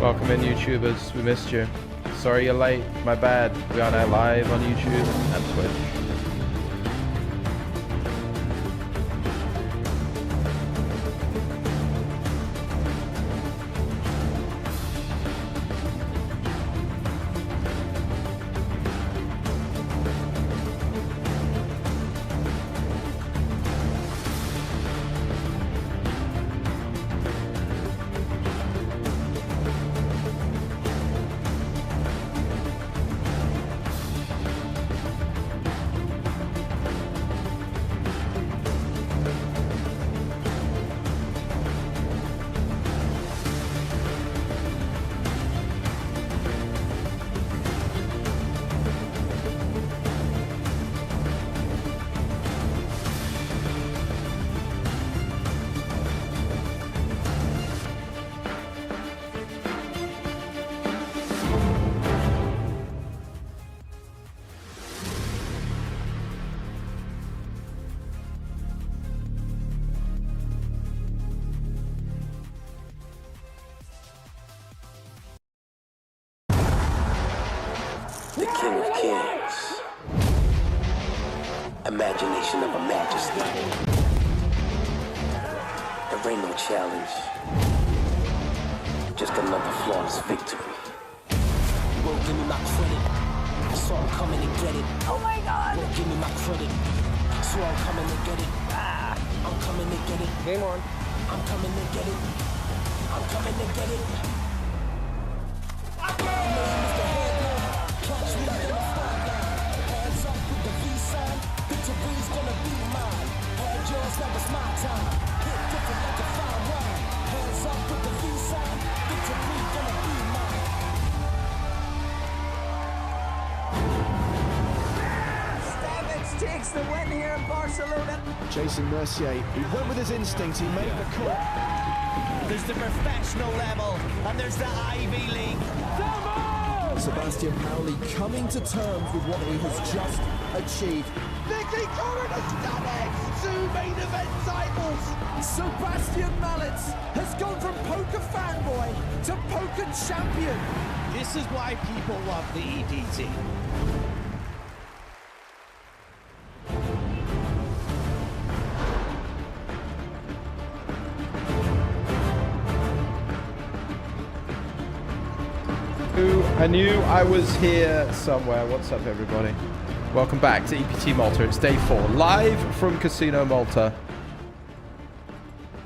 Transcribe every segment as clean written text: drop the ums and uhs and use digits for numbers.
Welcome in, YouTubers. We missed you. Sorry you're late. My bad. We are now live on YouTube and Twitch. The King of Kings. Imagination of a majesty. There ain't no challenge. Just another flawless victory. You won't give me my credit, so I'm coming to get it. Oh my God! You won't give me my credit, so I'm coming to get it. I'm coming to get it. Game on. I'm coming to get it. I'm coming to get it. Victory's gonna be mine. Had yours, now it's my time. Hit different like a fine wine. Hands up with the V-sign. Victory gonna be mine. Stamets takes the win here in Barcelona. Jason Mercier, he went with his instinct, he made the call. There's the professional level, and there's the Ivy League. Sebastian Pauli coming to terms with what he has just achieved. Nicky Corrin has done it! 2 main event titles! Sebastian Malletz has gone from poker fanboy to poker champion. This is why people love the EDT. I knew I was here somewhere. What's up, everybody? Welcome back to EPT Malta. It's day 4, live from Casino Malta.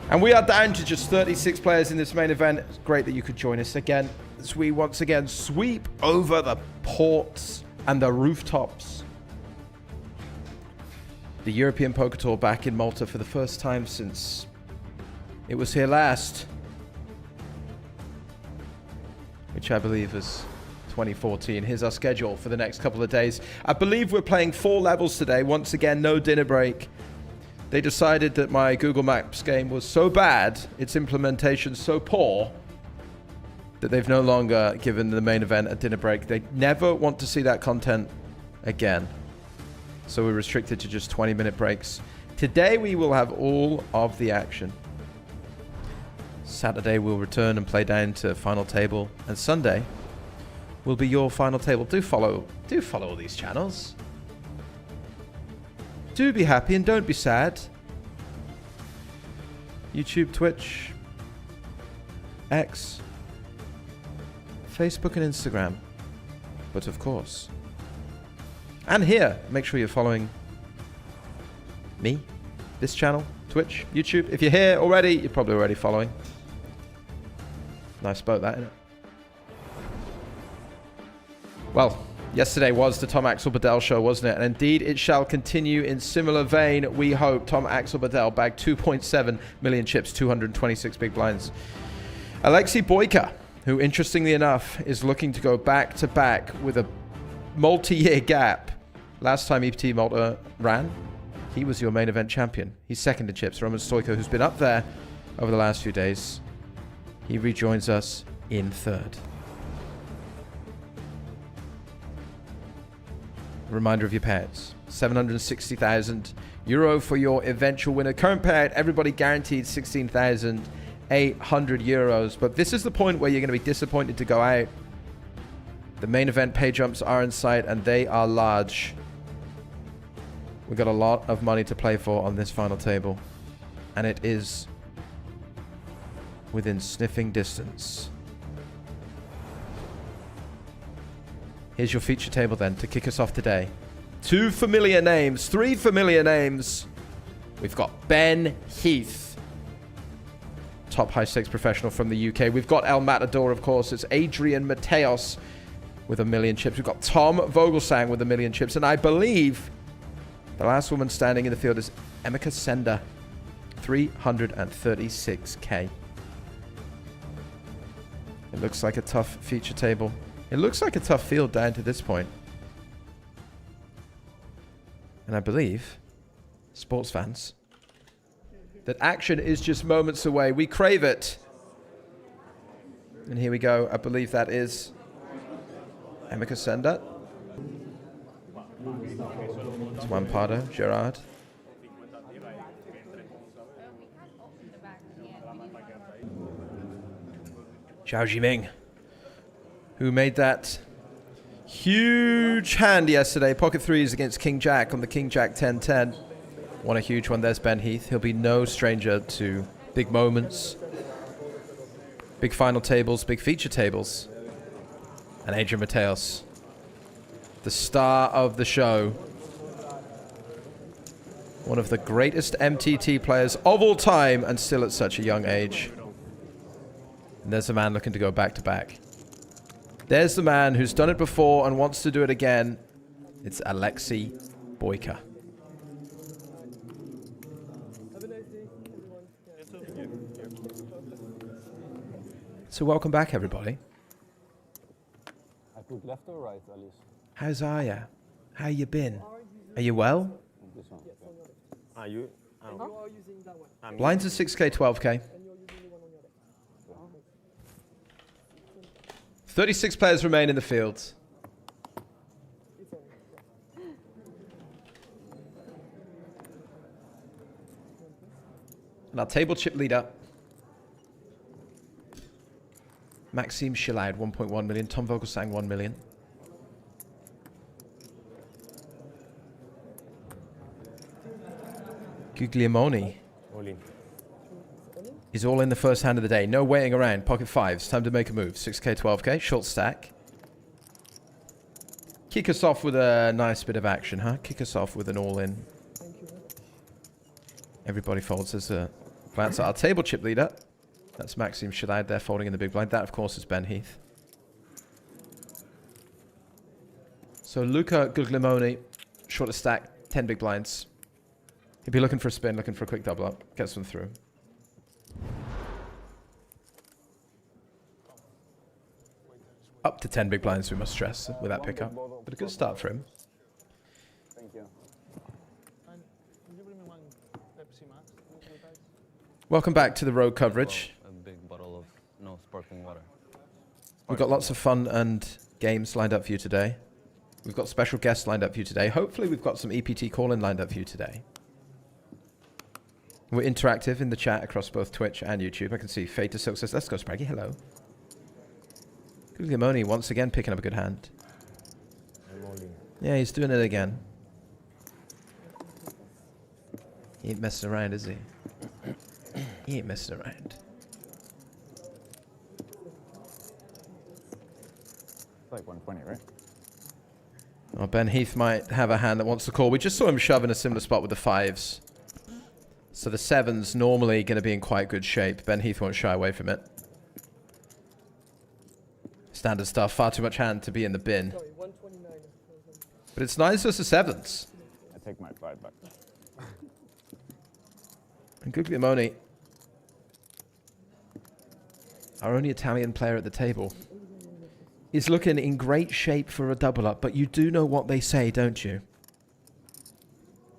And we are down to just 36 players in this main event. It's great that you could join us again as we once again sweep over the ports and the rooftops. The European Poker Tour back in Malta for the first time since it was here last, which I believe is 2014. Here's our schedule for the next couple of days. I believe we're playing 4 levels today. Once again, no dinner break. They decided that my Google Maps game was so bad, its implementation so poor, that they've no longer given the main event a dinner break. They never want to see that content again. So we're restricted to just 20-minute breaks. Today we will have all of the action. Saturday we'll return and play down to final table, and Sunday will be your final table. Do follow all these channels. Do be happy and don't be sad. YouTube, Twitch, X, Facebook and Instagram. But of course. And here, make sure you're following me, this channel, Twitch, YouTube. If you're here already, you're probably already following. Nice boat, that, isn't it? Well, yesterday was the Tom Axel Badell show, wasn't it? And indeed, it shall continue in similar vein, we hope. Tom Axel Badell bagged 2.7 million chips, 226 big blinds. Alexei Boyka, who, interestingly enough, is looking to go back-to-back with a multi-year gap. Last time EPT Malta ran, he was your main event champion. He's second in chips. Roman Stoico, who's been up there over the last few days, he rejoins us in third. Reminder of your payouts. 760,000 euro for your eventual winner. Current payout, everybody guaranteed 16,000 800 euros. But this is the point where you're going to be disappointed to go out. The main event pay jumps are in sight, and they are large. We've got a lot of money to play for on this final table. And it is within sniffing distance. Here's your feature table then to kick us off today. 2 familiar names, 3 familiar names. We've got Ben Heath, top high stakes professional from the UK. We've got El Matador, of course. It's Adrian Mateos with 1 million chips. We've got Tom Vogelsang with 1 million chips. And I believe the last woman standing in the field is Emeka Sender, 336k. It looks like a tough feature table. It looks like a tough field down to this point. And I believe, sports fans, that action is just moments away. We crave it. And here we go. I believe that is Emeka Sender. It's Juan Pardo, Gerard. Zhao Jiming, who made that huge hand yesterday. Pocket threes against King Jack on the King Jack 10-10. Won a huge one. There's Ben Heath. He'll be no stranger to big moments, big final tables, big feature tables. And Adrian Mateos, the star of the show. One of the greatest MTT players of all time, and still at such a young age. And there's a man looking to go back-to-back. There's the man who's done it before and wants to do it again. It's Alexei Boyka. So welcome back, everybody. I put left or right, Alice? How's Aya? How you been? Are you well? This one. Are you? Blinds are 6k, 12k. 36 players remain in the field. And our table chip leader, Maxime Shilaud, 1.1 million. Tom Vogelsang, 1 million. Guglielmoni is all in the first hand of the day. No waiting around. Pocket fives. Time to make a move. 6k, 12k. Short stack. Kick us off with a nice bit of action, huh? Kick us off with an all-in. Everybody folds as a glance at our table chip leader. That's Maxime Shilaud there folding in the big blind. That, of course, is Ben Heath. So Luca Guglielmoni, shorter stack, 10 big blinds. He'd be looking for a spin, looking for a quick double up. Gets one through. Up to 10 big blinds, we must stress, with that pickup. But a good start for him. Thank you. Welcome back to the road coverage. A big bottle of no sparkling water. We've got lots of fun and games lined up for you today. We've got special guests lined up for you today. Hopefully we've got some EPT call-in lined up for you today. We're interactive in the chat across both Twitch and YouTube. I can see Fade to Silk says, let's go Spraggy, hello. Guglielmoni once again picking up a good hand. Yeah, he's doing it again. He ain't messing around, is he? He ain't messing around. It's like 120, right? Oh, Ben Heath might have a hand that wants to call. We just saw him shove in a similar spot with the fives. So the sevens normally going to be in quite good shape. Ben Heath won't shy away from it. Standard stuff. Far too much hand to be in the bin. But it's nines versus sevens. I take my pride back. And Guglielmoni, our only Italian player at the table, is looking in great shape for a double up. But you do know what they say, don't you?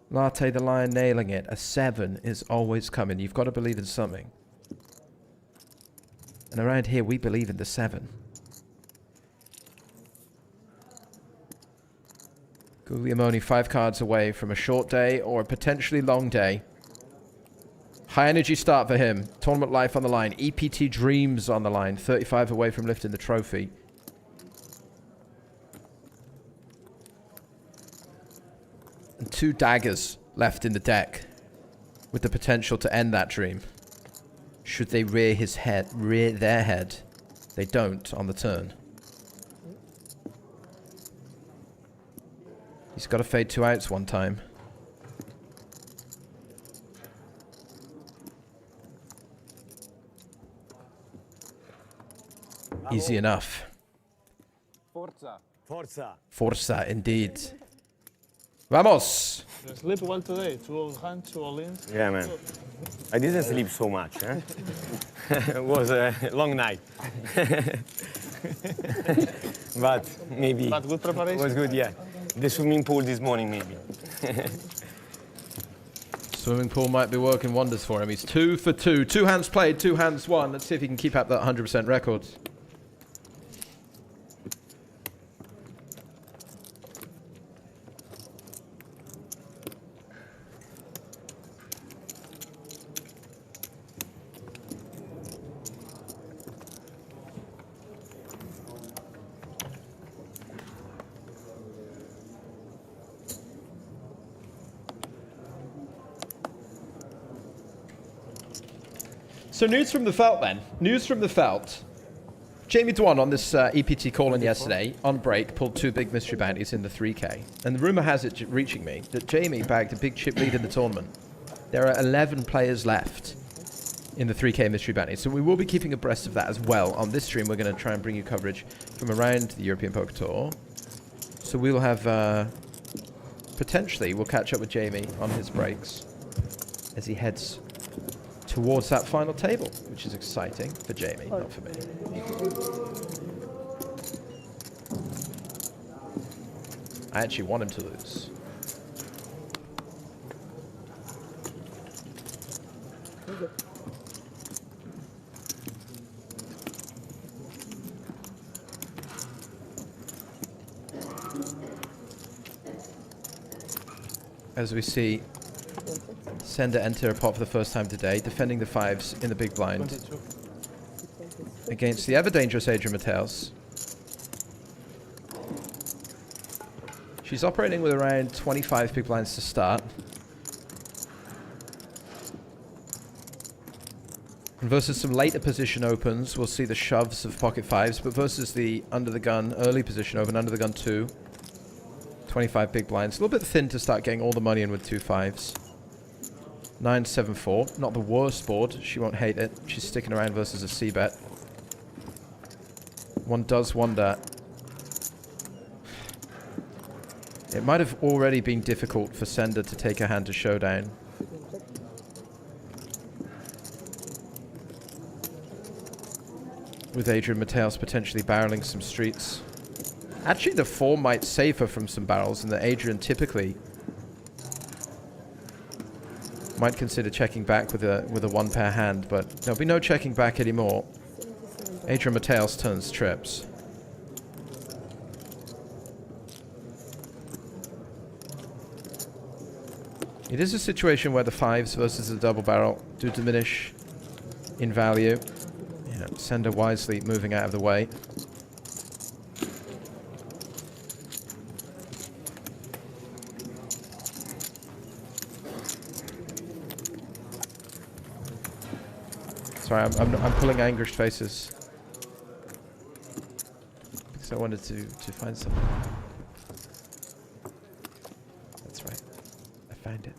Latte the Lion nailing it. A 7 is always coming. You've got to believe in something. And around here, we believe in the 7. Guglielmoni 5 cards away from a short day or a potentially long day. High energy start for him. Tournament life on the line. EPT dreams on the line. 35 away from lifting the trophy. And 2 daggers left in the deck with the potential to end that dream. Should they rear their head? They don't on the turn. He's got to fade 2 outs one time. Easy enough. Forza. Forza. Forza, indeed. Vamos! You sleep well today? 2 all hands, 2 all in? Yeah, man. I didn't sleep so much. It was a long night. But maybe. But good preparation? It was good, yeah. The swimming pool this morning, maybe. Swimming pool might be working wonders for him. He's 2 for 2. 2 hands played, 2 hands won. Let's see if he can keep up that 100% record. So news from the Felt then. News from the Felt. Jamie Dwan on this EPT call-in yesterday, on break, pulled 2 big mystery bounties in the 3K. And the rumour has it reaching me that Jamie bagged a big chip lead in the tournament. There are 11 players left in the 3K mystery bounty. So we will be keeping abreast of that as well. On this stream, we're going to try and bring you coverage from around the European Poker Tour. So we'll have, potentially, we'll catch up with Jamie on his breaks as he heads towards that final table, which is exciting for Jamie, not for me. I actually want him to lose. As we see Sender enter a pot for the first time today, defending the 5s in the big blind 22. against the ever-dangerous Adrian Mateos. She's operating with around 25 big blinds to start. And versus some later position opens, we'll see the shoves of pocket 5s, but versus the under-the-gun early position open, under-the-gun 2, 25 big blinds. A little bit thin to start getting all the money in with 2 5s. 9-7-4, not the worst board. She won't hate it. She's sticking around versus a C-bet. One does wonder. It might have already been difficult for Sender to take her hand to showdown. With Adrian Mateos potentially barreling some streets. Actually, the 4 might save her from some barrels, and that Adrian typically might consider checking back with a 1-pair hand, but there'll be no checking back anymore. Adrian Mateos turns trips. It is a situation where the 5s versus the double barrel do diminish in value. Yeah, Sender wisely moving out of the way. Sorry, I'm pulling anguished faces because I wanted to find something. That's right. I found it.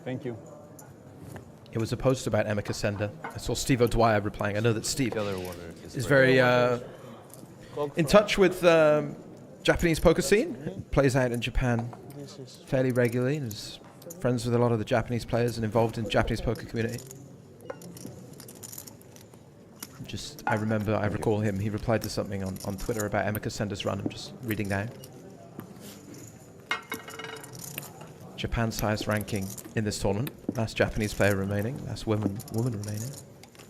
Thank you. It was a post about Emeka Sender. I saw Steve O'Dwyer replying. I know that Steve is very in touch with Japanese poker scene. Plays out in Japan fairly regularly and is friends with a lot of the Japanese players and involved in the Japanese poker community. I recall him. He replied to something on Twitter about Emeka Sender's run. I'm just reading now. Japan's highest ranking in this tournament. Last Japanese player remaining. Last woman remaining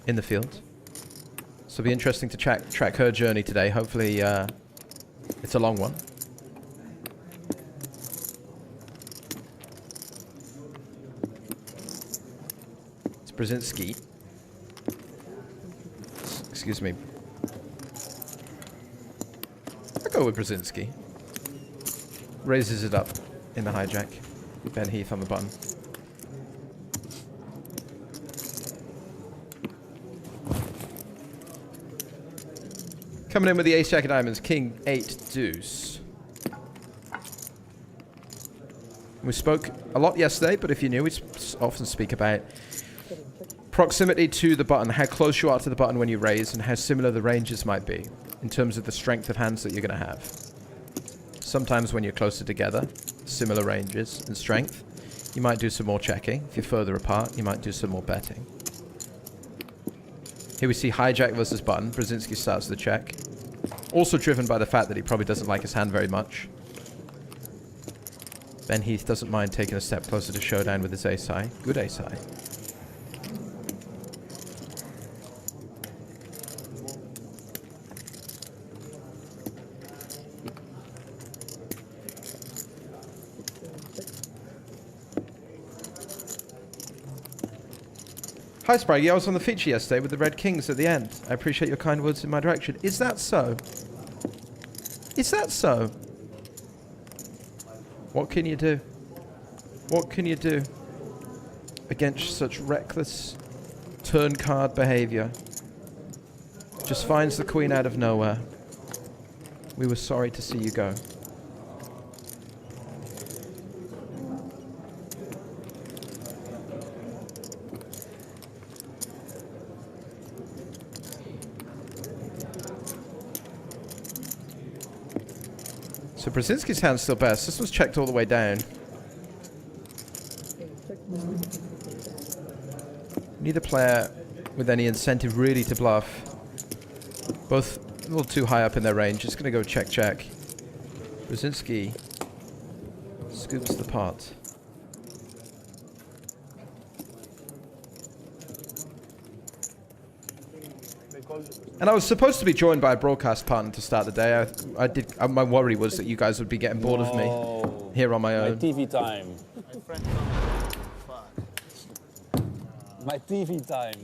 in the field. So it'll be interesting to track her journey today. Hopefully it's a long one. It's Brzezinski. Excuse me. I'll go with Brzezinski. Raises it up in the hijack. Ben Heath on the button. Coming in with the ace jack of diamonds, king 8 deuce. We spoke a lot yesterday, but if you knew, we often speak about proximity to the button, how close you are to the button when you raise, and how similar the ranges might be in terms of the strength of hands that you're going to have. Sometimes when you're closer together, similar ranges and strength, you might do some more checking. If you're further apart, you might do some more betting. Here we see hijack versus button. Brzezinski starts the check. Also driven by the fact that he probably doesn't like his hand very much. Ben Heath doesn't mind taking a step closer to showdown with his ace high. Good ace high. Hi Spraggy, I was on the feature yesterday with the Red Kings at the end. I appreciate your kind words in my direction. Is that so? Is that so? What can you do? What can you do against such reckless turn card behavior? Just finds the queen out of nowhere. We were sorry to see you go. So Brzezinski's hand's still best. This was checked all the way down. Neither player with any incentive really to bluff. Both a little too high up in their range. Just going to go check, check. Brzezinski scoops the pot. And I was supposed to be joined by a broadcast partner to start the day. My worry was that you guys would be getting bored of me here on my own. My TV time. My TV time.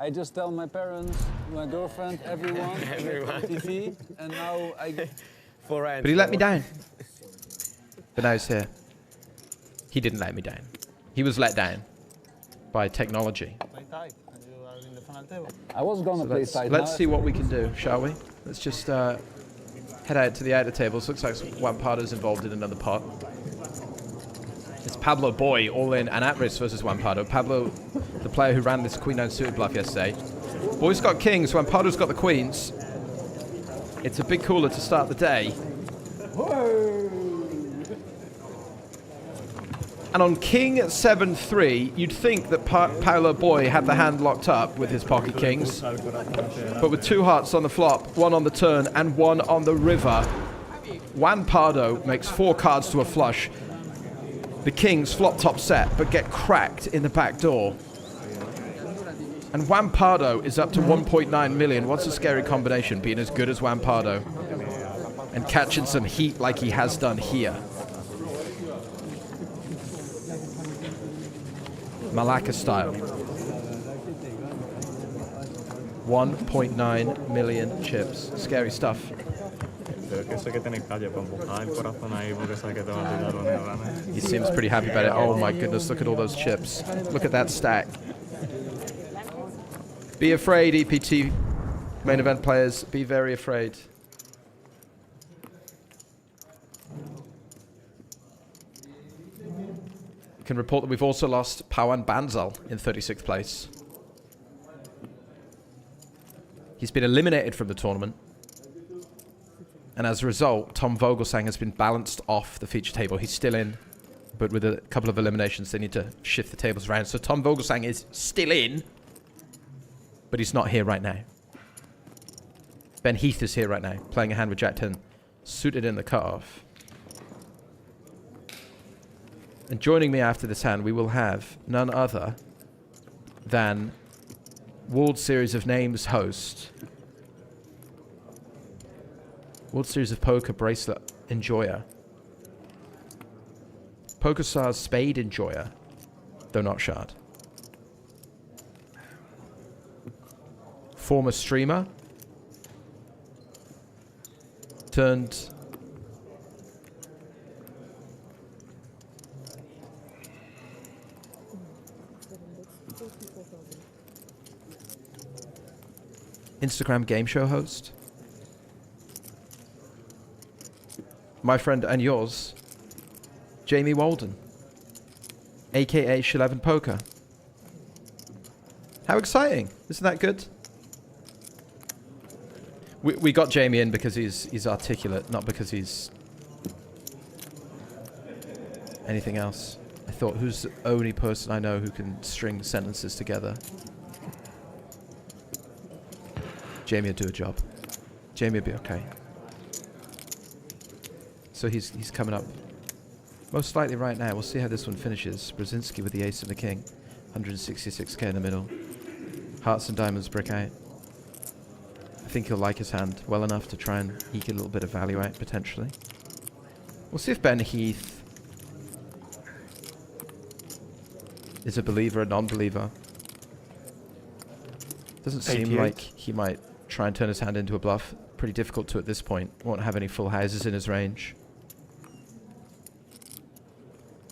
I just tell my parents, my girlfriend, everyone, TV, and now I get... But he let me down. But now he's here. He didn't let me down. He was let down by technology. I was gonna play side. Let's see what we can do, shall we? Let's just head out to the outer tables. Looks like Juan Pardo's involved in another pot. It's Pablo Boy all in and at risk versus Juan Pardo. Pablo, the player who ran this Queen 9 suited bluff yesterday. Boy's got kings, Juan Pardo's got the queens. It's a big cooler to start the day. And on King 7-3, you'd think that Paolo Boy had the hand locked up with his pocket kings. But with 2 hearts on the flop, 1 on the turn, and 1 on the river, Juan Pardo makes 4 cards to a flush. The kings flop top set, but get cracked in the back door. And Juan Pardo is up to 1.9 million. What's a scary combination, being as good as Juan Pardo and catching some heat like he has done here. Malacca style. 1.9 million chips. Scary stuff. He seems pretty happy about it. Oh my goodness, look at all those chips. Look at that stack. Be afraid, EPT main event players. Be very afraid. Can report that we've also lost Pawan Banzal in 36th place. He's been eliminated from the tournament. And as a result, Tom Vogelsang has been balanced off the feature table. He's still in, but with a couple of eliminations, they need to shift the tables around. So Tom Vogelsang is still in. but he's not here right now. Ben Heath is here right now, playing a hand with Jack 10, suited in the cutoff. And joining me after this hand, we will have none other than World Series of Names host, World Series of Poker bracelet enjoyer, PokerStars spade enjoyer, though not shard, former streamer, turned Instagram game show host, my friend and yours, Jamie Walden, aka Shaleven Poker. How exciting! Isn't that good? We got Jamie in because he's articulate, not because he's anything else. I thought, who's the only person I know who can string sentences together? Jamie will do a job. Jamie will be okay. So he's coming up. Most likely right now. We'll see how this one finishes. Brzezinski with the ace and the king. 166k in the middle. Hearts and diamonds brick out. I think he'll like his hand well enough to try and eke a little bit of value out, potentially. We'll see if Ben Heath is a believer, a non-believer. Doesn't seem like he might try and turn his hand into a bluff. Pretty difficult to at this point. Won't have any full houses in his range.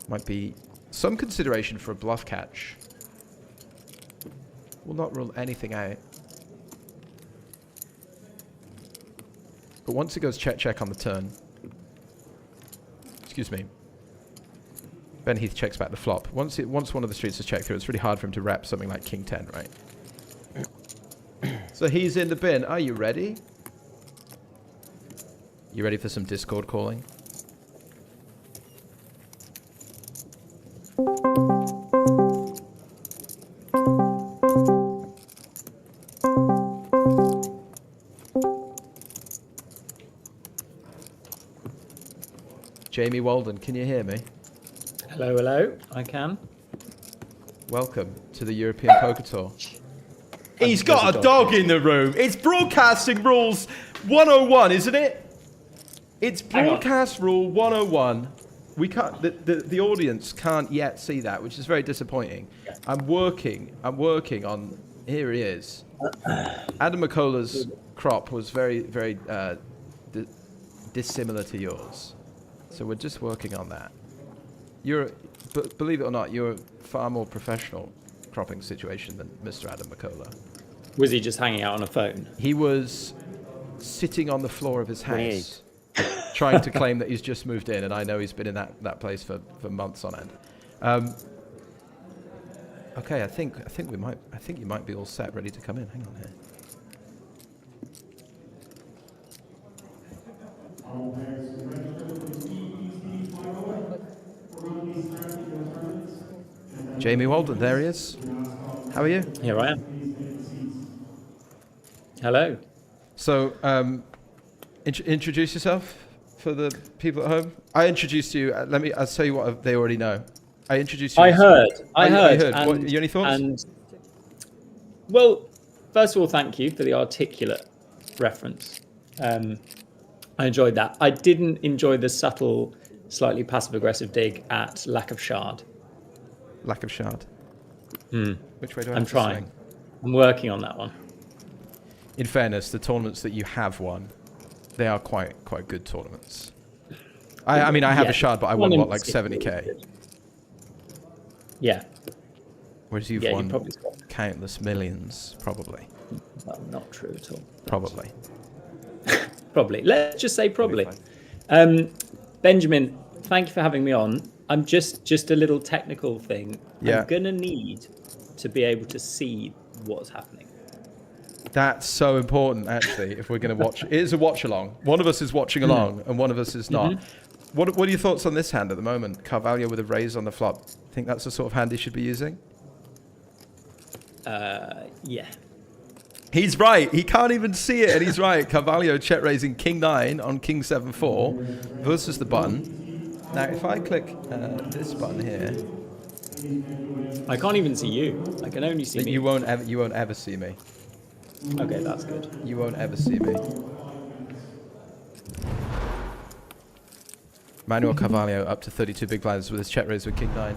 Might be some consideration for a bluff catch. Will not rule anything out. But once it goes check on the turn, excuse me, Ben Heath checks back the flop. Once one of the streets is checked through, it's really hard for him to rep something like King 10, right? So he's in the bin. Are you ready? You ready for some Discord calling? Jamie Walden, can you hear me? Hello, hello. I can. Welcome to the European Poker Tour. He's got a dog in the room. It's broadcasting rules 101, isn't it? It's broadcast rule 101. We can't. The audience can't yet see that, which is very disappointing. I'm working on. Here he is. Adam McCullough's crop was very dissimilar to yours, so we're just working on that. Believe it or not, you're a far more professional cropping situation than Mr. Adam McCullough. Was he just hanging out on a phone? He was sitting on the floor of his house, trying to claim that he's just moved in, and I know he's been in that place for months on end. Okay, I think you might be all set, ready to come in. Hang on here. Jamie Walden, there he is. How are you? Here I am. Hello. So, introduce yourself for the people at home. I introduced you. I'll tell you what they already know. I introduced you. I heard. What, you any thoughts? Well, first of all, thank you for the articulate reference. I enjoyed that. I didn't enjoy the subtle, slightly passive-aggressive dig at lack of shard. Lack of shard. Which way do I have I'm to trying. swing? I'm working on that one. In fairness, the tournaments that you have won, they are quite good tournaments. I mean, I have a shard, but I won what, like 70k. Yeah. Whereas you've won countless millions, probably. Well, not true at all. Probably. Probably. Let's just say probably. Benjamin, thank you for having me on. I'm just a little technical thing. Yeah. I'm gonna need to be able to see what's happening. That's so important, actually, if we're going to watch. It is a watch-along. One of us is watching along, and one of us is not. What are your thoughts on this hand at the moment? Carvalho with a raise on the flop. Think that's the sort of hand he should be using? Yeah. He's right. He can't even see it, and he's right. Carvalho check raising King 9 on King 7-4 versus the button. Now, if I click this button here, I can't even see you. I can only see me. You won't ever see me. Okay, that's good. You won't ever see me. Manuel Carvalho up to 32 big blinds with his check raise with King 9.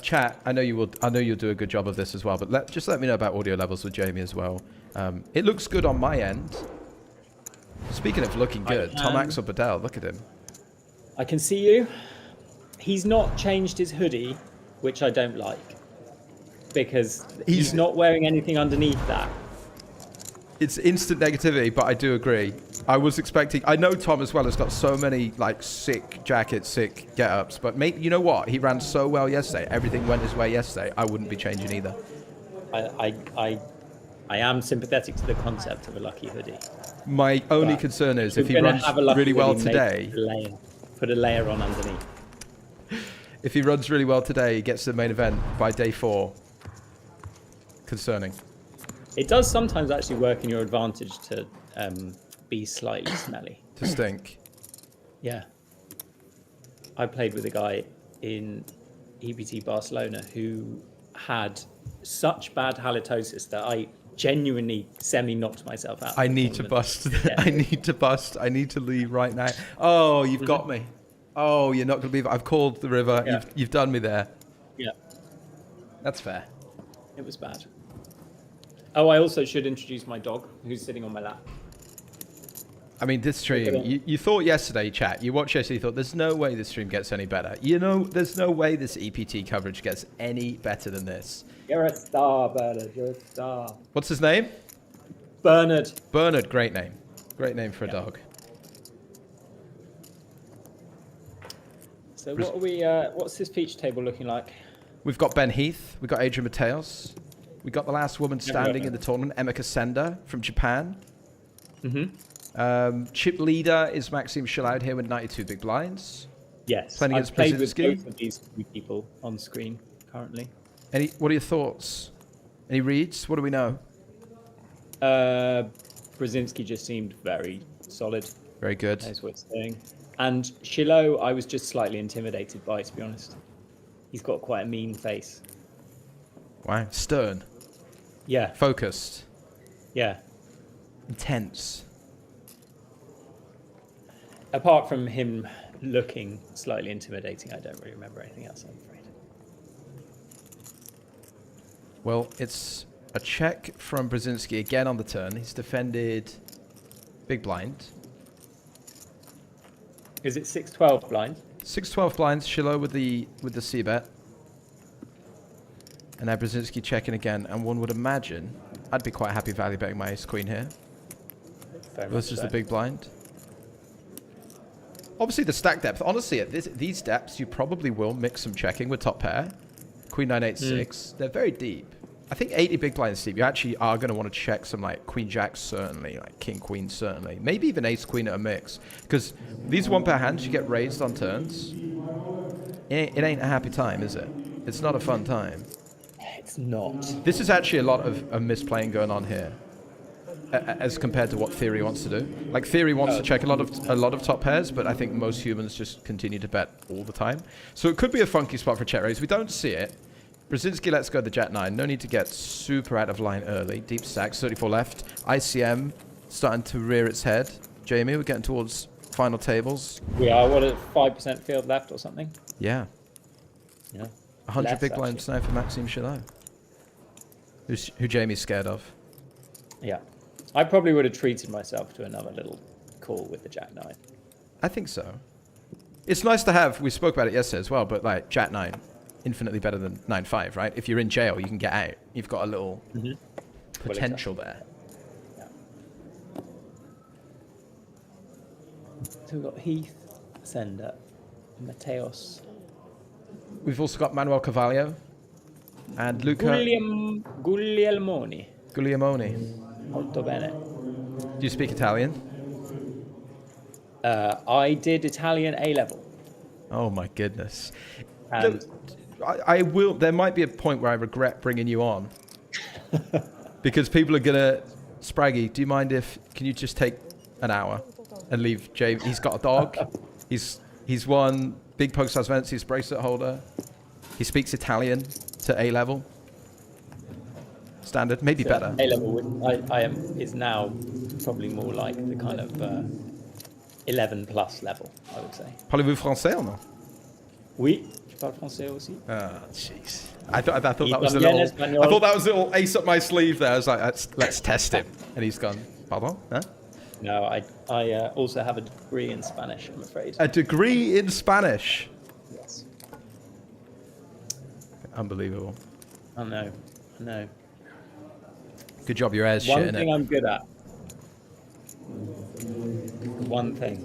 Chat, I know you'll do a good job of this as well, but just let me know about audio levels with Jamie as well. It looks good on my end. Speaking of looking good, Tom Axel Bedell, look at him. I can see you. He's not changed his hoodie, which I don't like, because he's not wearing anything underneath that. It's instant negativity, but I do agree. I was expecting... I know Tom as well has got so many like sick jackets, sick get-ups, but mate, you know what? He ran so well yesterday. Everything went his way yesterday. I wouldn't be changing either. I am sympathetic to the concept of a lucky hoodie. My only concern is if he runs really well today... Put a layer on underneath. If he runs really well today, he gets to the main event by day 4. Concerning. It does sometimes actually work in your advantage to be slightly smelly. To stink. Yeah. I played with a guy in EBT Barcelona who had such bad halitosis that I genuinely semi-knocked myself out. I need to bust. I need to bust. I need to leave right now. Oh, you've got me. Oh, you're not going to believe it. I've called the river. Yeah. You've done me there. Yeah. That's fair. It was bad. Oh, I also should introduce my dog, who's sitting on my lap. I mean, this stream, you thought yesterday, chat, you watched yesterday, you thought, there's no way this stream gets any better. You know, there's no way this EPT coverage gets any better than this. You're a star, Bernard. You're a star. What's his name? Bernard. Bernard, great name. Great name for a dog. So what are we, what's this feature table looking like? We've got Ben Heath. We've got Adrian Mateos. We got the last woman standing in the tournament, Emika Senda from Japan. Chip leader is Maxime Chalaud here with 92 big blinds. Yes, playing I've against played with Brzezinski. both of these three people on screen currently. What are your thoughts? Any reads? What do we know? Brzezinski just seemed very solid. Very good. Knows what it's doing. And Shiloh, I was just slightly intimidated by, to be honest. He's got quite a mean face. Wow. Stern. Yeah. Focused. Yeah. Intense. Apart from him looking slightly intimidating, I don't really remember anything else, I'm afraid. Well, it's a check from Brzezinski again on the turn. He's defended big blind. Is it 6-12 blind? 6-12 blinds, Shiloh with the c-bet. And now Brzezinski checking again, and one would imagine I'd be quite happy value betting my ace-queen here. Versus the big blind. Obviously the stack depth, honestly at these depths you probably will mix some checking with top pair. Queen 9-8-6, they're very deep. I think 80 big blinds deep, you actually are going to want to check some like queen jack certainly, like king queen certainly. Maybe even ace queen at a mix. Because these one pair hands you get raised on turns. It ain't a happy time, is it? It's not a fun time. It's not. This is actually a lot of misplaying going on here. As compared to what Theory wants to do. Like Theory wants to check a lot of top pairs, but I think most humans just continue to bet all the time. So it could be a funky spot for check raise. We don't see it. Brzezinski lets go the Jack 9. No need to get super out of line early. Deep stacks, 34 left. ICM starting to rear its head. Jamie, we're getting towards final tables. We are, what, at 5% field left or something? Yeah. Yeah. 100 big blinds now for Maxime Chalaud. Who Jamie's scared of. Yeah. I probably would have treated myself to another little call with the Jack 9. I think so. It's nice to have, we spoke about it yesterday as well, but like Jack 9, infinitely better than 9-5, right? If you're in jail, you can get out. You've got a little potential there. Yeah. So we've got Heath, Sender, Mateos. We've also got Manuel Carvalho and Luca Guglielmoni. Guglielmoni. Molto bene. Do you speak Italian? I did Italian A-level. Oh my goodness. And I will. There might be a point where I regret bringing you on because people are gonna Spraggy, do you mind can you just take an hour and leave Jamie? He's got a dog. He's won big PokerStars events. He's a bracelet holder. He speaks Italian to A level. Standard, maybe better. A level is now probably more like the kind of 11 plus level, I would say. Parlez-vous français or non? Oui, je parle français aussi. Ah, jeez. I thought that was a little ace up my sleeve there. I was like, let's test him. And he's gone, pardon? Huh? No, I also have a degree in Spanish, I'm afraid. A degree in Spanish? Yes. Unbelievable. I know. Good job, your air's shit, One thing I'm good at. One thing.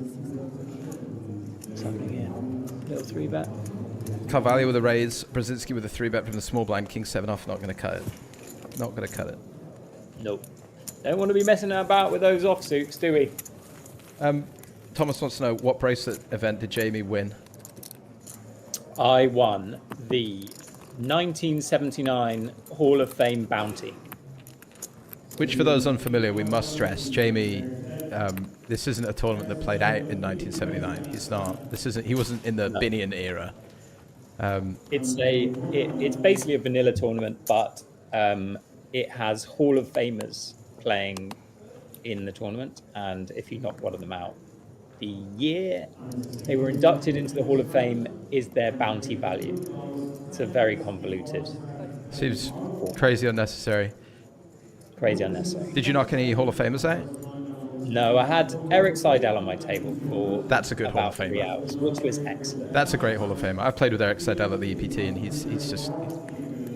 Something here. Little 3-bet. Carvalho with a raise. Brzezinski with a 3-bet from the small blind. King 7 off. Not going to cut it. Not going to cut it. Nope. Don't want to be messing about with those offsuits, do we? Thomas wants to know, what bracelet event did Jamie win? I won the 1979 Hall of Fame bounty. Which, for those unfamiliar, we must stress, Jamie, this isn't a tournament that played out in 1979. He's not. He wasn't in the Binion era. It's basically a vanilla tournament, but it has Hall of Famers playing in the tournament, and if you knock one of them out, the year they were inducted into the Hall of Fame is their bounty value. It's a very convoluted. Seems crazy unnecessary. Crazy unnecessary. Did you knock any Hall of Famers out? No, I had Eric Seidel on my table for That's a good Hall of Famer. 3 hours, which was excellent. That's a great Hall of Famer. I've played with Eric Seidel at the EPT, and he's just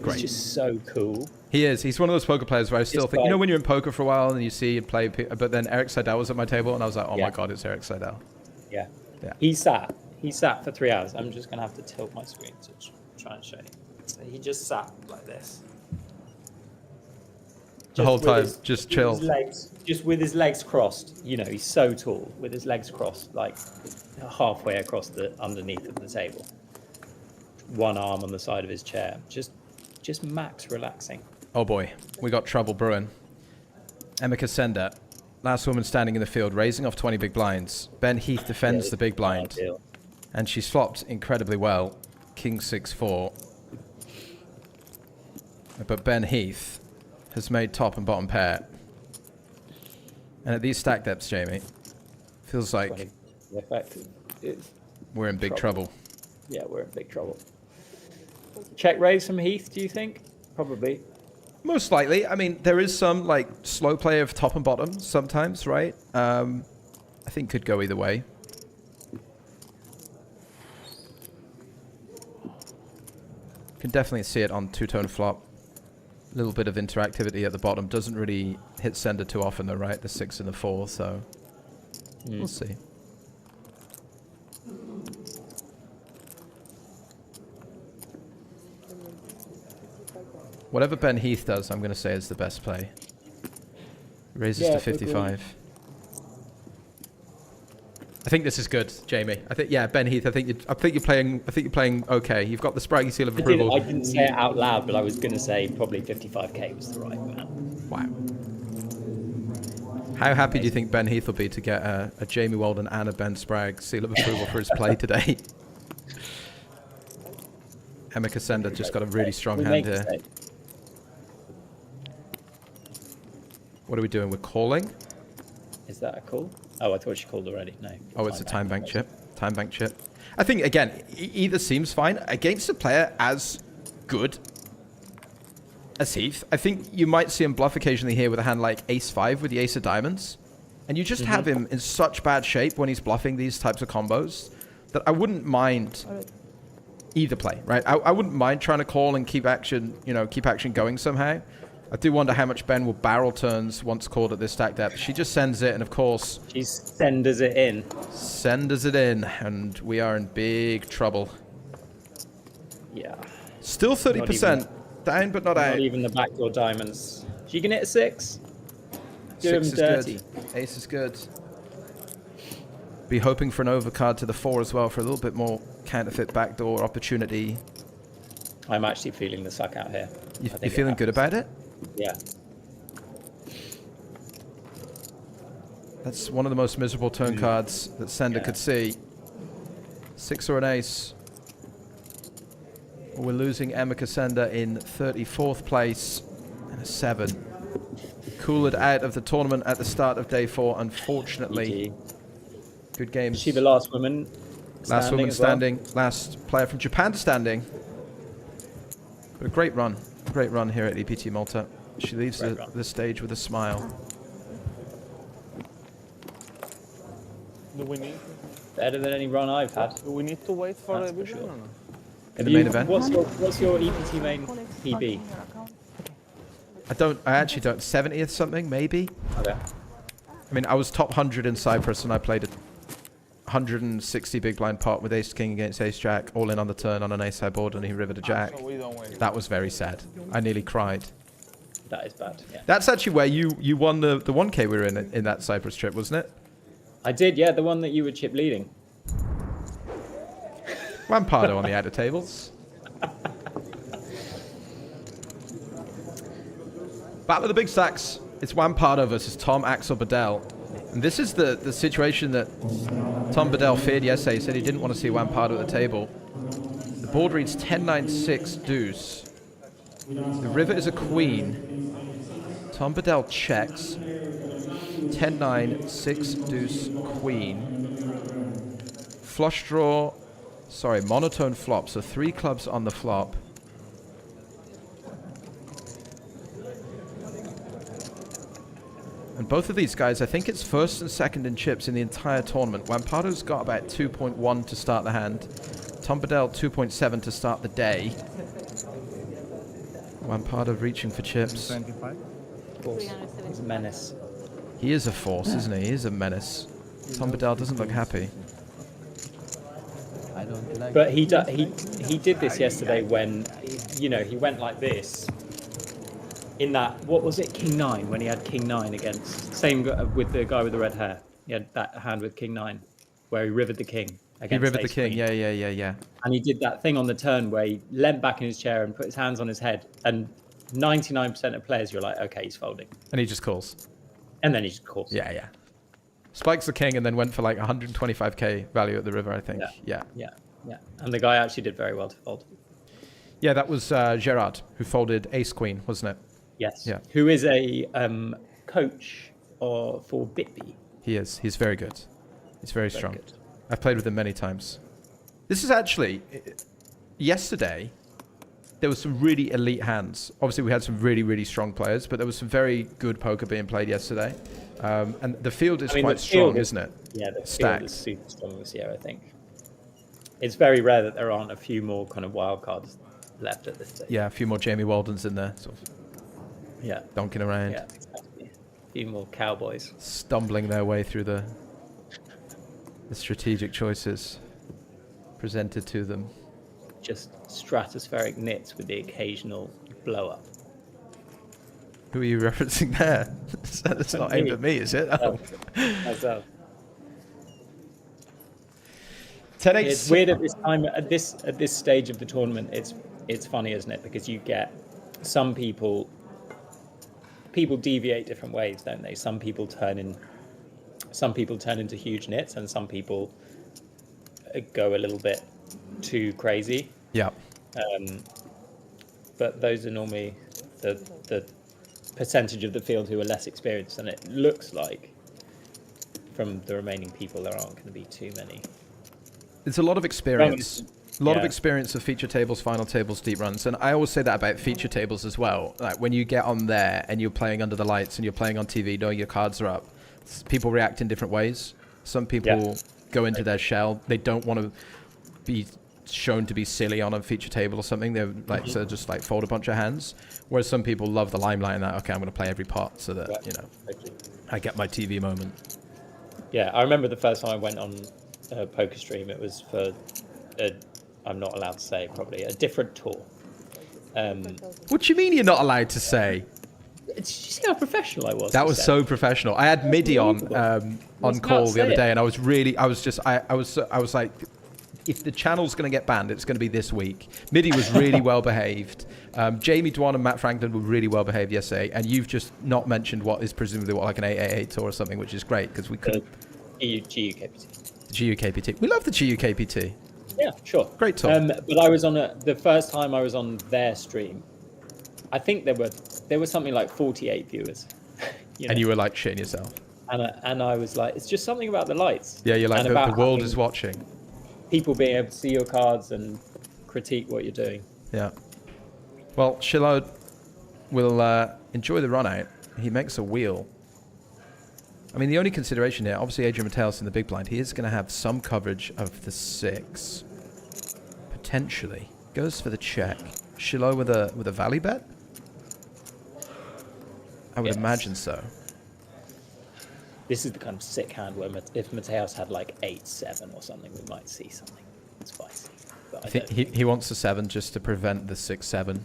great. He's just so cool. He is. He's one of those poker players where I still think, when you're in poker for a while and you see and play, but then Eric Seidel was at my table, and I was like, oh my god, it's Eric Seidel. Yeah. He sat for 3 hours. I'm just gonna have to tilt my screen to try and show you. So he just sat like this. The whole time, just chill. Just with his legs crossed. You know, he's so tall, with his legs crossed, like halfway across the underneath of the table. One arm on the side of his chair. Just max relaxing. Oh boy, we got trouble brewing. Emeka Sender, last woman standing in the field, raising off 20 big blinds. Ben Heath defends the big blind. And she's flopped incredibly well. King 6-4. But Ben Heath has made top and bottom pair. And at these stack depths, Jamie, feels like we're in big trouble. Yeah, we're in big trouble. Check raise from Heath, do you think? Probably. Most likely. I mean, there is some like slow play of top and bottom sometimes, right? I think could go either way. Can definitely see it on two-tone flop. A little bit of interactivity at the bottom. Doesn't really hit sender too often though, right? The 6 and the 4, so we'll see. Whatever Ben Heath does, I'm going to say is the best play. Raises to 55. I think this is good, Jamie. I think Ben Heath. I think you're playing okay. You've got the Spraggy seal of approval. I didn't say it out loud, but I was going to say probably 55k was the right amount. Wow. How happy do you think Ben Heath will be to get a Jamie Walden and a Ben Spragg seal of approval for his play today? Emeka Sender just got a really strong hand here. What are we doing? We're calling? Is that a call? Oh, I thought she called already. No. Oh, it's a time bank chip. Time bank chip. I think, again, either seems fine. Against a player as good as Heath, I think you might see him bluff occasionally here with a hand like Ace-5 with the Ace of Diamonds. And you just have him in such bad shape when he's bluffing these types of combos that I wouldn't mind either play, right? I wouldn't mind trying to call and keep action, keep action going somehow. I do wonder how much Ben will barrel turns once called at this stack depth. She just sends it, and of course... She senders it in. Senders it in, and we are in big trouble. Yeah. Still 30%. Down, but not out. Not even the backdoor diamonds. She can hit a 6. Do 6 him is dirty. good. Ace is good. Be hoping for an overcard to the 4 as well for a little bit more counterfeit backdoor opportunity. I'm actually feeling the suck out here. You're feeling good about it? Yeah. That's one of the most miserable turn cards that Sender could see. 6 or an ace. We're losing Emeka Sender in 34th place and a 7. Cooled out of the tournament at the start of day 4, unfortunately. Good game. Is she the last woman standing? Last woman standing. Last player from Japan standing. But a great run. Great run here at EPT Malta. She leaves the stage with a smile. Do we need? Better than any run I've had. Do we need to wait for That's the for big sure. one or no? In the main event. What's your EPT main PB? I actually don't. 70th something, maybe? Okay. I mean, I was top 100 in Cyprus and I played a 160 big blind pot with ace king against ace jack, all in on the turn on an ace high board, and he rivered a jack. So we don't wait. That was very sad. I nearly cried. That is bad. Yeah. That's actually where you won the 1K we were in that Cyprus trip, wasn't it? I did, yeah, the one that you were chip leading. Lampardo on the outer tables. Battle of the big stacks. It's Wampardo versus Tom Axel Bedell. And this is the situation that Tom Bedell feared yesterday. He said he didn't want to see Wampardo at the table. The board reads 10-9-6 deuce. The river is a queen. Tom Bedell checks. 10-9-6 deuce queen. Flush draw. Sorry, monotone flop. So 3 clubs on the flop. And both of these guys, I think it's first and second in chips in the entire tournament. Wampardo's got about 2.1 to start the hand. Tom Bedell 2.7 to start the day. Wampardo reaching for chips. Of course. He's a menace. He is a force, isn't he? He is a menace. Tom Bedell doesn't look happy. But he did this yesterday when, you know, he went like this. In that, what was it, King 9, when he had King 9 against, same with the guy with the red hair. He had that hand with King 9, where he rivered the king. He rivered the king, yeah. And he did that thing on the turn where he leant back in his chair and put his hands on his head. And 99% of players, you're like, okay, he's folding. And he just calls. And then he just calls. Yeah. Spikes the king and then went for like 125k value at the river, I think. Yeah. And the guy actually did very well to fold. Yeah, that was Gerard, who folded ace queen, wasn't it? Yes. Yeah. Who is a coach for Bitby. He is. He's very good. He's very strong. Good. I've played with him many times. This is actually... Yesterday, there was some really elite hands. Obviously, we had some really, really strong players, but there was some very good poker being played yesterday. And the field is quite strong, isn't it? Yeah, the Stacked. field is super strong this year, I think. It's very rare that there aren't a few more kind of wild cards left at this stage. Yeah, a few more Jamie Waldens in there, sort of donking around. Yeah, exactly. A few more cowboys. Stumbling their way through the strategic choices presented to them. Just stratospheric nits with the occasional blow up. Who are you referencing there? That's not aimed at me, is it? Oh. Myself. 10-8. It's weird at this time, at this stage of the tournament. It's funny, isn't it? Because you get some people deviate different ways, don't they? Some people turn into huge nits, and some people go a little bit too crazy. Yeah. But those are normally the percentage of the field who are less experienced, and it looks like from the remaining people there aren't going to be too many. It's a lot of experience. A lot of experience of feature tables, final tables, deep runs. And I always say that about feature tables as well. Like when you get on there and you're playing under the lights and you're playing on TV knowing your cards are up, people react in different ways. Some people go into their shell. They don't want to be shown to be silly on a feature table or something. They're like, so just like fold a bunch of hands. Whereas some people love the limelight and that, okay, I'm going to play every pot so that, you know, I get my TV moment. Yeah, I remember the first time I went on a poker stream, it was for I'm not allowed to say, probably a different tour. What do you mean you're not allowed to say? Did you see how professional I was? That was so professional. I had MIDI on call the other day, and I was like if the channel's going to get banned, it's going to be this week. Midi was really well behaved. Jamie Dwan and Matt Franklin were really well behaved yesterday, and you've just not mentioned what is presumably like an 888 tour or something, which is great because we could. GUKPT. GUKPT. We love the GUKPT. Yeah, sure. Great tour. But I was on the first time I was on their stream. I think there were something like 48 viewers. And you were like shitting yourself. And I was like, it's just something about the lights. Yeah, you're like, the world is watching. People being able to see your cards and critique what you're doing. Yeah. Well, Shiloh will enjoy the run out. He makes a wheel. I mean, the only consideration here, obviously Adrian Mateos in the big blind, he is going to have some coverage of the 6. Potentially. Goes for the check. Shiloh with a value bet? I would imagine so. This is the kind of sick hand where if Mateos had like 8-7 or something, we might see something spicy. But I think he wants the 7 just to prevent the 6-7.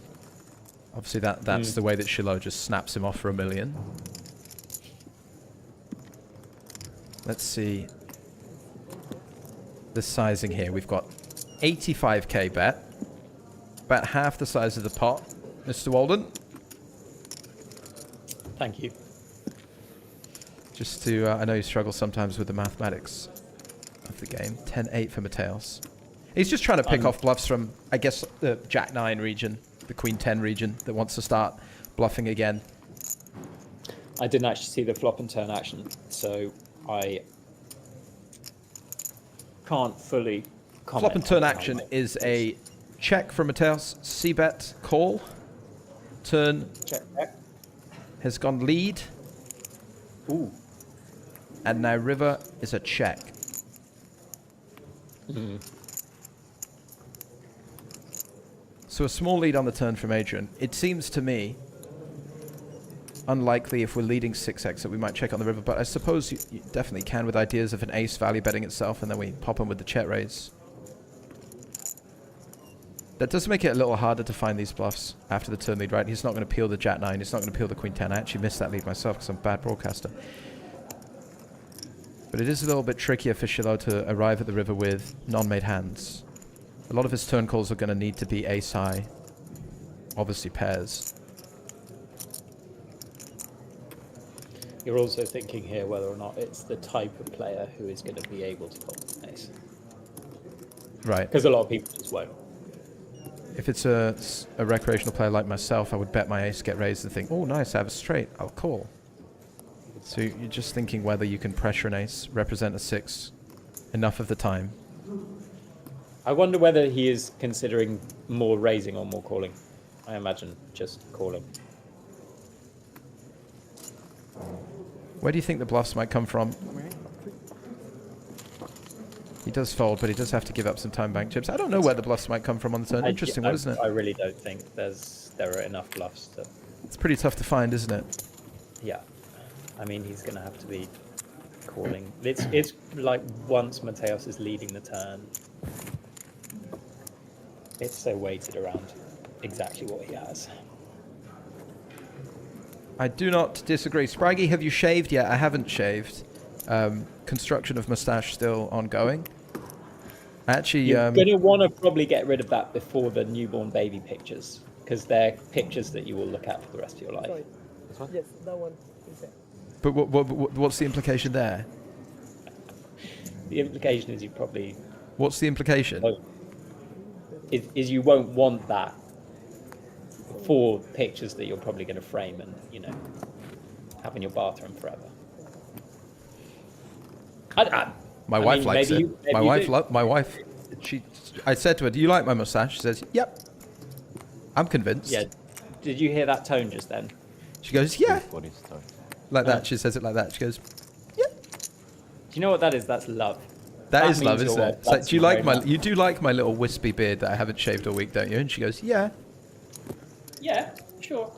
Obviously, that's the way that Shiloh just snaps him off for $1 million. Let's see the sizing here. We've got 85k bet, about half the size of the pot. Mr. Walden. Thank you. Just to, I know you struggle sometimes with the mathematics of the game. 10-8 for Mateos. He's just trying to pick off bluffs from, I guess, the Jack-9 region, the Queen-10 region that wants to start bluffing again. I didn't actually see the flop and turn action, so I can't fully comment. Flop and turn action is a check from Mateos, c-bet, call, turn check. Has gone lead. Ooh. And now river is a check. So a small lead on the turn from Adrian. It seems to me unlikely if we're leading 6x that we might check on the river, but I suppose you definitely can with ideas of an ace value betting itself, and then we pop him with the check raise. That does make it a little harder to find these bluffs after the turn lead, right? He's not going to peel the Jack-9. He's not going to peel the Queen-10. I actually missed that lead myself because I'm a bad broadcaster. But it is a little bit trickier for Shiloh to arrive at the river with non-made hands. A lot of his turn calls are going to need to be ace-high. Obviously pairs. You're also thinking here whether or not it's the type of player who is going to be able to call ace. Right. Because a lot of people just won't. If it's a recreational player like myself, I would bet my ace, get raised, and think, oh, nice, I have a straight, I'll call. So you're just thinking whether you can pressure an ace, represent a 6 enough of the time. I wonder whether he is considering more raising or more calling. I imagine just calling. Where do you think the bluffs might come from? He does fold, but he does have to give up some time bank chips. I don't know where the bluffs might come from on the turn. Interesting one, isn't it? I really don't think there are enough bluffs to... It's pretty tough to find, isn't it? Yeah. I mean, he's going to have to be calling. It's like once Mateos is leading the turn, it's so weighted around exactly what he has. I do not disagree. Spraggy, have you shaved yet? I haven't shaved. Construction of mustache still ongoing. Actually, you're going to want to probably get rid of that before the newborn baby pictures, because they're pictures that you will look at for the rest of your life. Sorry. Yes, that one. But what's the implication there? The implication is you probably... What's the implication? Is you won't want that for pictures that you're probably going to frame and, you know, have in your bathroom forever. My wife likes it. My wife, I said to her, do you like my mustache? She says, yep. I'm convinced. Yeah. Did you hear that tone just then? She goes, yeah. Like that. She says it like that. She goes, yeah. Do you know what that is? That's love. That is love, isn't it? It's like, do you like my? You do like my little wispy beard that I haven't shaved all week, don't you? And she goes, yeah. Yeah, sure.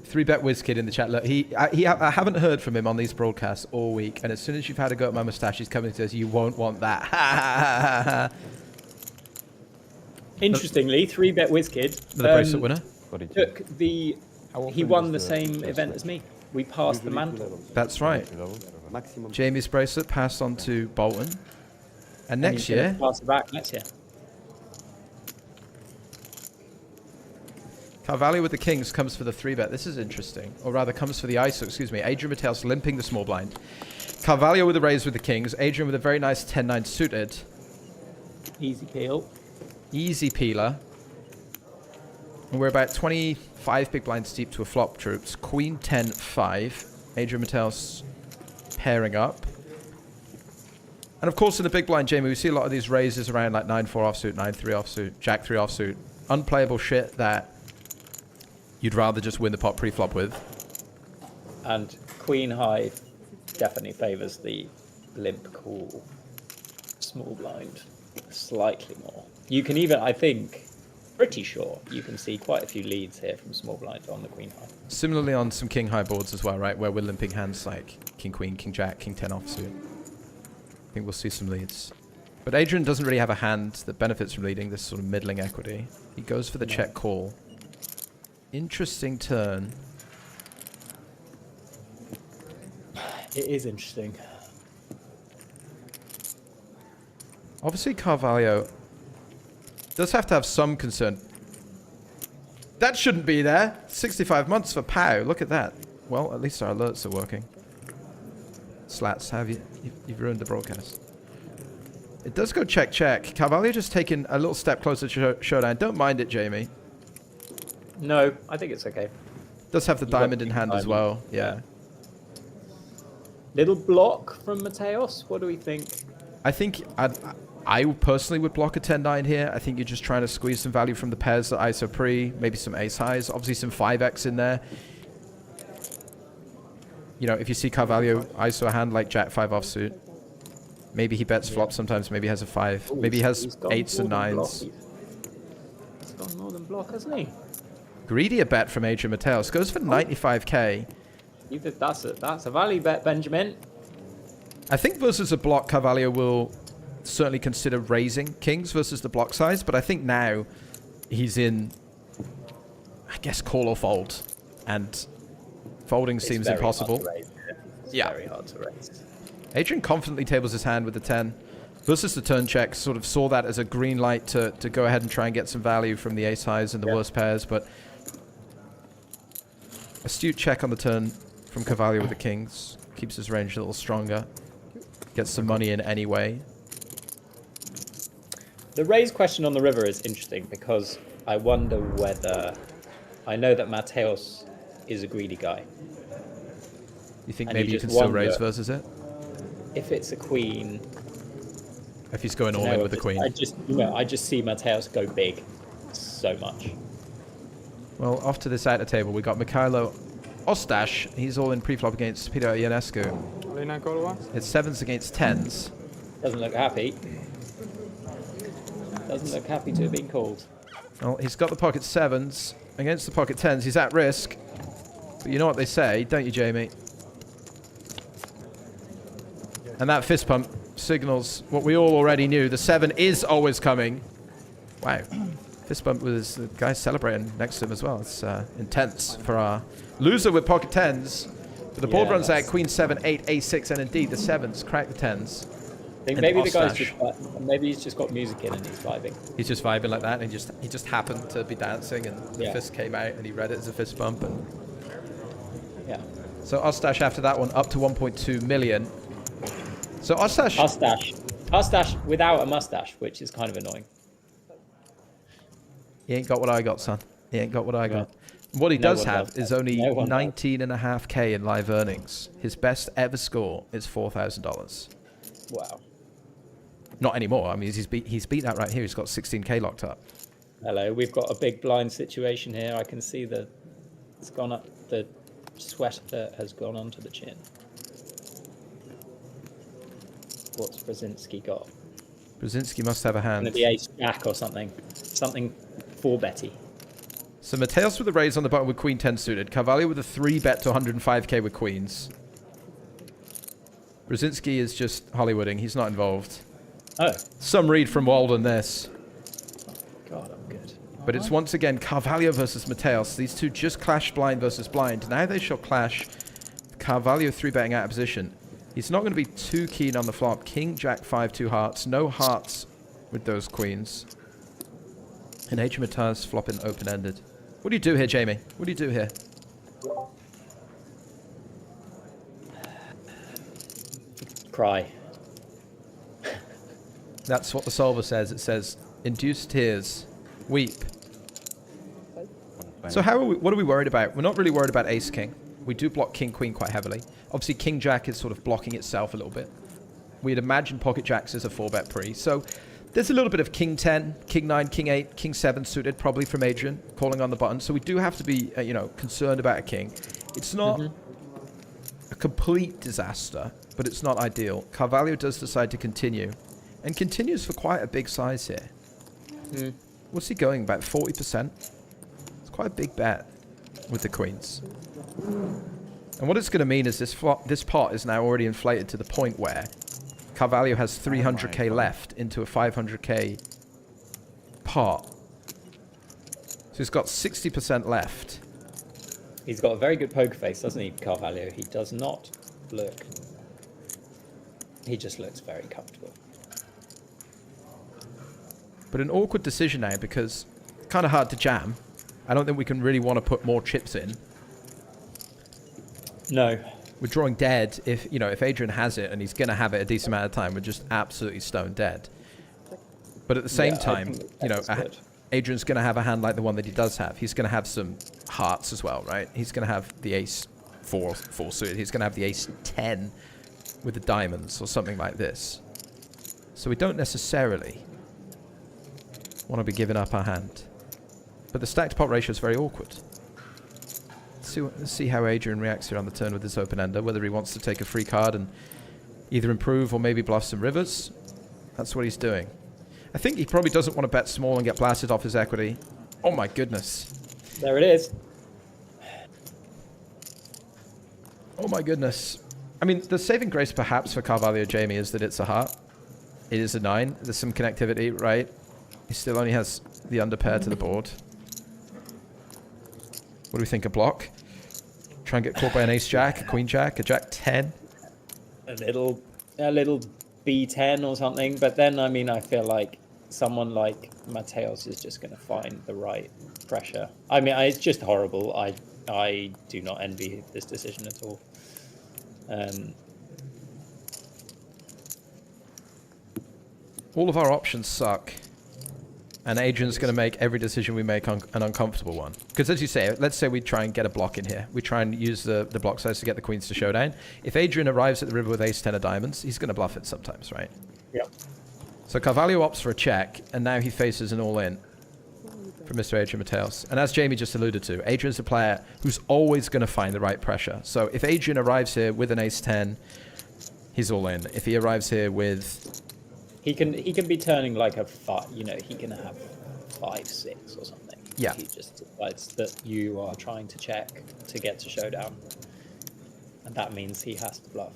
3bet WizKid in the chat. Look, I haven't heard from him on these broadcasts all week, and as soon as you've had a go at my moustache, he's coming and says, you won't want that. Interestingly, 3bet WizKid, the bracelet winner, he won the same event as me. We passed the mantle. That's right. Jamie's bracelet passed on to Bolton. And next year, pass it back next year. Carvalho with the kings comes for the 3-bet. This is interesting. Or rather, comes for the ISO, excuse me. Adrian Mateos limping the small blind. Carvalho with the raise with the kings. Adrian with a very nice 10-9 suited. Easy peel. Easy peeler. And we're about 25 big blinds deep to a flop, troops. Queen 10-5. Adrian Mateos pairing up. And of course, in the big blind, Jamie, we see a lot of these raises around like 9-4 offsuit, 9-3 offsuit, Jack-3 offsuit. Unplayable shit that you'd rather just win the pot pre-flop with. And Queen High definitely favours the limp call small blind slightly more. You can even, I think, pretty sure you can see quite a few leads here from small blind on the Queen High. Similarly on some King High boards as well, right? Where we're limping hands like King Queen, King Jack, King 10 offsuit. I think we'll see some leads. But Adrian doesn't really have a hand that benefits from leading this sort of middling equity. He goes for the check call. Interesting turn. It is interesting. Obviously, Carvalho does have to have some concern. That shouldn't be there. 65 months for Pow. Look at that. Well, at least our alerts are working. Slats, have you? You've ruined the broadcast. It does go check, check. Carvalho just taking a little step closer to showdown. Don't mind it, Jamie. No, I think it's okay. Does have the diamond in hand as well. Yeah. Little block from Mateos. What do we think? I think I personally would block a 10-9 here. I think you're just trying to squeeze some value from the pairs that ISO pre, maybe some ace highs, obviously some 5x in there. You know, if you see Carvalho ISO a hand like Jack 5 offsuit, maybe he bets flop sometimes, maybe he has a 5, maybe he has 8s and 9s. He's gone more than block, hasn't he? Greedier bet from Adrian Mateos. Goes for 95k. That's a value bet, Benjamin. I think versus a block, Carvalho will certainly consider raising kings versus the block size, but I think now he's in, I guess, call or fold. And folding seems impossible. Yeah. Very hard to raise. Adrian confidently tables his hand with the 10. Versus the turn check, sort of saw that as a green light to go ahead and try and get some value from the ace highs and the worst pairs, but astute check on the turn from Carvalho with the kings. Keeps his range a little stronger. Gets some money in anyway. The raise question on the river is interesting because I wonder whether... I know that Mateos is a greedy guy. You think maybe you can still raise versus it? If it's a queen... If he's going all in with the queen. I just see Mateos go big so much. Well, off to this outer table, we got Mikhailo Ostash. He's all in pre-flop against Peter Ionescu. It's 7s against 10s. Doesn't look happy. Doesn't look happy to have been called. Well, he's got the pocket 7s against the pocket 10s. He's at risk. But you know what they say, don't you, Jamie? And that fist pump signals what we all already knew. The 7 is always coming. Wow. Fist bump with the guy celebrating next to him as well. It's intense for our loser with pocket 10s. But the board runs out Queen 7, 8, A6, and indeed the 7s crack the 10s. I think maybe the guy's just maybe he's just got music in and he's vibing. He's just vibing like that, and he just happened to be dancing, and the fist came out, and he read it as a fist bump. And yeah. So Ostash after that one up to 1.2 million. So Ostash without a mustache, which is kind of annoying. He ain't got what I got, son. He ain't got what I got. What he does have is only 19.5k in live earnings. His best ever score is $4,000. Wow. Not anymore. I mean, he's beat that right here. He's got 16k locked up. Hello, we've got a big blind situation here. I can see it's gone up. The sweat has gone onto the chin. What's Brzezinski got? Brzezinski must have a hand. Gonna be ace jack or something. Something 4-betty. So Mateos with a raise on the button with Queen 10 suited. Carvalho with a 3-bet to 105k with queens. Brzezinski is just Hollywooding. He's not involved. Oh. Some read from Walden this. God, I'm good. But it's once again Carvalho versus Mateos. These two just clashed blind versus blind. Now they shall clash. Carvalho 3-betting out of position. He's not going to be too keen on the flop. King, Jack, 5, 2 hearts. No hearts with those queens. And Adrian Mateos flopping open-ended. What do you do here, Jamie? What do you do here? Cry. That's what the solver says. It says, induce tears, weep. So what are we worried about? We're not really worried about ace-king. We do block king-queen quite heavily. Obviously, king-jack is sort of blocking itself a little bit. We'd imagine pocket jacks is a 4-bet pre. So there's a little bit of king-10, king-9, king-8, king-7 suited probably from Adrian, calling on the button. So we do have to be, you know, concerned about a king. It's not a complete disaster, but it's not ideal. Carvalho does decide to continue, and continues for quite a big size here. What's he going, about 40%? It's quite a big bet with the queens. And what it's going to mean is this pot is now already inflated to the point where Carvalho has 300k left into a 500k pot. So he's got 60% left. He's got a very good poker face, doesn't he, Carvalho? He does not look... He just looks very comfortable. But an awkward decision now because it's kind of hard to jam. I don't think we can really want to put more chips in. No. We're drawing dead if, you know, if Adrian has it and he's going to have it a decent amount of time, we're just absolutely stone dead. But at the same time, you know, Adrian's going to have a hand like the one that he does have. He's going to have some hearts as well, right? He's going to have the ace 4 suited. He's going to have the ace 10 with the diamonds or something like this. So we don't necessarily want to be giving up our hand. But the stacked pot ratio is very awkward. Let's see how Adrian reacts here on the turn with this open-ender, whether he wants to take a free card and either improve or maybe bluff some rivers. That's what he's doing. I think he probably doesn't want to bet small and get blasted off his equity. Oh my goodness. There it is. Oh my goodness. I mean, the saving grace perhaps for Carvalho Jamie is that it's a heart. It is a 9. There's some connectivity, right? He still only has the underpair to the board. What do we think? A block? Try and get caught by an ace jack, a queen jack, a jack 10? A little B10 or something. But then, I mean, I feel like someone like Mateos is just going to find the right pressure. I mean, it's just horrible. I do not envy this decision at all. All of our options suck. And Adrian's going to make every decision we make an uncomfortable one. Because as you say, let's say we try and get a block in here. We try and use the block size to get the queens to showdown. If Adrian arrives at the river with ace 10 of diamonds, he's going to bluff it sometimes, right? Yep. So Carvalho opts for a check, and now he faces an all-in from Mr. Adrian Mateos. And as Jamie just alluded to, Adrian's a player who's always going to find the right pressure. So if Adrian arrives here with an ace 10, he's all in. If he arrives here with... He can be turning like a 5, you know, he can have 5-6 or something. Yeah. He just decides that you are trying to check to get to showdown. And that means he has to bluff.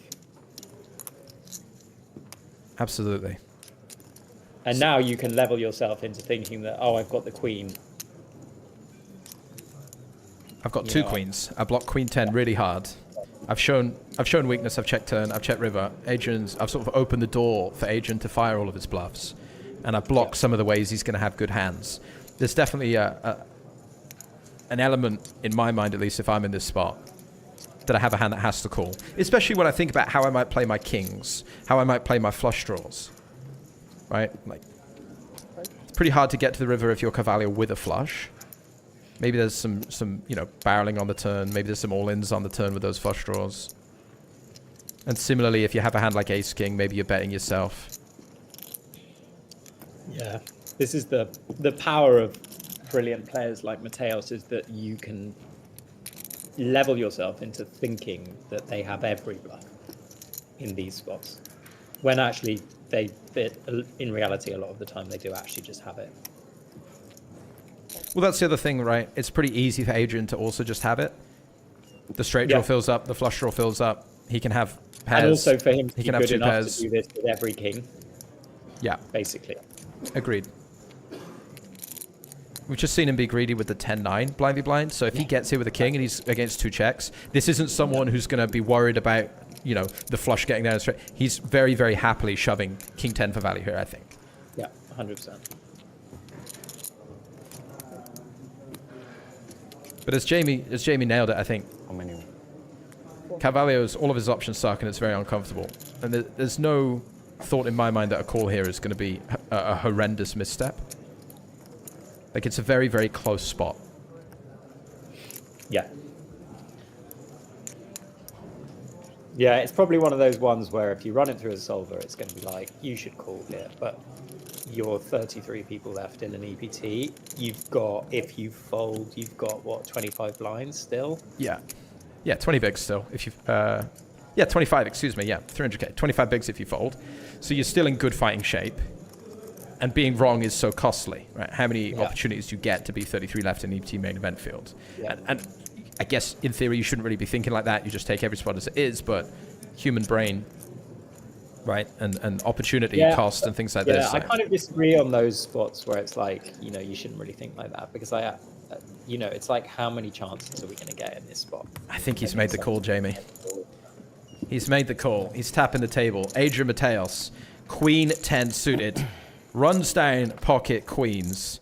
Absolutely. And now you can level yourself into thinking that, oh, I've got the queen. I've got two queens. I block queen 10 really hard. I've shown weakness. I've checked turn. I've checked river. I've sort of opened the door for Adrian to fire all of his bluffs, and I've blocked some of the ways he's going to have good hands. There's definitely an element in my mind, at least if I'm in this spot, that I have a hand that has to call. Especially when I think about how I might play my kings, how I might play my flush draws. Right? Like, it's pretty hard to get to the river if you're Carvalho with a flush. Maybe there's some you know, barreling on the turn. Maybe there's some all-ins on the turn with those flush draws. And similarly, if you have a hand like ace-king, maybe you're betting yourself. Yeah. This is the power of brilliant players like Mateos, is that you can level yourself into thinking that they have every bluff in these spots. When actually, in reality, a lot of the time, they do actually just have it. Well, that's the other thing, right? It's pretty easy for Adrian to also just have it. The straight draw fills up, the flush draw fills up. He can have pairs. And also for him to he be can have good two enough pairs. to do this with every king. Yeah. Basically. Agreed. We've just seen him be greedy with the 10-9 blind v blind. So if he gets here with a king and he's against two checks, this isn't someone who's going to be worried about you know, the flush getting down straight. He's very, very happily shoving king 10 for value here, I think. Yeah, 100%. But as Jamie nailed it, I think How many? Carvalho's, all of his options suck and it's very uncomfortable. And there's no thought in my mind that a call here is going to be a horrendous misstep. Like, it's a very, very close spot. Yeah. Yeah, it's probably one of those ones where if you run it through a solver, it's going to be like, you should call here. But you're 33 people left in an EPT. You've got, if you fold, you've got, what, 25 blinds still? Yeah. Yeah, 20 bigs still. If you, yeah, 25, excuse me. Yeah, 300k. 25 bigs if you fold. So you're still in good fighting shape. And being wrong is so costly, right? How many opportunities do you get to be 33 left in EPT main event field? Yeah. And I guess in theory you shouldn't really be thinking like that. You just take every spot as it is, but human brain, right? And opportunity cost and things like this. Yeah, I kind of disagree on those spots where it's like, you know, you shouldn't really think like that because you know, it's like how many chances are we going to get in this spot? I think he's made the call, Jamie. He's made the call. He's tapping the table. Adrian Mateos, Queen 10 suited, runs down pocket queens,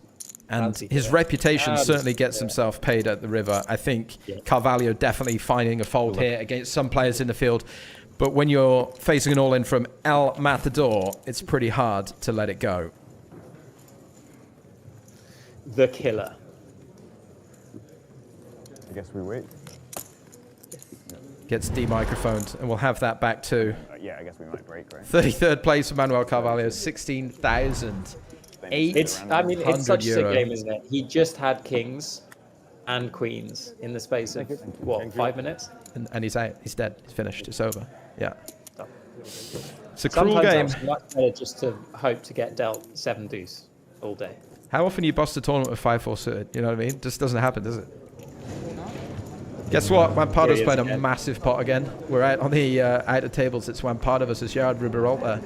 and his reputation certainly gets himself paid at the river. I think Carvalho definitely finding a fold here against some players in the field. But when you're facing an all-in from El Matador, it's pretty hard to let it go. The killer. I guess we wait. Gets de-microphoned, and we'll have that back too. Yeah, I guess we might break, right? 33rd place for Manuel Carvalho, 16,800 I mean, it's such a sick game, isn't it? He just had kings and queens in the space of, what, 5 minutes? And he's out. He's dead. He's finished. It's over. Yeah. It's a cruel Sometimes game. it's much better just to hope to get dealt 7 deuce all day. How often you bust a tournament with 5-4 suited? You know what I mean? Just doesn't happen, does it? Guess what? Wampardo's played a massive pot again. We're out on the outer tables. It's Wampardo versus Gerard Ruberolta.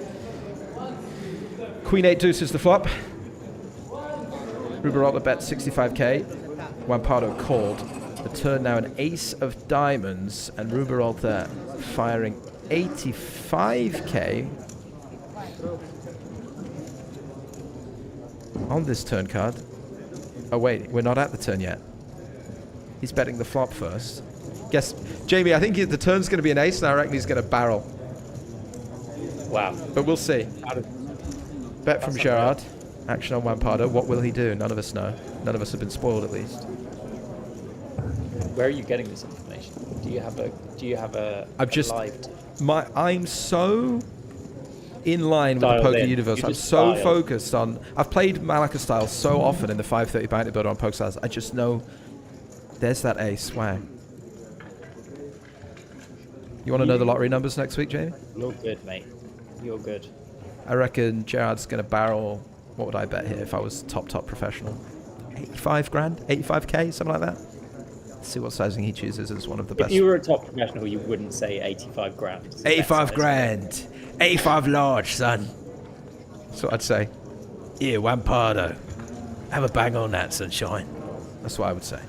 Queen 8 deuce is the flop. Ruberolta bet 65k. Wampardo called. The turn now an ace of diamonds, and Ruberolta firing 85k on this turn card. Oh wait, we're not at the turn yet. He's betting the flop first. Guess, Jamie, I think the turn's going to be an ace, and I reckon he's going to barrel. Wow. But we'll see. Bet from Gerard. Action on Wampardo. What will he do? None of us know. None of us have been spoiled, at least. Where are you getting this information? Do you have a I'm so in line with the poker universe. I'm so focused on. I've played Malacca style so often in the 530 bounty builder on pokerstars. I just know there's that ace. Wow. You want to know the lottery numbers next week, Jamie? You're good, mate. You're good. I reckon Gerard's going to barrel. What would I bet here if I was top professional? 85 grand? 85k? Something like that? Let's see what sizing he chooses as one of the best. If you were a top professional, you wouldn't say 85 grand. 85 grand. 85 large, son. That's what I'd say. Yeah, Wampardo. Have a bang on that, sunshine. That's what I would say.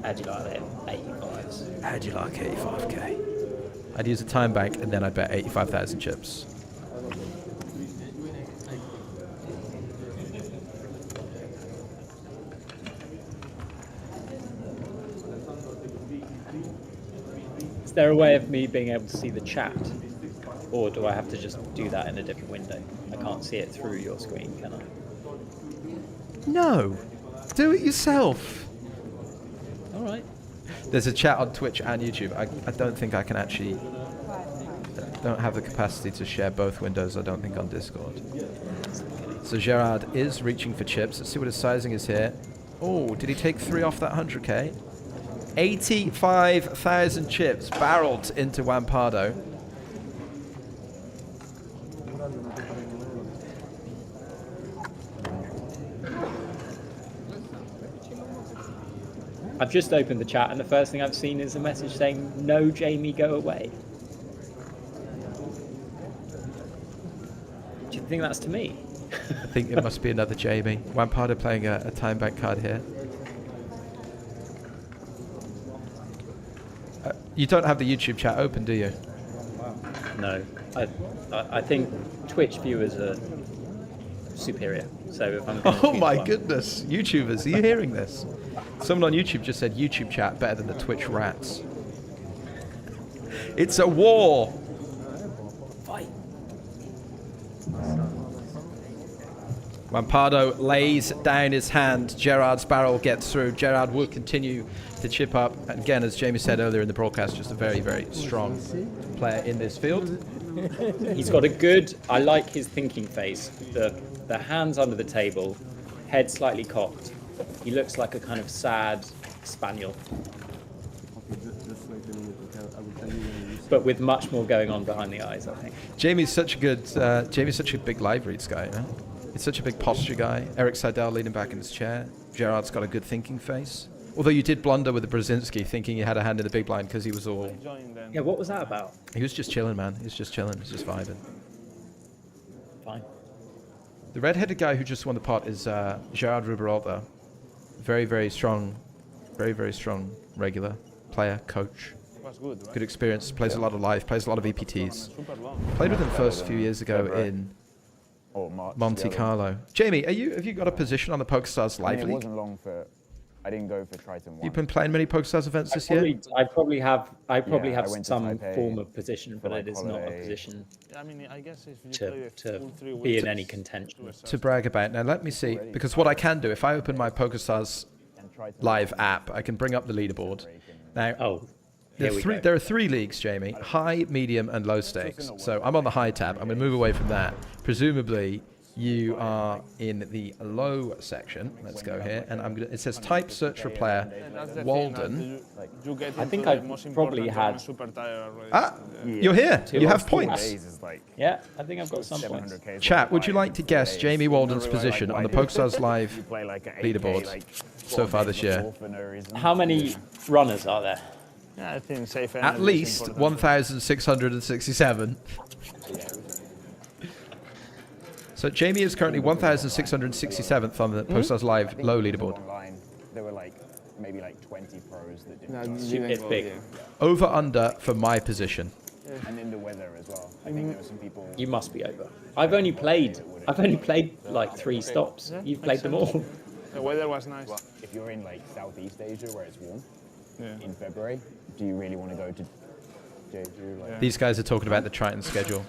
How'd you like that? 85s. How'd you like 85k? I'd use a time bank and then I'd bet 85,000 chips. Is there a way of me being able to see the chat? Or do I have to just do that in a different window? I can't see it through your screen, can I? No. Do it yourself. All right. There's a chat on Twitch and YouTube. I don't think I can actually... I don't have the capacity to share both windows, I don't think, on Discord. So Gerard is reaching for chips. Let's see what his sizing is here. Oh, did he take 3 off that 100k? 85,000 chips barreled into Wampardo. I've just opened the chat and the first thing I've seen is a message saying, "No, Jamie, go away." Do you think that's to me? I think it must be another Jamie. Wampardo playing a time bank card here. You don't have the YouTube chat open, do you? No, I think Twitch viewers are superior. So if I'm gonna Oh choose my one- goodness, YouTubers, are you hearing this? Someone on YouTube just said YouTube chat better than the Twitch rats. It's a war. Fight. Rampardo lays down his hand. Gerard's barrel gets through. Gerard will continue to chip up. And again, as Jamie said earlier in the broadcast, just a very, very strong player in this field. He's got a good. I like his thinking face. The hands under the table, head slightly cocked. He looks like a kind of sad spaniel, but with much more going on behind the eyes, I think. Jamie's such a big live reads guy. You know? He's such a big posture guy. Eric Seidel leaning back in his chair. Gerard's got a good thinking face. Although you did blunder with the Brzezinski, thinking he had a hand in the big blind because he was all. Yeah, what was that about? He was just chilling, man. He was just chilling. He was just vibing. Fine. The red-headed guy who just won the pot is Gerard Ruberalda. Very, very strong regular player, coach. Good experience. Plays a lot of live. Plays a lot of EPTs. Played with him first a few years ago in Monte Carlo. Jamie, have you got a position on the PokerStars Live League? It wasn't long for. I didn't go for Triton 1. You've been playing many PokerStars events this year? I probably have I went to some Taipei form of position, for, but like, it is not a holiday. position I mean, I guess if you play to a full 3 be in weeks, any contention. To brag about. Now let me see, because what I can do, if I open my PokerStars Live app, I can bring up the leaderboard. Now, there are 3 leagues, Jamie: high, medium, and low stakes. So I'm on the high tab. I'm going to move away from that. Presumably, you are in the low section. Let's go here, and it says type search for player Walden. I think I probably had. You're here. You have points. Yeah, I think I've got some points. Chat, would you like to guess Jamie Walden's position on the PokerStars Live leaderboard so far this year? How many runners are there? Yeah, I think safe. At least 1,667. So Jamie is currently 1,667th on the PokerStars Live low leaderboard. There were maybe 20 pros that didn't. It's big. Over under for my position. And in the weather as well. I think there were some people. You must be over. I've only played like 3 stops. You've played them all. The weather was nice. Well, if you're in Southeast Asia where it's warm in February, do you really want to go to Jeju? These guys are talking about the Triton schedule.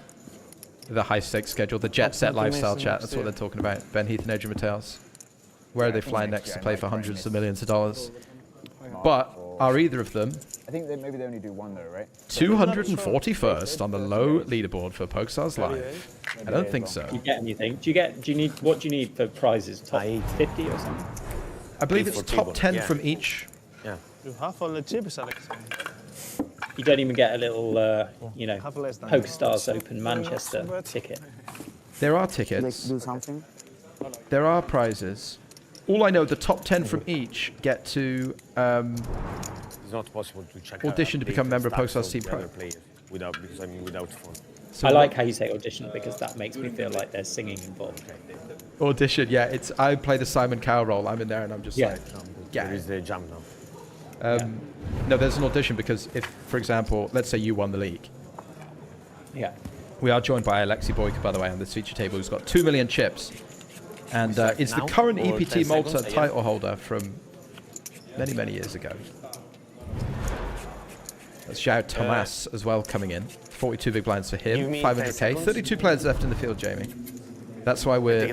The high stakes schedule, the jet set lifestyle chat. That's what they're talking about. Ben Heath and Adrian Mateos. Where are they flying next to play for hundreds of millions of dollars? But are either of them? I think maybe they only do one though, right? 241st on the low leaderboard for PokerStars Live. I don't think so. Do you get anything? What do you need for prizes? Top 50 or something? I believe it's top 10 from each. Yeah. You have all the chips, Alex. You don't even get a little, PokerStars Open Manchester ticket. There are tickets. Do something. There are prizes. All I know, the top 10 from each get to It's not possible to check audition to become a member of PokerStars Team Pro. Without phone. So I like how you say audition because that makes me feel like there's singing involved. Audition, yeah. I play the Simon Cowell role. I'm in there and I'm just like, yeah. There is the jump now. No, there's an audition because if, for example, let's say you won the league. Yeah. We are joined by Alexei Boyka, by the way, on this feature table, who's got 2 million chips. And it's the current EPT Malta title holder from many, many years ago. That's João Tomás as well coming in. 42 big blinds for him, 500k. 32 players left in the field, Jamie. That's why we're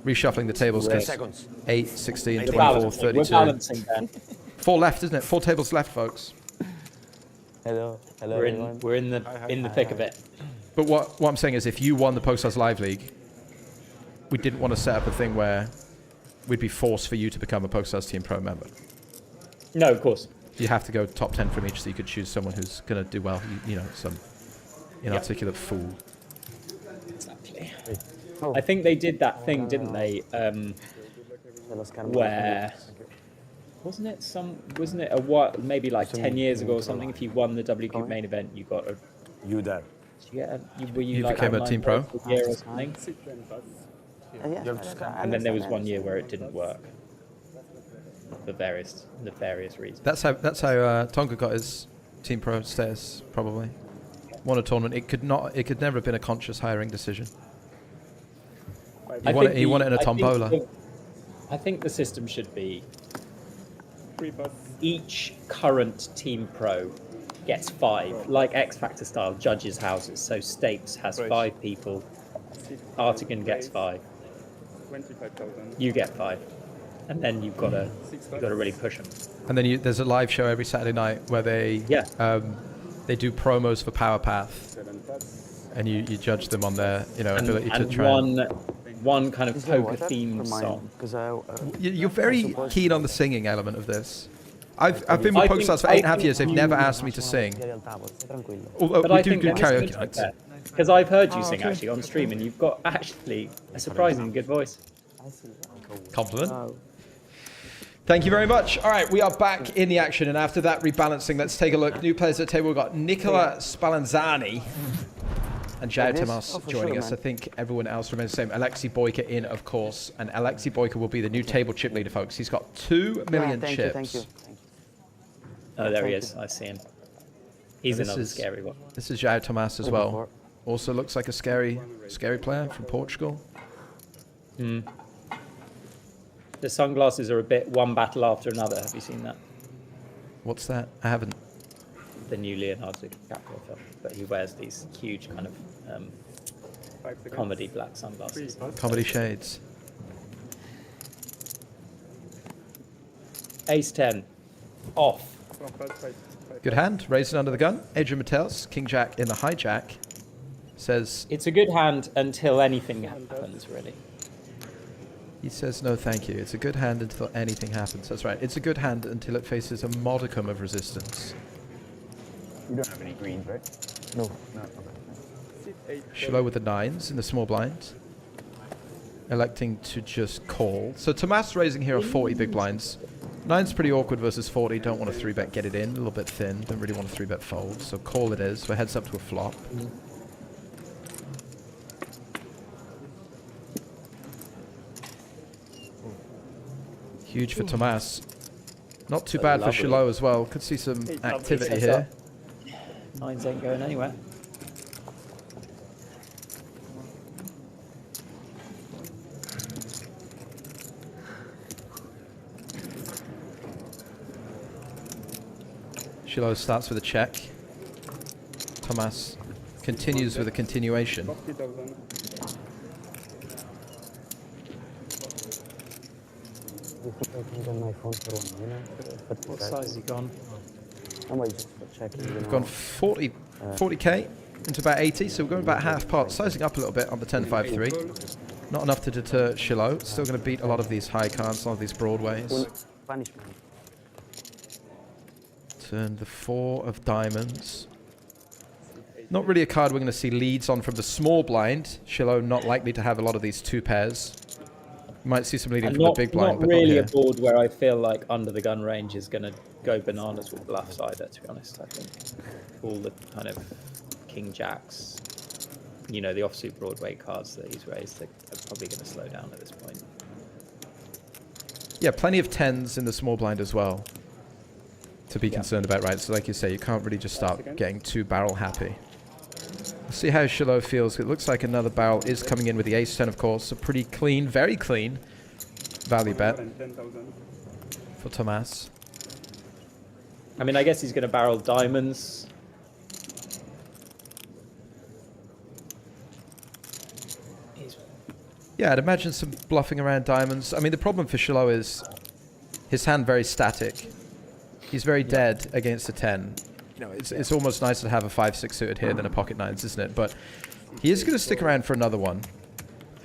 reshuffling the tables because 8, 16, 24, 32. We're balancing, Ben. 4 left, isn't it? 4 tables left, folks. Hello, We're in the thick of it. But what I'm saying is, if you won the PokerStars Live League, we didn't want to set up a thing where we'd be forced for you to become a PokerStars Team Pro member. No, of course. You have to go top 10 from each, so you could choose someone who's going to do well. You know, some inarticulate fool. Exactly. I think they did that thing, didn't they? Where wasn't it a what? Maybe like 10 years ago or something. If you won the W Cube main event, you got a. You there? You became a Team Pro? Year or something? And then there was one year where it didn't work for various reasons. That's how Tonga got his Team Pro status, probably. won a tournament. It could never have been a conscious hiring decision. He won it in a tombola. I think the system should be each current team pro gets 5, like X Factor style, judges' houses. So Stapes has 5 people, Artigan gets 5, you get 5, and then you've got to really push them. And then there's a live show every Saturday night where they do promos for Power Path, and you judge them on their ability to try. One kind of poker themed song. You're very keen on the singing element of this. I've been with PokerStars for 8.5 years. They've never asked me to sing. Although we do karaoke nights. Because I've heard you sing actually on stream, and you've got actually a surprisingly good voice. Compliment. Thank you very much. All right, we are back in the action, and after that rebalancing, let's take a look. New players at the table. We've got Nicola Spallanzani and Jair Tomas joining us. I think everyone else remains the same. Alexei Boyka in, of course, and Alexei Boyka will be the new table chip leader, folks. He's got 2 million chips. Thank you. Oh, there he is. I see him. He's another scary one. This is Jair Tomas as well. Also looks like a scary player from Portugal. The sunglasses are a bit one battle after another. Have you seen that? What's that? I haven't. The new Leonardo DiCaprio film, but he wears these huge kind of comedy black sunglasses. Comedy shades. Ace 10 off. Good hand, raising under the gun. Adrian Mateus, King Jack in the hijack, says it's a good hand until anything happens, really. He says no thank you. It's a good hand until anything happens. That's right. It's a good hand until it faces a modicum of resistance. You don't have any greens, right? No. Okay. Shiloh with the 9s in the small blind. Electing to just call. So Tomas raising here are 40 big blinds. 9's pretty awkward versus 40. Don't want to 3-bet, get it in. A little bit thin. Don't really want to 3-bet fold. So call it is. So heads up to a flop. Huge for Tomas. Not too bad for Shiloh as well. Could see some activity here. 9s ain't going anywhere. Shiloh starts with a check. Tomas continues with a continuation. What size has he gone? We've gone 40k into about 80, so we're going about half pot, sizing up a little bit on the 10-5-3. Not enough to deter Shiloh. Still going to beat a lot of these high cards, a lot of these broadways. Turn the 4 of diamonds. Not really a card we're going to see leads on from the small blind. Shiloh not likely to have a lot of these 2 pairs. You might see some leading from the big blind, not really a board where I feel like under the gun range is going to go bananas with bluffs either, to be honest. I think all the kind of King Jacks, the offsuit Broadway cards that he's raised, they're probably going to slow down at this point. Yeah, plenty of 10s in the small blind as well to be concerned about, right? So like you say, you can't really just start getting too barrel happy. We'll see how Shiloh feels. It looks like another barrel is coming in with the ace 10, of course. A pretty clean, very clean value bet for Tomas. I mean, I guess he's going to barrel diamonds. Yeah, I'd imagine some bluffing around diamonds. I mean, the problem for Shiloh is his hand very static. He's very dead against a 10. It's almost nicer to have a 5-6 suited here than a pocket 9s, isn't it? But he is going to stick around for another one.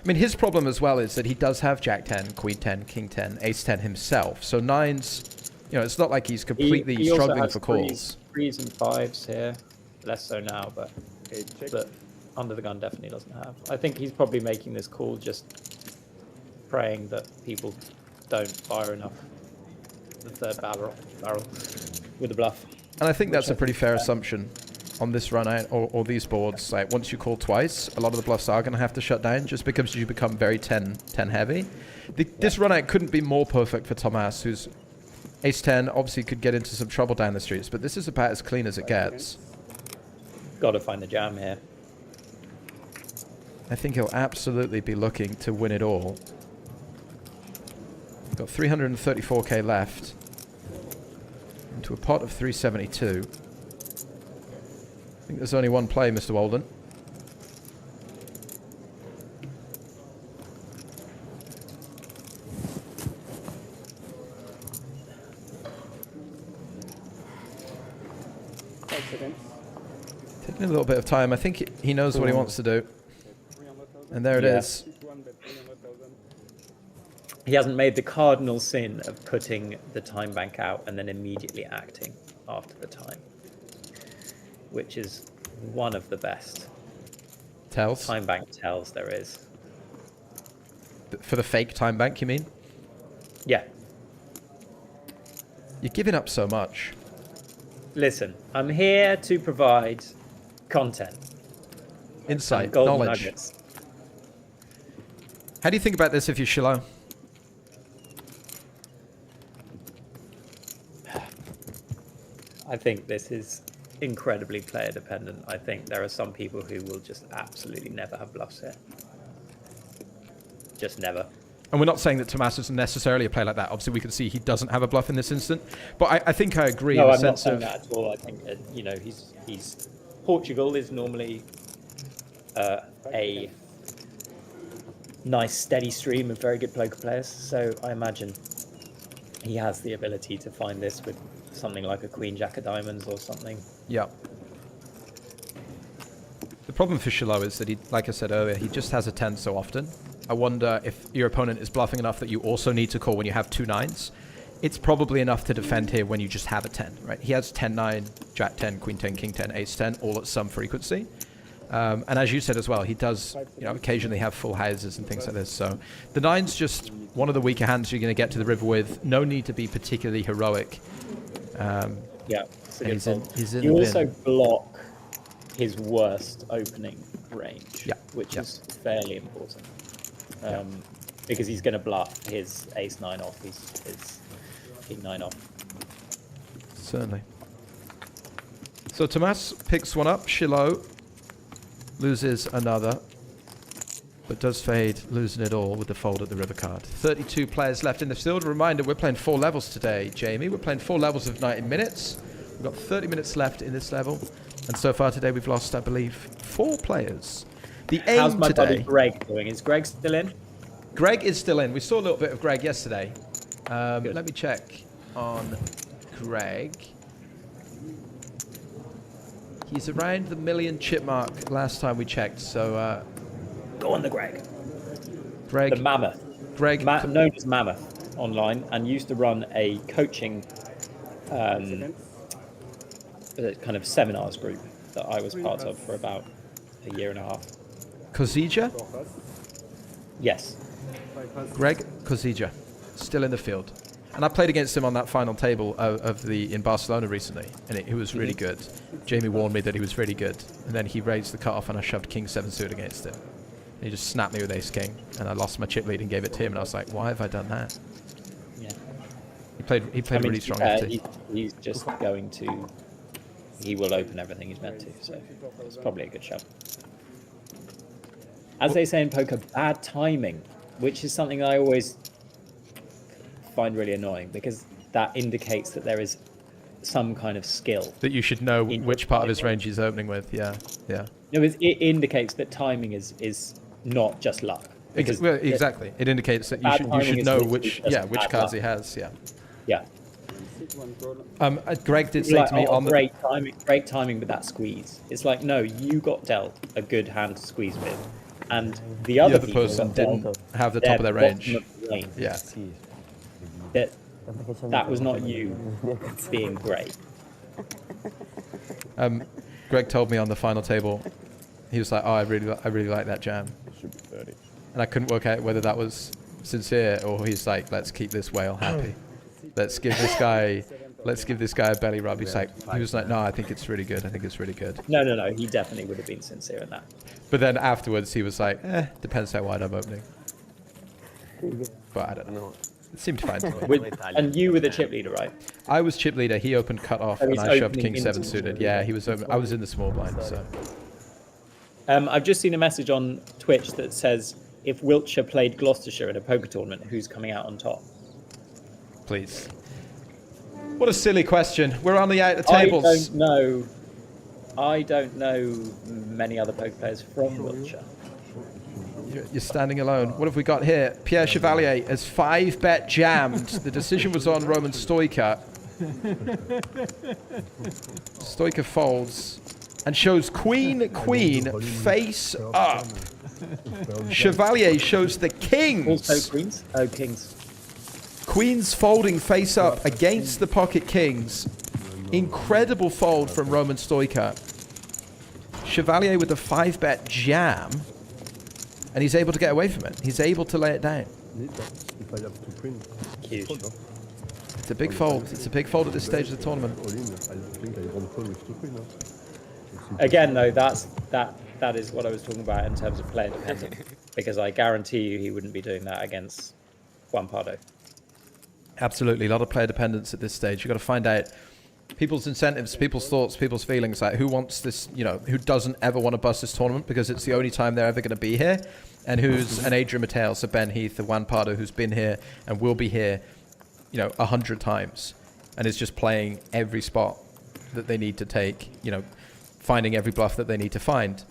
I mean, his problem as well is that he does have Jack 10, Queen 10, King 10, Ace 10 himself. So 9s, it's not like he's completely struggling for calls. 3s and 5s here. Less so now, but under the gun definitely doesn't have. I think he's probably making this call just praying that people don't fire enough the third barrel with the bluff. And I think that's a pretty fair assumption on this run out or these boards. Like once you call twice, a lot of the bluffs are going to have to shut down just because you become very 10 heavy. This run out couldn't be more perfect for Tomas, who's ace 10, obviously could get into some trouble down the streets, but this is about as clean as it gets. got to find the jam here. I think he'll absolutely be looking to win it all. Got 334k left into a pot of 372. I think there's only one play, Mr. Walden. Taking a little bit of time. I think he knows what he wants to do. And there it is. He hasn't made the cardinal sin of putting the time bank out and then immediately acting after the time, which is one of the best tells. Time bank tells there is. For the fake time bank, you mean? Yeah. You're giving up so much. Listen, I'm here to provide content. Insight, golden knowledge. Nuggets. How do you think about this if you're Shiloh? I think this is incredibly player dependent. I think there are some people who will just absolutely never have bluffs here. Just never. And we're not saying that Tomas isn't necessarily a player like that. Obviously, we can see he doesn't have a bluff in this instant. But I think I agree in the sense of... No, I'm not saying that at all. I think, you know, he's Portugal is normally a nice, steady stream of very good poker players. So I imagine he has the ability to find this with something like a Queen Jack of Diamonds or something. Yeah. The problem for Shiloh is that he, like I said earlier, he just has a 10 so often. I wonder if your opponent is bluffing enough that you also need to call when you have 2 9s. It's probably enough to defend here when you just have a 10, right? He has 10-9, Jack 10, Queen 10, King 10, Ace 10, all at some frequency. And as you said as well, he does, you know, occasionally have full houses and things like this. So the 9's just one of the weaker hands you're going to get to the river with. No need to be particularly heroic. Yeah, he's in you the also bin. block his worst opening range, Yeah. which is fairly important. Because he's going to bluff his Ace 9 off, his King 9 off. Certainly. So Tomas picks one up. Shiloh loses another, but does fade, losing it all with the fold at the river card. 32 players left in the field. A reminder, we're playing 4 levels today, Jamie. We're playing 4 levels of 90 minutes. We've got 30 minutes left in this level. And so far today, we've lost, I believe, 4 players. The aim How's my today... buddy Greg doing? Is Greg still in? Greg is still in. We saw a little bit of Greg yesterday. Let me check on Greg. He's around the 1 million chip mark last time we checked, so... Go on the Greg. Greg. The Mammoth. Greg. Known as Mammoth online, and used to run a coaching kind of seminars group that I was part of for about a year and a half. Kozija? Yes. Greg Kozija, still in the field. And I played against him on that final table in Barcelona recently, and he was really good. Jamie warned me that he was really good, and then he raised the cutoff and I shoved King 7 suited against him. And he just snapped me with Ace King, and I lost my chip lead and gave it to him, and I was like, why have I done that? Yeah. He played really strong FT. He's just going to... He will open everything he's meant to, so it's probably a good shove. As they say in poker, bad timing, which is something I always find really annoying, because that indicates that there is some kind of skill. That you should know which part of his range he's opening with, yeah. No, it indicates that timing is not just luck. Well, exactly. It indicates that you should know which cards he has, Yeah. Greg did say to me on the... Great timing with that squeeze. It's like, no, you got dealt a good hand to squeeze with, and the other person didn't have the top of their range. Yeah. That was not you being great. Greg told me on the final table, he was like, "Oh, I really like that jam." Should be 30. And I couldn't work out whether that was sincere or he's like, "Let's keep this whale happy. Let's give this guy a belly rub." He was like, "No, I think it's really good. I think it's really good." No. He definitely would have been sincere in that. But then afterwards, he was like, "Depends how wide I'm opening." But I don't know. It seemed fine to me. And you were the chip leader, right? I was chip leader. He opened cut off, So and he's I shoved opening king 7 into- suited. Yeah, he was. I was in the small blind. So I've just seen a message on Twitch that says if Wiltshire played Gloucestershire in a poker tournament, who's coming out on top? please. What a silly question. We're on the outer tables. I don't know many other poker players from Wiltshire. You're standing alone. What have we got here? Pierre Chevalier has 5-bet jammed. The decision was on Roman Stoica. Stoica folds and shows queen, face up. Chevalier shows the kings. Also queens? Oh, kings. Queens folding face up against the pocket kings. Incredible fold from Roman Stoica. Chevalier with the 5-bet jam. And he's able to get away from it. He's able to lay it down. Huge. It's a big fold. It's a big fold at this stage of the tournament. Again, though, that is what I was talking about in terms of player dependent. Because I guarantee you he wouldn't be doing that against Juan Pardo. Absolutely. A lot of player dependence at this stage. You've got to find out people's incentives, people's thoughts, people's feelings. Like who wants this, who doesn't ever want to bust this tournament because it's the only time they're ever going to be here. And who's an Adrian Mateos, a Ben Heath, a Juan Pardo who's been here and will be here, 100 times. And is just playing every spot that they need to take, finding every bluff that they need to find.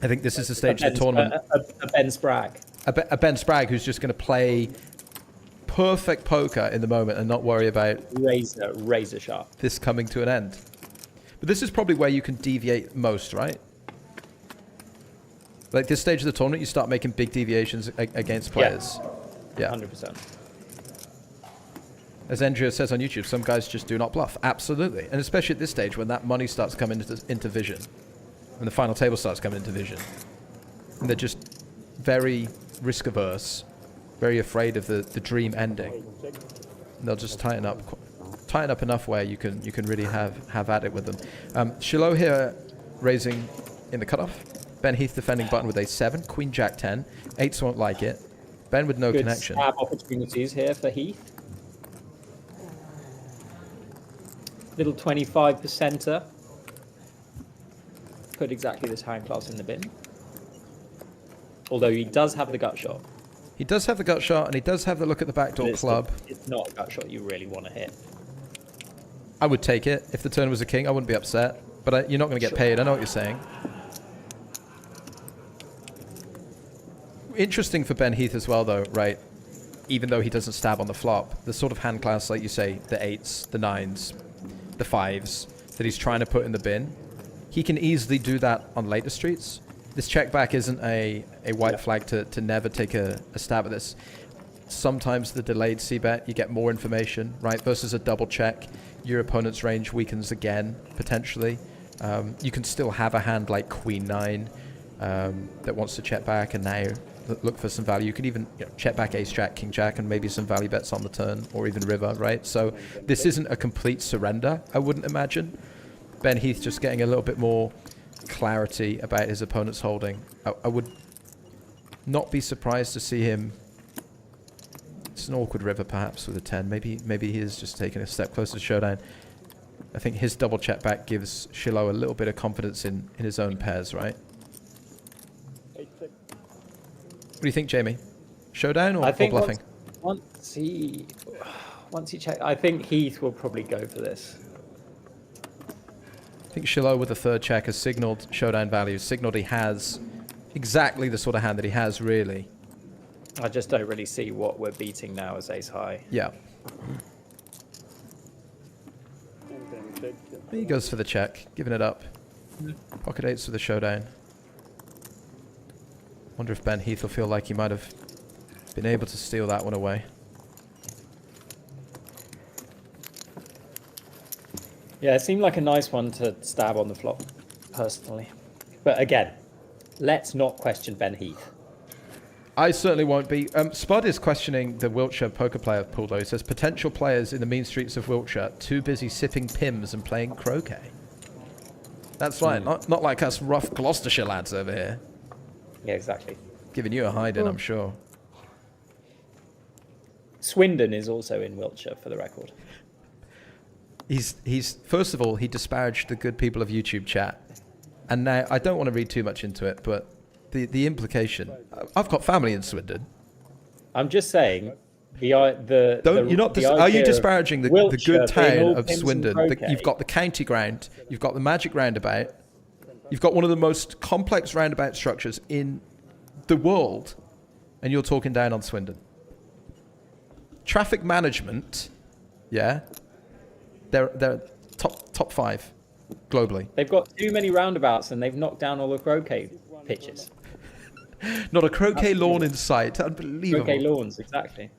I think this is the stage of the tournament. A Ben Spragg. A Ben Spragg who's just going to play perfect poker in the moment and not worry about razor sharp this coming to an end. But this is probably where you can deviate most, right? Like this stage of the tournament, you start making big deviations against players. Yeah, 100%. As Andrea says on YouTube, some guys just do not bluff. Absolutely, and especially at this stage when that money starts coming into vision, when the final table starts coming into vision, and they're just very risk averse. Very afraid of the dream ending. And they'll just tighten up enough where you can really have at it with them. Shiloh here raising in the cutoff. Ben Heath defending button with a 7, Queen Jack 10. 8s won't like it. Ben with no connection. Good stab opportunities here for Heath. Little 25%er. Put exactly this hand class in the bin. Although he does have the gut shot. He does have the gut shot, and he does have the look at the backdoor club. It's not a gut shot you really want to hit. I would take it. If the turn was a king, I wouldn't be upset. But you're not going to get paid. I know what you're saying. Interesting for Ben Heath as well, though, right? Even though he doesn't stab on the flop, the sort of hand class, like you say, the 8s, the 9s, the 5s, that he's trying to put in the bin, he can easily do that on later streets. This check back isn't a white flag to never take a stab at this. Sometimes the delayed c-bet, you get more information, right? Versus a double check, your opponent's range weakens again, potentially. You can still have a hand like Queen 9 that wants to check back and now look for some value. You can even check back Ace Jack, King Jack, and maybe some value bets on the turn, or even river, right? So this isn't a complete surrender, I wouldn't imagine. Ben Heath just getting a little bit more clarity about his opponent's holding. I would not be surprised to see him. It's an awkward river perhaps with a 10. Maybe he is just taking a step closer to showdown. I think his double check back gives Shiloh a little bit of confidence in his own pairs, right? What do you think, Jamie? Showdown or bluffing? Once he checks, I think Heath will probably go for this. I think Shiloh with the 3rd check has signaled showdown value, signaled he has exactly the sort of hand that he has, really. I just don't really see what we're beating now as ace high. Yeah. He goes for the check, giving it up. Pocket 8s for the showdown. Wonder if Ben Heath will feel like he might have been able to steal that one away. Yeah, it seemed like a nice one to stab on the flop, personally. But again, let's not question Ben Heath. I certainly won't be. Spud is questioning the Wiltshire poker player pool, though. He says, potential players in the mean streets of Wiltshire too busy sipping Pims and playing croquet. That's right. Not like us rough Gloucestershire lads over here. Yeah, exactly. Giving you a hiding, I'm sure. Swindon is also in Wiltshire, for the record. He's first of all, he disparaged the good people of YouTube chat, and now I don't want to read too much into it, but the implication. I've got family in Swindon. I'm just saying. Are you disparaging the good town of Swindon? You've got the county ground, you've got the magic roundabout, you've got one of the most complex roundabout structures in the world, and you're talking down on Swindon. Traffic management, yeah, they're top 5 globally. They've got too many roundabouts, and they've knocked down all the croquet pitches. Not a croquet lawn in sight. Unbelievable. Croquet lawns, exactly.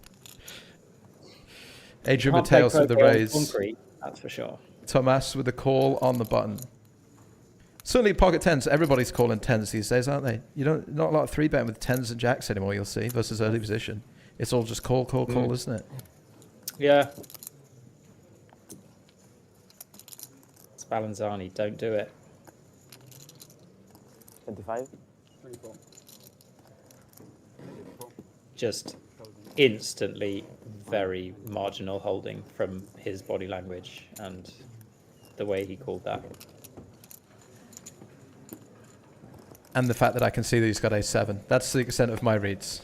Adrian Mateos with the raise. Concrete, that's for sure. Tomas with the call on the button. Certainly pocket tens. Everybody's calling tens these days, aren't they? Not a lot of 3-betting with tens and jacks anymore, you'll see, versus early position. It's all just call, isn't it? Yeah. Spallanzani, don't do it. 25? Just instantly very marginal holding from his body language and the way he called that. And the fact that I can see that he's got A7. That's the extent of my reads.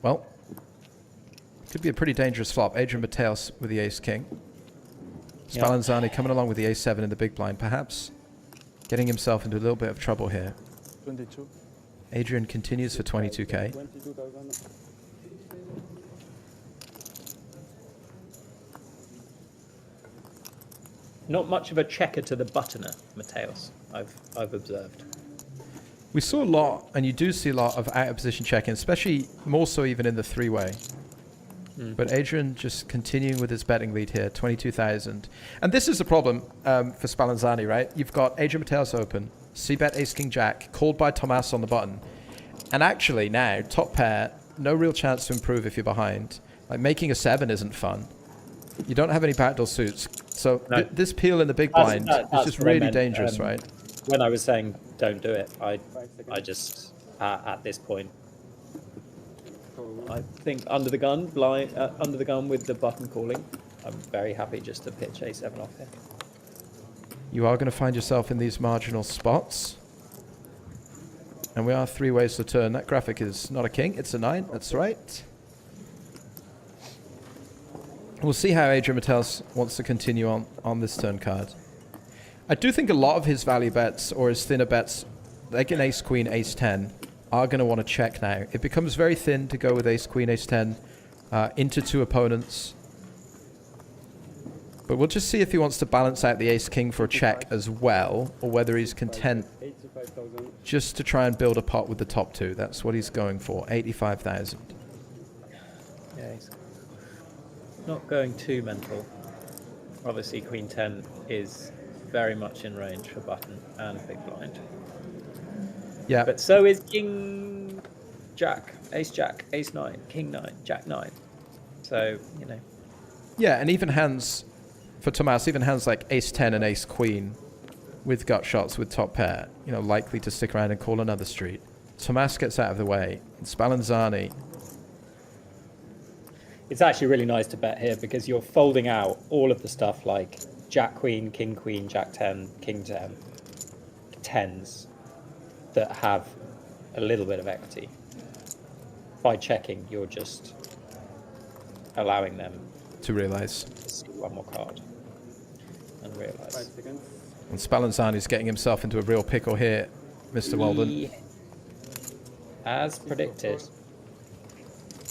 Well, could be a pretty dangerous flop. Adrian Mateos with the ace-king. Spallanzani coming along with the A7 in the big blind, perhaps getting himself into a little bit of trouble here. 22. Adrian continues for 22k. 22,000. Not much of a checker to the buttoner, Mateos, I've observed. We saw a lot, and you do see a lot of out of position checking, especially more so even in the 3-way. But Adrian just continuing with his betting lead here, 22,000. And this is the problem for Spallanzani, right? You've got Adrian Mateos open, C-bet ace-king jack, called by Tomas on the button. And actually now, top pair, no real chance to improve if you're behind. Like making a 7 isn't fun. You don't have any backdoor suits. So this peel in the big blind is just really dangerous, right? When I was saying don't do it, I just, at this point, I think under the gun with the button calling, I'm very happy just to pitch A7 off here. You are going to find yourself in these marginal spots. And we are 3 ways to turn. That graphic is not a king, it's a 9. That's right. We'll see how Adrian Mateos wants to continue on this turn card. I do think a lot of his value bets or his thinner bets, like an ace-queen, ace-10, are going to want to check now. It becomes very thin to go with ace-queen, ace-10 into 2 opponents. But we'll just see if he wants to balance out the ace-king for a check as well, or whether he's content just to try and build a pot with the top 2. That's what he's going for, 85,000. Yeah, he's not going too mental. Obviously, queen 10 is very much in range for button and big blind. Yeah. But so is king jack, ace jack, ace 9, king 9, jack 9. So, you know. Yeah, and even hands, for Tomas, even hands like ace 10 and ace queen with gut shots with top pair, you know, likely to stick around and call another street. Tomas gets out of the way. And Spallanzani. It's actually really nice to bet here because you're folding out all of the stuff like jack queen, jack 10, king 10, 10s that have a little bit of equity. By checking, you're just allowing them to realize. To see one more card and realize. 5 seconds. And Spallanzani's getting himself into a real pickle here, Mr. Walden. As predicted.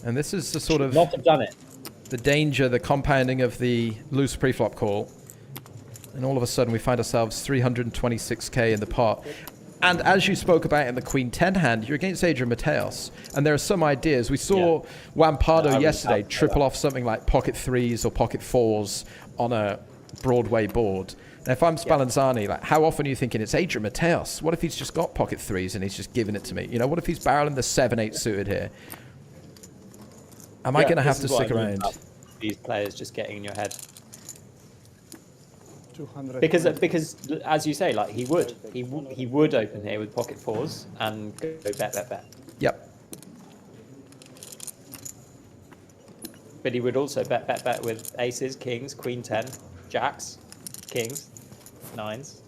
And this is the sort of not have done it. The danger, the compounding of the loose preflop call. And all of a sudden we find ourselves 326k in the pot. And as you spoke about in the Queen 10 hand, you're against Adrian Mateos. And there are some ideas. We saw Wampardo yesterday triple off something like pocket 3s or pocket 4s on a Broadway board. And if I'm Spallanzani, like, how often are you thinking it's Adrian Mateos? What if he's just got pocket 3s and he's just giving it to me? You know, what if he's barreling the 7-8 suited here? Am I going to have to stick around? These players just getting in your head. 200. Because as you say, like he would open here with pocket 4s and go bet. Yep. but he would also bet with aces, kings, queen 10, jacks, kings, nines.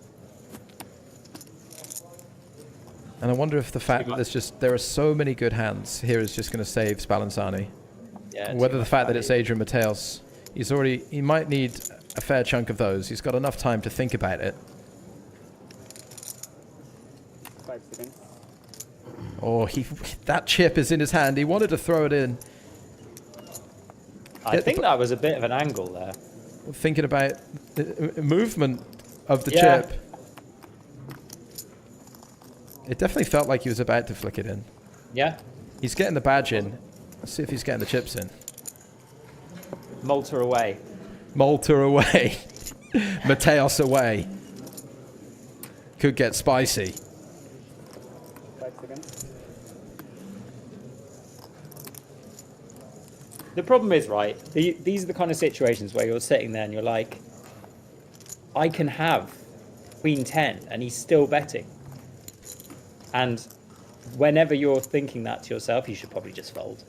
And I wonder if the fact that there are so many good hands here is just going to save Spallanzani. Yeah, Whether the fact that it's Adrian Mateos, he might need a fair chunk of those. He's got enough time to think about it. 5 seconds. Oh, that chip is in his hand. He wanted to throw it in. I think that was a bit of an angle there. Thinking about the movement of the chip. It definitely felt like he was about to flick it in. Yeah. He's getting the badge in. Let's see if he's getting the chips in. Malta away. Malta away. Mateos away. Could get spicy. 5 seconds. The problem is, right, these are the kind of situations where you're sitting there and you're like, I can have queen 10 and he's still betting. And whenever you're thinking that to yourself, you should probably just fold.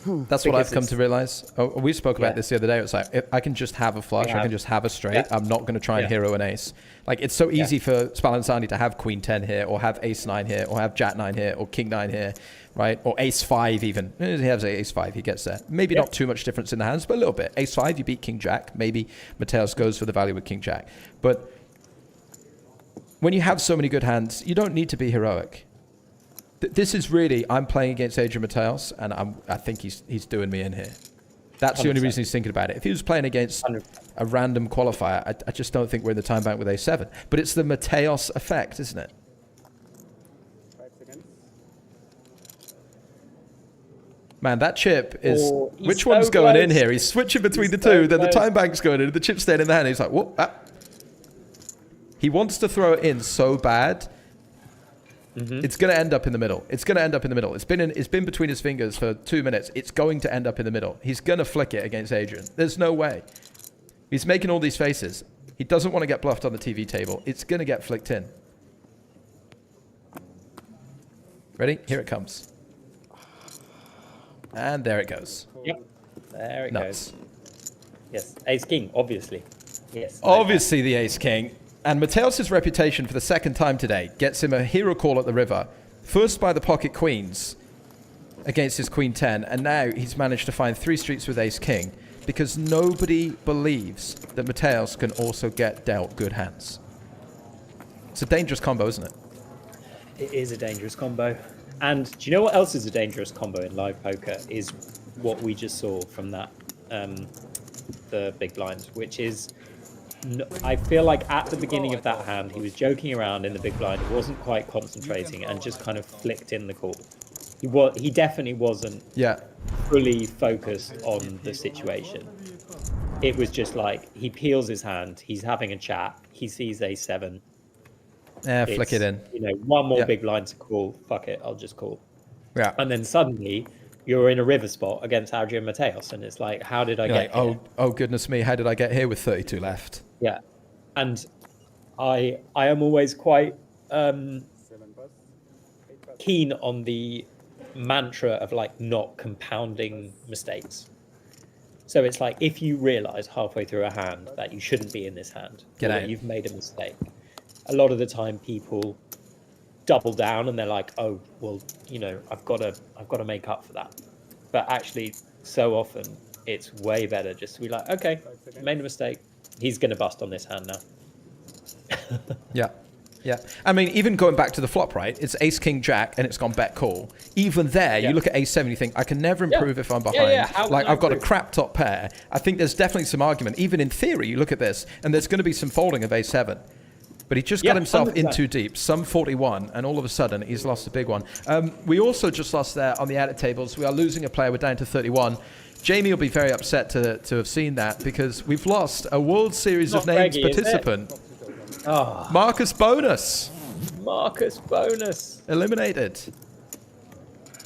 That's what I've come to realize. Oh, we spoke about this the other day. It was like, if I can just have a flush, I can just have a straight. I'm not going to try and hero an ace. Like, it's so easy for Spallanzani to have queen 10 here, or have ace 9 here, or have jack 9 here, or king 9 here, right? Or ace 5 even. He has ace 5, he gets there. Maybe not too much difference in the hands, but a little bit. Ace 5, you beat king jack. Maybe Mateos goes for the value with king jack. But when you have so many good hands, you don't need to be heroic. This is really, I'm playing against Adrian Mateos, and I think he's doing me in here. That's the only reason he's thinking about it. If he was playing against a random qualifier, I just don't think we're in the time bank with a7. But it's the Mateos effect, isn't it? 5 seconds. Man, that chip is... which so one's going in close. here? He's switching between the two, so then the close. time bank's going in, the chip's staying in the hand. He's like, whoop, ah. He wants to throw it in so bad... It's going to end up in the middle. It's going to end up in the middle. It's been between his fingers for 2 minutes. It's going to end up in the middle. He's going to flick it against Adrian. There's no way. He's making all these faces. He doesn't want to get bluffed on the TV table. It's going to get flicked in. Ready? Here it comes. And there it goes. Yep. There it Nuts. goes. Yes. Ace king, obviously. Yes. Obviously the ace king. And Mateos' reputation for the second time today gets him a hero call at the river. First by the pocket queens against his queen 10. And now he's managed to find 3 streets with ace king because nobody believes that Mateos can also get dealt good hands. It's a dangerous combo, isn't it? It is a dangerous combo. And do you know what else is a dangerous combo in live poker? Is what we just saw from that, the big blind, which is... I feel like at the beginning of that hand, he was joking around in the big blind. He wasn't quite concentrating and just kind of flicked in the call. He definitely wasn't fully focused on the situation. It was just like he peels his hand. He's having a chat. He sees a7. Flick it in. You know, one more big blind to call. Fuck it, I'll just call. Yeah. And then suddenly you're in a river spot against Adrian Mateos, and it's like, how did I get here? Oh goodness me, how did I get here with 32 left? Yeah, and I am always quite keen on the mantra of like not compounding mistakes. So it's like if you realize halfway through a hand that you shouldn't be in this hand, or that you've made a mistake, a lot of the time people double down and they're like, oh well, you know, I've got to make up for that. But actually, so often it's way better just to be like, okay, made a mistake. He's going to bust on this hand now. Yeah. I mean, even going back to the flop, right? It's ace, king, jack, and it's gone bet call. Even there, you look at ace 7, you think, I can never improve if I'm behind. Like, I've got a crap top pair. I think there's definitely some argument. Even in theory, you look at this, and there's going to be some folding of ace 7. But he just got himself 100%. In too deep, some 41, and all of a sudden, he's lost a big one. We also just lost there on the outer tables. We are losing a player. We're down to 31. Jamie will be very upset to have seen that because we've lost a World Series of Names participant. Oh. Marcus Bonus. Marcus Bonus. Eliminated.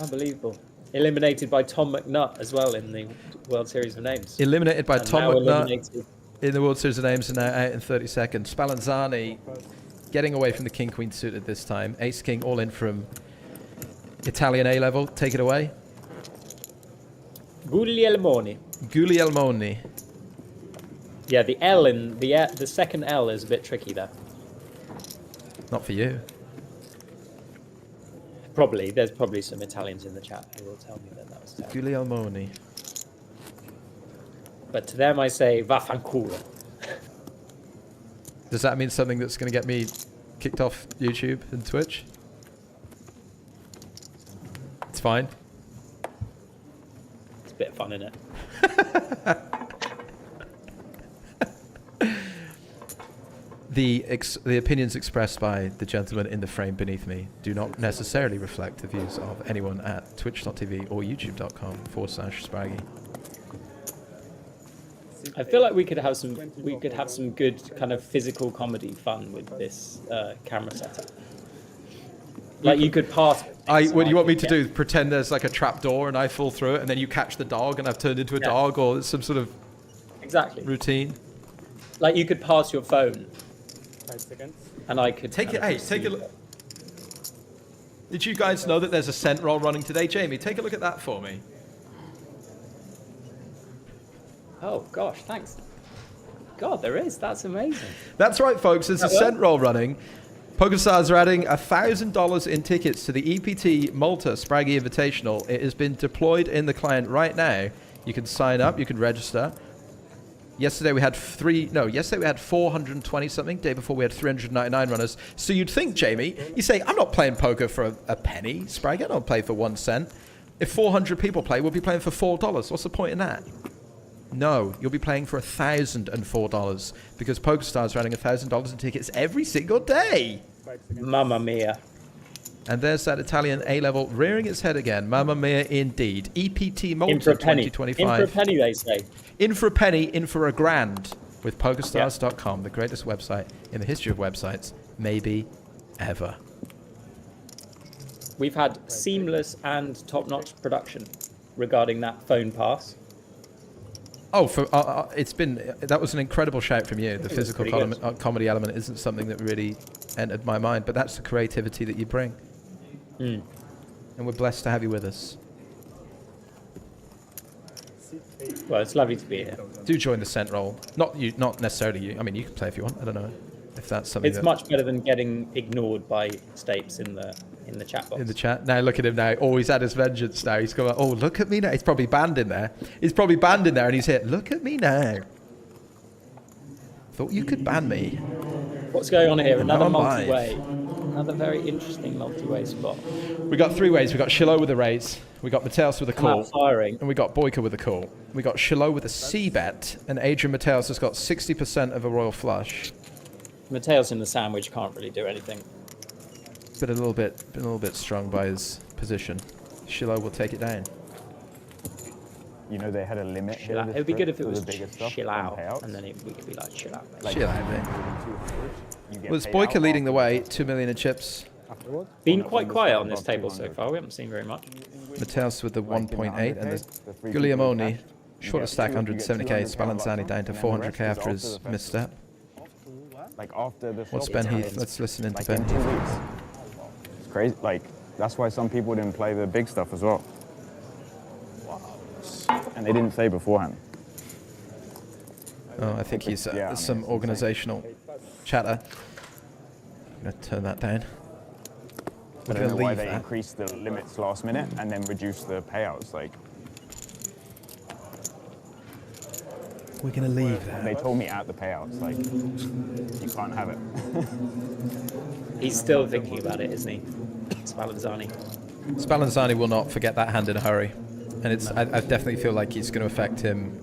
Unbelievable. Eliminated by Tom McNutt as well in the World Series of Names. Eliminated by Tom McNutt in the World Series of Names and now out in 30 seconds. Spallanzani getting away from the king-queen suited this time. Ace-king all in from Italian A-level. Take it away. Guglielmone. Guglielmone. Yeah, the L in the second L is a bit tricky there. Not for you. Probably. There's probably some Italians in the chat who will tell me that was terrible. Guglielmone. But to them I say vaffanculo. Does that mean something that's going to get me kicked off YouTube and Twitch? It's fine. It's a bit of fun, isn't it? The opinions expressed by the gentleman in the frame beneath me do not necessarily reflect the views of anyone at twitch.tv or youtube.com/Spraggy. I feel like we could have some good kind of physical comedy fun with this camera setup. Like you could pass. What do you want me to do? Pretend there's like a trap door and I fall through it, and then you catch the dog and I've turned into a dog, or some sort of routine. Like you could pass your phone. 5 seconds. And I could take it. Hey, take a look. Did you guys know that there's a scent roll running today, Jamie? Take a look at that for me. Oh gosh, thanks. God, there is. That's amazing. That's right, folks. There's a scent roll running. PokerStars are adding $1,000 in tickets to the EPT Malta Spraggy Invitational. It has been deployed in the client right now. You can sign up. You can register. Yesterday we had 420 something. Day before we had 399 runners. So you'd think, Jamie, you say, I'm not playing poker for a penny, Spraggy. I don't play for 1 cent. If 400 people play, we'll be playing for $4. What's the point in that? No, you'll be playing for $1,004 because PokerStars are adding $1,000 in tickets every single day. Mamma mia. And there's that Italian A-level rearing its head again. Mamma mia indeed. EPT Malta 2025. In for a penny, they say. In for a penny, in for a grand with pokerstars.com, the greatest website in the history of websites, maybe ever. We've had seamless and top-notch production regarding that phone pass. Oh, that was an incredible shout from you. The physical comedy element isn't something that really entered my mind, but that's the creativity that you bring. And we're blessed to have you with us. Well, it's lovely to be here. Do join the scent roll. Not necessarily you. I mean, you can play if you want. I don't know if that's something. It's much better than getting ignored by Stapes in the chat box. In the chat. Now look at him now. Oh, he's had his vengeance now. He's going, oh, look at me now. He's probably banned in there. He's probably banned in there, and he's here. Look at me now. Thought you could ban me. What's going on here? Another multi-way. Another very interesting multi-way spot. We got 3 ways. We got Shiloh with a raise. We got Mateus with a call. Firing. And we got Boyka with a call. We got Shiloh with a C-bet. And Adrian Mateus has got 60% of a royal flush. Mateus in the sandwich can't really do anything. Been a little bit strung by his position. Shiloh will take it down. You know they had a limit here. It would be good if it was chill out, and then we could be like chill out. Like, chill out, mate. Was Boyka leading the way? 2 million in chips. Been quite quiet on this table so far. We haven't seen very much. Mateus with the 1.8 and the Guglielmone short of stack 170k. Spallanzani down to 400k after his misstep. Like after the What's Ben Heath? Let's listen into Ben Heath. It's crazy. Like that's why some people didn't play the big stuff as well. And they didn't say beforehand. Oh, I think he's some organizational chatter. I'm going to turn that down. I don't know why they increased the limits last minute and then reduced the payouts. Like, we're going to leave that. They told me at the payouts, like, you can't have it. He's still thinking about it, isn't he? Spallanzani. Spallanzani will not forget that hand in a hurry. And I definitely feel like it's going to affect him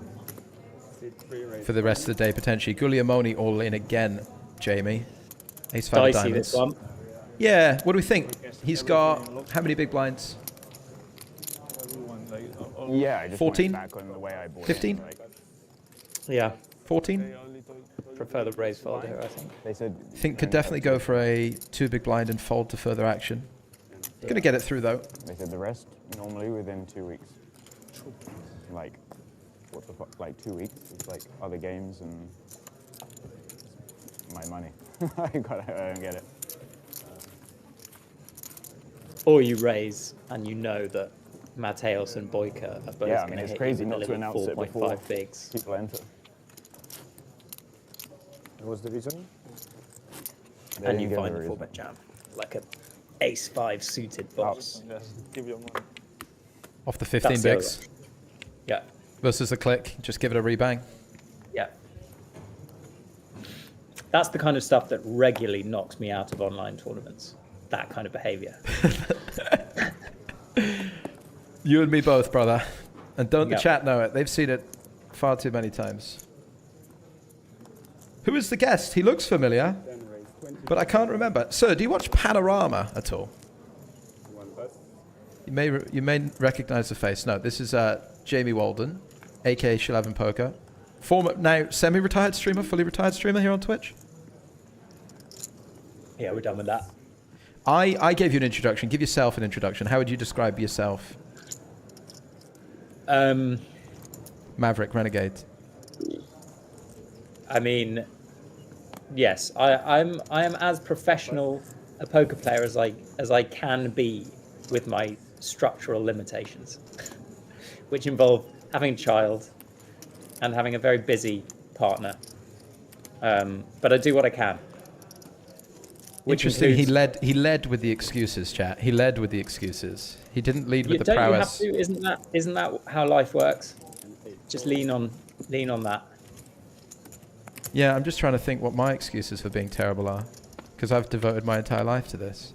for the rest of the day, potentially. Guglielmone all in again, Jamie. Ace-5 diamonds. This one. Yeah, what do we think? He's got how many big blinds? Yeah, I just 14? back on the way I bought 15? Yeah. 14? Prefer the raise fold here, I think. They said. Think could definitely go for a 2 big blind and fold to further action. Going to get it through though. They said the rest normally within 2 weeks. Like, what the fuck? Like 2 weeks? It's like other games and my money. I don't get it. Or you raise and you know that Mateos and Boyka are both Yeah, I going mean, to it's hit crazy you with not a to little announce it before 4.5 bigs. people enter. What was the reason? And you didn't give find a the reason. 4-bet jam. Like a ace-5 suited boss. Yes, give your money. Off the 15 That's the other bigs one. Yeah. versus the click. Just give it a rebang. Yeah. That's the kind of stuff that regularly knocks me out of online tournaments. That kind of behavior. You and me both, brother. And don't the Yep. chat know it. They've seen it far too many times. Who is the guest? He looks familiar, but I can't remember. Sir, do you watch Panorama at all? You may recognize the face. No, this is Jamie Walden, aka Shalavan Poker. Former, now semi-retired streamer, fully retired streamer here on Twitch. Yeah, we're done with that. I gave you an introduction. Give yourself an introduction. How would you describe yourself? Maverick, Renegade. I mean, yes, I am as professional a poker player as I can be with my structural limitations, which involve having a child and having a very busy partner. But I do what I can. Interesting. Includes, He led with the excuses, chat. He led with the excuses. He didn't lead with the don't prowess. You have to, isn't that how life works? Just lean on that. Yeah, I'm just trying to think what my excuses for being terrible are, because I've devoted my entire life to this.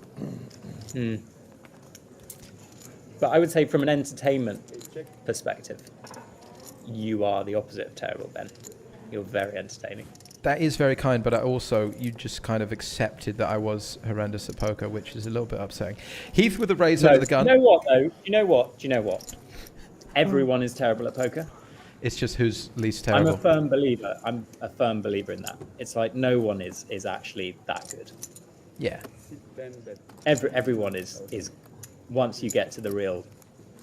But I would say from an entertainment perspective, you are the opposite of terrible, Ben. You're very entertaining. That is very kind, but you just kind of accepted that I was horrendous at poker, which is a little bit upsetting. Heath with the razor under the gun. You know what, though? Do you know what? Everyone is terrible at poker. It's just who's least terrible. I'm a firm believer. I'm a firm believer in that. It's like no one is actually that good. Yeah. Everyone is once you get to the real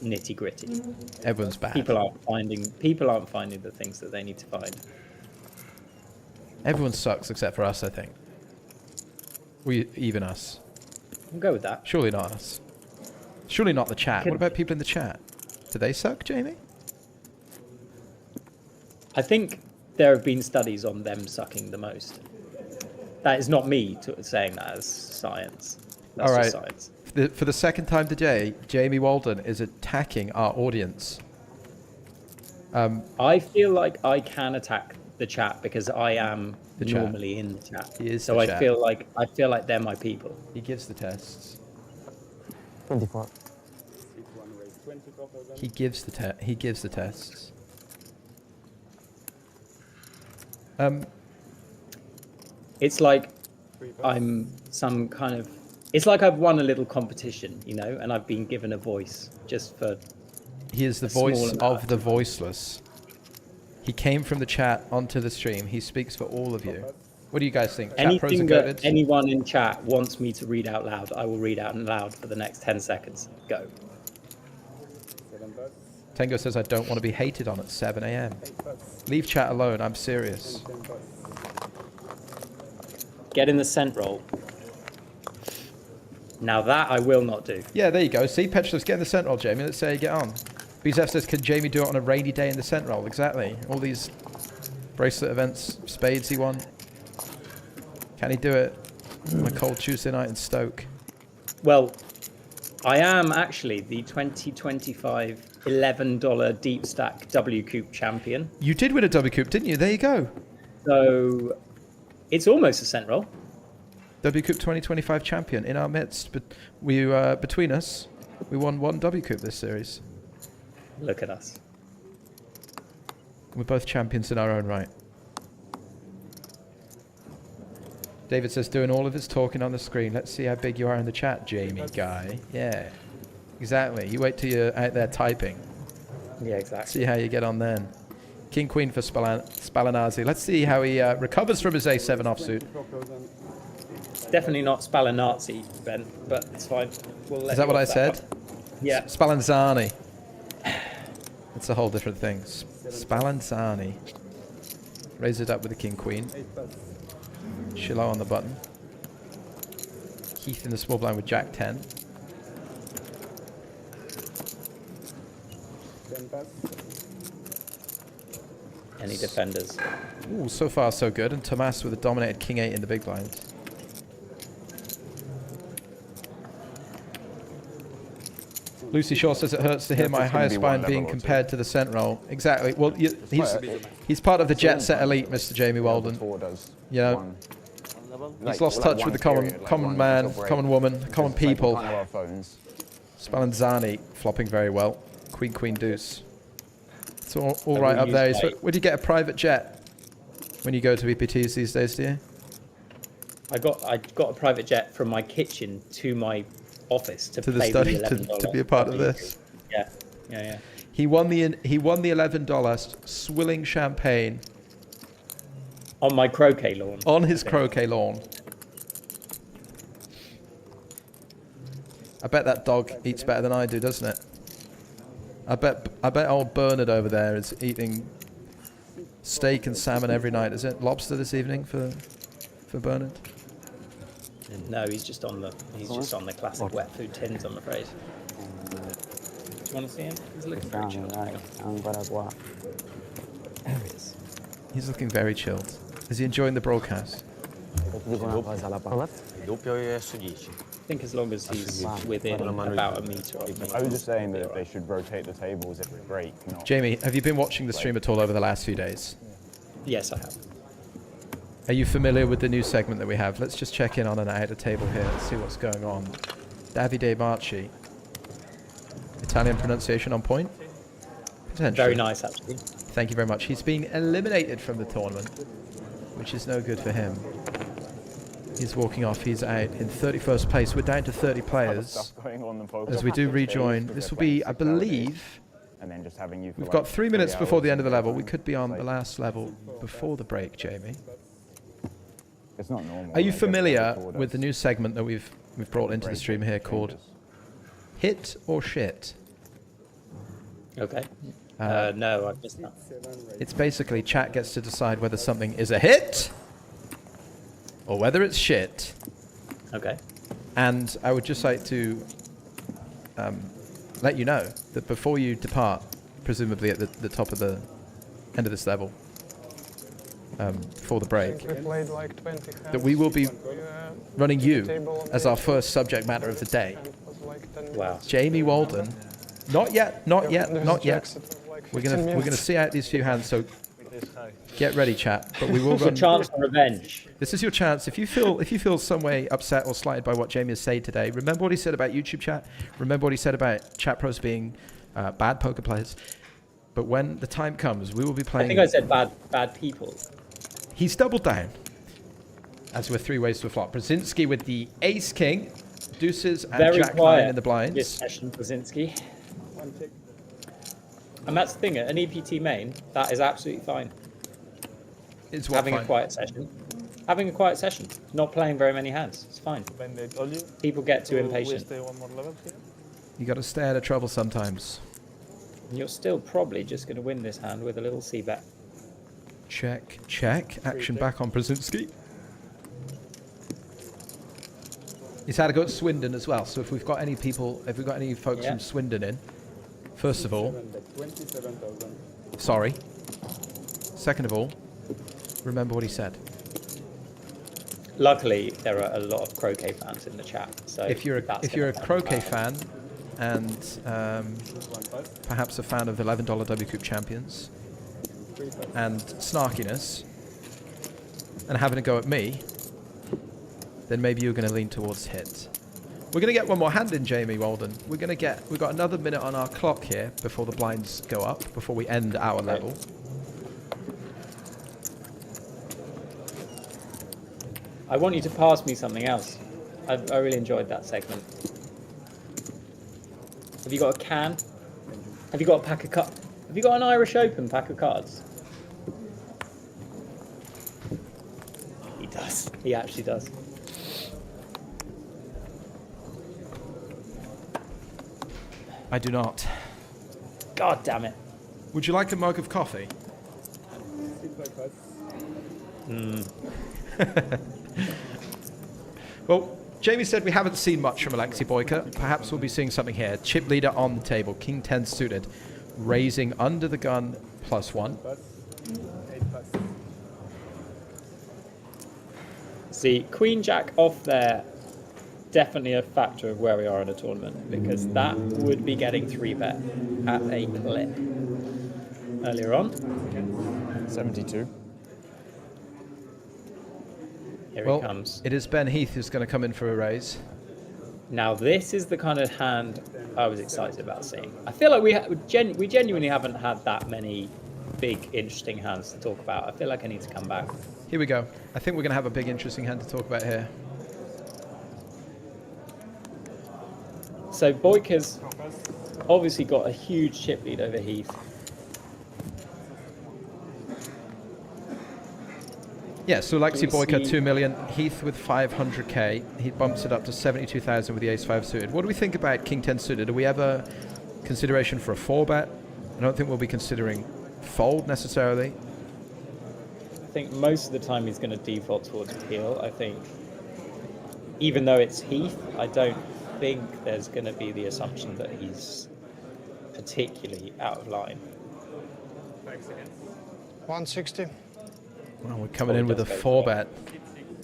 nitty gritty. Everyone's bad. People aren't finding the things that they need to find. Everyone sucks except for us, I think. Even us. I'll go with that. Surely not us. Surely not the chat. What about people in the chat? Do they suck, Jamie? I think there have been studies on them sucking the most. That is not me saying that as science. That's all right. just science. For the second time today, Jamie Walden is attacking our audience. I feel like I can attack the chat because I am normally in the chat. He is so the I chat. feel like they're my people. He gives the tests. 24. He gives the tests. It's like I'm some kind of. It's like I've won a little competition, you know, and I've been given a voice just for. He is the voice of the voiceless. He came from the chat onto the stream. He speaks for all of you. What do you guys think? Anything that anyone in chat wants me to read out loud, I will read out loud for the next 10 seconds. Go. Tango says, I don't want to be hated on at 7 a.m. Leave chat alone. I'm serious. Get in the scent roll. Now that I will not do. Yeah, there you go. See, Petrol's get in the scent roll, Jamie. Let's see how you get on. BZF says, can Jamie do it on a rainy day in the scent roll? Exactly. All these bracelet events, spades he won. Can he do it on a cold Tuesday night in Stoke? Well, I am actually the 2025 $11 deep stack W Coupe champion. You did win a W Coupe, didn't you? There you go. So it's almost a scent roll. W Coupe 2025 champion in our midst. But we between us, we won one W Coupe this series. Look at us. We're both champions in our own right. David says, doing all of his talking on the screen. Let's see how big you are in the chat, Jamie guy. Yeah, exactly. You wait till you're out there typing. Yeah, exactly. See how you get on then. King Queen for Spallanazzi. Let's see how he recovers from his A7 offsuit. It's definitely not Spallanazzi, Ben, but it's fine. We'll let Is that what I said? one. Yeah. Spallanzani. It's a whole different thing. Spallanzani. Raise it up with the King Queen. Shiloh on the button. Keith in the small blind with Jack 10. Any defenders? Ooh, so far so good. And Tomas with a dominated king 8 in the big blind. Lucy Shaw says it hurts to hear my highest spine being compared to the cent roll. Exactly. Well, he's part of the jet set elite, Mr. Jamie Walden. You know, he's lost touch with the common man, common woman, common people. Spallanzani flopping very well. Queen, queen, deuce. It's all right up there. Would you get a private jet when you go to VPTs these days, do you? I got a private jet from my kitchen to my office to the play study with the to be a part of this. Yeah. He won the $11 swilling champagne on my croquet lawn. On his croquet lawn. I bet that dog eats better than I do, doesn't it? I bet old Bernard over there is eating steak and salmon every night. Is it lobster this evening for Bernard? No, he's just on the classic wet food tins, I'm afraid. Do you want to see him? He's looking very chilled. There he is. He's looking very chilled. Is he enjoying the broadcast? I think as long as he's within about a metre of me. I was just saying that they should rotate the tables every break. Jamie, have you been watching the stream at all over the last few days? Yes, I have. Are you familiar with the new segment that we have? Let's just check in on and out a table here. Let's see what's going on. Davide Marci. Italian pronunciation on point? Potentially. Very nice, actually. Thank you very much. He's been eliminated from the tournament, which is no good for him. He's walking off. He's out in 31st place. We're down to 30 players. As we do rejoin, this will be, I believe, we've got 3 minutes before the end of the level. We could be on the last level before the break, Jamie. It's not normal. Are you familiar with the new segment that we've brought into the stream here called Hit or Shit? Okay. No, I've missed that. It's basically chat gets to decide whether something is a hit or whether it's shit. Okay. And I would just like to let you know that before you depart, presumably at the top of the end of this level, before the break, that we will be running you as our first subject matter of the day. Wow. Jamie Walden. Not yet, not yet, not yet. We're gonna see out these few hands, so get ready, chat. But we will run. It's a chance for revenge. This is your chance. If you feel some way upset or slighted by what Jamie has said today, remember what he said about YouTube chat. Remember what he said about chat pros being bad poker players. But when the time comes, we will be playing. I think I said bad people. He's doubled down. As we're 3 ways to a flop. Brzezinski with the ace king, deuces, and very jack quiet 9 in the blinds. This session, Brzezinski. And that's the thing, an EPT main, that is absolutely fine. It's having a quiet session. Having a quiet session. Not playing very many hands. It's fine. People get too impatient. You got to stay out of trouble sometimes. And you're still probably just going to win this hand with a little c-bet. Check, check. Action back on Brzezinski. He's had a go at Swindon as well. So if we've got any people, if we've got any folks from Swindon in, first of all, sorry. Second of all, remember what he said. Luckily, there are a lot of croquet fans in the chat. So if you're a croquet fan and perhaps a fan of the $11 WCOOP champions and snarkiness and having a go at me, then maybe you're going to lean towards hit. We're going to get one more hand in, Jamie Walden. We've got another minute on our clock here before the blinds go up, before we end our level. I want you to pass me something else. I really enjoyed that segment. Have you got a can? Have you got a pack of cards? Have you got an Irish Open pack of cards? He does. He actually does. I do not. God damn it. Would you like a mug of coffee? Well, Jamie said we haven't seen much from Alexei Boyka. Perhaps we'll be seeing something here. Chip leader on the table. King 10 suited raising under the gun +1. See, Queen Jack off there, definitely a factor of where we are in a tournament, because that would be getting 3-bet at a clip. Earlier on. 72. Here he comes. It is Ben Heath who's going to come in for a raise. Now this is the kind of hand I was excited about seeing. I feel like we genuinely haven't had that many big, interesting hands to talk about. I feel like I need to come back. Here we go. I think we're going to have a big, interesting hand to talk about here. So Boyka's obviously got a huge chip lead over Heath. Yeah, so Alexi Boyka 2 million, Heath with 500k. He bumps it up to 72,000 with the ace-5 suited. What do we think about king 10 suited? Do we have a consideration for a 4-bet? I don't think we'll be considering fold necessarily. I think most of the time he's going to default towards peel. I think, even though it's Heath, I don't think there's going to be the assumption that he's particularly out of line. 160. Well, we're coming in with a 4-bet.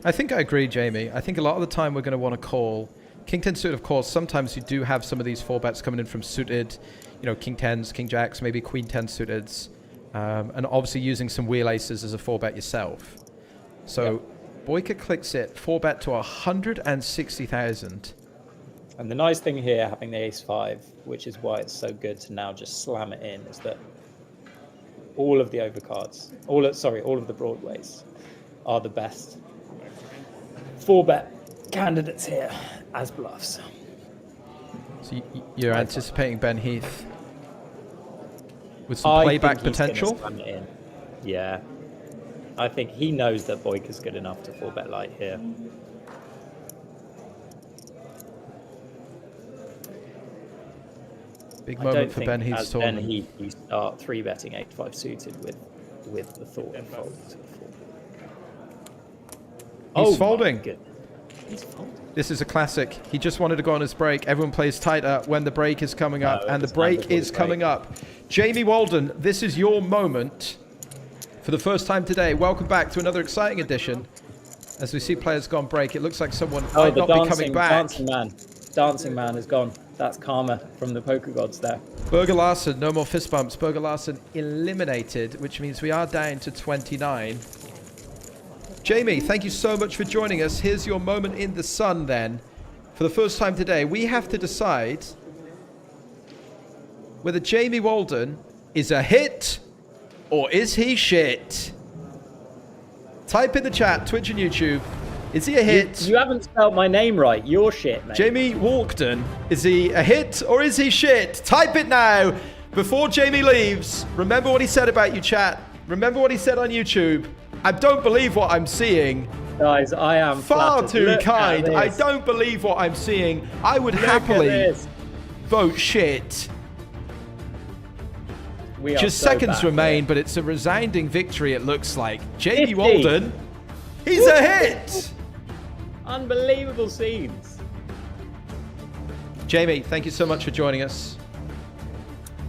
I think I agree, Jamie. I think a lot of the time we're going to want to call king 10 suited. Of course, sometimes you do have some of these 4-bets coming in from suited, you know, king 10s, king jacks, maybe queen 10 suiteds, and obviously using some wheel aces as a 4-bet yourself. So Boyka clicks it 4-bet to 160,000. And the nice thing here, having the ace-5, which is why it's so good to now just slam it in, is that all of the overcards, all of the Broadways are the best 4-bet candidates here as bluffs. So you're anticipating Ben Heath with some playback potential? Yeah. I think he knows that Boyka's good enough to 4-bet light here. Big moment for Ben Heath's tournament. Ben Heath, you start 3-betting 8-5 suited with the thought of folding to the 4. He's folding. He's folding. This is a classic. He just wanted to go on his break. Everyone plays tighter when the break is coming up, and the break is coming up. Jamie Walden, this is your moment for the first time today. Welcome back to another exciting edition. As we see players go on break, it looks like someone might not be coming back. Dancing man is gone. That's karma from the poker gods there. Burger Larson, no more fist bumps. Burger Larson eliminated, which means we are down to 29. Jamie, thank you so much for joining us. Here's your moment in the sun then. For the first time today, we have to decide whether Jamie Walden is a hit or is he shit? Type in the chat, Twitch and YouTube. Is he a hit? You haven't spelled my name right. You're shit, mate. Jamie Walkden, is he a hit or is he shit? Type it now before Jamie leaves. Remember what he said about you, chat. Remember what he said on YouTube. I don't believe what I'm seeing. Guys, I am far too Look kind. I don't believe what I'm seeing. I would happily vote shit. Just seconds remain, but it's a resounding victory, it looks like. Jamie 50. Walden, he's a hit! Unbelievable scenes. Jamie, thank you so much for joining us.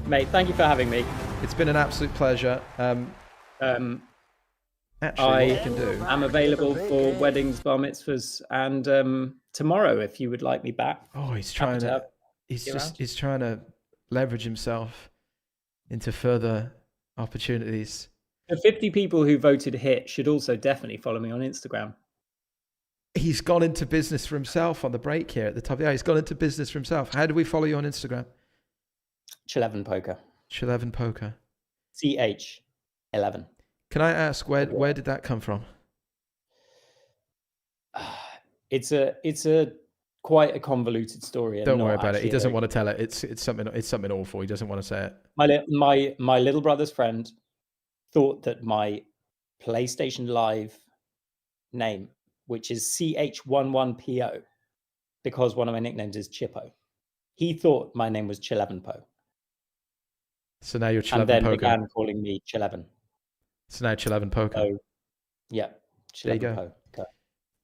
Mate, thank you for having me. It's been an absolute pleasure. Actually, I am available for weddings, bar mitzvahs, and tomorrow if you would like me back. Oh, he's trying to leverage himself into further opportunities. The 50 people who voted hit should also definitely follow me on Instagram. He's gone into business for himself on the break here at the top. Yeah, he's gone into business for himself. How do we follow you on Instagram? Ch11 Poker. Ch11 Poker. CH11. Can I ask where did that come from? It's a quite a convoluted story. Don't worry about it. He doesn't want to tell it. It's something awful. He doesn't want to say it. My little brother's friend thought that my PlayStation Live name, which is CH11PO, because one of my nicknames is Chippo, he thought my name was Ch11Po. So now you're Ch11 and then Poker. began calling me Ch11. So now Ch11 Poker. So, yeah. There you go.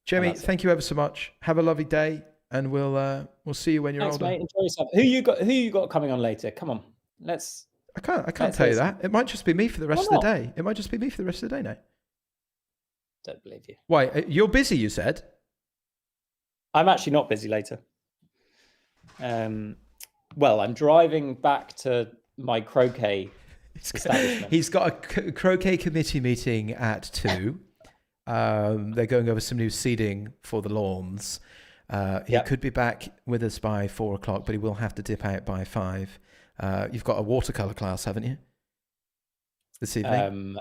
Jamie, thank you ever so much. Have a lovely day, and we'll see you when you're older. Mate. Enjoy yourself. Who you got coming on later? Come on, let's. I can't tell you that. It might just be me for the rest of the day. It might just be me for the rest of the day now. Don't believe you. Why? You're busy, you said? I'm actually not busy later. Well, I'm driving back to my croquet establishment. He's got a croquet committee meeting at 2. They're going over some new seeding for the lawns. He could be back with us by 4 o'clock, but he will have to dip out by 5. You've got a watercolor class, haven't you? This evening?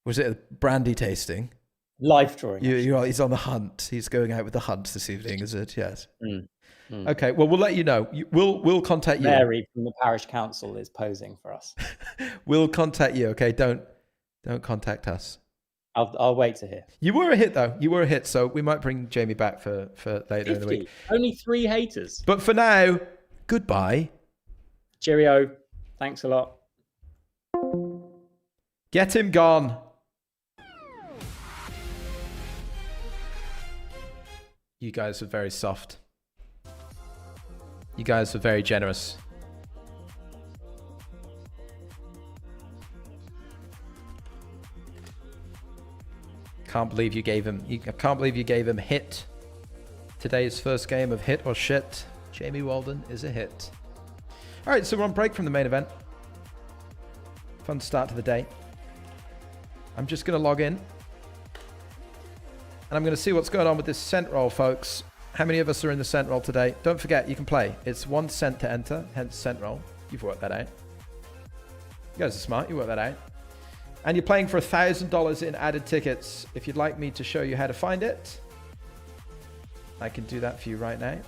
Was it a brandy tasting? Life drawing. He's on the hunt. He's going out with the hunt this evening, is it? Yes. Okay, well, we'll let you know. We'll contact you. Mary from the parish council is posing for us. We'll contact you, okay? Don't contact us. I'll wait to hear. You were a hit, though. You were a hit, so we might bring Jamie back for later in the week. Only 3 haters. But for now, goodbye. Cheerio. Thanks a lot. Get him gone. You guys are very soft. You guys are very generous. Can't believe you gave him. I can't believe you gave him hit. Today's first game of hit or shit. Jamie Walden is a hit. All right, so we're on break from the main event. Fun start to the day. I'm just going to log in. And I'm going to see what's going on with this cent roll, folks. How many of us are in the cent roll today? Don't forget, you can play. It's 1 cent to enter, hence cent roll. You've worked that out. You guys are smart. You worked that out. And you're playing for $1,000 in added tickets. If you'd like me to show you how to find it, I can do that for you right now.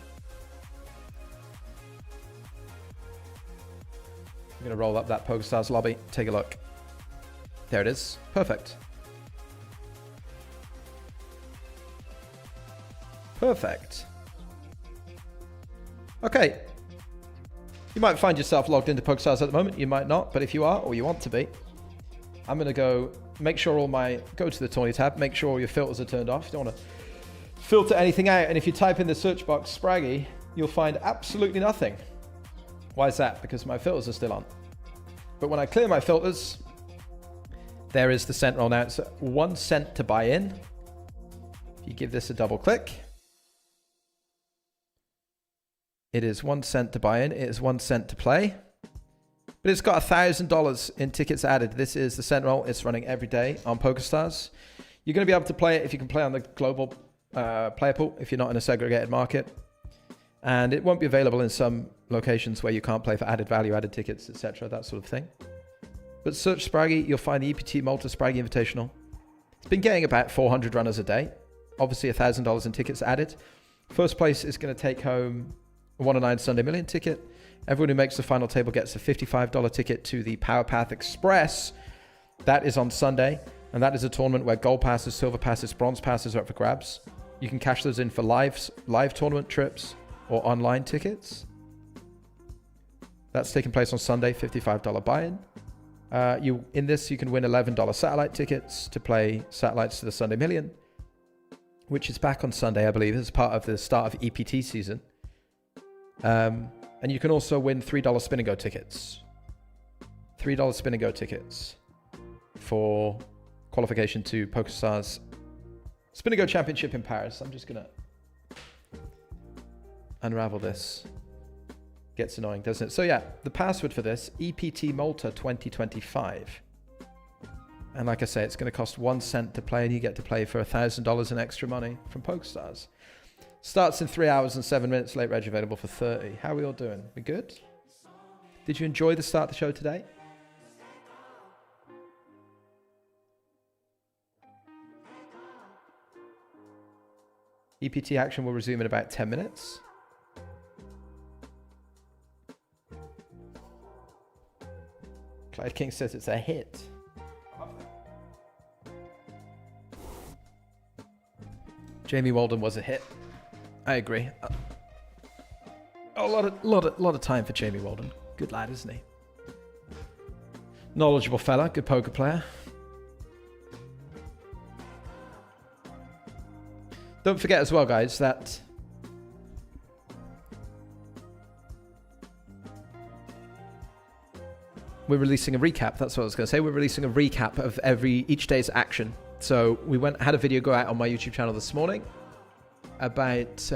I'm going to roll up that PokerStars lobby. Take a look. There it is. Perfect. Perfect. Okay. You might find yourself logged into PokerStars at the moment. You might not, but if you are, or you want to be, I'm going to go make sure go to the tourney tab, make sure all your filters are turned off. You don't want to filter anything out. And if you type in the search box Spraggy, you'll find absolutely nothing. Why is that? Because my filters are still on. But when I clear my filters, there is the cent roll now. It's 1 cent to buy in. If you give this a double click, it is 1 cent to buy in. It is 1 cent to play. But it's got $1,000 in tickets added. This is the cent roll. It's running every day on PokerStars. You're going to be able to play it if you can play on the global player pool, if you're not in a segregated market. And it won't be available in some locations where you can't play for added value, added tickets, etc., that sort of thing. But search Spraggy, you'll find the EPT Malta Spraggy Invitational. It's been getting about 400 runners a day. Obviously $1,000 in tickets added. First place is going to take home a 1-9 Sunday Million ticket. Everyone who makes the final table gets a $55 ticket to the Power Path Express. That is on Sunday. And that is a tournament where gold passes, silver passes, bronze passes are up for grabs. You can cash those in for live tournament trips or online tickets. That's taking place on Sunday, $55 buy-in. In this, you can win $11 satellite tickets to play satellites to the Sunday Million, which is back on Sunday, I believe, as part of the start of EPT season. And you can also win $3 Spin and Go tickets. $3 Spin and Go tickets for qualification to PokerStars Spin and Go Championship in Paris. I'm just going to unravel this. Gets annoying, doesn't it? So yeah, the password for this, EPT Malta 2025. And like I say, it's going to cost 1 cent to play, and you get to play for $1,000 in extra money from PokerStars. Starts in 3 hours and 7 minutes. Late reg available for 30. How are we all doing? We good? Did you enjoy the start of the show today? EPT action will resume in about 10 minutes. Clyde King says it's a hit. Jamie Walden was a hit. I agree. A lot of time for Jamie Walden. Good lad, isn't he? Knowledgeable fella, good poker player. Don't forget as well, guys, that we're releasing a recap. That's what I was going to say. We're releasing a recap of each day's action. So we had a video go out on my YouTube channel this morning about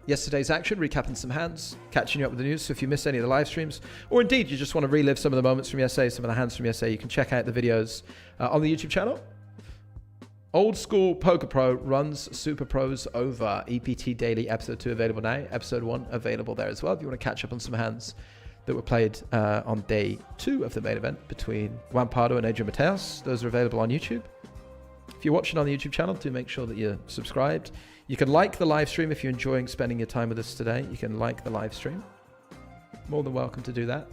yesterday's action, recapping some hands, catching you up with the news. So if you missed any of the live streams, or indeed you just want to relive some of the moments from yesterday, some of the hands from yesterday, you can check out the videos on the YouTube channel. Old School Poker Pro runs Super Pros over. EPT Daily Episode 2 available now. Episode 1 available there as well if you want to catch up on some hands that were played on day 2 of the main event between Juan Pardo and Adrian Mateos. Those are available on YouTube. If you're watching on the YouTube channel, do make sure that you're subscribed. You can like the live stream if you're enjoying spending your time with us today. You can like the live stream. More than welcome to do that.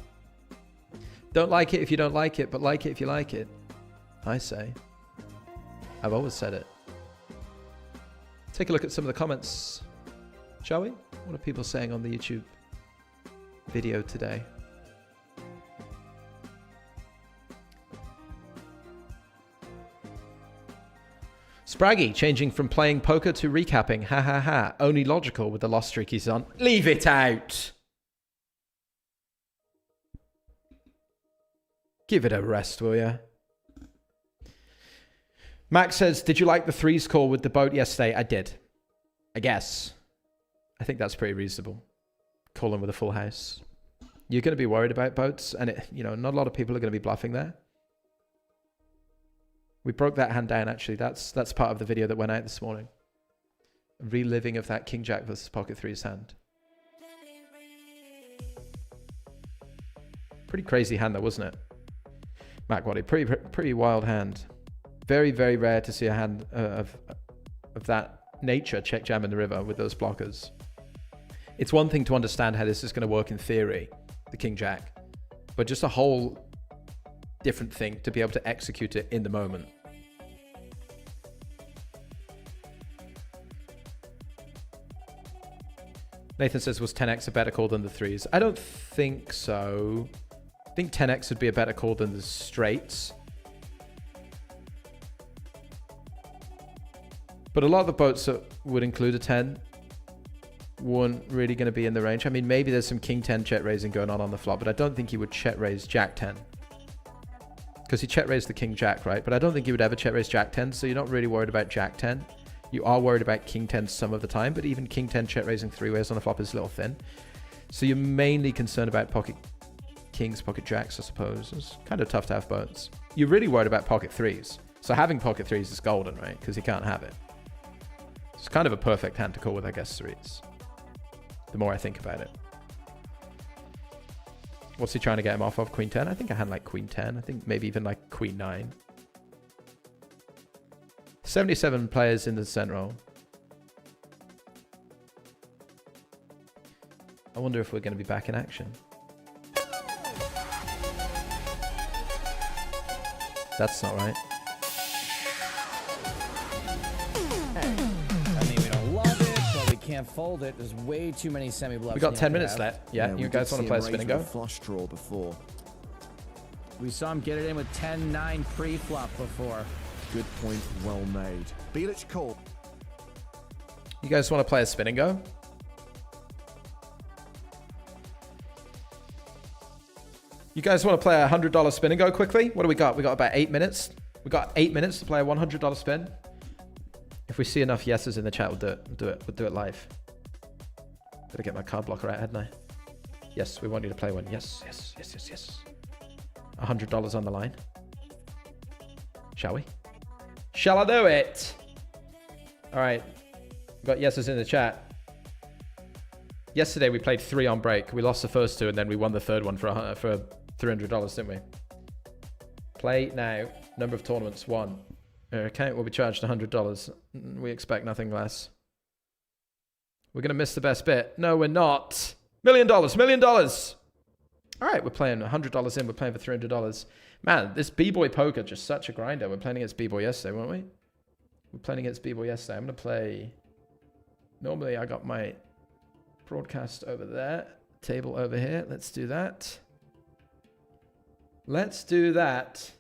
Don't like it if you don't like it, but like it if you like it. I say. I've always said it. Take a look at some of the comments, shall we? What are people saying on the YouTube video today? Spraggy changing from playing poker to recapping. Ha ha ha. Only logical with the lost streak he's on. Leave it out. Give it a rest, will ya? Max says, did you like the threes call with the boat yesterday? I did. I guess. I think that's pretty reasonable. Calling with a full house. You're going to be worried about boats, and not a lot of people are going to be bluffing there. We broke that hand down, actually. That's part of the video that went out this morning. A reliving of that King Jack versus Pocket Threes hand. Pretty crazy hand, though, wasn't it? Mac Waddy, pretty wild hand. Very, very rare to see a hand of that nature check jam in the river with those blockers. It's one thing to understand how this is going to work in theory, the King Jack, but just a whole different thing to be able to execute it in the moment. Nathan says, was 10x a better call than the threes? I don't think so. I think 10x would be a better call than the straights. But a lot of the boats that would include a 10 weren't really going to be in the range. I mean, maybe there's some King 10 check raising going on the flop, but I don't think he would check raise Jack 10. Because he check raised the King Jack, right? But I don't think he would ever check raise Jack 10, so you're not really worried about Jack 10. You are worried about King 10 some of the time, but even King 10 check raising three ways on the flop is a little thin. So you're mainly concerned about pocket Kings, pocket Jacks, I suppose. It's kind of tough to have boats. You're really worried about pocket threes. So having pocket threes is golden, right? Because you can't have it. It's kind of a perfect hand to call with, I guess, threes. The more I think about it. What's he trying to get him off of? Queen 10? I think a hand like Queen 10. I think maybe even like Queen 9. 77 players in the cent roll. I wonder if we're going to be back in action. That's not right. Can't fold it. There's way too many semi-bluffs. We got 10 minutes left. Yeah, you guys want to play a spin and go? Flush draw before. We saw him get it in with 10-9 pre-flop before. Good point, well made. Bielich call. You guys want to play a spin and go? You guys want to play a $100 spin and go quickly? What do we got? We got about 8 minutes. We got 8 minutes to play a $100 spin. If we see enough yeses in the chat, we'll do it. We'll do it live. Better get my card blocker out, hadn't I? Yes, we want you to play one. Yes, yes, yes, yes, yes. $100 on the line. Shall we? Shall I do it? All right. We've got yeses in the chat. Yesterday we played 3 on break. We lost the first 2 and then we won the third one for $300, didn't we? Play now. Number of tournaments, 1. Our account will be charged $100. We expect nothing less. We're going to miss the best bit. No, we're not. $1 million. $1 million. All right, we're playing $100 in. We're playing for $300. Man, this B-Boy poker, just such a grinder. We're playing against B-Boy yesterday, weren't we? We're playing against B-Boy yesterday. I'm going to play... Normally, I got my broadcast over there. Table over here. Let's do that. Let's do that.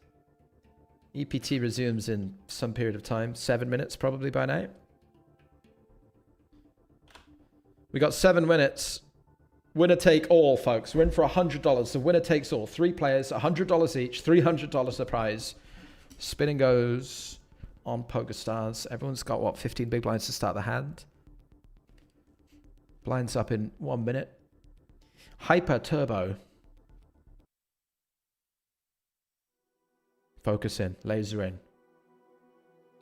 EPT resumes in some period of time. 7 minutes probably by now. We got 7 minutes Winner take all, folks. We're in for $100. The winner takes all. 3 players, $100 each, $300 the prize. Spinning goes on PokerStars. Everyone's got, what, 15 big blinds to start the hand? Blinds up in 1 minute. Hyper Turbo. Focus in. Laser in.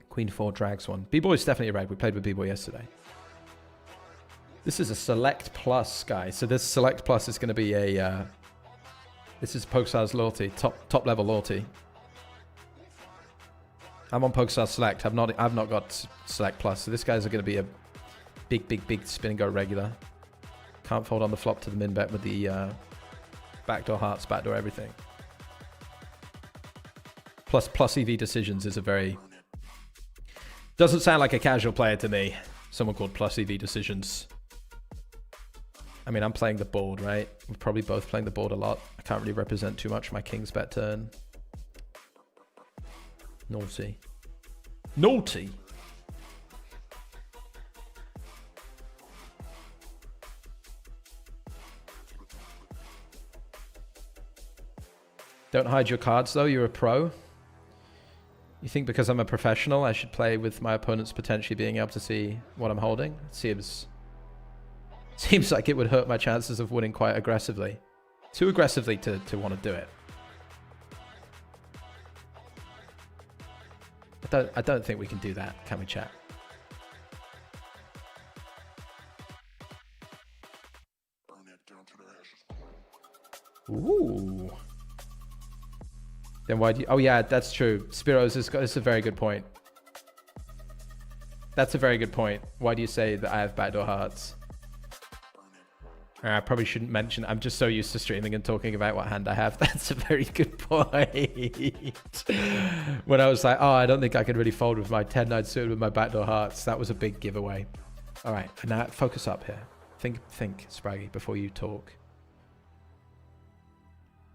Queen 4 drags 1. B-Boy's definitely a rag. We played with B-Boy yesterday. This is a Select Plus, guys. So this Select Plus is going to be a... this is PokerStars loyalty. Top level loyalty. I'm on PokerStars Select. I've not got Select Plus. So this guy's going to be a big spin and go regular. Can't fold on the flop to the min bet with the backdoor hearts, backdoor everything. Plus EV decisions is a very... doesn't sound like a casual player to me. Someone called Plus EV decisions. I mean, I'm playing the board, right? We're probably both playing the board a lot. I can't really represent too much my king's bet turn. Naughty. Naughty? Don't hide your cards, though. You're a pro. You think because I'm a professional, I should play with my opponents potentially being able to see what I'm holding? It seems like it would hurt my chances of winning quite aggressively. Too aggressively to want to do it. I don't think we can do that, can we, chat? Ooh. Then why do you... oh yeah, that's true. Spiros is a very good point. That's a very good point. Why do you say that I have backdoor hearts? I probably shouldn't mention. I'm just so used to streaming and talking about what hand I have. That's a very good point. When I was like, oh, I don't think I could really fold with my 10-9 suited with my backdoor hearts. That was a big giveaway. All right, and now focus up here. Think, Spraggy, before you talk.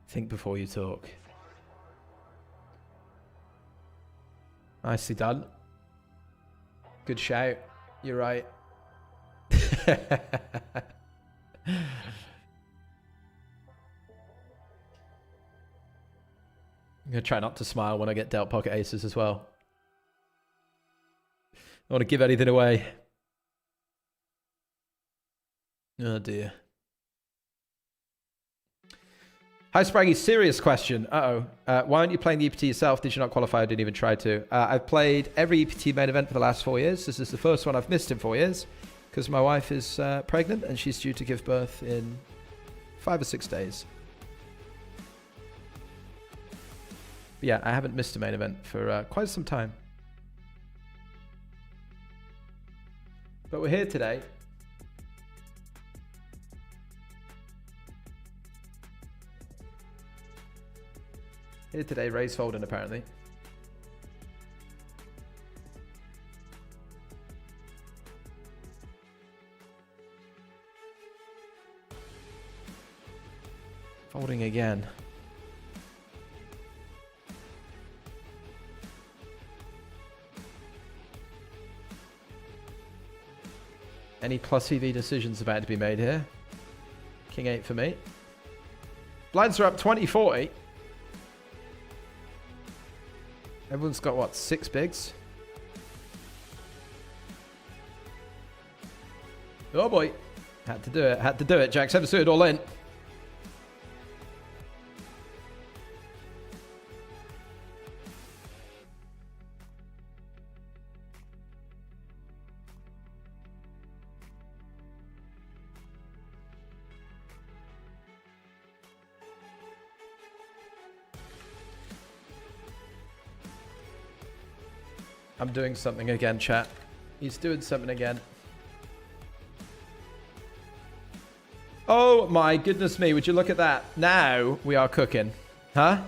Think before you talk. Nicely done. Good shout. You're right. I'm going to try not to smile when I get dealt pocket aces as well. I don't want to give anything away. Oh dear. Hi Spraggy, serious question. Why aren't you playing the EPT yourself? Did you not qualify? I didn't even try to. I've played every EPT main event for the last 4 years. This is the first one I've missed in 4 years because my wife is pregnant and she's due to give birth in 5 or 6 days. But yeah, I haven't missed a main event for quite some time. But we're here today. Here today, raise folding apparently. Folding again. Any plus EV decisions about to be made here? King 8 for me. Blinds are up 20-40. Everyone's got, what, 6 bigs? Oh boy. Had to do it. Had to do it. Jack 7 suited all in. I'm doing something again, chat. He's doing something again. Oh my goodness me, would you look at that? Now we are cooking. Huh?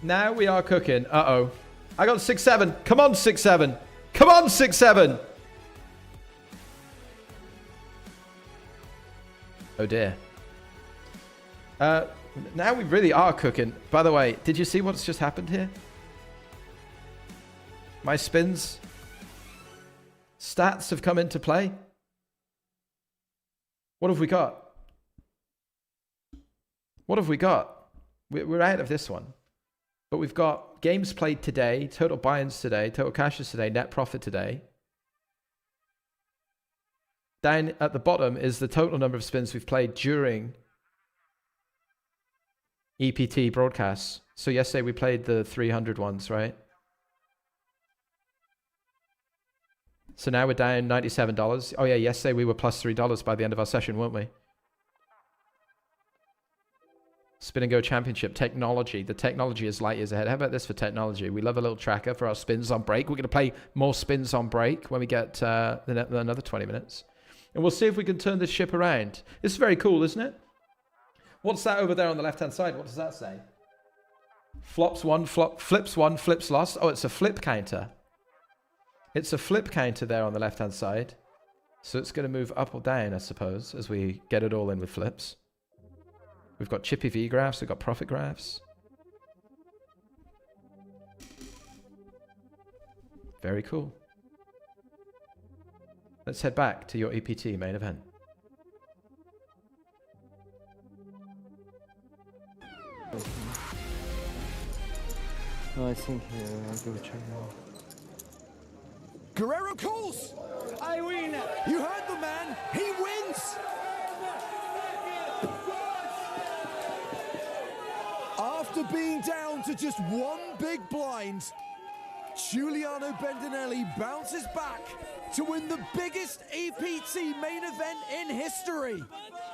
Now we are cooking. Uh-oh. I got 6-7. Come on, 6-7. Come on, 6-7. Oh dear. Now we really are cooking. By the way, did you see what's just happened here? My spins stats have come into play. What have we got? What have we got? We're out of this one. But we've got games played today, total buy-ins today, total cashes today, net profit today. Down at the bottom is the total number of spins we've played during EPT broadcasts. So yesterday we played the 300 ones, right? So now we're down $97. Oh yeah, yesterday we were plus $3 by the end of our session, weren't we? Spin and Go Championship technology. The technology is light years ahead. How about this for technology? We love a little tracker for our spins on break. We're going to play more spins on break when we get another 20 minutes. And we'll see if we can turn this ship around. This is very cool, isn't it? What's that over there on the left-hand side? What does that say? Flops one, flips one, flips lost. Oh, it's a flip counter. It's a flip counter there on the left-hand side. So it's going to move up or down, I suppose, as we get it all in with flips. We've got Chippy V graphs, we've got profit graphs. Very cool. Let's head back to your EPT main event. No, I think I'll go check now. Guerrero calls! I win! You heard the man! He wins! After being down to just one big blind, Giuliano Bendinelli bounces back to win the biggest EPT main event in history.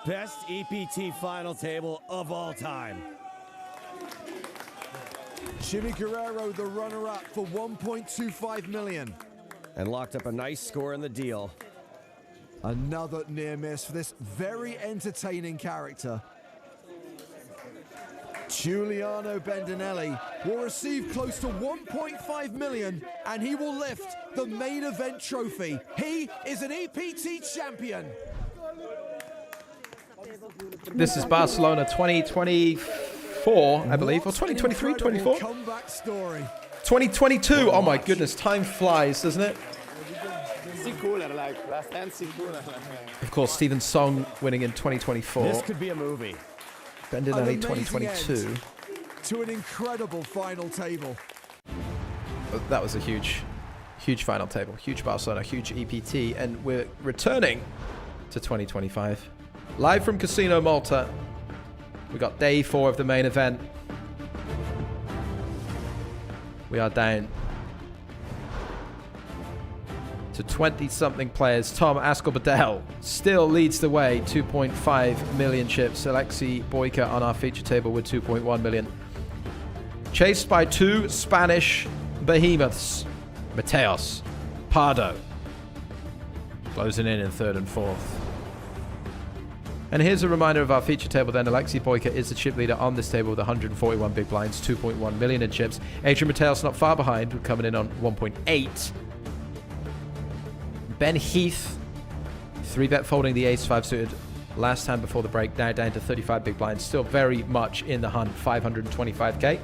Best EPT final table of all time. Jimmy Guerrero, the runner-up for $1.25 million. And locked up a nice score in the deal. Another near miss for this very entertaining character. Giuliano Bendinelli will receive close to $1.5 million and he will lift the main event trophy. He is an EPT champion. This is Barcelona 2024, I believe, or 2023, 24? Comeback story. 2022. Oh my goodness, time flies, doesn't it? Of course, Stephen Song winning in 2024. This could be a movie. Bendinelli 2022. To an incredible final table. That was a huge final table. Huge Barcelona, huge EPT. And we're returning to 2025. Live from Casino Malta. We got day 4 of the main event. We are down to 20-something players. Tom Askel-Badel still leads the way, 2.5 million chips. Alexi Boyka on our feature table with 2.1 million. Chased by 2 Spanish behemoths, Mateos, Pardo. Closing in 3rd and 4th. And here's a reminder of our feature table then. Alexi Boyka is the chip leader on this table with 141 big blinds, 2.1 million in chips. Adrian Mateos not far behind, coming in on 1.8. Ben Heath, 3-bet folding the ace-5 suited last time before the break, now down to 35 big blinds, still very much in the hunt, 525k.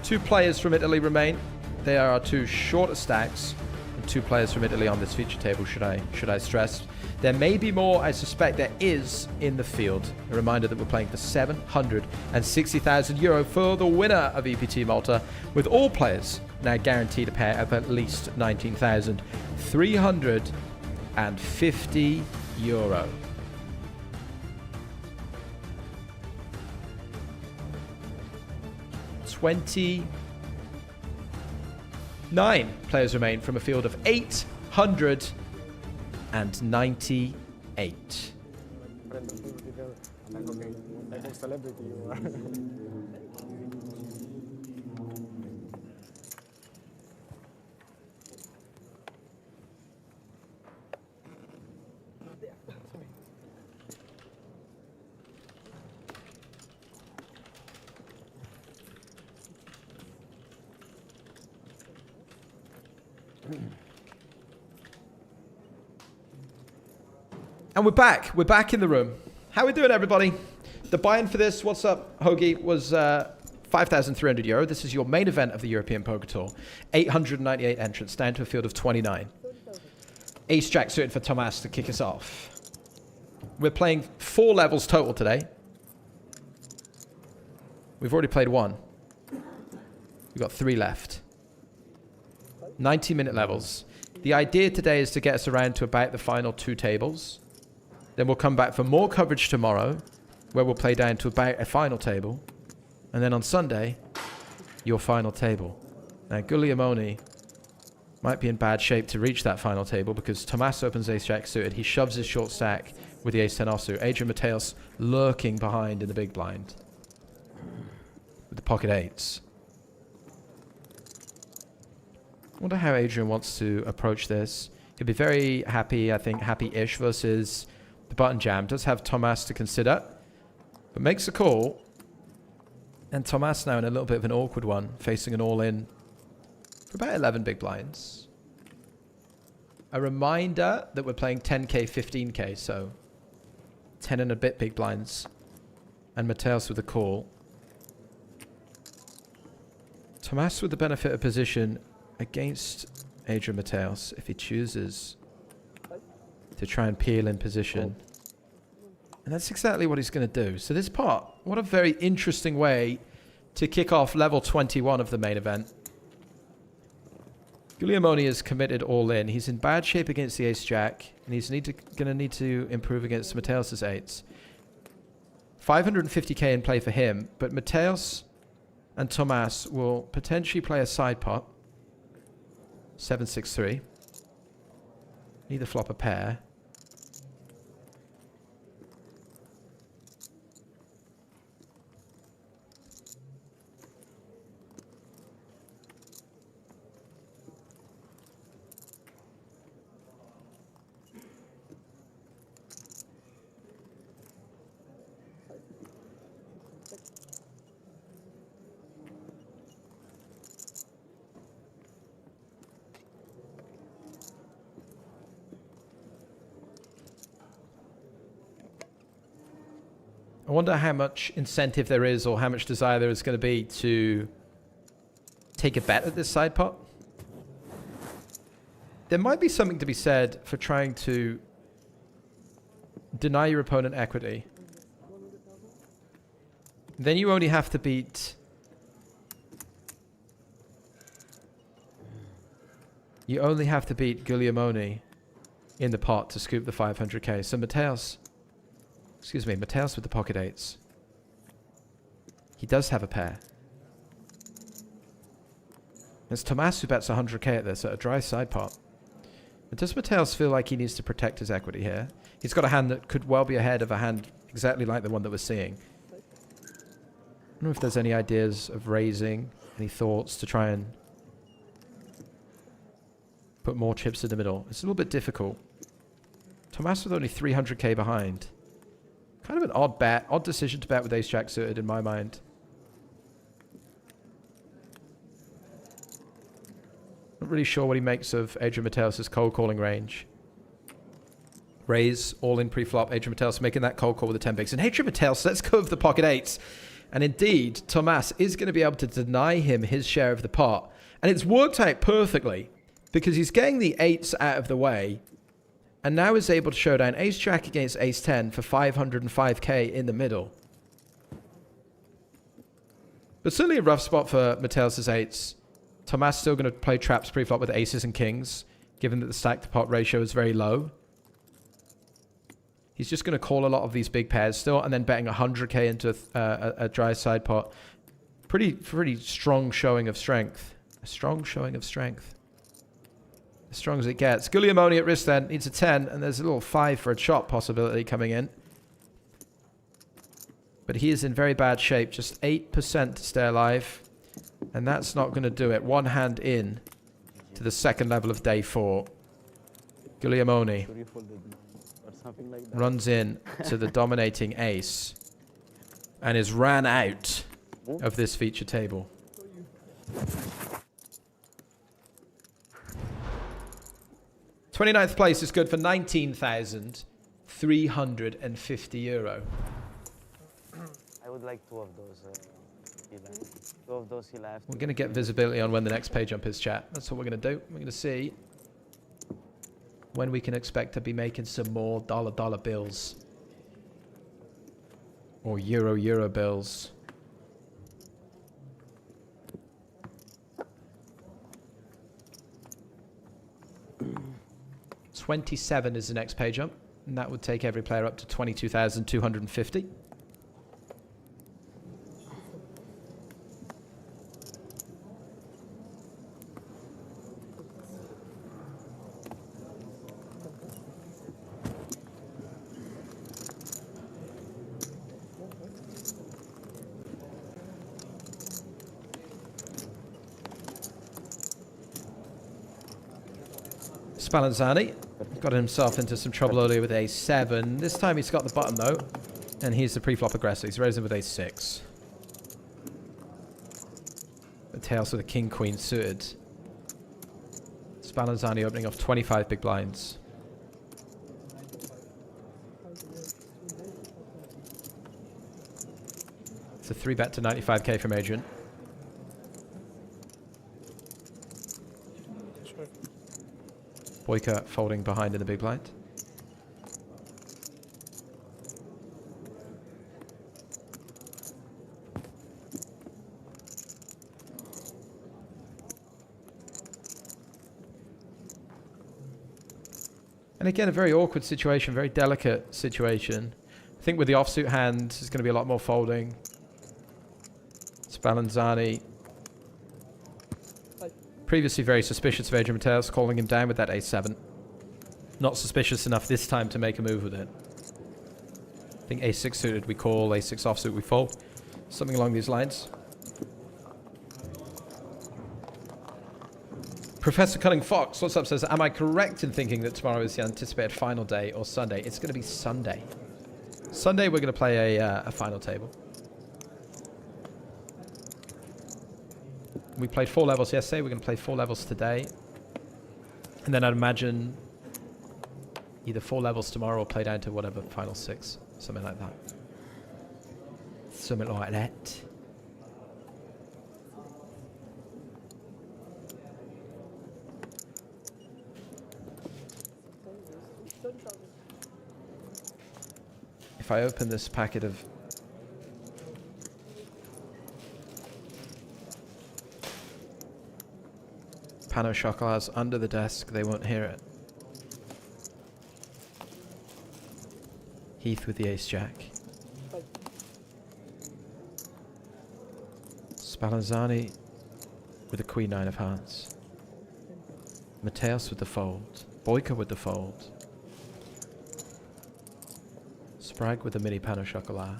2 players from Italy remain. They are our 2 shorter stacks, and 2 players from Italy on this feature table, should I stress. There may be more, I suspect there is in the field. A reminder that we're playing for €760,000 for the winner of EPT Malta, with all players now guaranteed a pair of at least €19,350. Nine players remain from a field of 898. And we're back. We're back in the room. How we doing, everybody? The buy-in for this, what's up, Hoagie, was €5,300. This is your main event of the European Poker Tour. 898 entrants, down to a field of 29. Ace-Jack suited for Tomas to kick us off. We're playing 4 levels total today. We've already played 1. We've got 3 left. 90-minute levels. The idea today is to get us around to about the final 2 tables. Then we'll come back for more coverage tomorrow, where we'll play down to about a final table. And then on Sunday, your final table. Now, Guglielmone might be in bad shape to reach that final table because Tomas opens ace-jack suited. He shoves his short stack with the ace-10 offsuit. Adrian Mateos lurking behind in the big blind with the pocket 8s. I wonder how Adrian wants to approach this. He'll be very happy, I think, happy-ish versus the button jam. Does have Tomas to consider, but makes a call. And Tomas now in a little bit of an awkward one, facing an all-in for about 11 big blinds. A reminder that we're playing 10k, 15k, so 10 and a bit big blinds. And Mateos with a call. Tomas with the benefit of position against Adrian Mateos if he chooses to try and peel in position. And that's exactly what he's going to do. So this part, what a very interesting way to kick off level 21 of the main event. Guglielmone is committed all in. He's in bad shape against the ace-jack, and he's going to need to improve against Mateos' 8s. 550k in play for him, but Mateos and Tomas will potentially play a side pot. 7-6-3. Neither flop a pair. I wonder how much incentive there is or how much desire there is going to be to take a bet at this side pot. There might be something to be said for trying to deny your opponent equity. Then you only have to beat... You only have to beat Guglielmone in the pot to scoop the 500k. So Mateos... Excuse me, Mateos with the pocket 8s. He does have a pair. It's Tomas who bets 100k at this at a dry side pot. But does Mateos feel like he needs to protect his equity here? He's got a hand that could well be ahead of a hand exactly like the one that we're seeing. I don't know if there's any ideas of raising, any thoughts to try and put more chips in the middle. It's a little bit difficult. Tomas with only 300k behind. Kind of an odd bet, odd decision to bet with ace-jack suited in my mind. Not really sure what he makes of Adrian Mateos' cold calling range. Raise, all in pre-flop. Adrian Mateos making that cold call with the 10 bigs. And Adrian Mateos, let's go with the pocket 8s. And indeed, Tomas is going to be able to deny him his share of the pot. And it's worked out perfectly because he's getting the 8s out of the way. And now is able to show down ace-jack against ace-10 for 505k in the middle. But certainly a rough spot for Mateos' 8s. Tomas still going to play traps pre-flop with aces and kings, given that the stack-to-pot ratio is very low. He's just going to call a lot of these big pairs still, and then betting 100k into a dry side pot. Pretty strong showing of strength. A strong showing of strength. As strong as it gets. Guglielmone at risk then. Needs a 10, and there's a little 5 for a chop possibility coming in. But he is in very bad shape. Just 8% to stay alive. And that's not going to do it. One hand in to the second level of day 4. Guglielmone runs in to the dominating ace and is ran out of this feature table. 29th place is good for 19,350 euro. I would like 2 of those. He left. 2 of those he left. We're going to get visibility on when the next pay jump is, chat. That's what we're going to do. We're going to see when we can expect to be making some more dollar bills Or Euro bills. $27 is the next pay jump, and that would take every player up to 22,250. Spallanzani got himself into some trouble earlier with a7. This time he's got the button though, and he's the pre-flop aggressor. He's raising with a6. The tails with a king-queen suited. Spallanzani opening off 25 big blinds. It's a 3-bet to 95k from Adrian. Boyka folding behind in the big blind. And again, a very awkward situation, very delicate situation. I think with the offsuit hand, there's going to be a lot more folding. Spallanzani. Previously very suspicious of Adrian Mateos, calling him down with that a7. Not suspicious enough this time to make a move with it. I think a6 suited we call, a6 offsuit we fold. Something along these lines. Professor Cunning Fox, what's up, says, am I correct in thinking that tomorrow is the anticipated final day or Sunday? It's going to be Sunday. Sunday we're going to play a final table. We played 4 levels yesterday. We're going to play 4 levels today. And then I'd imagine either 4 levels tomorrow or play down to whatever, final 6. Something like that. Something like that. If I open this packet of Pano Chocolats under the desk, they won't hear it. Heath with the ace-jack. Spallanzani with the queen-9 of hearts. Mateos with the fold. Boyka with the fold. Spraggy with the mini Pano Chocolat.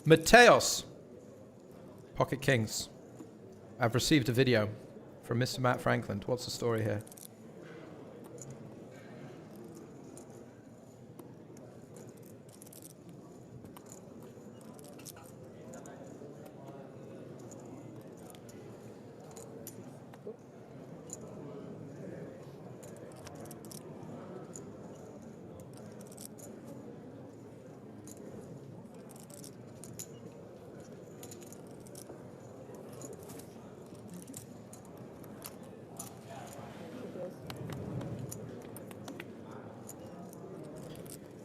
Mateos. Pocket Kings. I've received a video from Mr. Matt Franklin. What's the story here?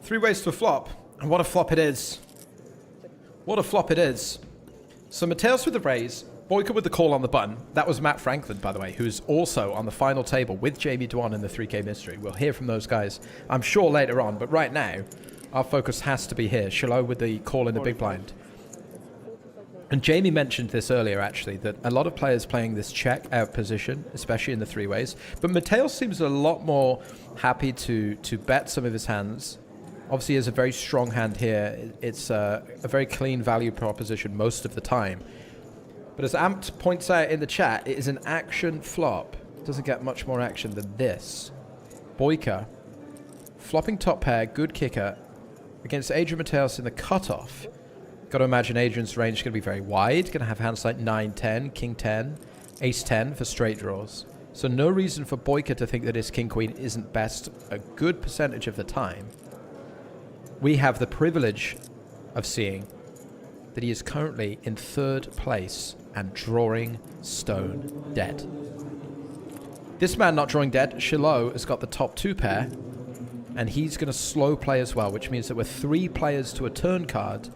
Three ways to a flop, and what a flop it is. What a flop it is. So Mateos with the raise, Boyka with the call on the button. That was Matt Franklin, by the way, who's also on the final table with Jamie Dwan in the 3K mystery. We'll hear from those guys, I'm sure, later on, but right now, Our focus has to be here. Shiloh with the call in the big blind. And Jamie mentioned this earlier, actually, that a lot of players playing this check out position, especially in the three ways. But Mateo seems a lot more happy to bet some of his hands. Obviously, he has a very strong hand here. It's a very clean value proposition most of the time. But as Amped points out in the chat, it is an action flop. It doesn't get much more action than this. Boyka, flopping top pair, good kicker, against Adrian Mateos in the cutoff. Got to imagine Adrian's range is going to be very wide. Going to have hands like 9-10, King-10, Ace-10 for straight draws. So no reason for Boyka to think that his King-Queen isn't best a good percentage of the time. We have the privilege of seeing that he is currently in third place and drawing stone dead. This man not drawing dead, Shiloh, has got the top two pair, and he's going to slow play as well, which means that we're 3 players to a turn card,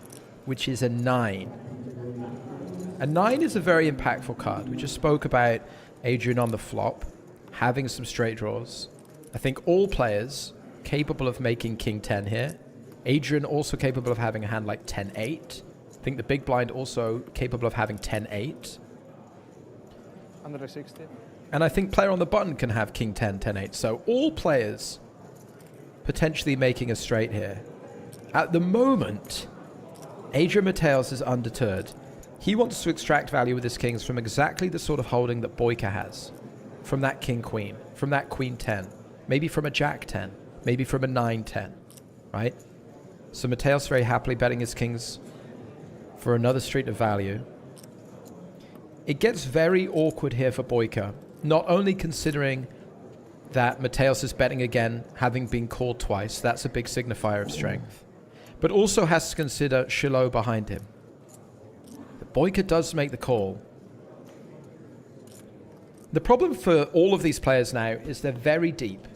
which is a 9. A 9 is a very impactful card. We just spoke about Adrian on the flop, having some straight draws. I think all players capable of making King-10 here. Adrian also capable of having a hand like 10-8. I think the big blind also capable of having 10-8. Under 60. And I think player on the button can have King-10, 10-8. So all players potentially making a straight here. At the moment, Adrian Mateos is undeterred. He wants to extract value with his kings from exactly the sort of holding that Boyka has. From that King-Queen, from that Queen-10, maybe from a Jack-10, maybe from a 9-10, right? So Mateos very happily betting his kings for another street of value. It gets very awkward here for Boyka, not only considering that Mateos is betting again, having been called twice. That's a big signifier of strength. But also has to consider Shiloh behind him. But Boyka does make the call. The problem for all of these players now is they're very deep.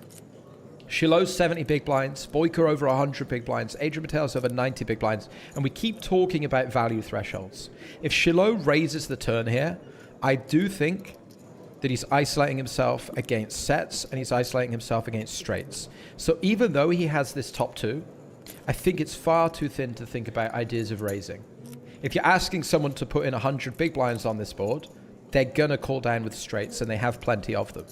Shiloh's 70 big blinds, Boyka over 100 big blinds, Adrian Mateos over 90 big blinds, and we keep talking about value thresholds. If Shiloh raises the turn here, I do think that he's isolating himself against sets and he's isolating himself against straights. So even though he has this top two, I think it's far too thin to think about ideas of raising. If you're asking someone to put in 100 big blinds on this board, they're gonna call down with straights and they have plenty of them.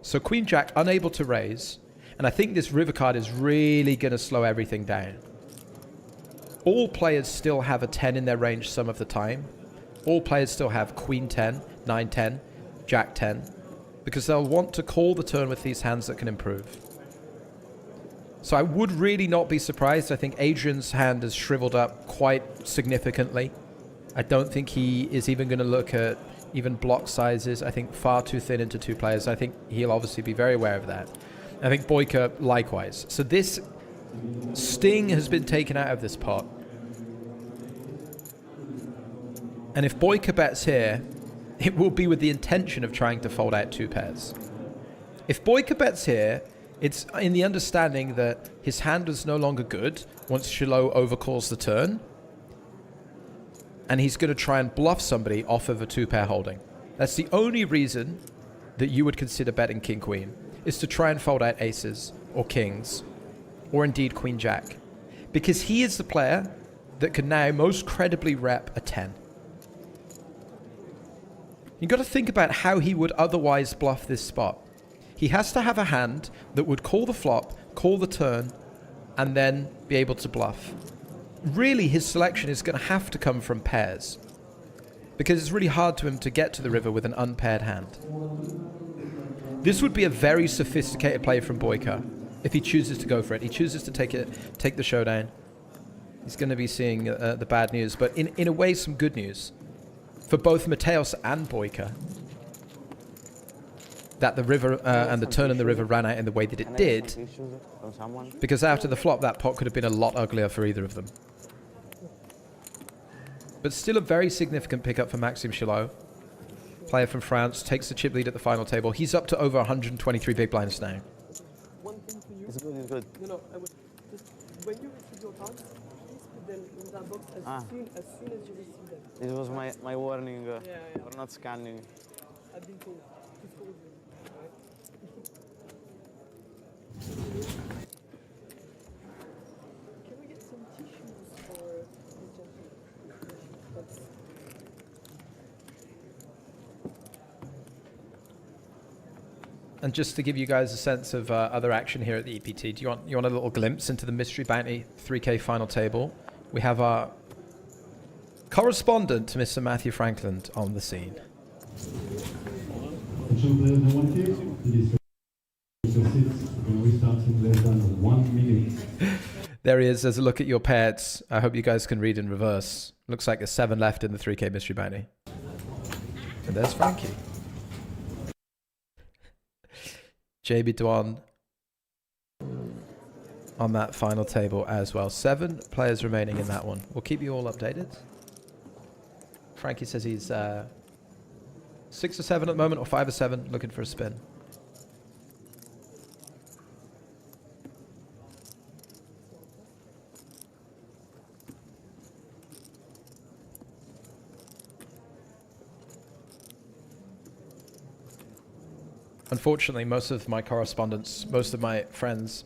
So Queen Jack unable to raise, and I think this river card is really gonna slow everything down. All players still have a 10 in their range some of the time. All players still have Queen 10, 9 10, Jack 10, because they'll want to call the turn with these hands that can improve. So I would really not be surprised. I think Adrian's hand has shriveled up quite significantly. I don't think he is even going to look at even block sizes. I think far too thin into 2 players. I think he'll obviously be very aware of that. I think Boyka likewise. So this sting has been taken out of this pot. And if Boyka bets here, it will be with the intention of trying to fold out 2 pairs. If Boyka bets here, it's in the understanding that his hand is no longer good once Shiloh overcalls the turn. And he's going to try and bluff somebody off of a 2-pair holding. That's the only reason that you would consider betting King-Queen, is to try and fold out aces or kings, or indeed Queen-Jack. Because he is the player that can now most credibly rep a 10. You've got to think about how he would otherwise bluff this spot. He has to have a hand that would call the flop, call the turn, and then be able to bluff. Really, his selection is going to have to come from pairs, because it's really hard to him to get to the river with an unpaired hand. This would be a very sophisticated play from Boyka if he chooses to go for it. He chooses to take the showdown. He's going to be seeing the bad news, but in a way, some good news for both Mateos and Boyka, that the river and the turn in the river ran out in the way that it did, because after the flop, that pot could have been a lot uglier for either of them. But still a very significant pickup for Maxime Shiloh. Player from France, takes the chip lead at the final table. He's up to over 123 big blinds now. It's good, it's good. No, I would just, when you receive your cards, please put them in that box as soon as you receive them. This was my warning for not scanning. I've been told. Please call them. And just to give you guys a sense of other action here at the EPT, do you want a little glimpse into the Mystery Bounty 3K final table? We have our correspondent, Mr. Matthew Franklin, on the scene. There he is. There's a look at your pets. I hope you guys can read in reverse. Looks like there's 7 left in the 3K Mystery Bounty. And there's Frankie. JB Dwan on that final table as well. 7 players remaining in that one. We'll keep you all updated. Frankie says he's 6 or 7 at the moment, or 5 or 7, looking for a spin. Unfortunately, most of my correspondents, most of my friends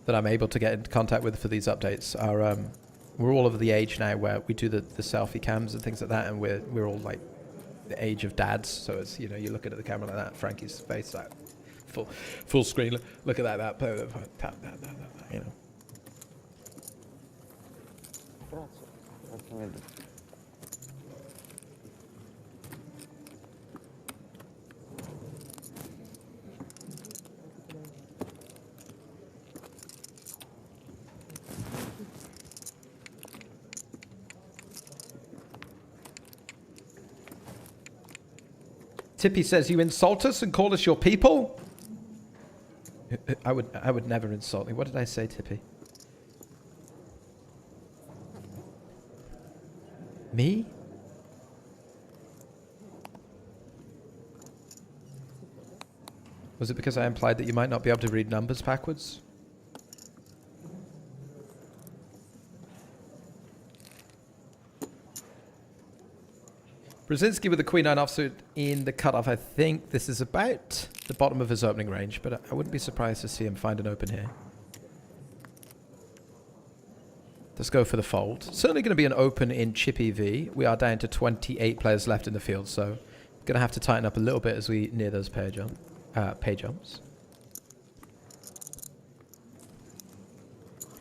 that I'm able to get in contact with for these updates are, we're all of the age now where we do the selfie cams and things like that, and we're all like the age of dads. So it's, you know, you look at the camera like that, Frankie's face like full screen. Look at that, tap, you know. Tippy says, you insult us and call us your people? I would never insult you. What did I say, Tippy? Me? Was it because I implied that you might not be able to read numbers backwards? Brzezinski with the Queen 9 offsuit in the cutoff. I think this is about the bottom of his opening range, but I wouldn't be surprised to see him find an open here. Let's go for the fold. Certainly going to be an open in Chippy V. We are down to 28 players left in the field, so going to have to tighten up a little bit as we near those pay jumps.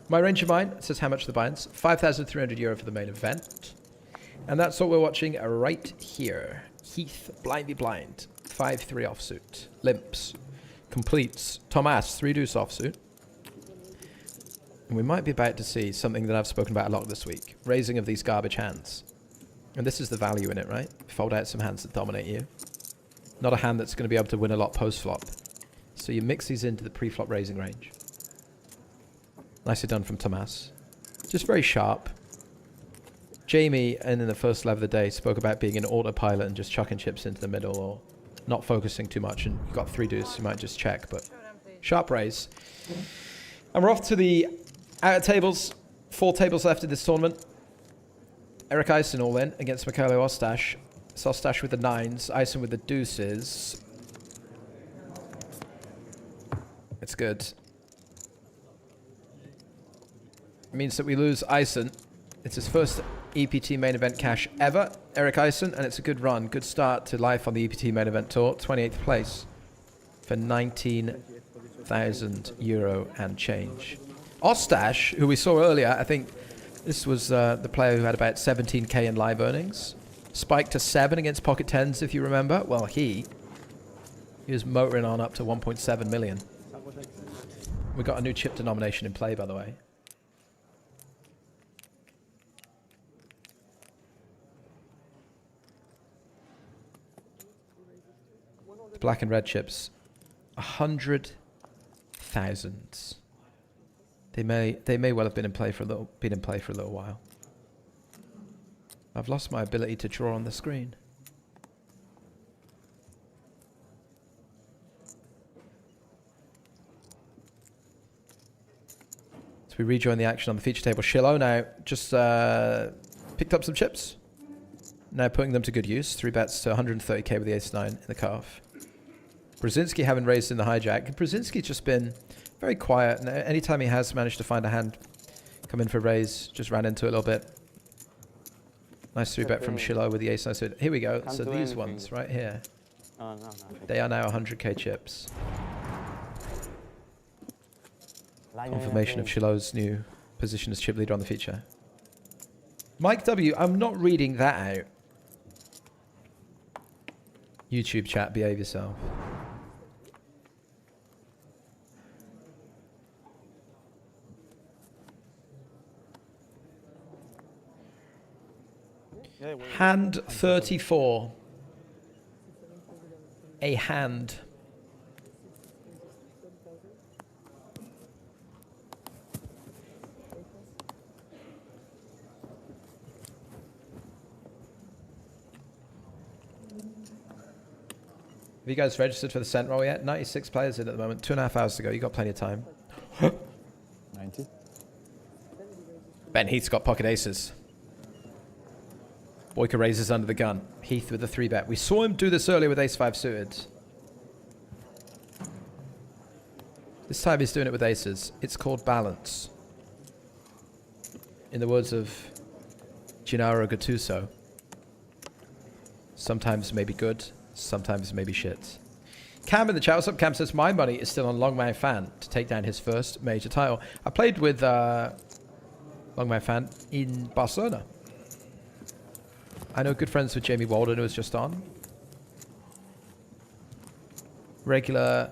My range of mine says how much the binds. €5,300 for the main event. And that's what we're watching right here. Heath, Blindy Blind, 5-3 offsuit. Limps, completes. Tomas, 3-deuce offsuit. And we might be about to see something that I've spoken about a lot this week. Raising of these garbage hands. And this is the value in it, right? Fold out some hands that dominate you. Not a hand that's going to be able to win a lot post-flop. So you mix these into the pre-flop raising range. Nicely done from Tomas. Just very sharp. Jamie, and in the first level of the day, spoke about being an autopilot and just chucking chips into the middle or not focusing too much. And you've got 3 deuce, you might just check, but sharp raise. And we're off to the outer tables. 4 tables left in this tournament. Eric Eisen all in against Mikhailo Ostash. Ostash with the 9s, Eisen with the deuces. It's good. It means that we lose Eisen. It's his first EPT main event cash ever, Eric Eisen, and it's a good run. Good start to life on the EPT main event tour. 28th place for €19,000 and change. Ostash, who we saw earlier, I think this was the player who had about 17k in live earnings. Spiked to 7 against pocket 10s, if you remember. Well, he was motoring on up to 1.7 million. We got a new chip denomination in play, by the way. Black and red chips, 100,000. They may well have been in play for a little while. I've lost my ability to draw on the screen. So we rejoin the action on the feature table. Shilo now just picked up some chips. Now putting them to good use. 3 bets to 130k with the ace-9 in the cutoff. Brzezinski having raised in the hijack. Brzezinski's just been very quiet. And anytime he has managed to find a hand, come in for raise, just ran into it a little bit. Nice 3 bet from Shilo with the ace-9. So here we go. So these ones right here. Oh, no, no. They are now 100k chips. Confirmation of Shiloh's new position as chip leader on the feature. Mike W, I'm not reading that out. YouTube chat, behave yourself. Hand 34. A hand. Have you guys registered for the cent roll yet? 96 players in at the moment. 2.5 hours to go. You got plenty of time. 90. Ben Heath's got pocket aces. Boyka raises under the gun. Heath with the 3-bet. We saw him do this earlier with ace-5 suited. This time he's doing it with aces. It's called balance. In the words of Gennaro Gattuso. Sometimes maybe good, sometimes maybe shit. Cam in the chat. What's up? Cam says, my money is still on Longman Fan to take down his first major title. I played with Longman Fan in Barcelona. I know good friends with Jamie Walden, who was just on. Regular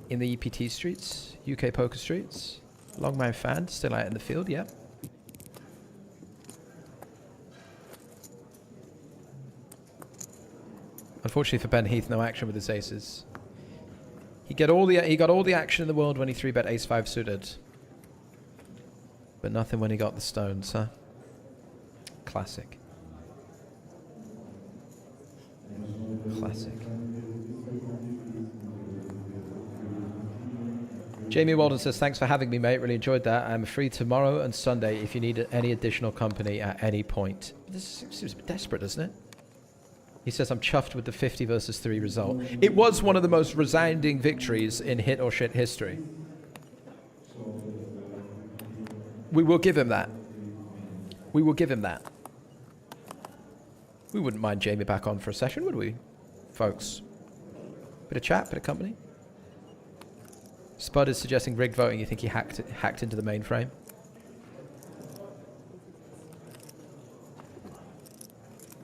in the EPT streets, UK poker streets. Longman Fan, still out in the field, yeah. Unfortunately for Ben Heath, no action with his aces. He got all the action in the world when he 3-bet ace-5 suited. But nothing when he got the stones, huh? Classic. Classic. Jamie Walden says, thanks for having me, mate. Really enjoyed that. I'm free tomorrow and Sunday if you need any additional company at any point. This seems a bit desperate, doesn't it? He says, I'm chuffed with the 50 versus 3 result. It was one of the most resounding victories in hit or shit history. We will give him that. We will give him that. We wouldn't mind Jamie back on for a session, would we, folks? Bit of chat, bit of company. Spud is suggesting rigged voting. You think he hacked into the mainframe?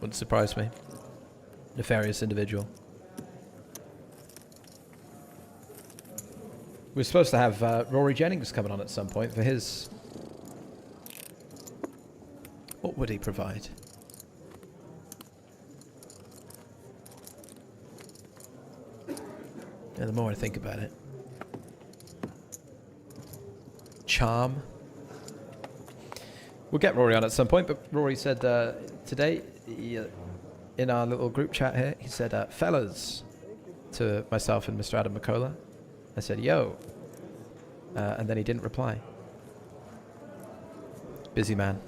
Wouldn't surprise me. Nefarious individual. We're supposed to have Rory Jennings coming on at some point for his... What would he provide? Yeah, the more I think about it. Charm. We'll get Rory on at some point, but Rory said today, in our little group chat here, he said, fellas, to myself and Mr. Adam McCullough. I said, yo. And then he didn't reply. Busy man.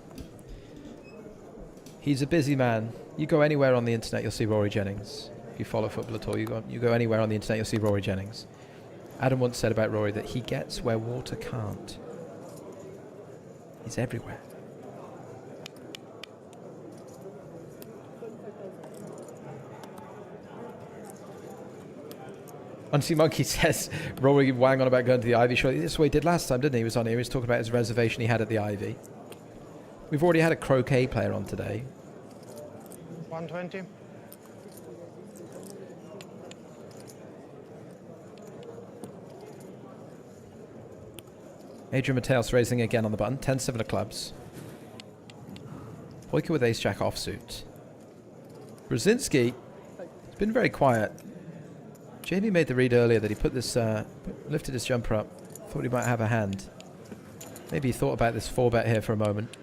He's a busy man. You go anywhere on the internet, you'll see Rory Jennings. If you follow football at all, you go anywhere on the internet, you'll see Rory Jennings. Adam once said about Rory that he gets where water can't. He's everywhere. Unseen Monkey says, Rory wang on about going to the Ivy show. This is what he did last time, didn't he? He was on here. He was talking about his reservation he had at the Ivy. We've already had a croquet player on today. 120. Adrian Mateos raising again on the button. 10-7 of clubs. Poiker with ace-jack offsuit. Brzezinski has been very quiet. Jamie made the read earlier that he put this, lifted his jumper up. Thought he might have a hand. Maybe he thought about this 4-bet here for a moment.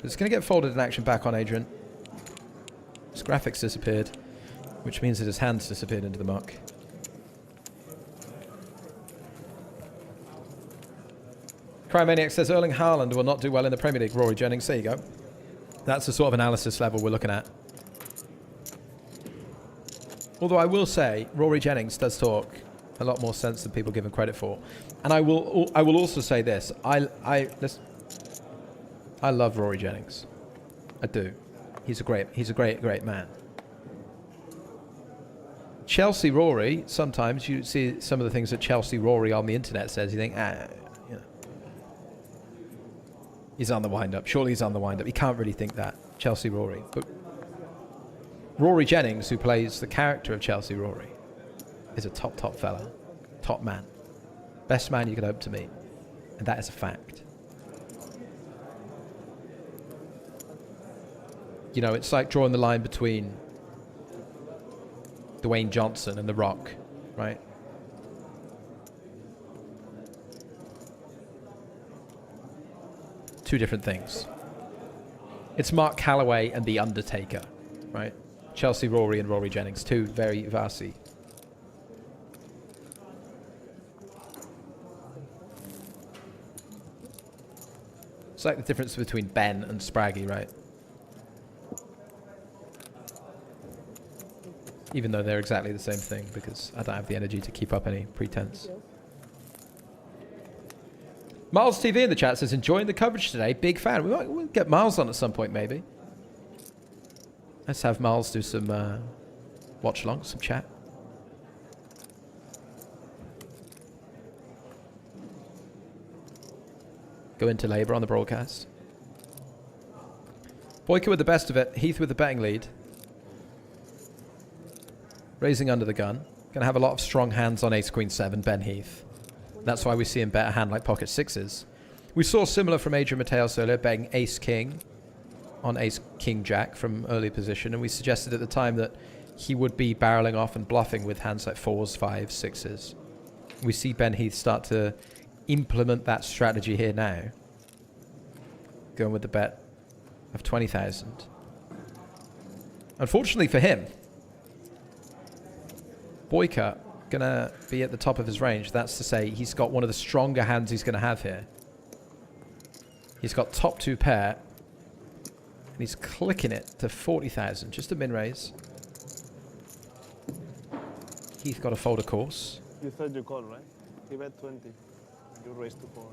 It's going to get folded in action back on Adrian. His graphics disappeared, which means that his hands disappeared into the muck. Crymaniac says Erling Haaland will not do well in the Premier League. Rory Jennings, there you go. That's the sort of analysis level we're looking at. Although I will say, Rory Jennings does talk a lot more sense than people give him credit for. And I will also say this. Listen, I love Rory Jennings. I do. He's a great man. Chelsea Rory, sometimes you see some of the things that Chelsea Rory on the internet says, you think, you know, he's on the wind-up. Surely he's on the wind-up. You can't really think that, Chelsea Rory. But Rory Jennings, who plays the character of Chelsea Rory, is a top fella, top man. Best man you could hope to meet. And that is a fact. You know, it's like drawing the line between Dwayne Johnson and The Rock, right? Two different things. It's Mark Calloway and The Undertaker, right? Chelsea Rory and Rory Jennings, two very vastly. It's like the difference between Ben and Spraggy, right? Even though they're exactly the same thing, because I don't have the energy to keep up any pretense. Miles TV in the chat says, enjoying the coverage today. Big fan. We'll get Miles on at some point, maybe. Let's have Miles do some watch along, some chat. Go into labour on the broadcast. Boyka with the best of it. Heath with the betting lead. Raising under the gun. Going to have a lot of strong hands on ace queen 7, Ben Heath. That's why we see him bet a hand like pocket sixes. We saw similar from Adrian Mateos earlier, betting ace king on ace king jack from early position, and we suggested at the time that he would be barreling off and bluffing with hands like 4s, 5s, 6s. We see Ben Heath start to implement that strategy here now. Going with the bet of 20,000. Unfortunately for him, Boyka gonna be at the top of his range. That's to say, he's got one of the stronger hands he's gonna have here. He's got top 2 pair, and he's clicking it to 40,000. Just a min raise. Heath got a fold, of course. You thought you called, right? He bet 20. You raised to 40.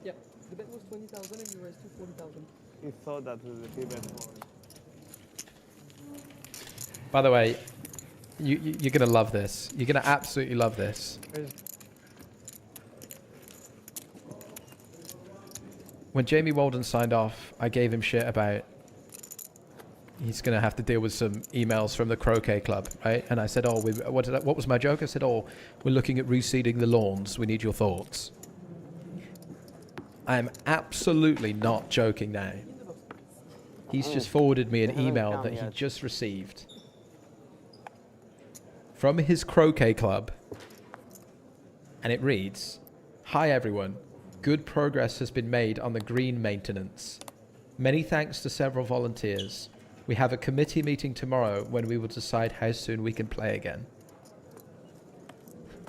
Yeah, the bet was 20,000 and you raised to 40,000. He thought that he bet 40. By the way, you're going to love this. You're going to absolutely love this. When Jamie Walden signed off, I gave him shit about he's going to have to deal with some emails from the croquet club, right? And I said, oh, what was my joke? I said, oh, we're looking at reseeding the lawns. We need your thoughts. I'm absolutely not joking now. He's just forwarded me an email that he just received from his croquet club, and it reads, "Hi everyone, good progress has been made on the green maintenance. Many thanks to several volunteers. We have a committee meeting tomorrow when we will decide how soon we can play again."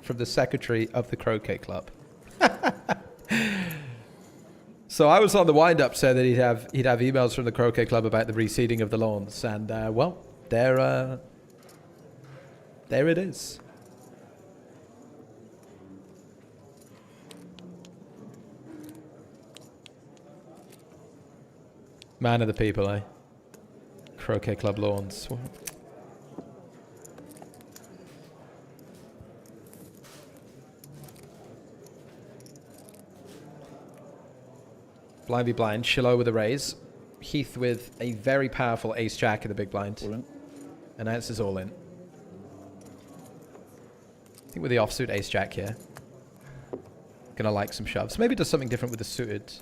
From the secretary of the croquet club. So I was on the wind-up saying that he'd have emails from the croquet club about the reseeding of the lawns, and well, there it is. Man of the people, eh? Croquet club lawns. Blind v blind. Shiloh with a raise. Heath with a very powerful ace-jack in the big blind. All in. Announces all in. I think with the offsuit ace-jack here. Gonna like some shoves. Maybe does something different with the suited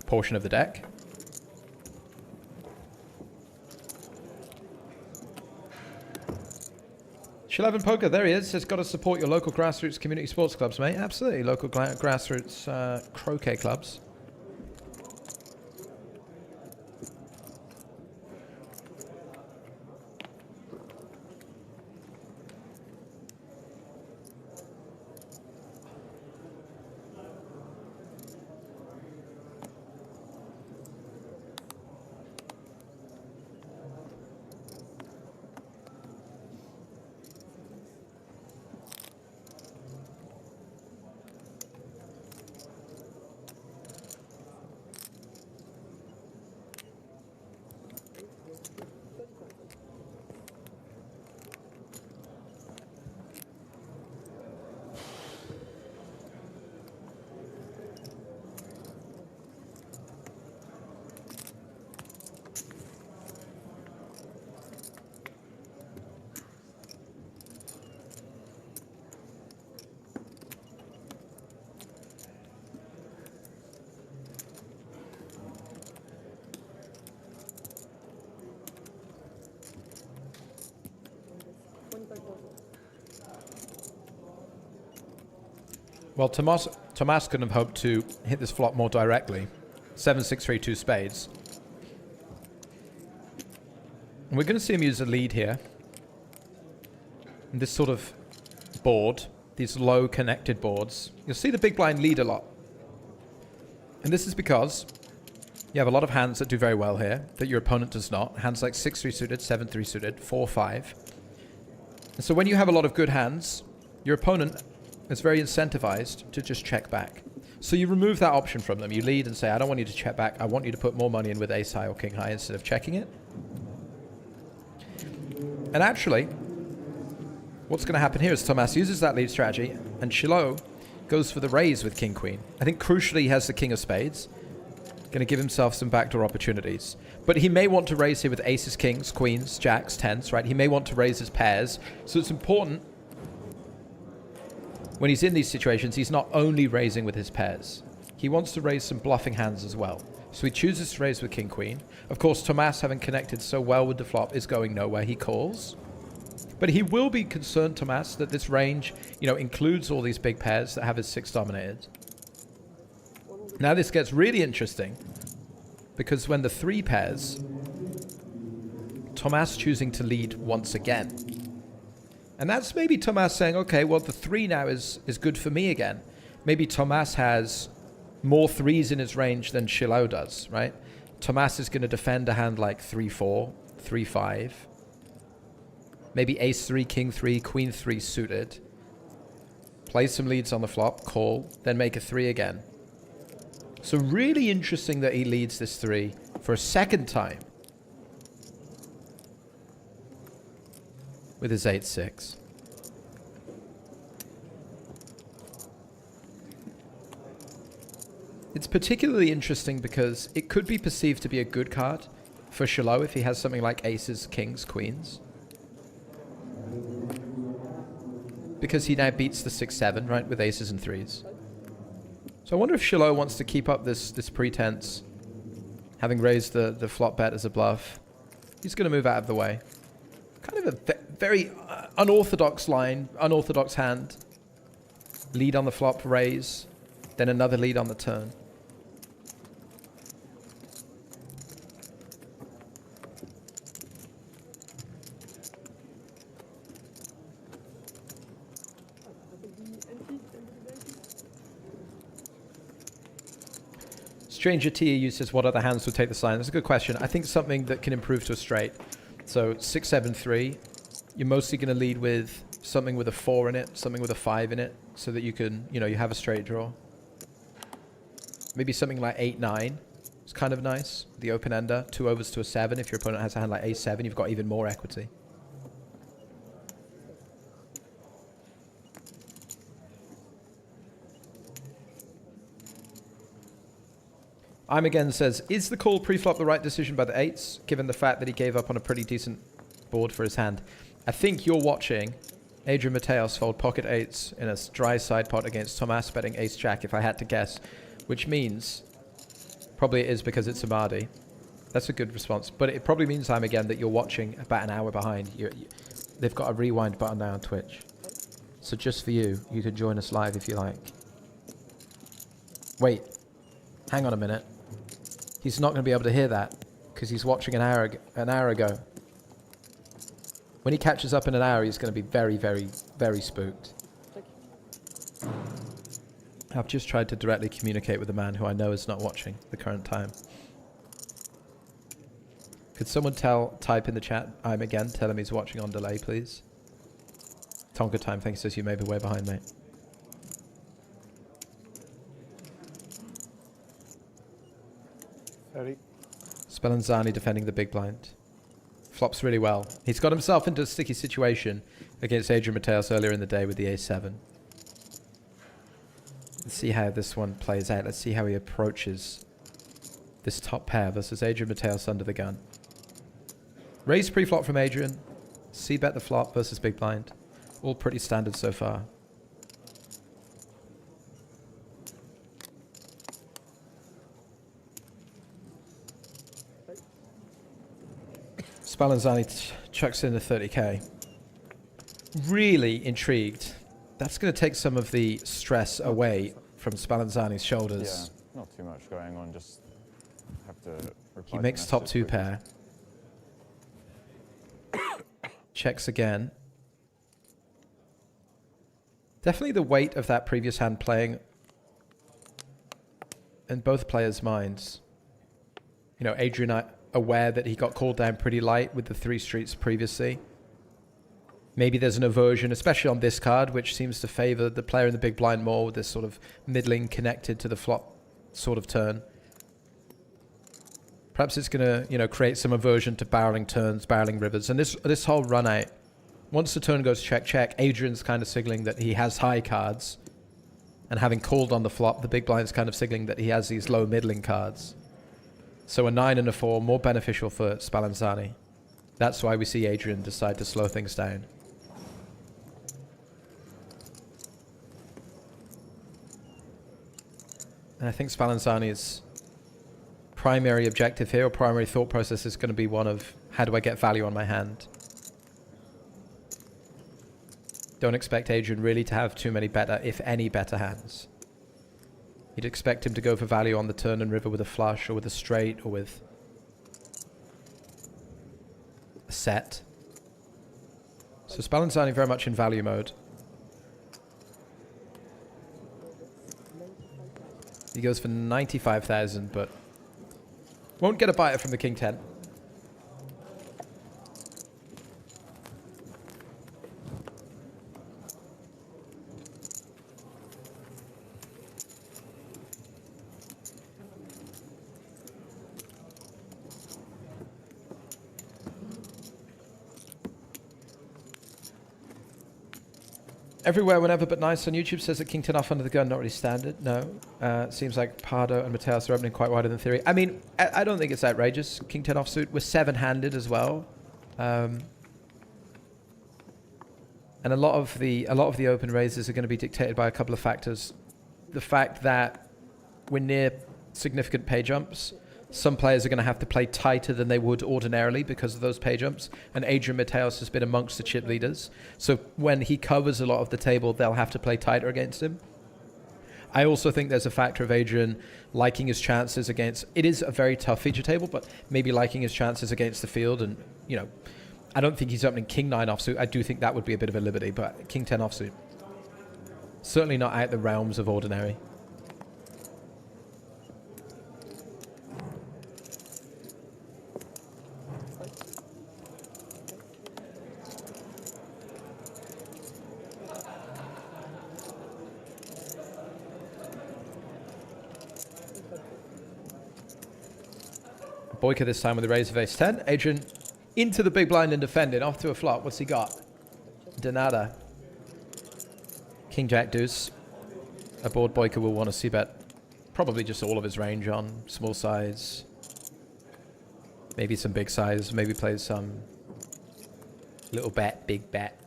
portion of the deck. Shilevan Poker, there he is. Says, got to support your local grassroots community sports clubs, mate. Absolutely, local grassroots croquet clubs. Well, Tomas couldn't have hoped to hit this flop more directly. 7, 6, 3, 2 spades. And we're going to see him use a lead here. And this sort of board, these low connected boards, you'll see the big blind lead a lot. And this is because you have a lot of hands that do very well here that your opponent does not. Hands like 6-3 suited, 7-3 suited, 4-5. And so when you have a lot of good hands, your opponent is very incentivized to just check back. So you remove that option from them. You lead and say, I don't want you to check back. I want you to put more money in with ace high or king high instead of checking it. And actually, what's going to happen here is Tomas uses that lead strategy and Shiloh goes for the raise with king queen. I think crucially he has the king of spades. Going to give himself some backdoor opportunities. But he may want to raise here with aces, kings, queens, jacks, tens, right? He may want to raise his pairs. So it's important when he's in these situations, he's not only raising with his pairs. He wants to raise some bluffing hands as well. So he chooses to raise with king queen. Of course, Tomas, having connected so well with the flop, is going nowhere. He calls. But he will be concerned, Tomas, that this range, you know, includes all these big pairs that have his 6 dominated. Now this gets really interesting because when the 3 pairs, Tomas choosing to lead once again. And that's maybe Tomas saying, okay, well, the 3 now is good for me again. Maybe Tomas has more 3s in his range than Shiloh does, right? Tomas is going to defend a hand like 3-4, 3-5. Maybe ace 3, king 3, queen 3 suited. Play some leads on the flop, call, then make a 3 again. So really interesting that he leads this 3 for a second time with his 8-6. It's particularly interesting because it could be perceived to be a good card for Shiloh if he has something like aces, kings, queens. Because he now beats the 6-7, right, with aces and 3s. So I wonder if Shiloh wants to keep up this pretense, having raised the flop bet as a bluff. He's going to move out of the way. Kind of a very unorthodox line, unorthodox hand. Lead on the flop, raise, then another lead on the turn. Stranger TEU says, what other hands would take the sign? That's a good question. I think something that can improve to a straight. So 6-7-3, you're mostly going to lead with something with a 4 in it, something with a 5 in it, so that you can, you know, you have a straight draw. Maybe something like 8-9. It's kind of nice. The open ender, 2 overs to a 7. If your opponent has a hand like A7, you've got even more equity. I'm again says, is the call pre-flop the right decision by the 8s, given the fact that he gave up on a pretty decent board for his hand? I think you're watching Adrian Mateos fold pocket 8s in a dry side pot against Tomas betting ace-jack, if I had to guess, which means probably it is because it's a Mardi. That's a good response. But it probably means, I'm again, that you're watching about an hour behind. They've got a rewind button now on Twitch. So just for you, you can join us live if you like. Wait, hang on a minute. He's not going to be able to hear that because he's watching an hour ago. When he catches up in an hour, he's going to be very, very, very spooked. I've just tried to directly communicate with a man who I know is not watching the current time. Could someone type in the chat, I'm again, tell him he's watching on delay, please? Tonka time, thanks, says you may be way behind, mate. Spallanzani defending the big blind. Flops really well. He's got himself into a sticky situation against Adrian Mateos earlier in the day with the A7. Let's see how this one plays out. Let's see how he approaches this top pair versus Adrian Mateos under the gun. Raise pre-flop from Adrian. C-bet the flop versus big blind. All pretty standard so far. Spallanzani chucks in the 30k. Really intrigued That's going to take some of the stress away from Spallanzani's shoulders. Yeah, not too much going on. Just have to. He makes top 2 pair. Checks again. Definitely the weight of that previous hand playing in both players' minds. You know, Adrian aware that he got called down pretty light with the 3 streets previously. Maybe there's an aversion, especially on this card, which seems to favor the player in the big blind more with this sort of middling connected to the flop sort of turn. Perhaps it's going to, you know, create some aversion to barreling turns, barreling rivers. And this whole run out, once the turn goes check, check, Adrian's kind of signaling that he has high cards. And having called on the flop, the big blind's kind of signaling that he has these low middling cards. So a 9 and a 4, more beneficial for Spallanzani. That's why we see Adrian decide to slow things down. And I think Spallanzani's primary objective here, or primary thought process, is going to be one of, how do I get value on my hand? Don't expect Adrian really to have too many better, if any, better hands. You'd expect him to go for value on the turn and river with a flush, or with a straight, or with a set. So Spallanzani very much in value mode. He goes for 95,000, but won't get a biter from the King 10. Everywhere, whenever but nice on YouTube says that King 10 off under the gun, not really standard. No. Seems like Pardo and Mateus are opening quite wider than theory. I mean, I don't think it's outrageous. King 10 offsuit. We're 7-handed as well. And a lot of the open raises are going to be dictated by a couple of factors. The fact that we're near significant pay jumps. Some players are going to have to play tighter than they would ordinarily because of those pay jumps. And Adrian Mateos has been amongst the chip leaders. So when he covers a lot of the table, they'll have to play tighter against him. I also think there's a factor of Adrian liking his chances against... It is a very tough feature table, but maybe liking his chances against the field. And, you know, I don't think he's opening King 9 offsuit. I do think that would be a bit of a liberty, but King 10 offsuit. Certainly not out the realms of ordinary. Boyka this time with a raise of ace 10. Adrian into the big blind and defending. Off to a flop. What's he got? Donata. King Jack deuce. Aboard Boyka will want to see bet probably just all of his range on small size. Maybe some big size. Maybe plays some little bet, big bet.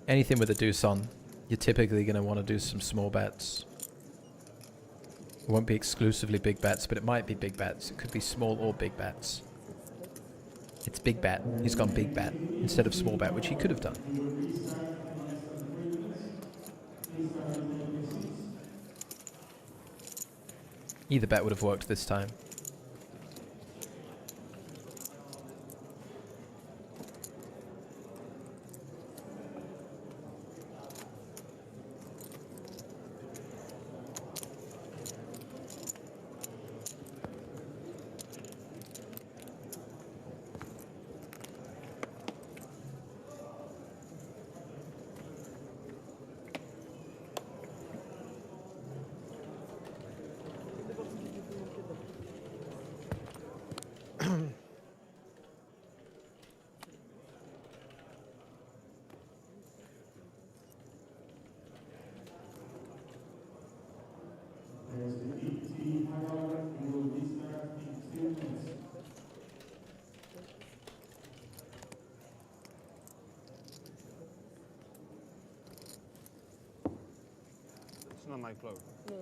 Anything with a deuce on, you're typically going to want to do some small bets. It won't be exclusively big bets, but it might be big bets. It could be small or big bets. It's big bet. He's gone big bet instead of small bet, which he could have done. Either bet would have worked this time. It's not my club. No.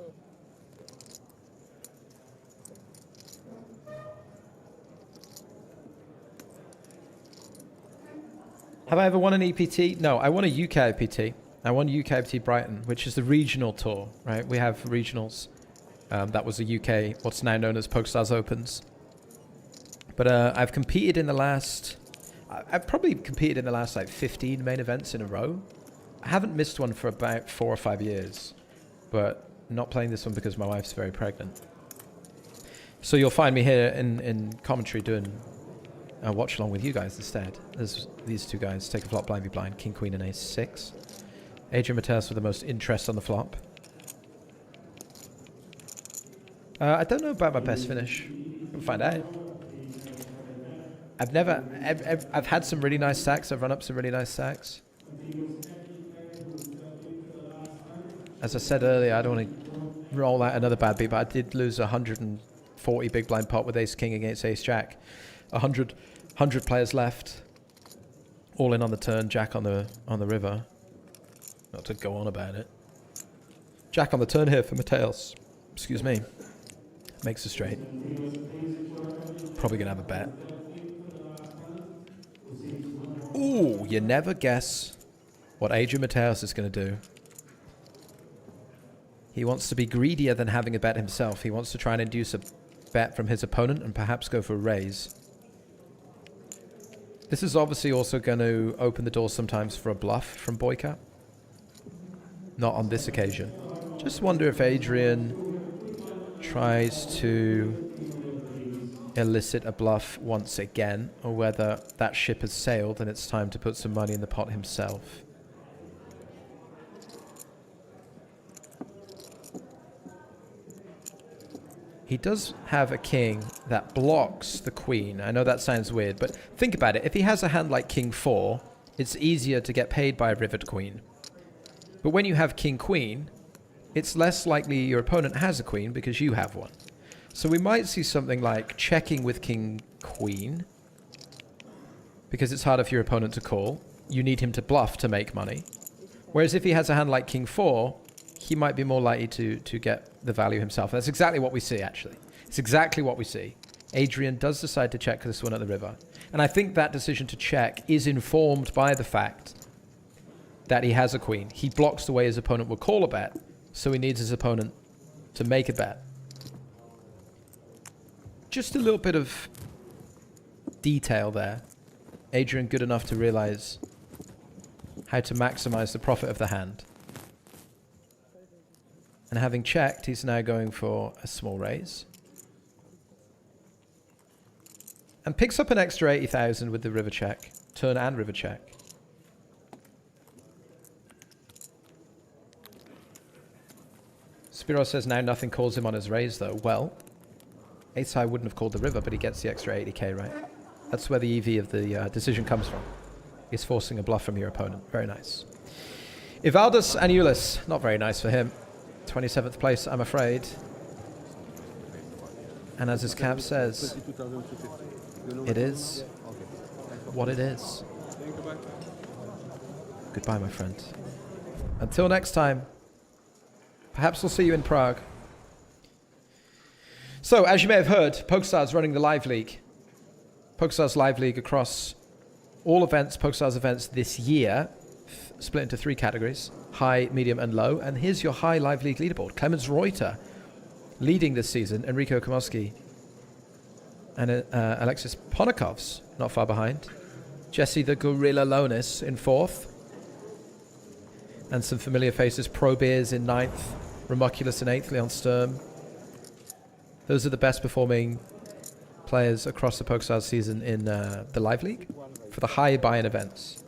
Have I ever won an EPT? No, I won a UK EPT. I won UK EPT Brighton, which is the regional tour, right? We have regionals. That was the UK, what's now known as PokerStars Opens. But I've competed in the last... I've probably competed in the last like 15 main events in a row. I haven't missed one for about 4 or 5 years. But not playing this one because my wife's very pregnant. So you'll find me here in commentary doing a watch along with you guys instead. There's these two guys, take a flop, blind v blind, king, queen, and ace 6. Adrian Mateus with the most interest on the flop. I don't know about my best finish. We'll find out. I've had some really nice stacks. I've run up some really nice stacks. As I said earlier, I don't want to roll out another bad beat, but I did lose 140 big blind pot with ace king against ace jack. 100 players left. All in on the turn, jack on the river. Not to go on about it. Jack on the turn here for Mateus. Excuse me. Makes a straight. Probably going to have a bet. Ooh, you never guess what Adrian Mateus is going to do. He wants to be greedier than having a bet himself. He wants to try and induce a bet from his opponent and perhaps go for a raise. This is obviously also going to open the door sometimes for a bluff from Boyka. Not on this occasion. Just wonder if Adrian tries to elicit a bluff once again, or whether that ship has sailed and it's time to put some money in the pot himself. He does have a king that blocks the queen. I know that sounds weird, but think about it. If he has a hand like king 4, it's easier to get paid by a rivered queen. But when you have king queen, it's less likely your opponent has a queen because you have one. So we might see something like checking with king queen, because it's harder for your opponent to call. You need him to bluff to make money. Whereas if he has a hand like king 4, he might be more likely to get the value himself. That's exactly what we see, actually. It's exactly what we see. Adrian does decide to check this one at the river. And I think that decision to check is informed by the fact that he has a queen. He blocks the way his opponent will call a bet, so he needs his opponent to make a bet. Just a little bit of detail there. Adrian good enough to realize how to maximize the profit of the hand. And having checked, he's now going for a small raise. And picks up an extra 80,000 with the river check. Turn and river check. Spiro says now nothing calls him on his raise though. Well, ace high wouldn't have called the river, but he gets the extra 80k, right? That's where the EV of the decision comes from. He's forcing a bluff from your opponent. Very nice. Ivaldis Anulis, not very nice for him. 27th place, I'm afraid. And as his cap says, it is what it is. Goodbye, my friend. Until next time, perhaps we'll see you in Prague. So, as you may have heard, PokerStars running the Live League. PokerStars Live League across all events, PokerStars events this year, split into 3 categories, high, medium, and low. And here's your high Live League leaderboard. Clemens Reuter leading this season. Enrico Komoski and Alexis Ponakov's not far behind. Jesse the Gorilla Lonis in 4th. And some familiar faces. Pro Beers in 9th. Remoculus in 8th. Leon Sturm. Those are the best performing players across the PokerStars season in the Live League for the high buy-in events.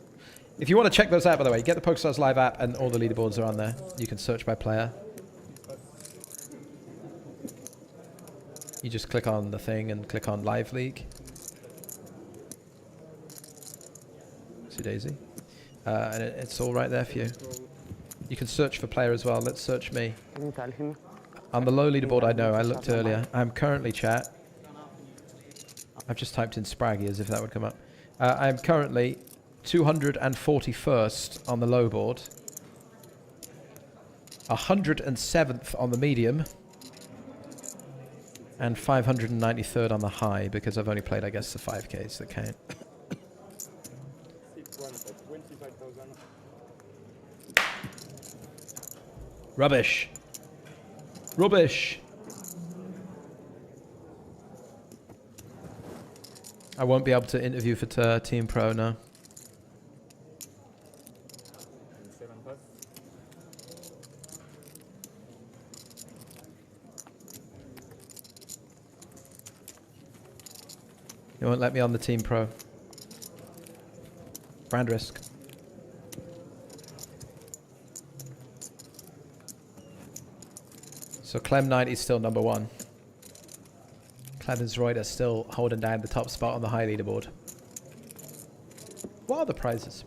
If you want to check those out, by the way, get the PokerStars Live app and all the leaderboards are on there. You can search by player. You just click on the thing and click on Live League. See Daisy? And it's all right there for you. You can search for player as well. Let's search me. On the low leaderboard, I know. I looked earlier. I'm currently, chat. I've just typed in Spraggy as if that would come up. I'm currently 241st on the low board. 107th on the medium. And 593rd on the high, because I've only played, I guess, the 5Ks that count. Rubbish. Rubbish. I won't be able to interview for Team Pro now. You won't let me on the Team Pro. Brand risk. So Clem 90 is still number 1. Clarence Reuter still holding down the top spot on the high leaderboard. What are the prizes?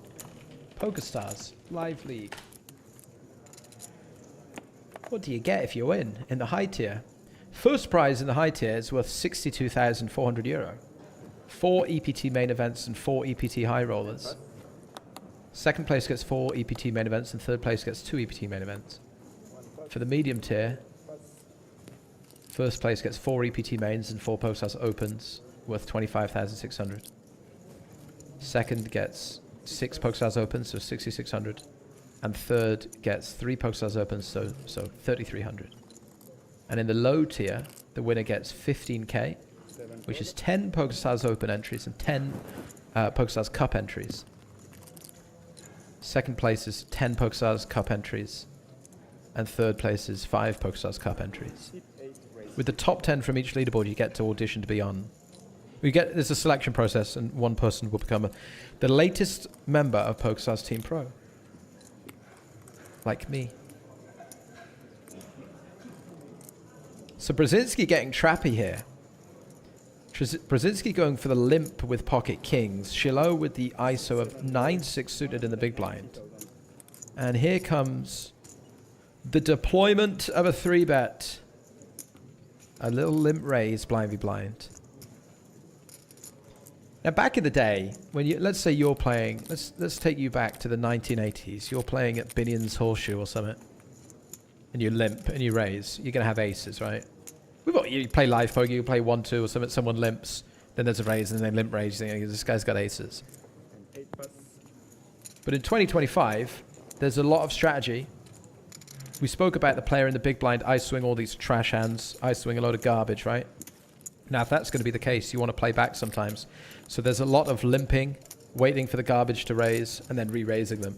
PokerStars Live League. What do you get if you win in the high tier? First prize in the high tier is worth €62,400. 4 EPT main events and 4 EPT high rollers. Second place gets 4 EPT main events and third place gets 2 EPT main events. For the medium tier, first place gets 4 EPT mains and 4 PokerStars opens worth 25,600. Second gets 6 PokerStars opens, so 6,600. And third gets 3 PokerStars opens, so 3,300. And in the low tier, the winner gets 15k, which is 10 PokerStars Open entries and 10 PokerStars Cup entries. Second place is 10 PokerStars Cup entries, and third place is 5 PokerStars Cup entries. With the top 10 from each leaderboard, you get to audition to be on. There's a selection process, and one person will become the latest member of PokerStars Team Pro. Like me. So Brzezinski getting trappy here. Brzezinski going for the limp with pocket kings. Shiloh with the ISO of 9-6 suited in the big blind. And here comes the deployment of a 3-bet. A little limp raise, blind v blind. Now back in the day, when let's say you're playing, let's take you back to the 1980s. You're playing at Binion's Horseshoe or something. And you limp and you raise. You're going to have aces, right? You play live poker, you play 1-2 or something, someone limps, then there's a raise, and then limp raise, you think, this guy's got aces. But in 2025, there's a lot of strategy. We spoke about the player in the big blind ice-swing all these trash hands, ice-swing a load of garbage, right? Now, if that's going to be the case, you want to play back sometimes. So there's a lot of limping, waiting for the garbage to raise, and then re-raising them.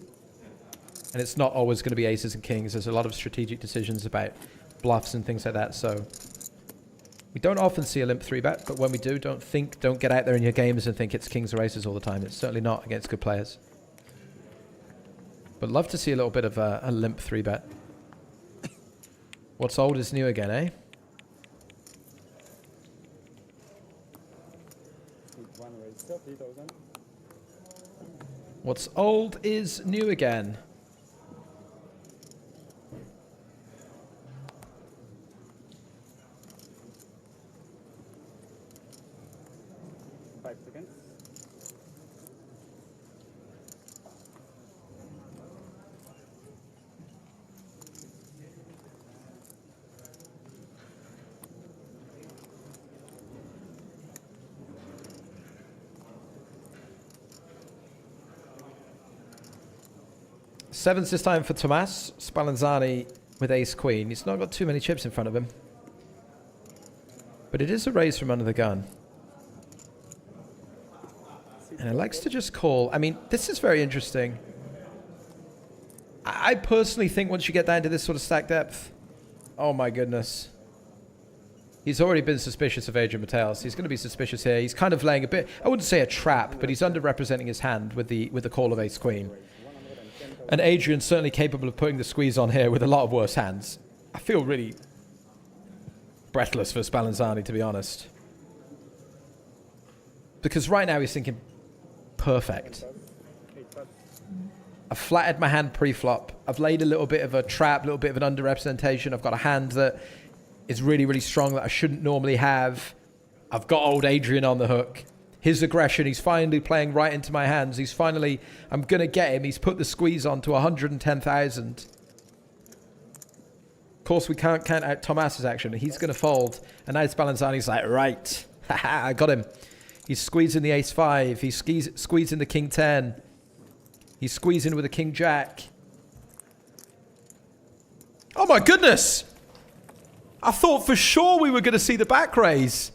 And it's not always going to be aces and kings. There's a lot of strategic decisions about bluffs and things like that, so... We don't often see a limp 3-bet, but when we do, don't get out there in your games and think it's kings or aces all the time. It's certainly not against good players. But love to see a little bit of a limp 3-bet. What's old is new again, eh? What's old is new again. Sevens this time for Tomas. Spallanzani with ace-queen. He's not got too many chips in front of him. But it is a raise from under the gun. And he likes to just call. I mean, this is very interesting. I personally think once you get down to this sort of stack depth, oh my goodness. He's already been suspicious of Adrian Mateos. He's going to be suspicious here. He's kind of laying a bit, I wouldn't say a trap, but he's underrepresenting his hand with the call of ace-queen. And Adrian's certainly capable of putting the squeeze on here with a lot of worse hands. I feel really breathless for Spallanzani, to be honest. Because right now he's thinking, perfect. I've flattered my hand pre-flop. I've laid a little bit of a trap, a little bit of an underrepresentation. I've got a hand that is really, really strong that I shouldn't normally have. I've got old Adrian on the hook. His aggression, he's finally playing right into my hands. He's finally, I'm going to get him. He's put the squeeze on to 110,000. Of course, we can't count out Tomas's action. He's going to fold. And now Spallanzani's like, right. Haha, I got him. He's squeezing the ace-5. He's squeezing the king-10. He's squeezing with a king jack. Oh my goodness! I thought for sure we were going to see the back raise.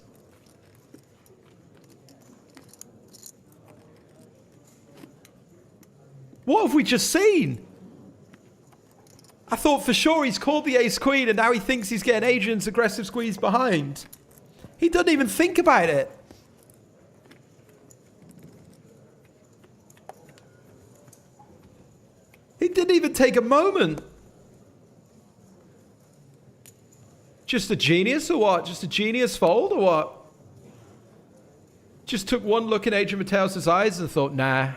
What have we just seen? I thought for sure he's called the ace queen and now he thinks he's getting Adrian's aggressive squeeze behind. He doesn't even think about it. He didn't even take a moment. Just a genius or what? Just a genius fold or what? Just took one look in Adrian Mateos' eyes and thought, nah.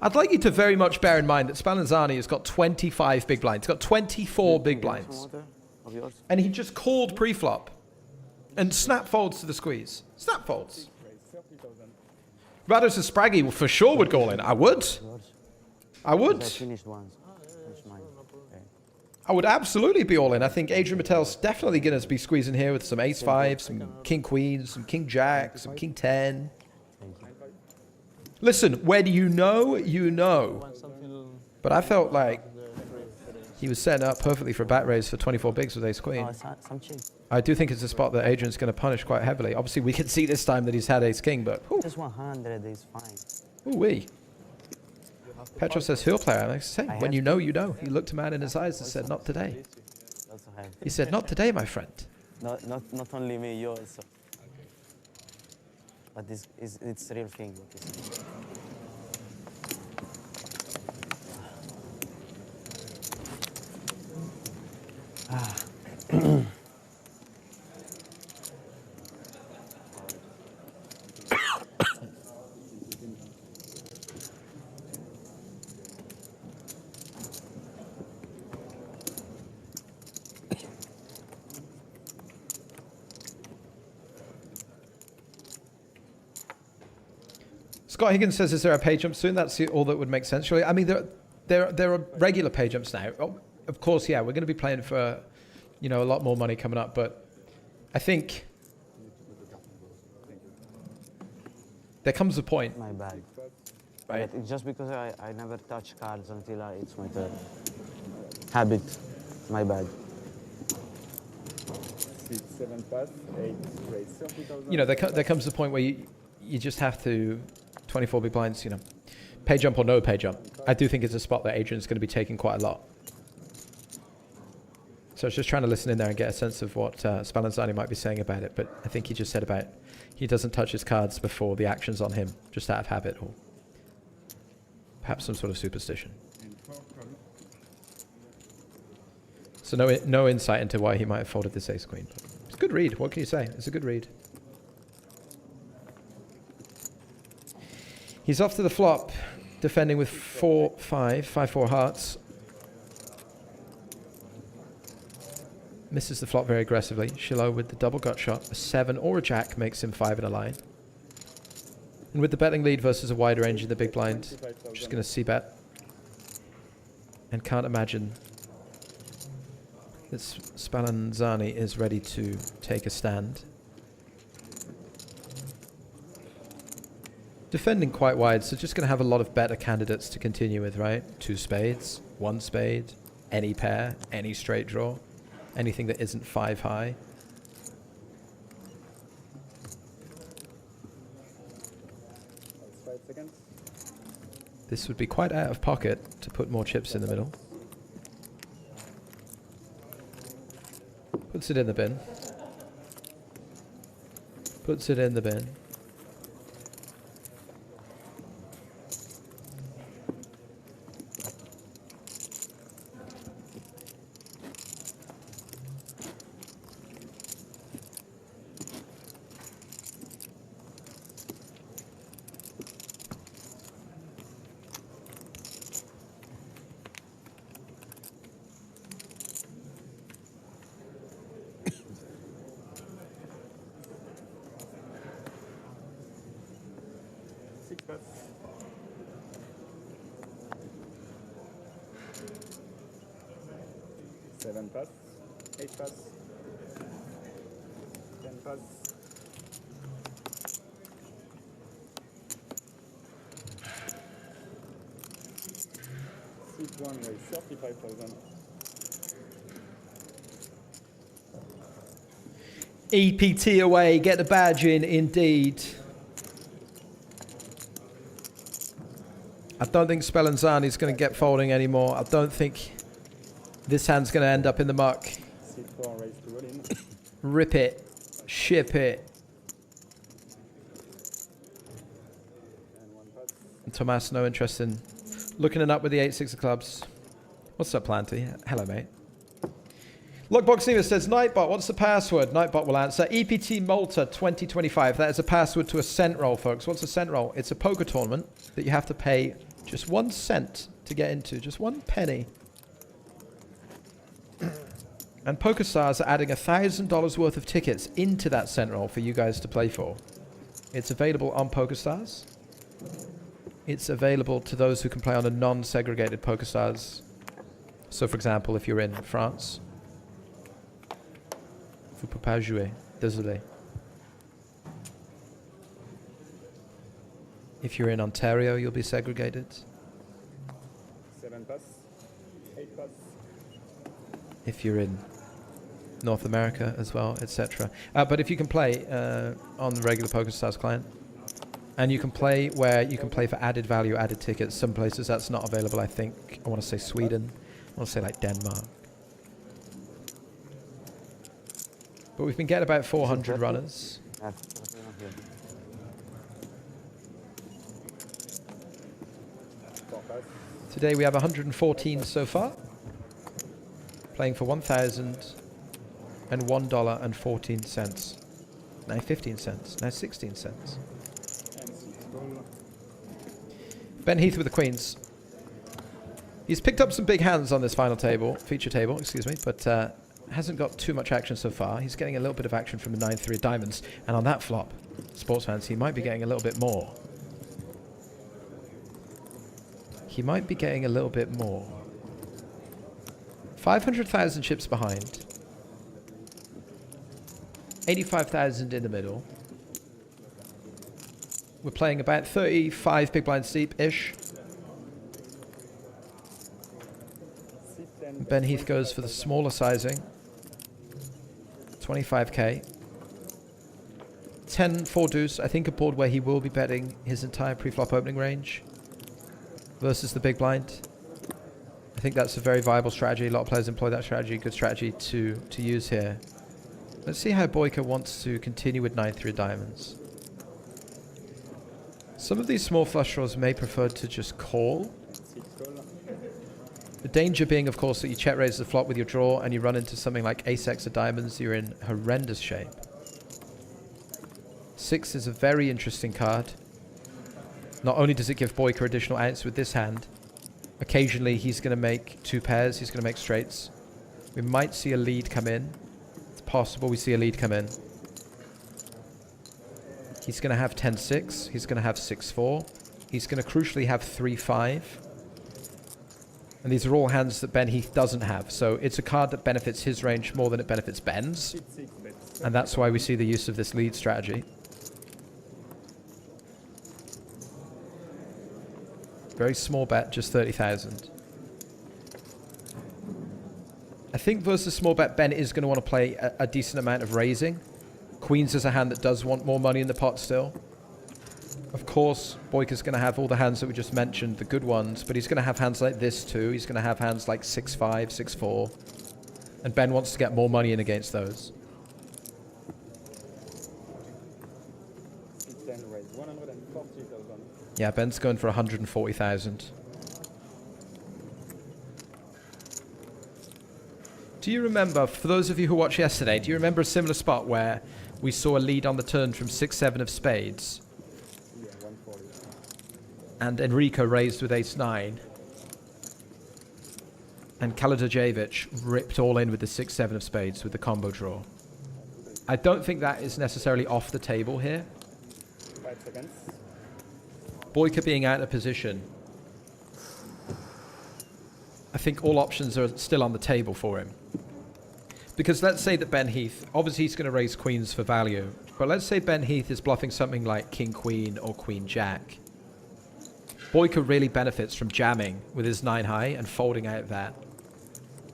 I'd like you to very much bear in mind that Spallanzani has got 25 big blinds. He's got 24 big blinds. And he just called pre-flop. And snap folds to the squeeze. Snap folds. Rados and Spraggy for sure would go all in. I would. I would. I would absolutely be all in. I think Adrian Mateos definitely going to be squeezing here with some ace 5, some king queen, some king jack, some king 10. Listen, when you know, you know. But I felt like he was setting up perfectly for a back raise for 24 bigs with ace queen. I do think it's a spot that Adrian's going to punish quite heavily. Obviously, we can see this time that he's had ace king, but... Ooh. Just 100 is fine. Ooh-wee. Petro says, heel player. I say, when you know, you know. He looked a man in his eyes and said, not today. He said, not today, my friend. Not only me, you also. But it's a real thing. Scott Higgins says, is there a pay jump soon? That's all that would make sense, surely. I mean, there are regular pay jumps now. Oh, of course, yeah, we're going to be playing for, you know, a lot more money coming up. But I think there comes a point. My bad. Right. It's just because I never touch cards until it's my turn. Habit. My bad. 6, 7 pass, 8 raise 30,000. You know, there comes a point where you just have to 24 big blinds, you know, pay jump or no pay jump. I do think it's a spot that Adrian's going to be taking quite a lot. So I was just trying to listen in there and get a sense of what Spallanzani might be saying about it. But I think he just said about he doesn't touch his cards before the action's on him, just out of habit or perhaps some sort of superstition. So no insight into why he might have folded this ace queen. But it's a good read. What can you say? It's a good read. He's off to the flop, defending with 5-4 hearts. Misses the flop very aggressively. Shiloh with the double gut shot. A 7 or a jack makes him 5 in a line. And with the betting lead versus a wider range in the big blind, just going to c-bet. And can't imagine that Spallanzani is ready to take a stand. Defending quite wide, so just going to have a lot of better candidates to continue with, right? 2 spades, 1 spade, any pair, any straight draw, anything that isn't 5 high. This would be quite out of pocket to put more chips in the middle. Puts it in the bin. Puts it in the bin. Seven pass, 8 pass, 10 pass. one raise 35,000. EPT away, get the badge in, indeed. I don't think Spallanzani is going to get folding anymore. I don't think this hand's going to end up in the muck. C4 raise to roll in. Rip it. Ship it. And Tomas, no interest in looking it up with the 8-6 of clubs. What's up, Planty? Hello, mate. Lockbox Neva says, Nightbot, what's the password? Nightbot will answer. EPT Malta 2025. That is a password to a cent roll, folks. What's a cent roll? It's a poker tournament that you have to pay just 1 cent to get into. Just 1 penny. And PokerStars are adding $1,000 worth of tickets into that cent roll for you guys to play for. It's available on PokerStars. It's available to those who can play on a non-segregated PokerStars. So, for example, if you're in France, vous pouvez pas jouer. Désolé. If you're in Ontario, you'll be segregated. 7 pass, 8 pass. If you're in North America as well, etc. But if you can play on the regular PokerStars client, and you can play where you can play for added value, added tickets, some places that's not available, I think. I want to say Sweden. I want to say like Denmark. But we've been getting about 400 runners. Today we have 114 so far. Playing for $1,001.14. Now 15 cents. Now 16 cents. Ben Heath with the queens. He's picked up some big hands on this final table, feature table, excuse me, but hasn't got too much action so far. He's getting a little bit of action from the 9-3 of diamonds, and on that flop, sports fans, he might be getting a little bit more. He might be getting a little bit more. 500,000 chips behind. 85,000 in the middle. We're playing about 35 big blinds deep-ish. Ben Heath goes for the smaller sizing. 25k. 10-4 deuce. I think a board where he will be betting his entire pre-flop opening range versus the big blind. I think that's a very viable strategy. A lot of players employ that strategy. Good strategy to use here. Let's see how Boyka wants to continue with 9-3 diamonds. Some of these small flush draws may prefer to just call. The danger being, of course, that you check raise the flop with your draw and you run into something like ace-x of diamonds, you're in horrendous shape. 6 is a very interesting card. Not only does it give Boyka additional outs with this hand, occasionally he's going to make 2 pairs, he's going to make straights. We might see a lead come in. It's possible we see a lead come in. He's going to have 10-6, he's going to have 6-4, he's going to crucially have 3-5. And these are all hands that Ben Heath doesn't have. So it's a card that benefits his range more than it benefits Ben's. And that's why we see the use of this lead strategy. Very small bet, just 30,000. I think versus small bet, Ben is going to want to play a decent amount of raising. Queens is a hand that does want more money in the pot still. Of course, Boyka's going to have all the hands that we just mentioned, the good ones, but he's going to have hands like this too. He's going to have hands like 6-5, 6-4. And Ben wants to get more money in against those. Yeah, Ben's going for 140,000. Do you remember, for those of you who watched yesterday, do you remember a similar spot where we saw a lead on the turn from 6-7 of spades? Yeah, 140. And Enrico raised with ace-9. And Kaladajevic ripped all in with the 6-7 of spades with the combo draw. I don't think that is necessarily off the table here. 5 seconds. Boyka being out of position. I think all options are still on the table for him. Because let's say that Ben Heath, obviously he's going to raise queens for value, but let's say Ben Heath is bluffing something like king-queen or queen-jack. Boyka really benefits from jamming with his 9 high and folding out that.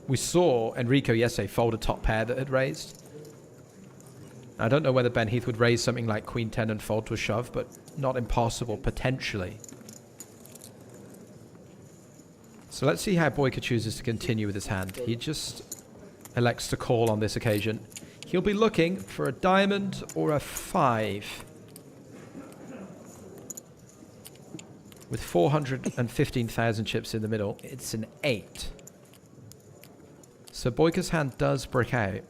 We saw Enrico yesterday fold a top pair that had raised. I don't know whether Ben Heath would raise something like Queen 10 and fold to a shove, but not impossible, potentially. So let's see how Boyka chooses to continue with his hand. He just elects to call on this occasion. He'll be looking for a diamond or a 5. With 415,000 chips in the middle, it's an 8. So Boyka's hand does brick out.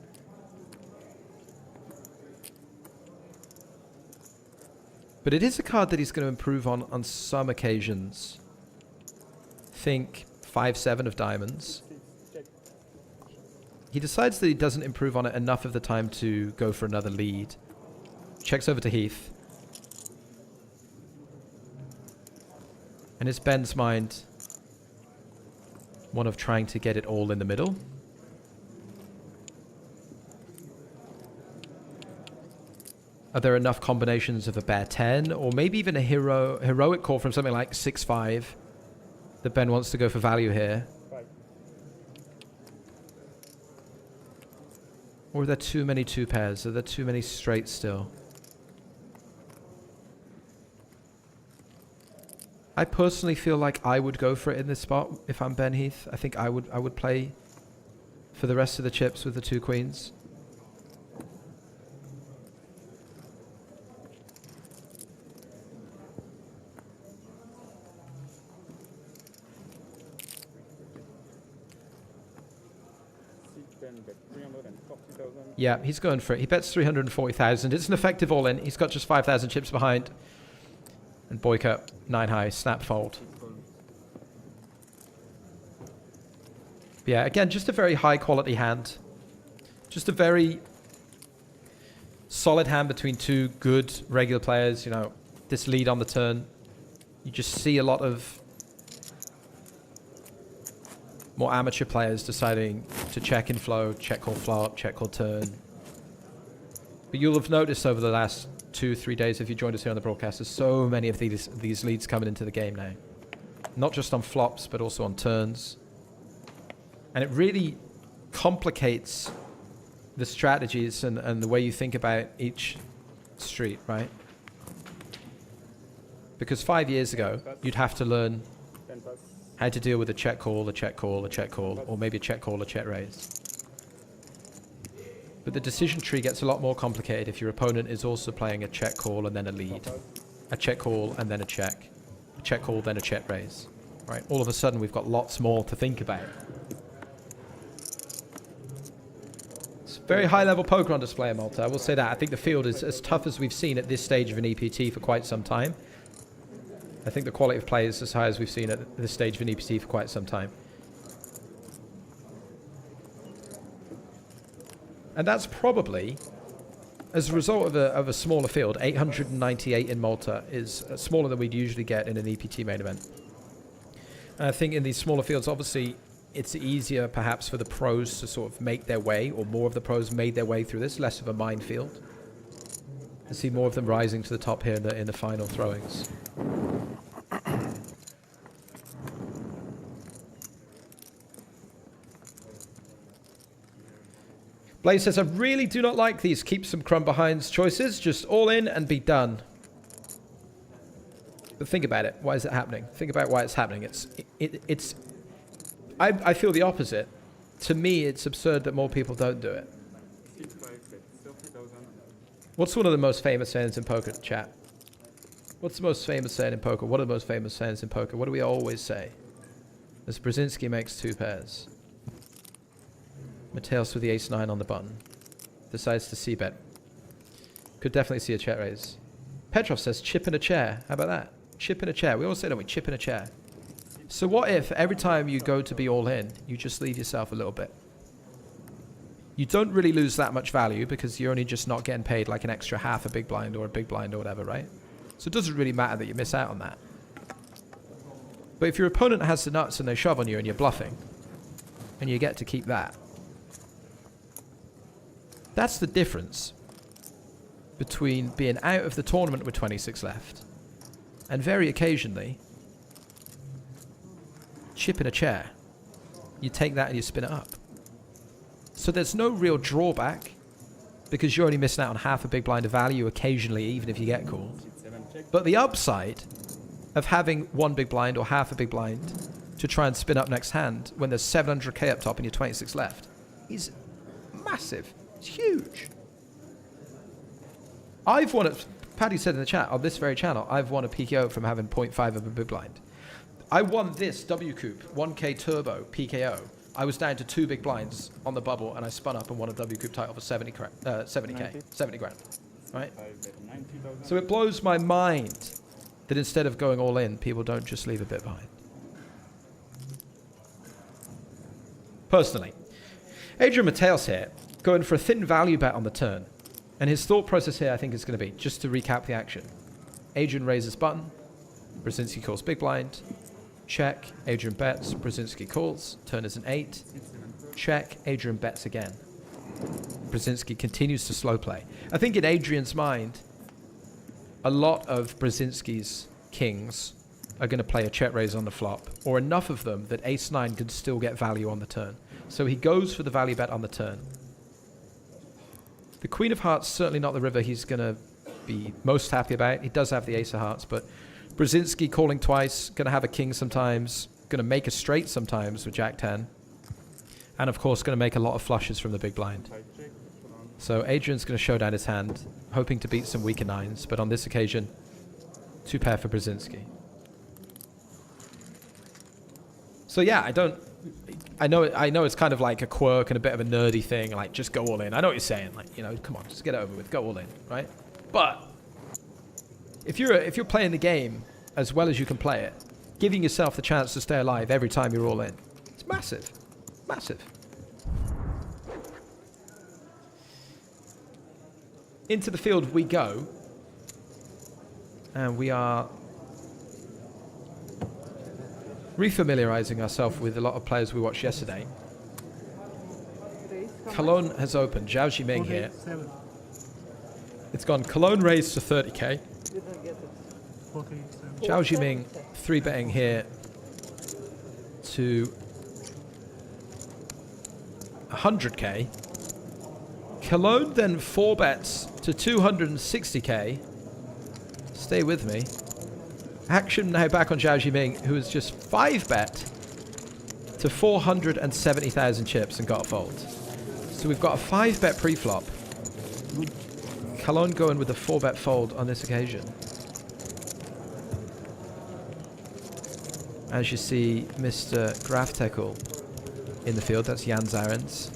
But it is a card that he's going to improve on some occasions. Think 5-7 of diamonds. He decides that he doesn't improve on it enough of the time to go for another lead. Checks over to Heath. And it's Ben's mind one of trying to get it all in the middle. Are there enough combinations of a bear 10 or maybe even a heroic call from something like 6-5 that Ben wants to go for value here? Or are there too many 2 pairs? Are there too many straights still? I personally feel like I would go for it in this spot if I'm Ben Heath. I think I would play for the rest of the chips with the 2 queens. Yeah, he's going for it. He bets 340,000. It's an effective all-in. He's got just 5,000 chips behind. And Boyka, 9 high, snap fold. But yeah, again, just a very high-quality hand. Just a very solid hand between 2 good regular players. You know, this lead on the turn. You just see a lot of more amateur players deciding to check in flow, check call flop, check call turn. But you'll have noticed over the last 2-3 days, if you joined us here on the broadcast, there's so many of these leads coming into the game now. Not just on flops, but also on turns. And it really complicates the strategies and the way you think about each street, right? Because 5 years ago, you'd have to learn how to deal with a check call, a check call, a check call, or maybe a check call, a check raise. But the decision tree gets a lot more complicated if your opponent is also playing a check call and then a lead, a check call and then a check call, then a check raise. Right? All of a sudden, we've got lots more to think about. It's very high-level poker on display in Malta. I will say that. I think the field is as tough as we've seen at this stage of an EPT for quite some time. I think the quality of play is as high as we've seen at this stage of an EPT for quite some time. And that's probably, as a result of a smaller field, 898 in Malta is smaller than we'd usually get in an EPT main event. And I think in these smaller fields, obviously, it's easier perhaps for the pros to sort of make their way, or more of the pros made their way through this, less of a minefield. I see more of them rising to the top here in the final throwings. Blaze says, I really do not like these keep some crumb behinds choices. Just all in and be done. But think about it. Why is it happening? Think about why it's happening. I feel the opposite. To me, it's absurd that more people don't do it. What's one of the most famous sayings in poker, chat? What's the most famous saying in poker? What are the most famous sayings in poker? What do we always say? As Brzezinski makes 2 pairs. Mateos with the ace-9 on the button. Decides to c-bet. Could definitely see a check raise. Petrov says, chip in a chair. How about that? Chip in a chair. We always say, don't we? Chip in a chair. So what if every time you go to be all in, you just leave yourself a little bit? You don't really lose that much value because you're only just not getting paid like an extra half a big blind or a big blind or whatever, right? So it doesn't really matter that you miss out on that. But if your opponent has the nuts and they shove on you and you're bluffing, and you get to keep that, that's the difference between being out of the tournament with 26 left and very occasionally chip in a chair. You take that and you spin it up. So there's no real drawback because you're only missing out on half a big blind of value occasionally, even if you get called. But the upside of having one big blind or half a big blind to try and spin up next hand when there's 700k up top and you're 26 left is massive. It's huge. I've won it. Paddy said in the chat, on this very channel, I've won a PKO from having 0.5 of a big blind. I won this W Coupe 1k turbo PKO. I was down to 2 big blinds on the bubble and I spun up and won a W Coupe title for 70 grand, right? So it blows my mind that instead of going all in, people don't just leave a bit behind. Personally, Adrian Mateos here, going for a thin value bet on the turn. And his thought process here, I think, is going to be, just to recap the action. Adrian raises button. Brzezinski calls big blind. Check. Adrian bets. Brzezinski calls. Turn is an 8. Check. Adrian bets again. Brzezinski continues to slow play. I think in Adrian's mind, a lot of Brzezinski's kings are going to play a check raise on the flop, or enough of them that ace-9 can still get value on the turn. So he goes for the value bet on the turn. The Queen of Hearts, certainly not the river he's going to be most happy about. He does have the Ace of Hearts, but Brzezinski calling twice, going to have a king sometimes, going to make a straight sometimes with Jack 10. And of course, going to make a lot of flushes from the big blind. So Adrian's going to show down his hand, hoping to beat some weaker 9s, but on this occasion, 2 pair for Brzezinski. So yeah, I know it's kind of like a quirk and a bit of a nerdy thing, like just go all in. I know what you're saying, like, you know, come on, just get it over with, go all in, right? But if you're playing the game as well as you can play it, giving yourself the chance to stay alive every time you're all in, it's massive, massive. Into the field we go, and we are refamiliarizing ourselves with a lot of players we watched yesterday. Cologne has opened. Zhao Jiming here. It's gone Cologne raised to 30k. Zhao Jiming 3-betting here to 100k. Cologne then 4-bets to 260k. Stay with me. Action now back on Zhao Jiming, who has just 5-bet to 470,000 chips and got a fold. So we've got a 5-bet pre-flop. Cologne going with a 4-bet fold on this occasion. As you see, Mr. Graftekel in the field. That's Jan Zarens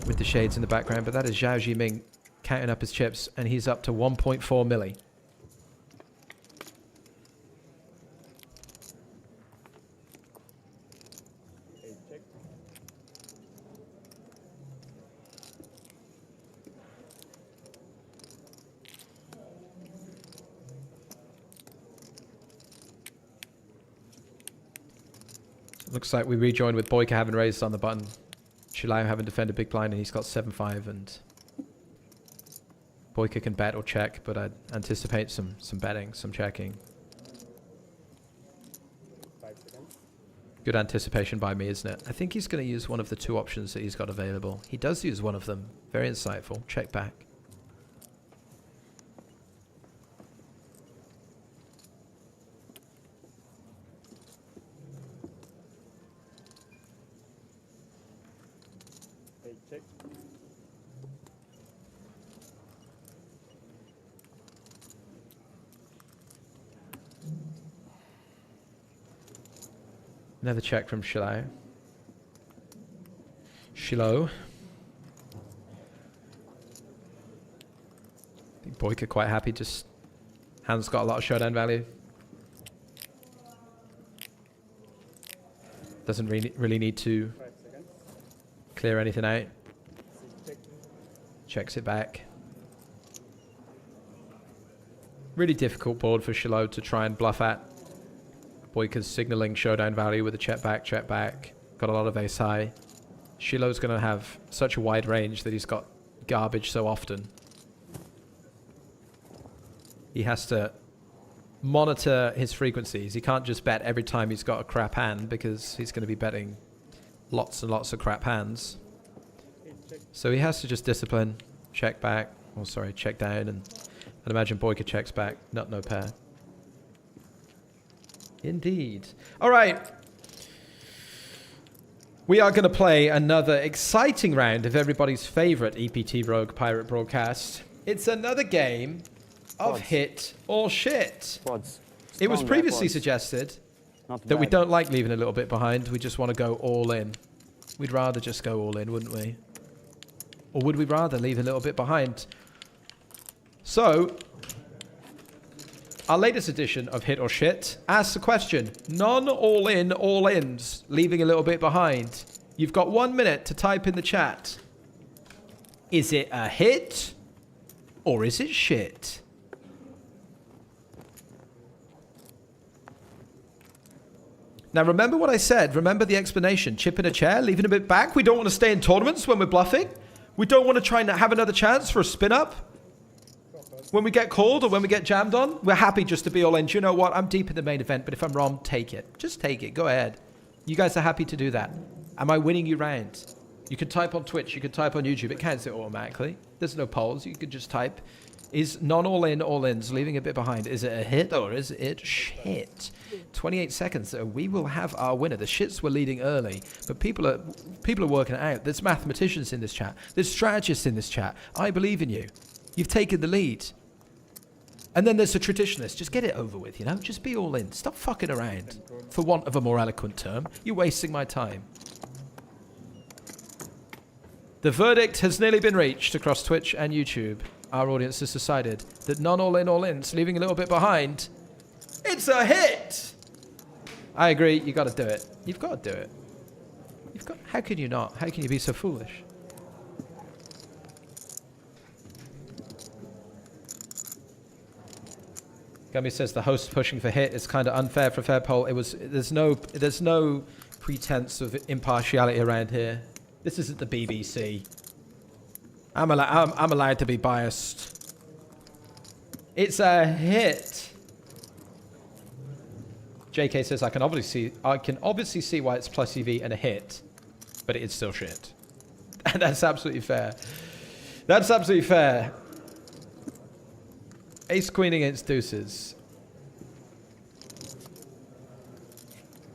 with the shades in the background. But that is Zhao Jiming counting up his chips, and he's up to 1.4 milli. Looks like we rejoined with Boyka having raised on the button. Shilao having defended big blind, and he's got 7-5, and Boyka can bet or check, but I'd anticipate some betting, some checking. Good anticipation by me, isn't it? I think he's going to use one of the 2 options that he's got available. He does use one of them. Very insightful. Check back. Another check from Shilao. I think Boyka quite happy, just hand's got a lot of showdown value. Doesn't really need to clear anything out. Checks it back. Really difficult board for Shilao to try and bluff at. Boyka's signaling showdown value with a check back. Got a lot of ace high. Shiloh's going to have such a wide range that he's got garbage so often. He has to monitor his frequencies. He can't just bet every time he's got a crap hand because he's going to be betting lots and lots of crap hands. So he has to just discipline, check back, or sorry, check down, and I'd imagine Boyka checks back, nut no pair. Indeed. All right. We are going to play another exciting round of everybody's favorite EPT Rogue Pirate broadcast. It's another game of hit or shit. It was previously suggested that we don't like leaving a little bit behind. We just want to go all in. We'd rather just go all in, wouldn't we? Or would we rather leave a little bit behind? So, our latest edition of Hit or Shit asks the question, non-all-in, all-ins, leaving a little bit behind. You've got 1 minute to type in the chat. Is it a hit or is it shit? Now, remember what I said. Remember the explanation. Chipping a chair, leaving a bit back. We don't want to stay in tournaments when we're bluffing. We don't want to try and have another chance for a spin-up. When we get called or when we get jammed on, we're happy just to be all in. Do you know what? I'm deep in the main event, but if I'm wrong, take it. Just take it. Go ahead. You guys are happy to do that. Am I winning you round? You can type on Twitch. You can type on YouTube. It counts it automatically. There's no polls. You can just type. Is non-all-in, all-ins, leaving a bit behind? Is it a hit or is it shit? 28 seconds. We will have our winner. The shits were leading early, but people are working it out. There's mathematicians in this chat. There's strategists in this chat. I believe in you. You've taken the lead. And then there's the traditionalists. Just get it over with, you know? Just be all in. Stop fucking around. For want of a more eloquent term. You're wasting my time. The verdict has nearly been reached across Twitch and YouTube. Our audience has decided that non-all-in, all-ins, leaving a little bit behind. It's a hit! I agree. You got to do it. You've got to do it. How can you not? How can you be so foolish? Gummy says the host pushing for hit is kind of unfair for a fair poll. There's no pretense of impartiality around here. This isn't the BBC. I'm allowed to be biased. It's a hit. JK says I can obviously see why it's plus EV and a hit, but it's still shit. And that's absolutely fair. That's absolutely fair. Ace Queen against deuces.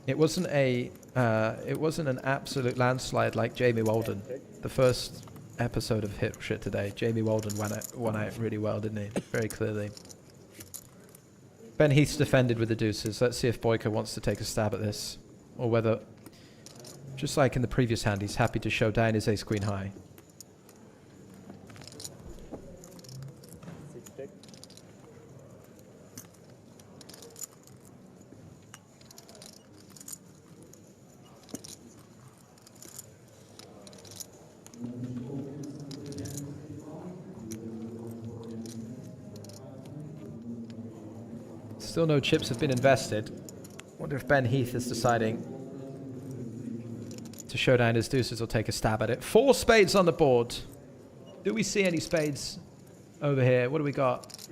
It wasn't an absolute landslide like Jamie Walden. The first episode of Hit or Shit today. Jamie Walden won out really well, didn't he? Very clearly. Ben Heath's defended with the deuces. Let's see if Boyka wants to take a stab at this. Or whether, just like in the previous hand, he's happy to show down his Ace Queen high. Still no chips have been invested. Wonder if Ben Heath is deciding to show down his deuces or take a stab at it. 4 spades on the board. Do we see any spades over here? What do we got?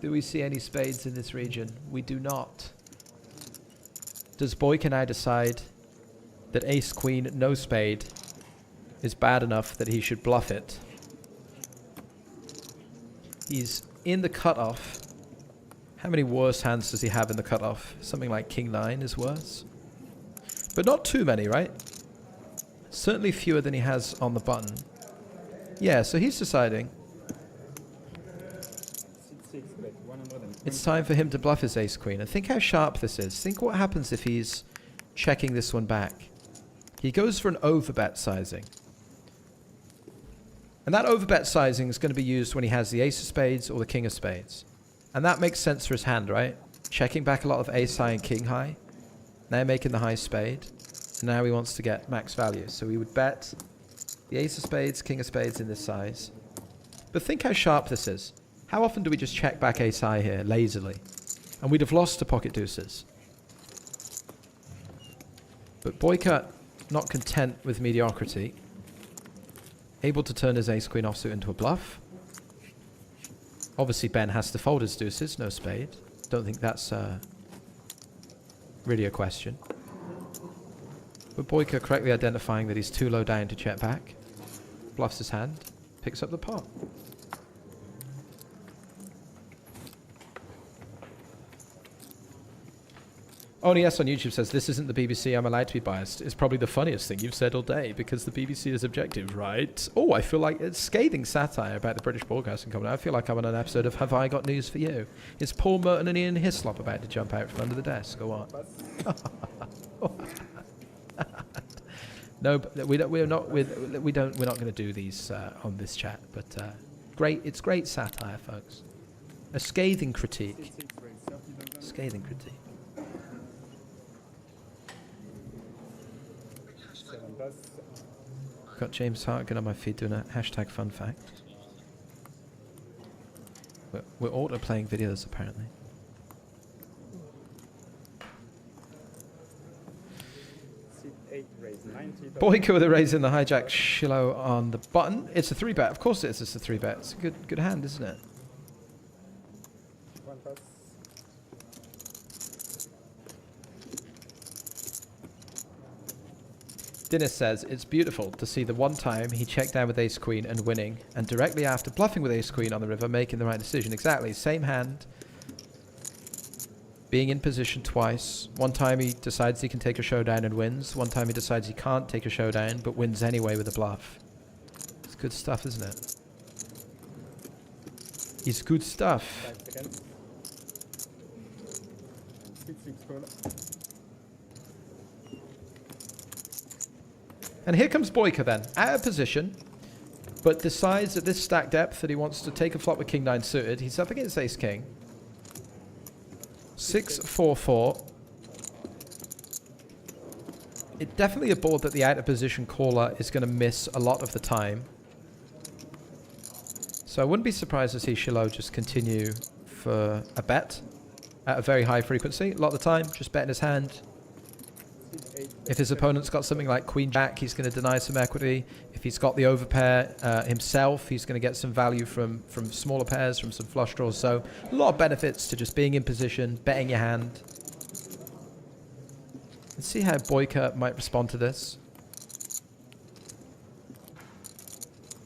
Do we see any spades in this region? We do not. Does Boyka now decide that ace queen no spade is bad enough that he should bluff it? He's in the cutoff. How many worse hands does he have in the cutoff? Something like king 9 is worse. But not too many, right? Certainly fewer than he has on the button. Yeah, so he's deciding. It's time for him to bluff his ace queen. And think how sharp this is. Think what happens if he's checking this one back. He goes for an overbet sizing. And that overbet sizing is going to be used when he has the ace of spades or the king of spades. And that makes sense for his hand, right? Checking back a lot of ace high and king high. Now making the high spade. And now he wants to get max value. So we would bet the ace of spades, king of spades in this size. But think how sharp this is. How often do we just check back ace high here, lazily? And we'd have lost to pocket deuces. But Boyka, not content with mediocrity, able to turn his ace queen offsuit into a bluff. Obviously, Ben has to fold his deuces, no spade. Don't think that's really a question. But Boyka correctly identifying that he's too low down to check back. Bluffs his hand, picks up the pot. Only S on YouTube says, this isn't the BBC, I'm allowed to be biased. It's probably the funniest thing you've said all day because the BBC is objective, right? Oh, I feel like it's scathing satire about the British broadcasting company. I feel like I'm on an episode of Have I Got News for You? Is Paul Merton and Ian Hislop about to jump out from under the desk or what? No, we're not going to do these on this chat, but it's great satire, folks. A scathing critique. Scathing critique. Got James Hartigan on my feed doing a hashtag fun fact. We're auto playing videos apparently. Boyka with a raise in the hijack, Shiloh on the button. It's a 3-bet. Of course it is. It's a 3-bet. It's a good hand, isn't it? Dennis says, it's beautiful to see the one time he checked down with ace queen and winning, and directly after bluffing with ace queen on the river, making the right decision. Exactly, same hand. Being in position twice. One time he decides he can take a showdown and wins. One time he decides he can't take a showdown, but wins anyway with a bluff. It's good stuff, isn't it? It's good stuff. And here comes Boyka then, out of position, but decides at this stack depth that he wants to take a flop with king 9 suited. He's up against ace king. 6-4-4. It's definitely a board that the out of position caller is going to miss a lot of the time. So I wouldn't be surprised to see Shiloh just continue for a bet at a very high frequency. A lot of the time, just betting his hand. If his opponent's got something like Queen Jack, he's going to deny some equity. If he's got the overpair himself, he's going to get some value from smaller pairs, from some flush draws. So a lot of benefits to just being in position, betting your hand. Let's see how Boyka might respond to this.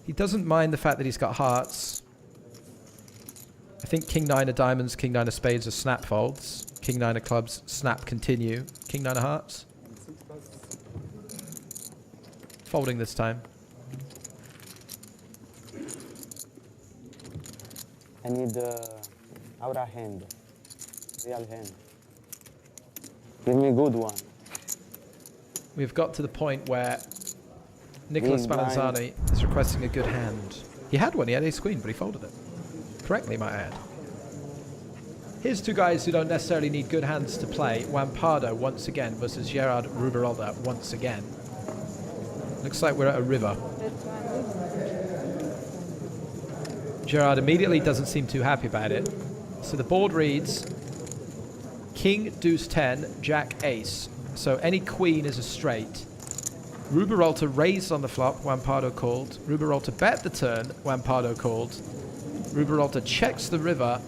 He doesn't mind the fact that he's got hearts. I think king 9 of diamonds, king 9 of spades are snap folds. King 9 of clubs, snap continue. King 9 of hearts. Folding this time. I need our hand, real hand. Give me a good one. We've got to the point where Nicholas Spallanzani is requesting a good hand. He had one, he had ace queen, but he folded it. Correctly, might I add. Here's two guys who don't necessarily need good hands to play. Juan Pardo once again versus Gerard Ruberalda once again. Looks like we're at a river. Gerard immediately doesn't seem too happy about it. So the board reads King, Deuce 10, Jack, Ace. So any queen is a straight. Ruberalta raised on the flop, Juan Pardo called. Ruberalta bet the turn, Juan Pardo called. Ruberalta checks the river,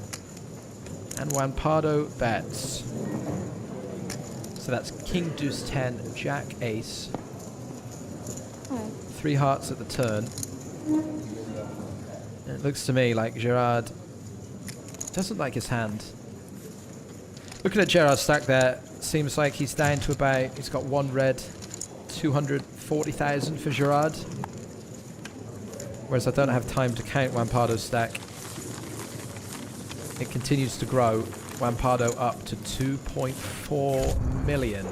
and Juan Pardo bets. So that's King, Deuce 10, Jack, Ace. 3 hearts at the turn. And it looks to me like Gerard doesn't like his hand. Looking at Gerard's stack there, seems like he's down to about, he's got one red, 240,000 for Gerard. Whereas I don't have time to count Juan Pardo's stack. It continues to grow. Juan Pardo up to 2.4 million.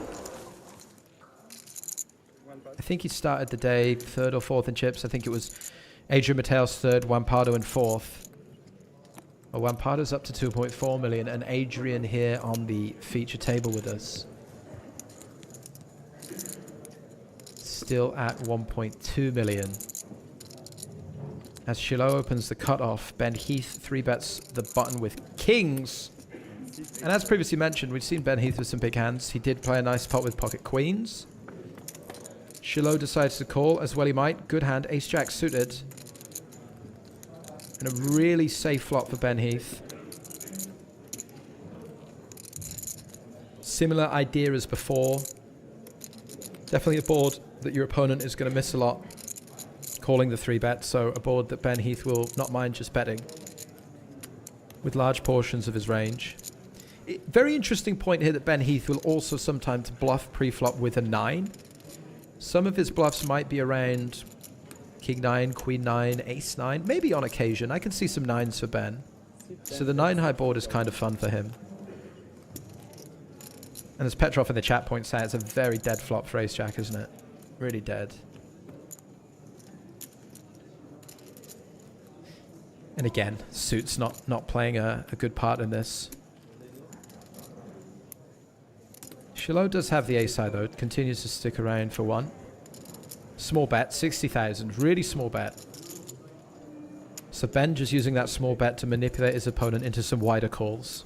I think he started the day 3rd or 4th in chips. I think it was Adrian Mateos 3rd, Juan Pardo in 4th. Well, Juan Pardo's up to 2.4 million, and Adrian here on the feature table with us. Still at 1.2 million. As Shiloh opens the cutoff, Ben Heath 3-bets the button with kings. And as previously mentioned, we've seen Ben Heath with some big hands. He did play a nice pot with pocket queens. Shiloh decides to call, as well he might. Good hand, ace-jack suited. And a really safe flop for Ben Heath. Similar idea as before. Definitely a board that your opponent is going to miss a lot. Calling the 3-bet, so a board that Ben Heath will not mind just betting with large portions of his range. Very interesting point here that Ben Heath will also sometimes bluff pre-flop with a 9. Some of his bluffs might be around King 9, Queen 9, Ace 9, maybe on occasion. I can see some 9s for Ben. So the 9-high board is kind of fun for him. And as Petrov in the chat points out, it's a very dead flop for Ace-Jack, isn't it? Really dead. And again, suit's not playing a good part in this. Shiloh does have the ace high though. It continues to stick around for one. Small bet, 60,000. Really small bet. So Ben just using that small bet to manipulate his opponent into some wider calls,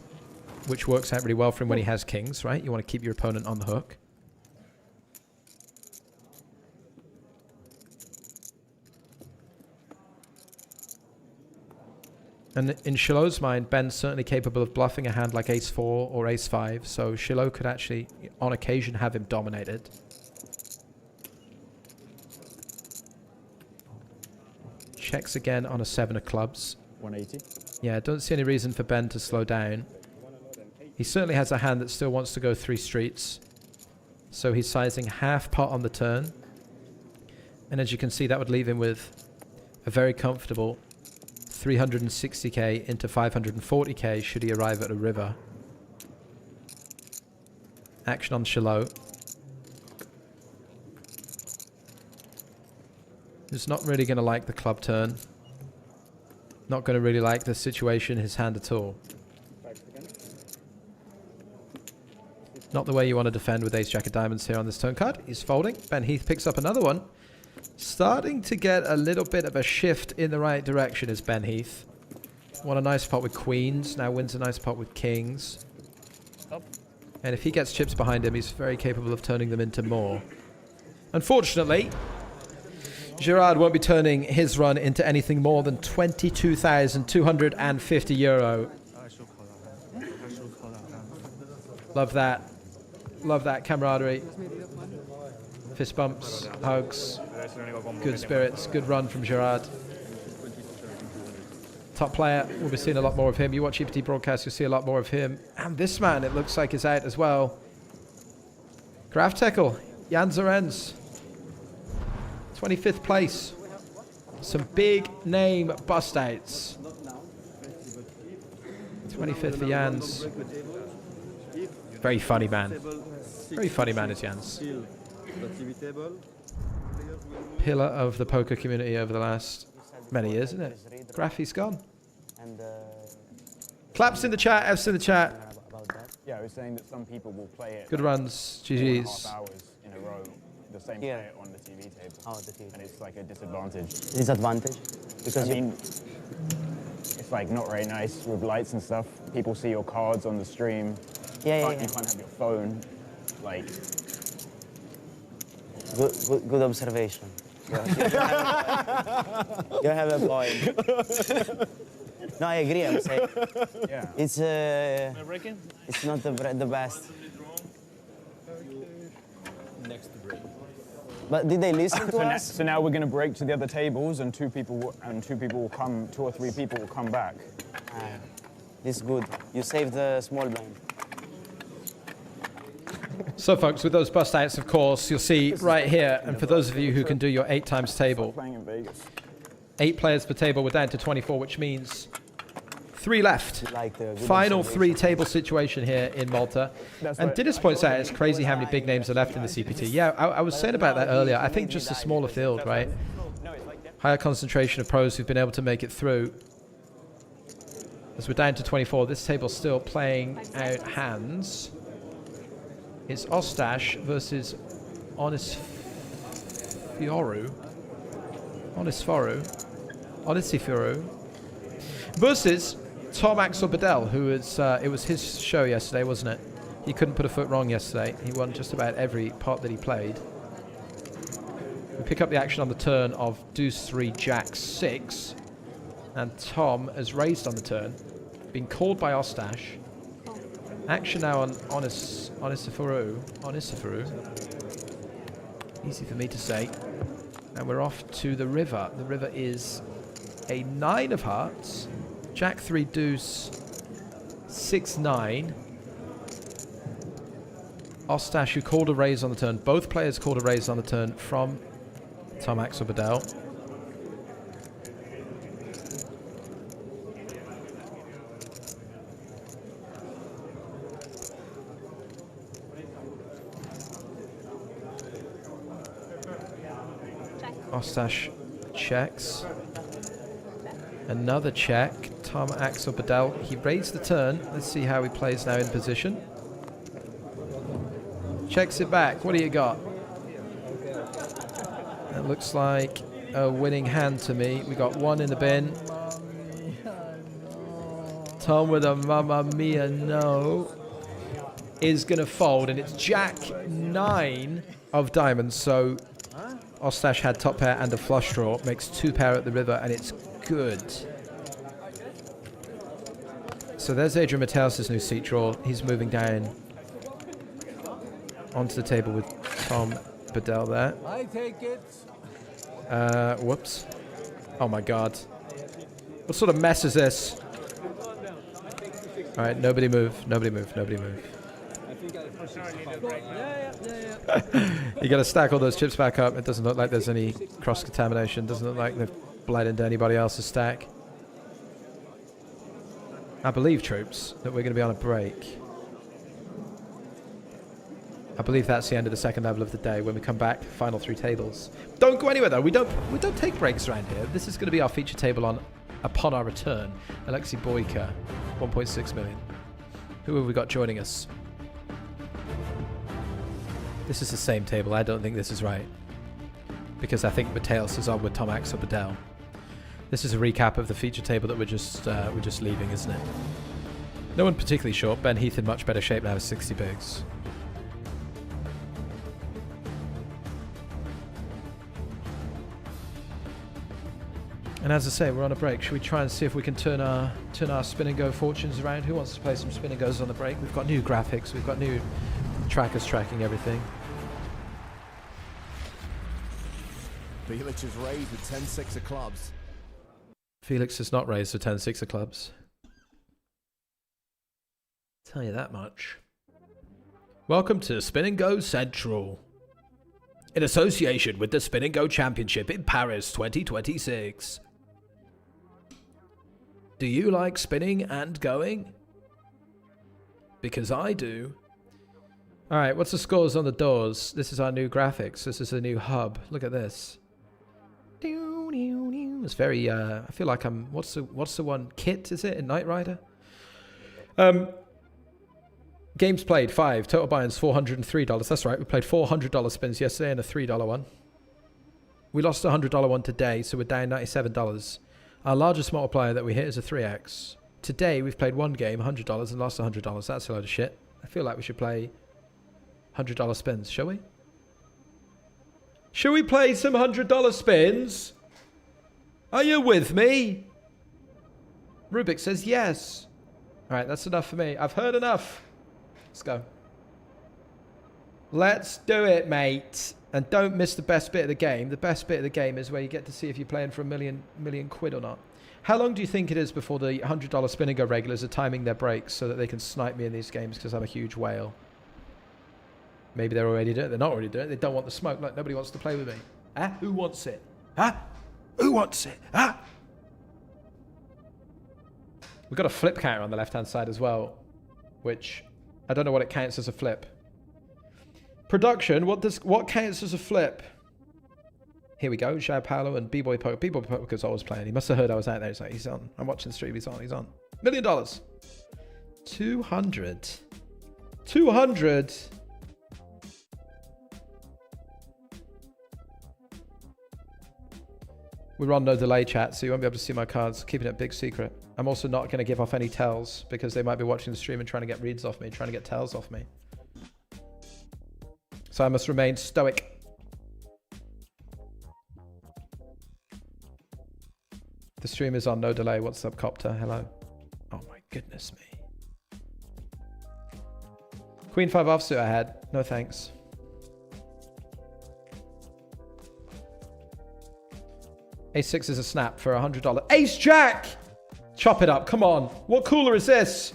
which works out really well for him when he has kings, right? You want to keep your opponent on the hook. And in Shiloh's mind, Ben's certainly capable of bluffing a hand like ace-4 or ace-5, so Shiloh could actually, on occasion, have him dominated. Checks again on a 7 of clubs. 180. Yeah, don't see any reason for Ben to slow down. He certainly has a hand that still wants to go 3 streets, so he's sizing half pot on the turn. And as you can see, that would leave him with a very comfortable 360k into 540k should he arrive at a river. Action on Shiloh. Who's not really going to like the club turn. Not going to really like the situation in his hand at all. Not the way you want to defend with ace-jack of diamonds here on this turn card. He's folding. Ben Heath picks up another one. Starting to get a little bit of a shift in the right direction is Ben Heath. Won a nice pot with queens, now wins a nice pot with kings. And if he gets chips behind him, he's very capable of turning them into more. Unfortunately, Gerard won't be turning his run into anything more than 22,250 euro. Love that. Love that camaraderie. Fist bumps, hugs, good spirits, good run from Gerard. Top player, we'll be seeing a lot more of him. You watch EPT broadcast, you'll see a lot more of him. And this man, it looks like, is out as well. Graf Tekel, Jan Zarenz, 25th place. Some big name bust outs. 25th for Jans. Very funny man. Very funny man is Jans. Pillar of the poker community over the last many years, isn't it? Graffi's gone. Claps in the chat, F's in the chat. Yeah, I was saying that some people will play it. Good runs, GG's. Half hours in a row, the same player on the TV table. Oh, the TV. And it's like a disadvantage. Disadvantage? Because I mean, it's like not very nice with lights and stuff. People see your cards on the stream. Yeah. You can't have your phone. Like. Good observation. You have a point. No, I agree. I'm saying it's not the best. Next to break. But did they listen to us? So now we're going to break to the other tables, and two or three people will come back. This is good. You saved the small blind. So folks, with those bust outs, of course, you'll see right here, and for those of you who can do your 8 times table, 8 players per table, we're down to 24, which means 3 left. Final 3 table situation here in Malta. And Dinis points out it's crazy how many big names are left in the CPT. Yeah, I was saying about that earlier. I think just a smaller field, right? Higher concentration of pros who've been able to make it through. As we're down to 24, this table's still playing out hands. It's Ostash versus Onisforu versus Tom Axel Bedell, who is, it was his show yesterday, wasn't it? He couldn't put a foot wrong yesterday. He won just about every pot that he played. We pick up the action on the turn of Deuce 3, Jack 6. And Tom has raised on the turn. Been called by Ostash. Action now on Onisifuru. Easy for me to say. And we're off to the river. The river is a 9 of hearts. Jack 3 deuce. 6-9. Ostash, who called a raise on the turn. Both players called a raise on the turn from Tom Axel Bedell. Ostash checks. Another check. Tom Axel Bedell. He raised the turn. Let's see how he plays now in position. Checks it back. What do you got? That looks like a winning hand to me. We got 1 in the bin. Tom with a Mamma Mia no is going to fold, and it's Jack 9 of diamonds. So Ostash had top pair and a flush draw. Makes 2 pair at the river, and it's good. So there's Adrian Mateus' new seat draw. He's moving down onto the table with Tom Bedell there. I take it. Whoops. Oh my god. What sort of mess is this? Alright, nobody move. Nobody move. Nobody move. You gotta stack all those chips back up. It doesn't look like there's any cross-contamination. Doesn't look like they've bled into anybody else's stack. I believe, troops, that we're gonna be on a break. I believe that's the end of the second level of the day. When we come back, final 3 tables. Don't go anywhere though. We don't take breaks around here. This is going to be our feature table upon our return. Alexei Boyka, 1.6 million. Who have we got joining us? This is the same table. I don't think this is right, because I think Mateus is on with Tom Axel Bedell. This is a recap of the feature table that we're just leaving, isn't it? No one particularly short. Ben Heath in much better shape now with 60 bigs. And as I say, we're on a break. Should we try and see if we can turn our spin and go fortunes around? Who wants to play some spin and goes on the break? We've got new graphics. We've got new trackers tracking everything. Felix is raised with 10-6 of clubs. Felix has not raised with 10-6 of clubs. Tell you that much. Welcome to Spin and Go Central, in association with the Spin and Go Championship in Paris 2026. Do you like spinning and going? Because I do. Alright, what's the scores on the doors? This is our new graphics. This is the new hub. Look at this. It's very, I feel like I'm, what's the one? Kit, is it? In Knight Rider? Games played, 5. Total buy-ins, $403. That's right. We played $400 spins yesterday and a $3 one. We lost a $100 one today, so we're down $97. Our largest multiplier that we hit is a 3x. Today, we've played 1 game, $100, and lost $100. That's a load of shit. I feel like we should play $100 spins, shall we? Shall we play some $100 spins? Are you with me? Rubik says yes. All right, that's enough for me. I've heard enough. Let's go. Let's do it, mate. And don't miss the best bit of the game. The best bit of the game is where you get to see if you're playing for a million quid or not. How long do you think it is before the $100 spin and go regulars are timing their breaks so that they can snipe me in these games because I'm a huge whale? Maybe they're already doing it. They're not already doing it. They don't want the smoke. Like, nobody wants to play with me. Huh? Who wants it? Huh? Who wants it? Huh? We've got a flip counter on the left-hand side as well, which I don't know what it counts as a flip. Production, what counts as a flip? Here we go. Xiao Paolo and B-Boy Poker. B-Boy Poker's always playing. He must have heard I was out there. He's like, he's on. I'm watching the stream. He's on. He's on. $1 million. 200. 200. We're on no delay chat, so you won't be able to see my cards. Keeping it big secret. I'm also not going to give off any tells because they might be watching the stream and trying to get reads off me, trying to get tells off me. So I must remain stoic. The stream is on no delay. What's up, Copter? Hello. Oh my goodness me. Queen 5 offsuit I had. No thanks. Ace 6 is a snap for $100. Ace Jack! Chop it up. Come on. What cooler is this?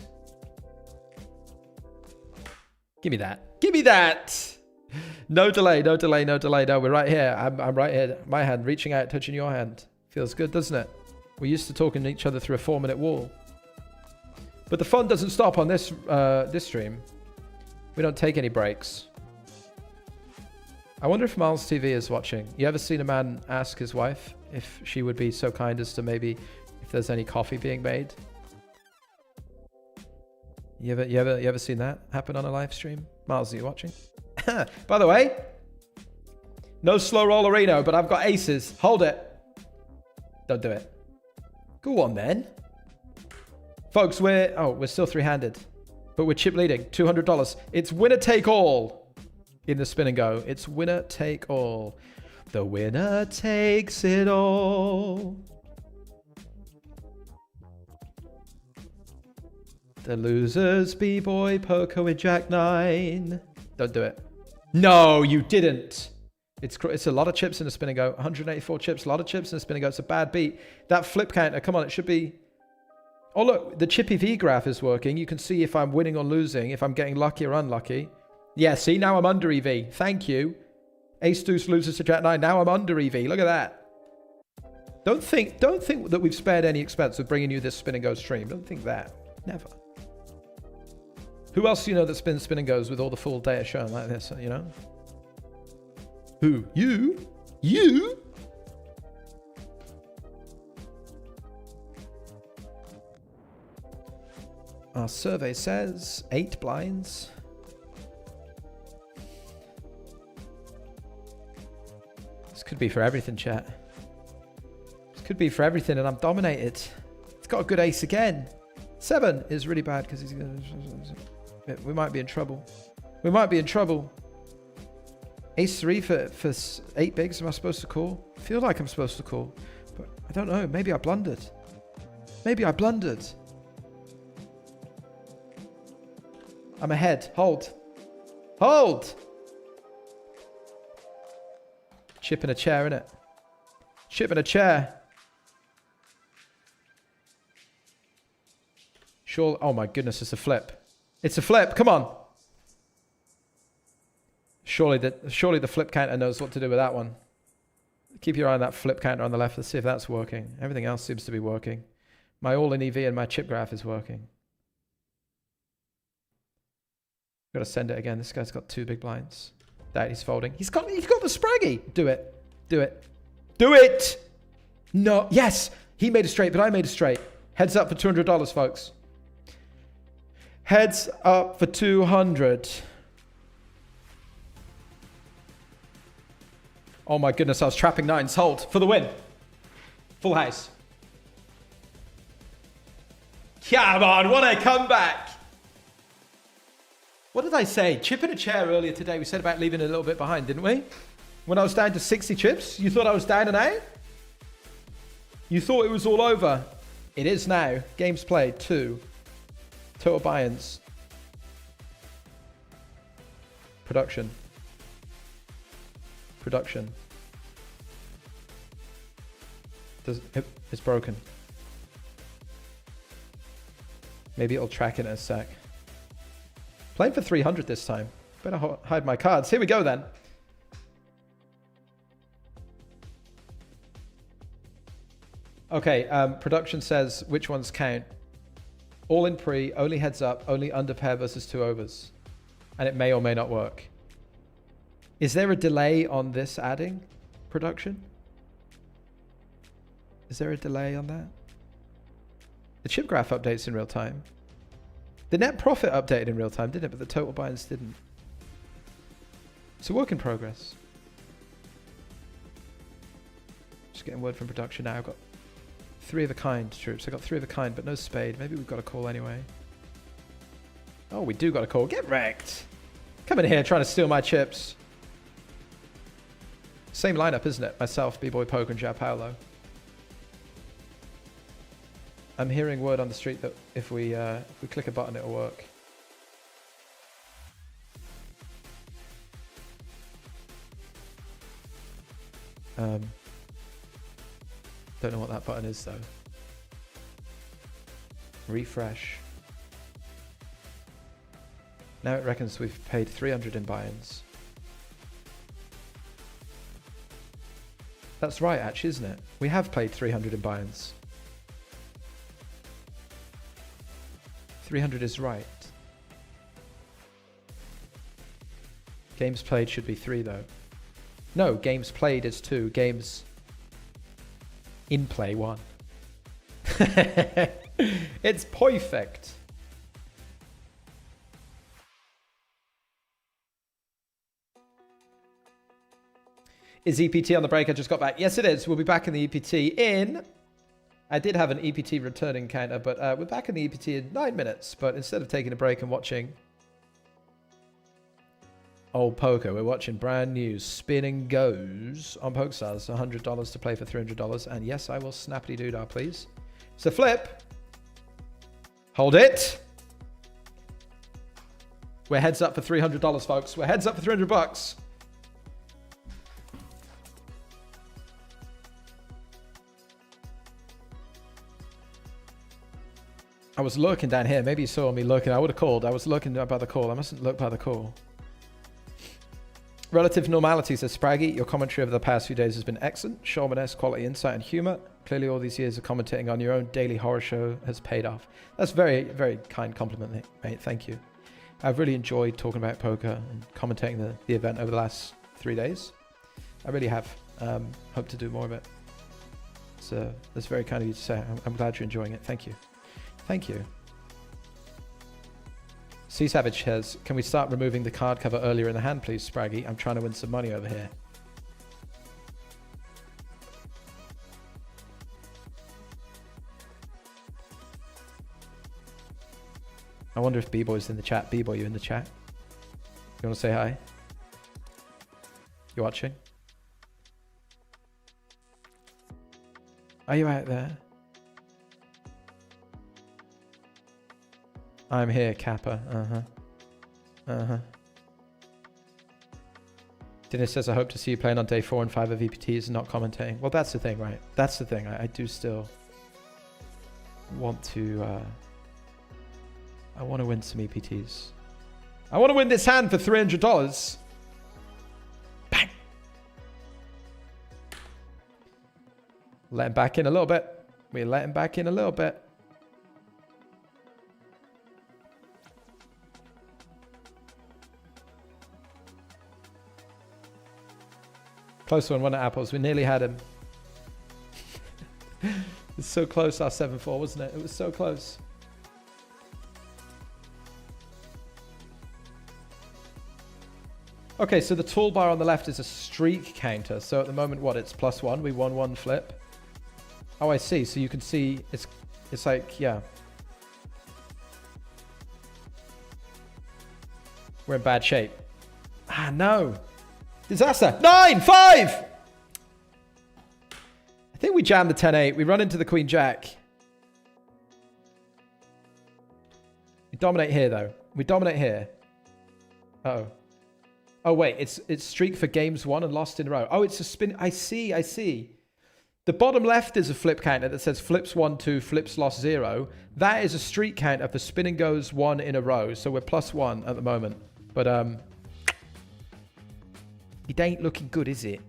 Give me that. Give me that. No delay. No delay. No delay. No, we're right here. I'm right here. My hand reaching out, touching your hand. Feels good, doesn't it? We're used to talking to each other through a 4-minute wall. But the fun doesn't stop on this this stream. We don't take any breaks. I wonder if Miles TV is watching. You ever seen a man ask his wife if she would be so kind as to maybe if there's any coffee being made? You ever seen that happen on a live stream? Miles, are you watching? By the way, no slow rollerino, but I've got aces. Hold it. Don't do it. Go on then. Folks, we're still three-handed, but we're chip leading. $200. It's winner take all in the spin and go. It's winner take all. The winner takes it all. The losers, B-boy, poker with Jack 9. Don't do it. No, you didn't. It's a lot of chips in a spin and go. 184 chips, a lot of chips in a spin and go. It's a bad beat. That flip counter, come on, it should be... Oh, look, the Chippy V graph is working. You can see if I'm winning or losing, if I'm getting lucky or unlucky. Yeah, see, now I'm under EV. Thank you. Ace deuce loses to Jack 9. Now I'm under EV. Look at that. Don't think that we've spared any expense with bringing you this spin and go stream. Don't think that. Never. Who else do you know that spins spin and goes with all the full data shown like this, you know? Who? You? You? Our survey says 8 blinds. This could be for everything, chat. This could be for everything, and I'm dominated. It's got a good ace again. 7 is really bad because he's going to... We might be in trouble. We might be in trouble. Ace 3 for 8 bigs. Am I supposed to call? I feel like I'm supposed to call, but I don't know. Maybe I blundered. Maybe I blundered. I'm ahead. Hold. Hold! Chip in a chair, innit? Chip in a chair. Sure. Oh my goodness, it's a flip. It's a flip. Come on. Surely the flip counter knows what to do with that one. Keep your eye on that flip counter on the left. Let's see if that's working. Everything else seems to be working. My all-in EV and my chip graph is working. Got to send it again. This guy's got 2 big blinds. That he's folding. He's got the Spraggy. Do it. Do it. Do it. No. Yes. He made a straight, but I made a straight. Heads up for $200, folks. Heads up for 200. Oh my goodness, I was trapping 9s. Hold for the win. Full house. Come on, what a comeback. What did I say? Chip in a chair earlier today. We said about leaving a little bit behind, didn't we? When I was down to 60 chips, you thought I was down and out? You thought it was all over. It is now. Games played, 2. Total buy-ins. Production. Production. It's broken. Maybe it'll track it in a sec. Playing for 300 this time. Better hide my cards. Here we go then. Okay, production says which ones count. All in pre, only heads up, only under pair versus 2 overs. And it may or may not work. Is there a delay on this adding production? Is there a delay on that? The chip graph updates in real time. The net profit updated in real time, didn't it? But the total buy-ins didn't. It's a work in progress. Just getting word from production now. I've got 3 of a kind troops. I got 3 of a kind, but no spade. Maybe we've got a call anyway. Oh, we do got a call. Get wrecked. Come in here trying to steal my chips. Same lineup, isn't it? Myself, B-Boy Poker, and Jao Paulo. I'm hearing word on the street that if we click a button, it'll work. Don't know what that button is though. Refresh. Now it reckons we've paid 300 in buy-ins. That's right, actually, isn't it? We have paid 300 in buy-ins. 300 is right. Games played should be 3 though. No, games played is 2. Games in play 1. It's perfect. Is EPT on the break? I just got back. Yes, it is. We'll be back in the EPT in... I did have an EPT returning counter, but we're back in the EPT in 9 minutes. But instead of taking a break and watching old poker, we're watching brand new Spin and Goes on PokerStars. $100 to play for $300. And yes, I will snappity doodah, please. So flip. Hold it. We're heads up for $300, folks. We're heads up for 300 bucks. I was lurking down here. Maybe you saw me lurking. I would have called. I was lurking by the call. I mustn't look by the call. Relative normality, says Spraggy. Your commentary over the past few days has been excellent. Showman-esque quality, insight, and humor. Clearly, all these years of commentating on your own daily horror show has paid off. That's very, very kind compliment, mate. Thank you. I've really enjoyed talking about poker and commentating the event over the last 3 days. I really have. Hope to do more of it. So that's very kind of you to say. I'm glad you're enjoying it. Thank you. Thank you. C Savage says, can we start removing the card cover earlier in the hand, please, Spraggy? I'm trying to win some money over here. I wonder if B-Boy's in the chat. B-Boy, you in the chat? You want to say hi? You watching? Are you out there? I'm here, Kappa. Dennis says, I hope to see you playing on day 4 and 5 of EPTs and not commentating. Well, that's the thing, right? That's the thing. I do still want to... I want to win some EPTs. I want to win this hand for $300. Bang! Let him back in a little bit. We let him back in a little bit. Close one at apples. We nearly had him. It's so close, our 7-4, wasn't it? It was so close. Okay, so the toolbar on the left is a streak counter. So at the moment, what? It's +1. We won 1 flip. Oh, I see. So you can see it's like, yeah. We're in bad shape. Ah, no. Disaster. 9-5! I think we jammed the 10-8. We run into the Queen Jack. We dominate here, though. We dominate here. Uh-oh. Oh, wait. It's streak for games won and lost in a row. Oh, it's a spin. I see. I see. The bottom left is a flip counter that says flips 1, 2, flips lost 0. That is a streak counter for spin and goes 1 in a row. So we're +1 at the moment. But, it ain't looking good, is it?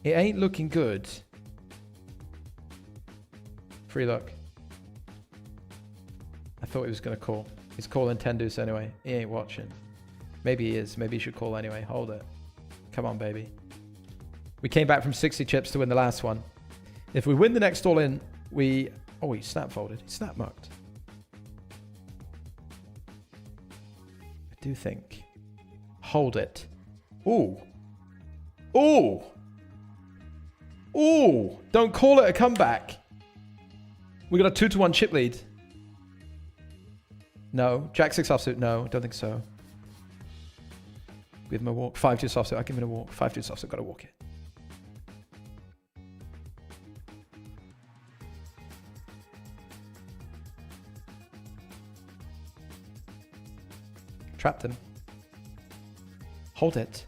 It ain't looking good. Free luck. I thought he was going to call. He's calling 10 deuce anyway. He ain't watching. Maybe he is. Maybe he should call anyway. Hold it. Come on, baby. We came back from 60 chips to win the last one. If we win the next all in, we... Oh, he snap folded. He snap mucked. I do think. Hold it. Ooh. Ooh. Ooh. Don't call it a comeback. We got a 2-1 chip lead. No. Jack 6 offsuit. No, don't think so. Give him a walk. 5-2 offsuit. I'll give him a walk. 5-2 offsuit. Got to walk it. Trapped him. Hold it.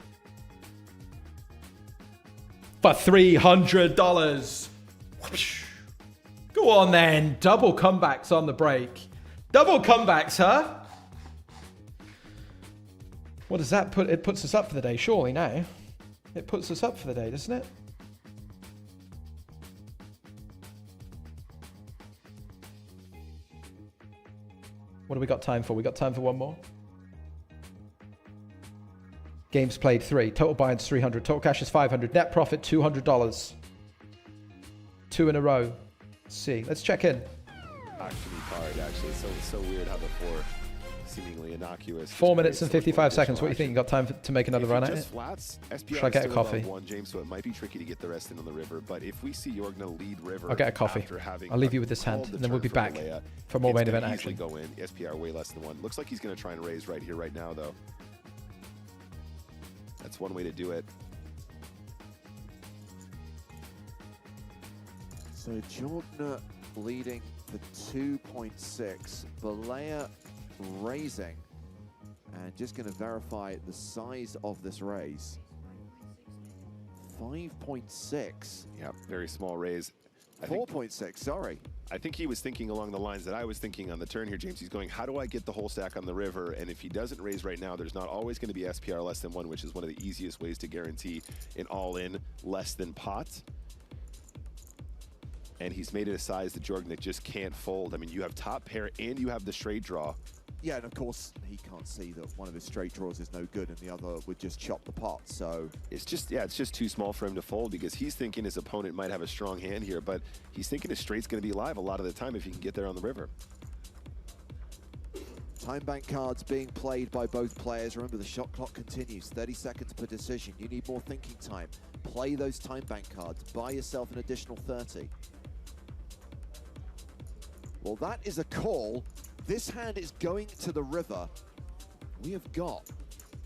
For $300. Go on then. Double comebacks on the break. Double comebacks, huh? What does that put? It puts us up for the day, surely now. It puts us up for the day, doesn't it? What do we got time for? We got time for one more. Games played 3. Total buy-ins 300. Total cash is 500. Net profit $200. 2 in a row. Let's see. Let's check in. Actually, it's so weird how the 4 seemingly innocuous. 4 minutes and 55 seconds. What do you think? You got time to make another run at it? Flats, Should I get a coffee? One, James, so it might be tricky to get the rest in on the river. But if we see Jorgna lead river, I'll get a coffee. I'll leave you with this hand, and then we'll be back for more main event action. Go in. SPR way less than 1. Looks like he's going to try and raise right here, right now, though. That's one way to do it. So Jorgna leading for 2.6. Balea raising. And just going to verify the size of this raise. 5.6. Yeah, very small raise. 4.6, sorry. I think he was thinking along the lines that I was thinking on the turn here, James. He's going, how do I get the whole stack on the river? And if he doesn't raise right now, there's not always going to be SPR less than 1, which is one of the easiest ways to guarantee an all-in less than pot. And he's made it a size that Jorgna just can't fold. I mean, you have top pair and you have the straight draw. Yeah, and of course, he can't see that one of his straight draws is no good and the other would just chop the pot, so... It's just too small for him to fold because he's thinking his opponent might have a strong hand here, but he's thinking his straight's going to be live a lot of the time if he can get there on the river. Time bank cards being played by both players. Remember, the shot clock continues. 30 seconds per decision. You need more thinking time. Play those time bank cards. Buy yourself an additional 30. Well, that is a call. This hand is going to the river. We have got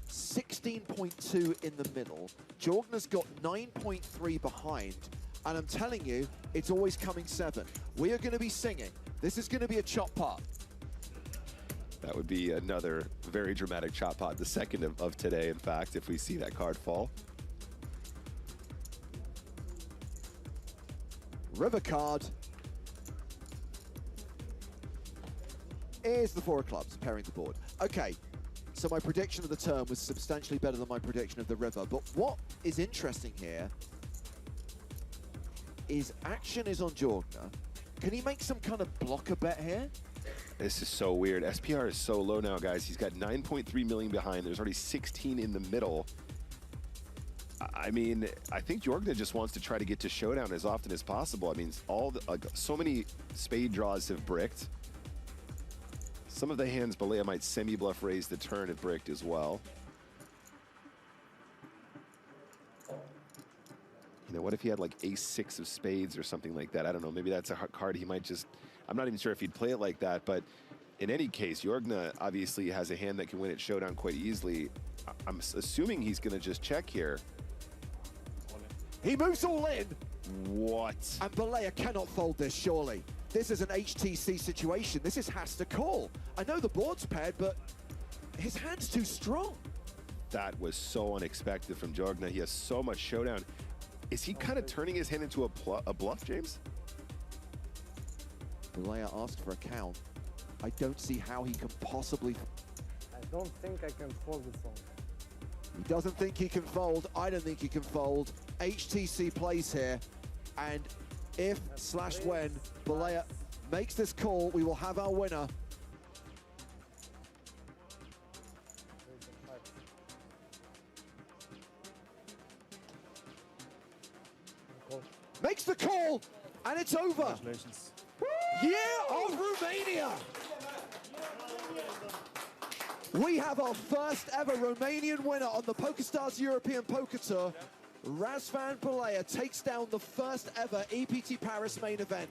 16.2 in the middle. Jorgna's got 9.3 behind. And I'm telling you, it's always coming 7. We are going to be singing. This is going to be a chop pot. That would be another very dramatic chop pot, the second of today, in fact, if we see that card fall. River card is the 4 of clubs, pairing the board. Okay, so my prediction of the turn was substantially better than my prediction of the river, but what is interesting here is action is on Jorgna. Can he make some kind of blocker bet here? This is so weird. SPR is so low now, guys. He's got 9.3 million behind. There's already 16 in the middle. I mean, I think Jorgna just wants to try to get to showdown as often as possible. I mean, so many spade draws have bricked. Some of the hands, Balea might semi-bluff raise the turn if bricked as well. You know, what if he had like ace-6 of spades or something like that? I don't know. Maybe that's a card he might just... I'm not even sure if he'd play it like that, but in any case, Jorgna obviously has a hand that can win at showdown quite easily. I'm assuming he's going to just check here. He moves all in. What? And Balea cannot fold this, surely. This is an HTC situation. This has to call. I know the board's paired, but his hand's too strong. That was so unexpected from Jorgna. He has so much showdown. Is he kind of turning his hand into a bluff, James? Balea asked for a count. I don't see how he can possibly... I don't think I can fold this one. He doesn't think he can fold. I don't think he can fold. HTC plays here. And if/when Balea makes this call, we will have our winner. Makes the call, and it's over. Congratulations. Year of Romania. We have our first ever Romanian winner on the PokerStars European Poker Tour. Razvan Balea takes down the first ever EPT Paris main event.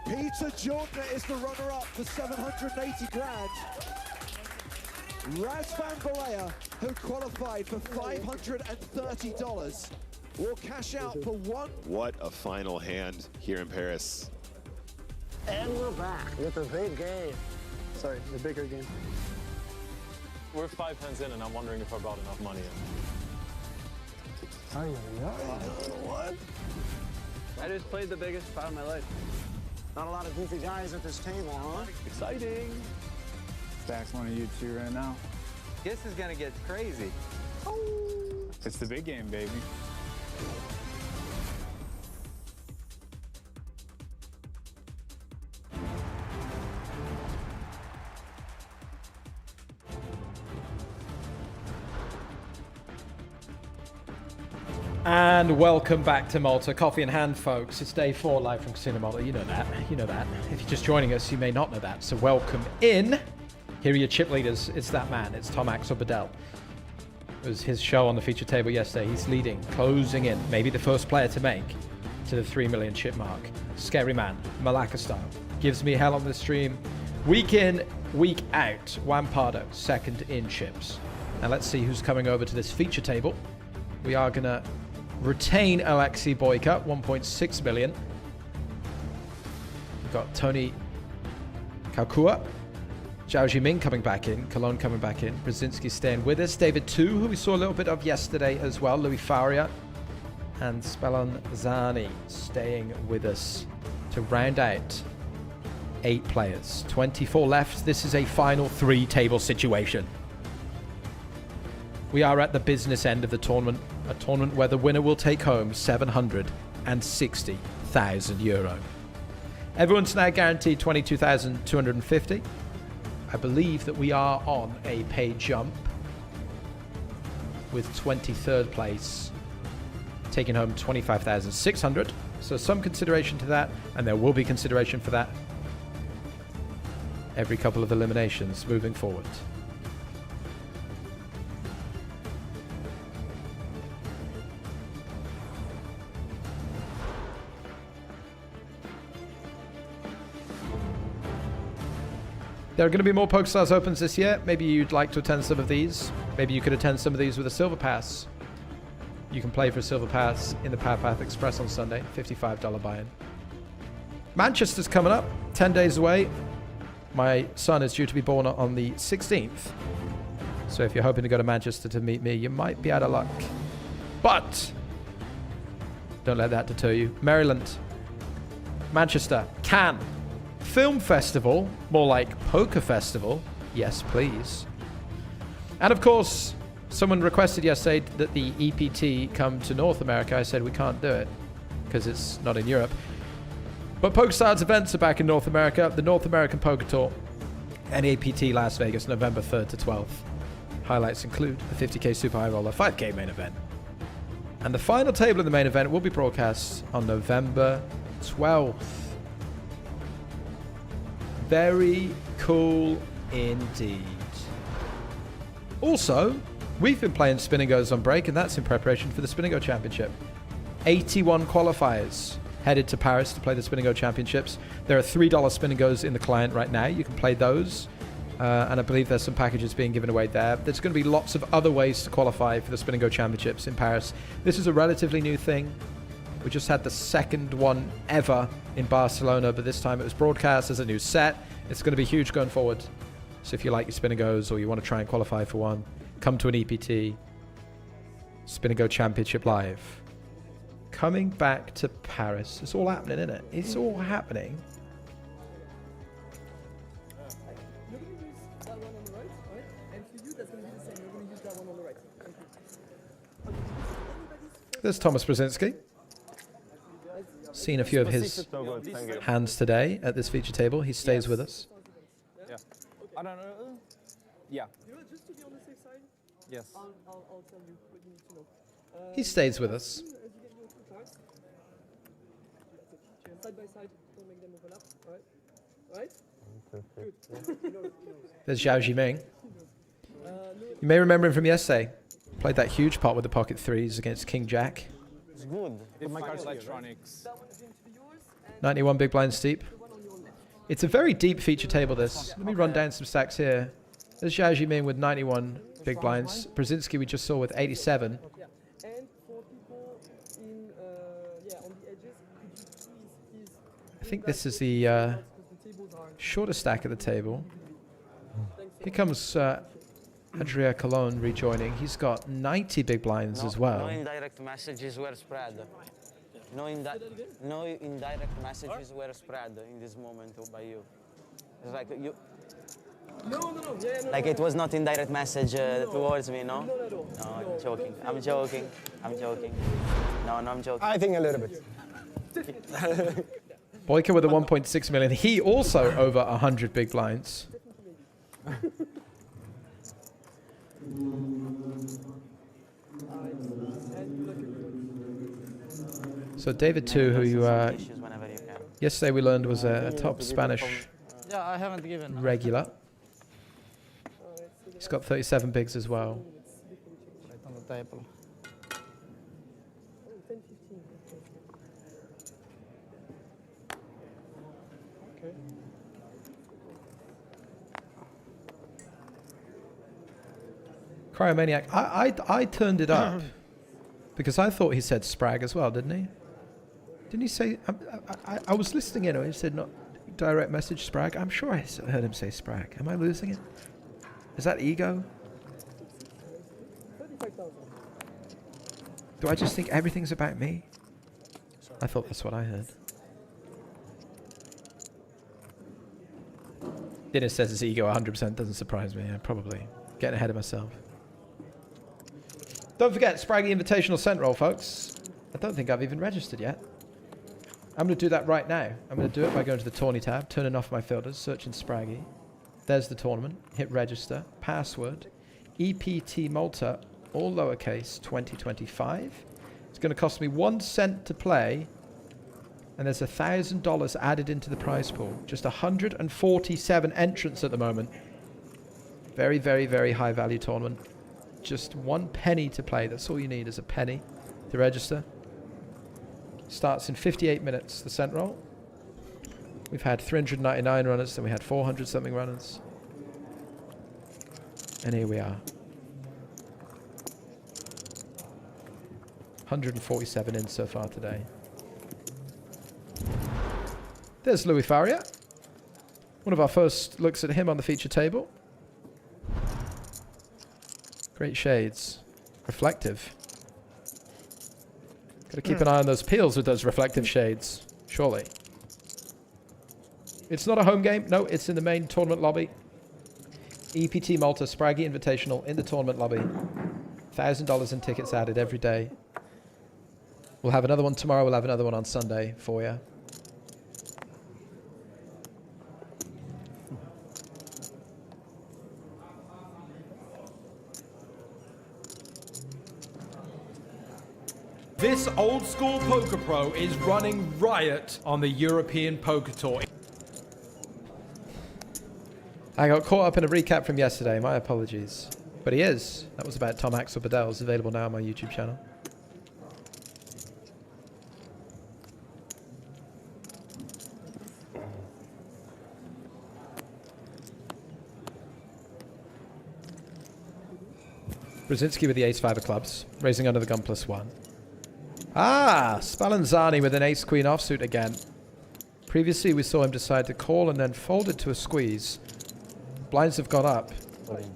Peter Jorgna is the runner-up for 780 grand. Razvan Balea, who qualified for $530, will cash out for one. What a final hand here in Paris. And we're back with a big game. Sorry, the bigger game. We're 5 hands in, and I'm wondering if I brought enough money in. What? I just played the biggest spot of my life. Not a lot of goofy guys at this table, huh? Exciting. Stack's one of you two right now. This is gonna get crazy. It's the big game, baby. And welcome back to Malta. Coffee in hand, folks. It's day 4 live from Casino Malta. You know that. You know that. If you're just joining us, you may not know that. So welcome in. Here are your chip leaders. It's that man. It's Tom Axel Bedell. It was his show on the feature table yesterday. He's leading, closing in. Maybe the first player to make to the 3 million chip mark. Scary man, Malacca style. Gives me hell on the stream. Week in, week out. Wampardo, second in chips. Now let's see who's coming over to this feature table. We are going to retain OXC Boyka, 1.6 million. We've got Tony Kaukua, Zhao Jiming coming back in, Cologne coming back in, Brzezinski staying with us, David 2, who we saw a little bit of yesterday as well, Louis Faria, and Spallanzani staying with us to round out 8 players. 24 left. This is a final 3 table situation. We are at the business end of the tournament, a tournament where the winner will take home 760,000 euro. Everyone's now guaranteed 22,250. I believe that we are on a pay jump with 23rd place taking home 25,600. So some consideration to that, and there will be consideration for that every couple of eliminations moving forward. There are going to be more PokerStars Opens this year. Maybe you'd like to attend some of these. Maybe you could attend some of these with a Silver Pass. You can play for a Silver Pass in the Power Path Express on Sunday. $55 buy-in. Manchester's coming up. 10 days away. My son is due to be born on the 16th. So if you're hoping to go to Manchester to meet me, you might be out of luck. But don't let that deter you. Maryland, Manchester, Cannes. Film Festival, more like Poker Festival, yes please. And of course, someone requested yesterday that the EPT come to North America. I said we can't do it because it's not in Europe. But PokerStars events are back in North America. The North American Poker Tour and APT Las Vegas, November 3rd to 12th. Highlights include the 50k Super High Roller 5k main event. And the final table in the main event will be broadcast on November 12th. Very cool indeed. Also, we've been playing Spin and Goes on break, and that's in preparation for the Spin and Go Championship. 81 qualifiers headed to Paris to play the Spin and Go Championships. There are $3 Spin and Goes in the client right now. You can play those. And I believe there's some packages being given away there. There's going to be lots of other ways to qualify for the Spin and Go Championships in Paris. This is a relatively new thing. We just had the second one ever in Barcelona, but this time it was broadcast as a new set. It's going to be huge going forward. So if you like your Spin and Goes or you want to try and qualify for one, come to an EPT. Spin and Go Championship Live. Coming back to Paris. It's all happening, isn't it? It's all happening. You're going to use that one on the right, right? And for you, that's going to be the same. You're going to use that one on the right. There's Thomas Brzezinski. Seen a few of his hands today at this feature table. He stays with us. Yeah. I don't know. Yeah. You know, just to be on the safe side, yes. I'll tell you what you need to know. He stays with us. As soon as you get your 2 cards, side by side, don't make them overlap, right? Good. There's Zhao Jiming. You may remember him from yesterday. Played that huge pot with the pocket threes against King Jack. It's good. My cards electronics. 91 big blind steep. It's a very deep feature table, this. Let me run down some stacks here. There's Zhao Jiming with 91 big blinds. Brzezinski we just saw with 87. And for people in, on the edges, could you please I think this is the shorter stack of the table. Here comes Andrea Colon rejoining. He's got 90 big blinds as well. No indirect messages were spread. No indirect messages were spread in this moment by you. It's like you. No. Yeah, Like it was not indirect message towards me, no? Not at all. No, I'm joking. I'm joking. I'm joking. No, I'm joking. I think a little bit. Boyka with a 1.6 million. He also over 100 big blinds. So David too, who you yesterday we learned was a top Spanish Yeah, I haven't given. regular. He's got 37 bigs as well. Right on the table. Cryomaniac, I turned it up because I thought he said Sprag as well, didn't he? Didn't he say? I was listening in. He said not direct message Sprag. I'm sure I heard him say Sprag. Am I losing it? Is that ego? Do I just think everything's about me? I thought that's what I heard. Dennis says it's ego 100%. Doesn't surprise me. I'm probably getting ahead of myself. Don't forget, Spraggy Invitational Scent Roll, folks. I don't think I've even registered yet. I'm going to do that right now. I'm going to do it by going to the tourney tab, turning off my filters, searching Spraggy. There's the tournament. Hit register. Password. EPT Malta, all lowercase, 2025. It's going to cost me 1 cent to play. And there's $1,000 added into the prize pool. Just 147 entrants at the moment. Very, very, very high value tournament. Just 1 penny to play. That's all you need is a penny to register. Starts in 58 minutes, the scent roll. We've had 399 runners, then we had 400 something runners. And here we are. 147 in so far today. There's Louis Faria. One of our first looks at him on the feature table. Great shades. Reflective. Got to keep an eye on those peels with those reflective shades. Surely. It's not a home game. No, it's in the main tournament lobby. EPT Malta Spraggy Invitational in the tournament lobby. $1,000 in tickets added every day. We'll have another one tomorrow. We'll have another one on Sunday for you. This old school poker pro is running riot on the European Poker Tour. I got caught up in a recap from yesterday. My apologies. But he is. That was about Tom Axel Badell. It's available now on my YouTube channel. Brzezinski with the ace-5 of clubs. Raising under the gun +1. Ah! Spallanzani with an ace-queen offsuit again. Previously, we saw him decide to call and then fold it to a squeeze. Blinds have gone up.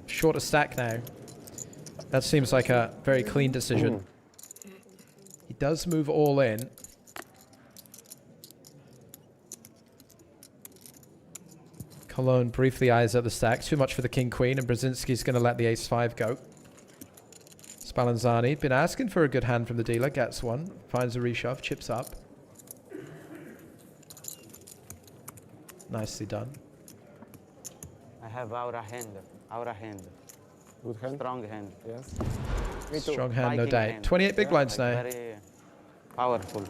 Shorter stack now. That seems like a very clean decision. He does move all in. Cologne briefly eyes up the stack. Too much for the king-queen, and Brzezinski's going to let the ace-5 go. Spallanzani, been asking for a good hand from the dealer, gets one, finds a reshove, chips up. Nicely done. I have our hand. Good hand? Strong hand. Yes. Me too. Strong hand, no Viking doubt. hand. 28 big blinds now. Very powerful.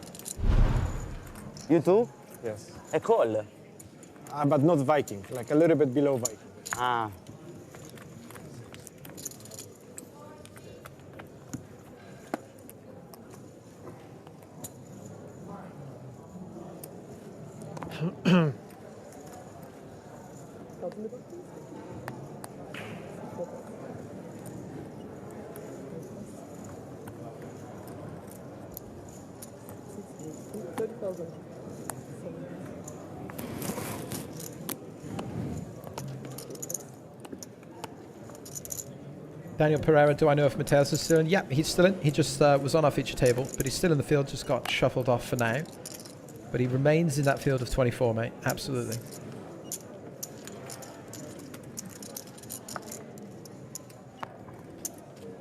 You too? Yes. A call? But not Viking, like a little bit below Viking. Ah. Daniel Pereira, do I know if Mateus is still in? Yeah, he's still in. He just was on our feature table, but he's still in the field, just got shuffled off for now. But he remains in that field of 24, mate. Absolutely.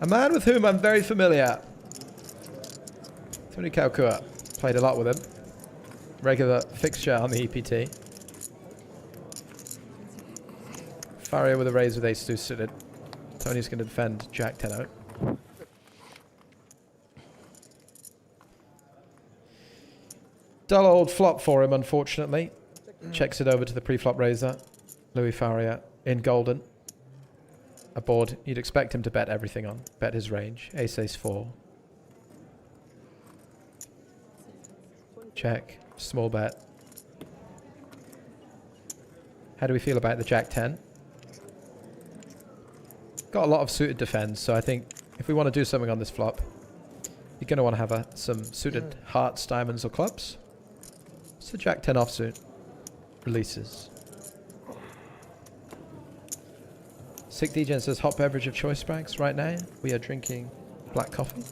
A man with whom I'm very familiar. Tony Kaukua. Played a lot with him. Regular fixture on the EPT. Faria with a raise with ace-2 suited. Tony's going to defend Jack 10 out. Dull old flop for him, unfortunately. Checks it over to the pre-flop raiser. Louis Faria in golden. A board you'd expect him to bet everything on. Bet his range. Ace-4. Check. Small bet. How do we feel about the Jack 10? Got a lot of suited defense, so I think if we want to do something on this flop, you're going to want to have some suited hearts, diamonds, or clubs. So Jack 10 offsuit releases. Sick DJ says hot beverage of choice, Sprags. Right now we are drinking black coffee.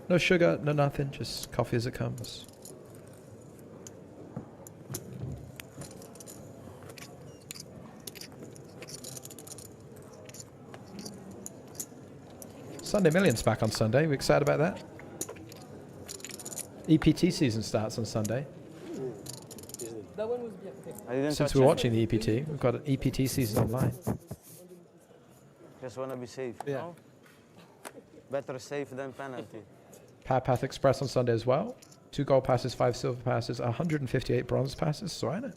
No sugar, no nothing, just coffee as it comes. Sunday Millions back on Sunday. We excited about that? EPT season starts on Sunday. That one was Since we're watching the EPT, we've got an EPT season online. Just want to be safe. Yeah. No? Better safe than penalty. Power Path Express on Sunday as well. 2 gold passes, 5 silver passes, 158 bronze passes. So I know.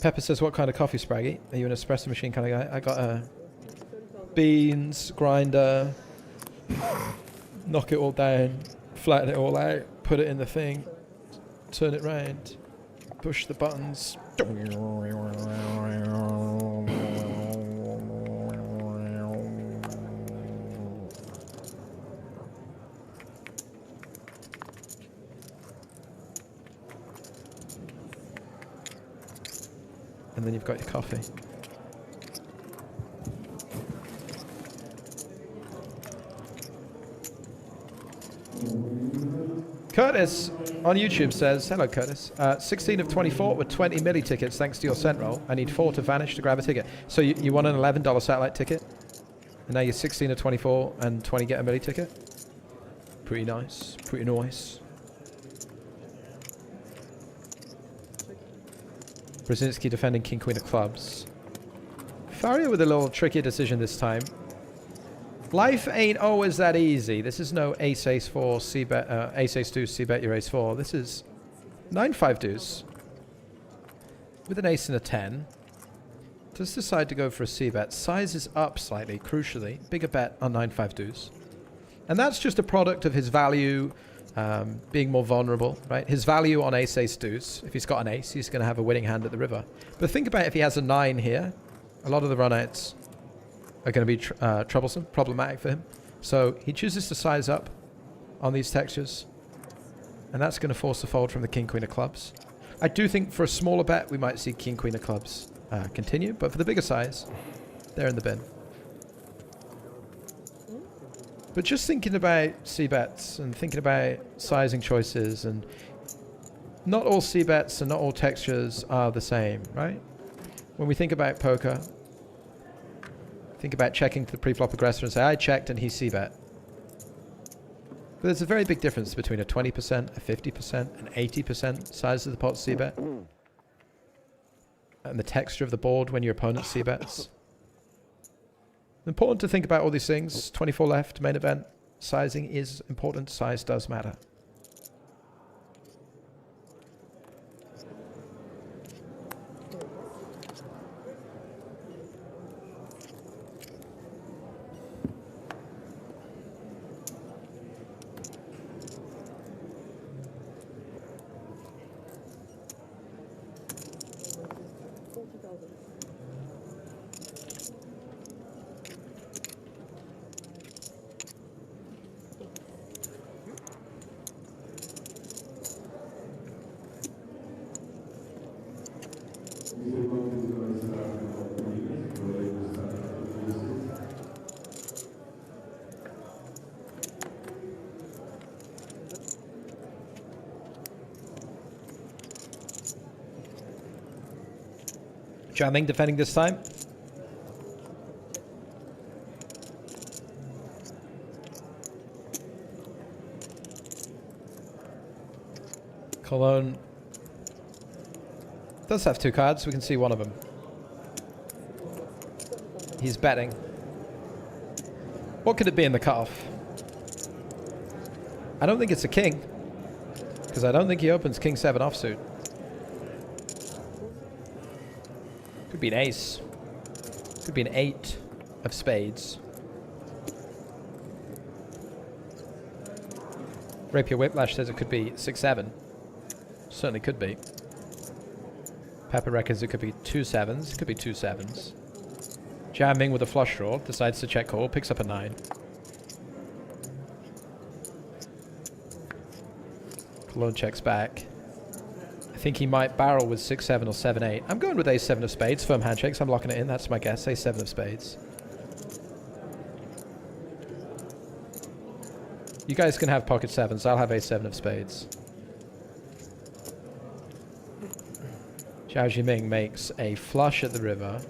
Pepper says, what kind of coffee, Spraggy? Are you an espresso machine kind of guy? I got a beans, grinder, knock it all down, flatten it all out, put it in the thing, turn it round, push the buttons. And then you've got your coffee. Curtis on YouTube says, hello Curtis, 16 of 24 with 20 milli tickets thanks to your cent roll. I need 4 to vanish to grab a ticket. So you won an $11 satellite ticket, and now you're 16 of 24 and 20 get a milli ticket. Pretty nice, pretty nice. Brzezinski defending King Queen of Clubs. Faria with a little trickier decision this time. Life ain't always that easy. This is no ace, ace 4, c-bet, ace, ace 2, c-bet your ace 4. This is 9-5 deuce. With an ace and a 10. Does decide to go for a c-bet. Sizes up slightly, crucially. Bigger bet on 9-5 deuce. And that's just a product of his value being more vulnerable, right? His value on ace, ace deuce. If he's got an ace, he's going to have a winning hand at the river. But think about if he has a 9 here. A lot of the runouts are going to be troublesome, problematic for him. So he chooses to size up on these textures. And that's going to force a fold from the King Queen of Clubs. I do think for a smaller bet, we might see King Queen of Clubs continue. But for the bigger size, they're in the bin. But just thinking about c-bets and thinking about sizing choices, and not all c-bets and not all textures are the same, right? When we think about poker, think about checking to the pre-flop aggressor and say, I checked and he c-bet. But there's a very big difference between a 20%, a 50%, an 80% size of the pot c-bet and the texture of the board when your opponent c-bets. Important to think about all these things. 24 left, main event. Sizing is important. Size does matter. Jamming defending this time. Cologne does have 2 cards. We can see one of them. He's betting. What could it be in the cutoff? I don't think it's a king, because I don't think he opens king 7 offsuit. Could be an ace. Could be an 8 of spades. Rapier Whiplash says it could be 6-7. Certainly could be. Pepper reckons it could be 2 7s. Could be 2 7s. Jamming with a flush draw. Decides to check call. Picks up a 9. Cologne checks back. I think he might barrel with 6-7 or 7-8. I'm going with ace-7 of spades. Firm handshakes. I'm locking it in. That's my guess. Ace-7 of spades. You guys can have pocket 7s. I'll have ace-7 of spades. Zhao Jiming makes a flush at the river.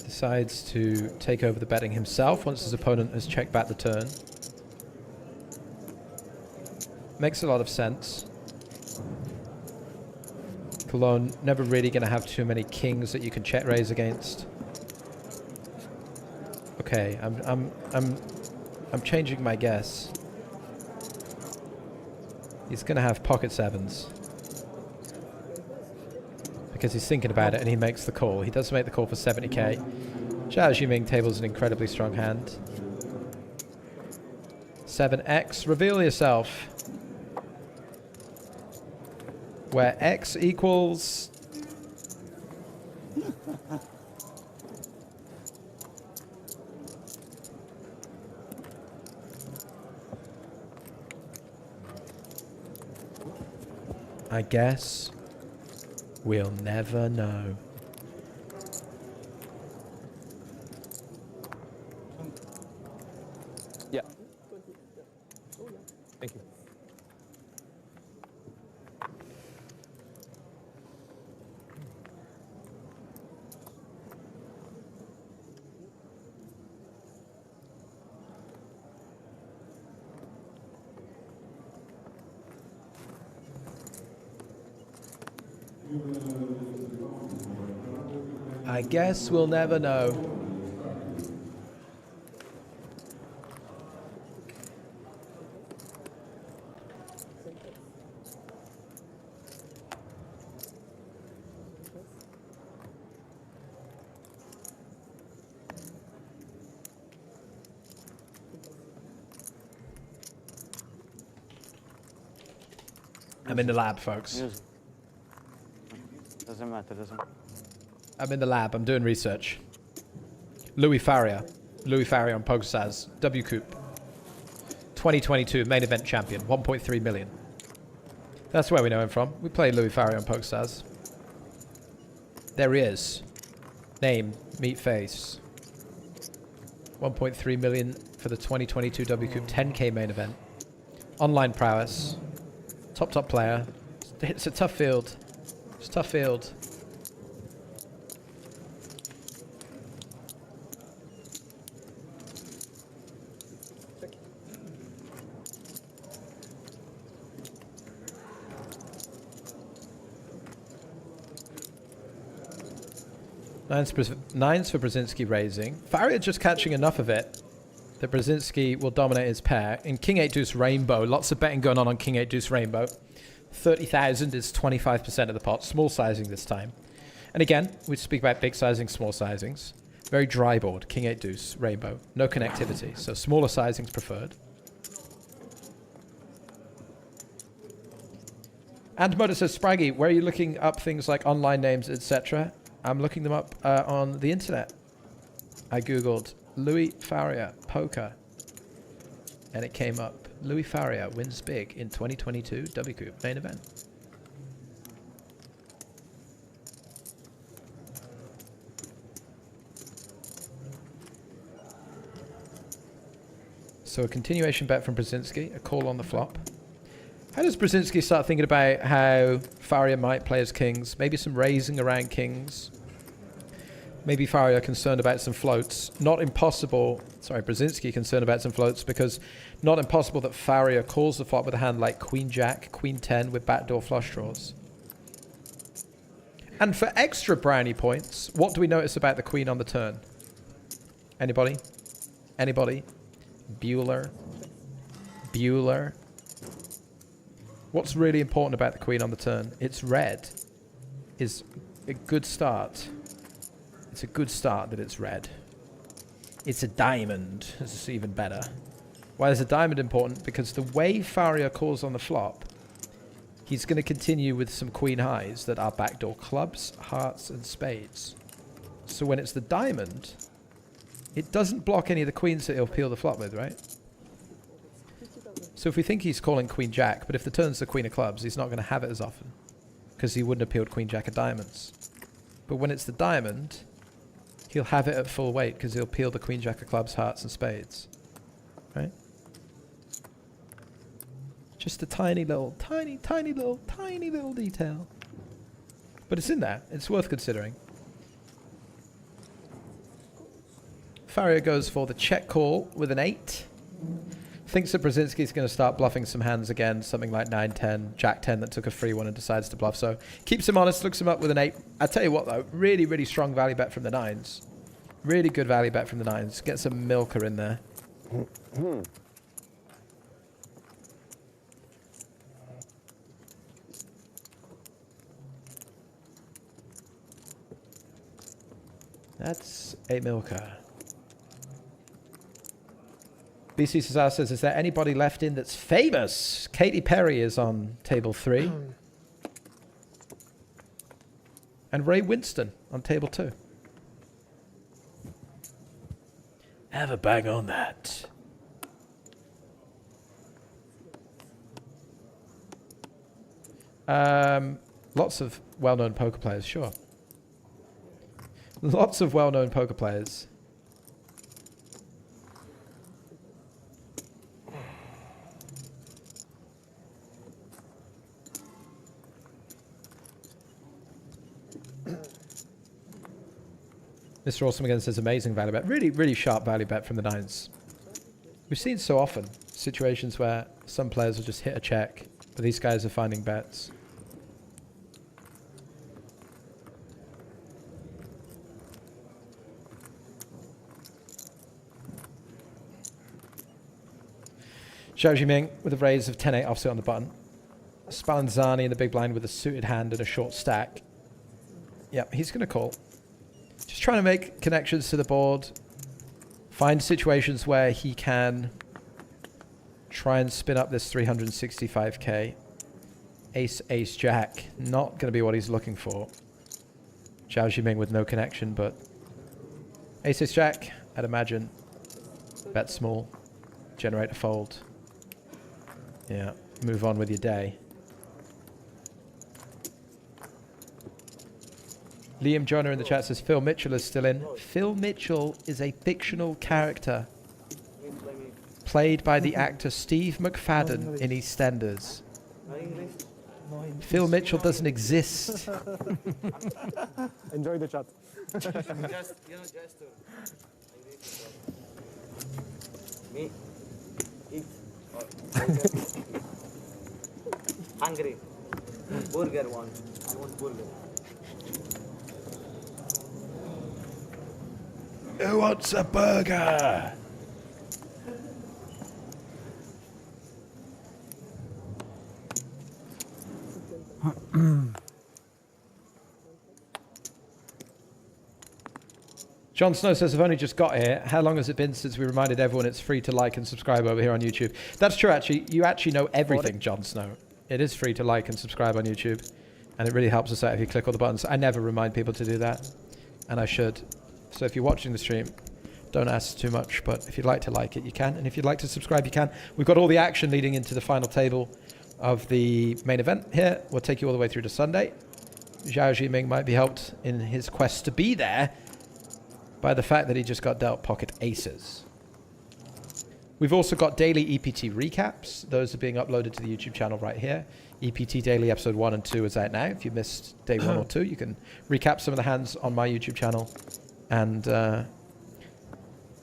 Decides to take over the betting himself once his opponent has checked back the turn. Makes a lot of sense. Cologne never really going to have too many kings that you can check raise against. Okay, I'm changing my guess. He's going to have pocket 7s. Because he's thinking about it and he makes the call. He does make the call for 70k. Zhao Jiming tables an incredibly strong hand. 7x. Reveal yourself. Where x equals... I guess we'll never know. Yeah. Thank you. I guess we'll never know. I'm in the lab, folks. Doesn't matter, doesn't matter. I'm in the lab. I'm doing research. Louis Faria. Louis Faria on PokerStars. W Coupe. 2022 main event champion. 1.3 million. That's where we know him from. We played Louis Faria on PokerStars. There he is. Name. Meet face. 1.3 million for the 2022 W Coupe 10k main event. Online prowess. Top player. It's a tough field. It's a tough field. Nines for Brzezinski raising. Faria just catching enough of it that Brzezinski will dominate his pair. In King 8 Deuce Rainbow, lots of betting going on King 8 Deuce Rainbow. 30,000 is 25% of the pot. Small sizing this time. And again, we speak about big sizing, small sizings. Very dry board. King 8 Deuce Rainbow. No connectivity, so smaller sizings preferred. And Motor says, Spraggy, where are you looking up things like online names, etc.? I'm looking them up on the internet. I googled Louis Faria poker, and it came up. Louis Faria wins big in 2022 W Coupe main event. So a continuation bet from Brzezinski, a call on the flop. How does Brzezinski start thinking about how Faria might play as kings? Maybe some raising around kings. Maybe Faria concerned about some floats. Not impossible. Sorry, Brzezinski concerned about some floats because not impossible that Faria calls the flop with a hand like Queen Jack, Queen 10 with backdoor flush draws. And for extra brownie points, what do we notice about the Queen on the turn? Anybody? Anybody? Bueller? Bueller? What's really important about the Queen on the turn? It's red. Is a good start. It's a good start that it's red. It's a diamond. This is even better. Why is a diamond important? Because the way Faria calls on the flop, he's going to continue with some queen highs that are backdoor clubs, hearts, and spades. So when it's the diamond, it doesn't block any of the queens that he'll peel the flop with, right? So if we think he's calling Queen Jack, but if the turn's the Queen of Clubs, he's not going to have it as often because he wouldn't have peeled Queen Jack of Diamonds. But when it's the diamond, he'll have it at full weight because he'll peel the Queen Jack of Clubs, hearts, and spades, right? Just a tiny little detail. But it's in there. It's worth considering. Faria goes for the check call with an 8. Thinks that Brzezinski's going to start bluffing some hands again, something like 9-10, Jack-10 that took a free one and decides to bluff. So keeps him honest, looks him up with an 8. I tell you what though, really, really strong value bet from the 9s. Really good value bet from the 9s. Get some milker in there. That's a milker. BC Cesar says, is there anybody left in that's famous? Katy Perry is on table 3. And Ray Winston on table 2. Have a bang on that. Lots of well-known poker players, sure. Lots of well-known poker players. Mr. Awesome again says amazing value bet. Really, really sharp value bet from the 9s. We've seen so often situations where some players will just hit a check, but these guys are finding bets. Zhao Jiming with a raise of 10-8 offset on the button. Spallanzani in the big blind with a suited hand and a short stack. Yep, he's going to call. Just trying to make connections to the board. Find situations where he can try and spin up this 365k. Ace, ace, jack. Not going to be what he's looking for. Zhao Jiming with no connection, but ace, ace, jack, I'd imagine. Bet small. Generate a fold. Yeah, move on with your day. Liam Jonah in the chat says Phil Mitchell is still in. Phil Mitchell is a fictional character played by the actor Steve McFadden in EastEnders. Phil Mitchell doesn't exist. Enjoy the chat. Me, eat, hungry, burger one, I want burger. Who wants a burger? Jon Snow says, I've only just got here. How long has it been since we reminded everyone it's free to like and subscribe over here on YouTube? That's true, actually. You actually know everything, Jon Snow. It is free to like and subscribe on YouTube. And it really helps us out if you click all the buttons. I never remind people to do that. And I should. So if you're watching the stream, don't ask too much. But if you'd like to like it, you can. And if you'd like to subscribe, you can. We've got all the action leading into the final table of the main event here. We'll take you all the way through to Sunday. Zhao Jiming might be helped in his quest to be there by the fact that he just got dealt pocket aces. We've also got daily EPT recaps. Those are being uploaded to the YouTube channel right here. EPT Daily episode 1 and 2 is out now. If you missed day 1 or 2, you can recap some of the hands on my YouTube channel. And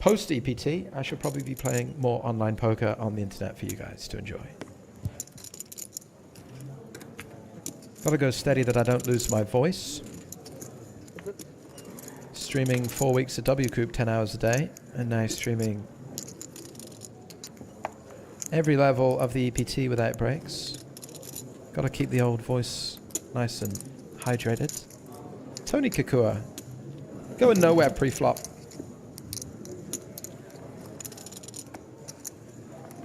post EPT, I should probably be playing more online poker on the internet for you guys to enjoy. Gotta go steady that I don't lose my voice. Streaming 4 weeks of WCoop 10 hours a day, and now streaming every level of the EPT without breaks. Gotta keep the old voice nice and hydrated. Tony Kakua. Going nowhere pre-flop.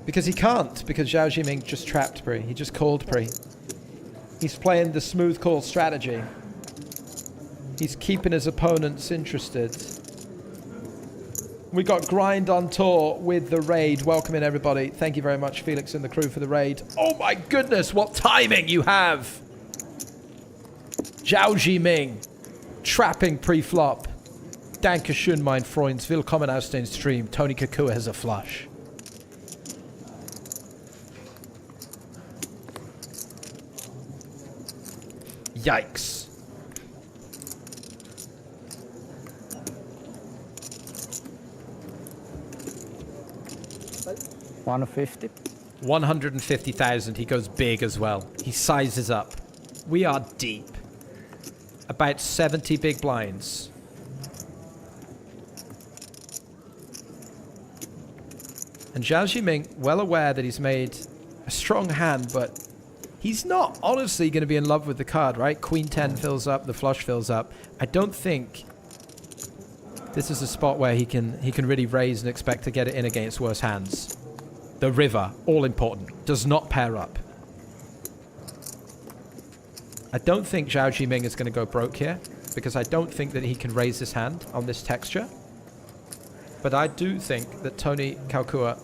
Because he can't, because Zhao Jiming just trapped pre. He just called pre. He's playing the smooth call strategy. He's keeping his opponents interested. We got Grind on tour with the raid. Welcome in, everybody. Thank you very much, Felix and the crew, for the raid. Oh my goodness, what timing you have! Zhao Jiming trapping pre-flop. Danke schön, mein Freund. Willkommen aus den Stream. Tony Kakua has a flush. Yikes. $150. 150,000. He goes big as well. He sizes up. We are deep. About 70 big blinds. And Zhao Jiming, well aware that he's made a strong hand, but he's not honestly going to be in love with the card, right? Queen 10 fills up, the flush fills up. I don't think this is a spot where he can really raise and expect to get it in against worse hands. The river, all important, does not pair up. I don't think Zhao Jiming is going to go broke here, because I don't think that he can raise this hand on this texture. But I do think that Tony Kakua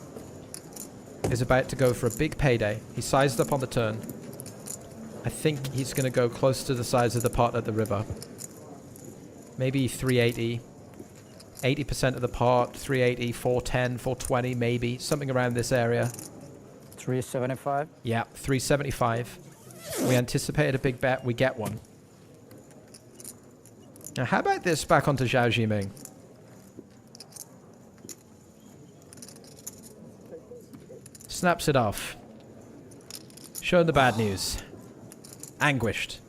is about to go for a big payday. He sized up on the turn. I think he's going to go close to the size of the pot at the river. Maybe 380. 80% of the pot, 380, 410, 420 maybe. Something around this area. 375? Yeah, 375. We anticipated a big bet. We get one. Now, how about this back onto Zhao Jiming? Snaps it off. Showing the bad news. Anguished.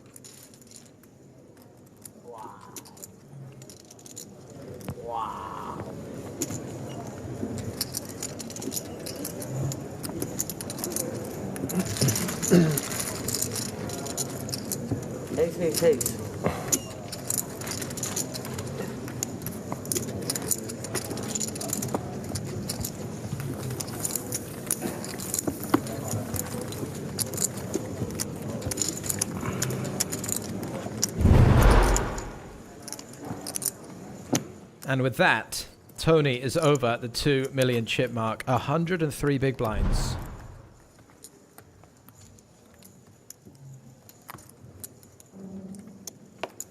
Takes. And with that, Tony is over the 2 million chip mark. 103 big blinds.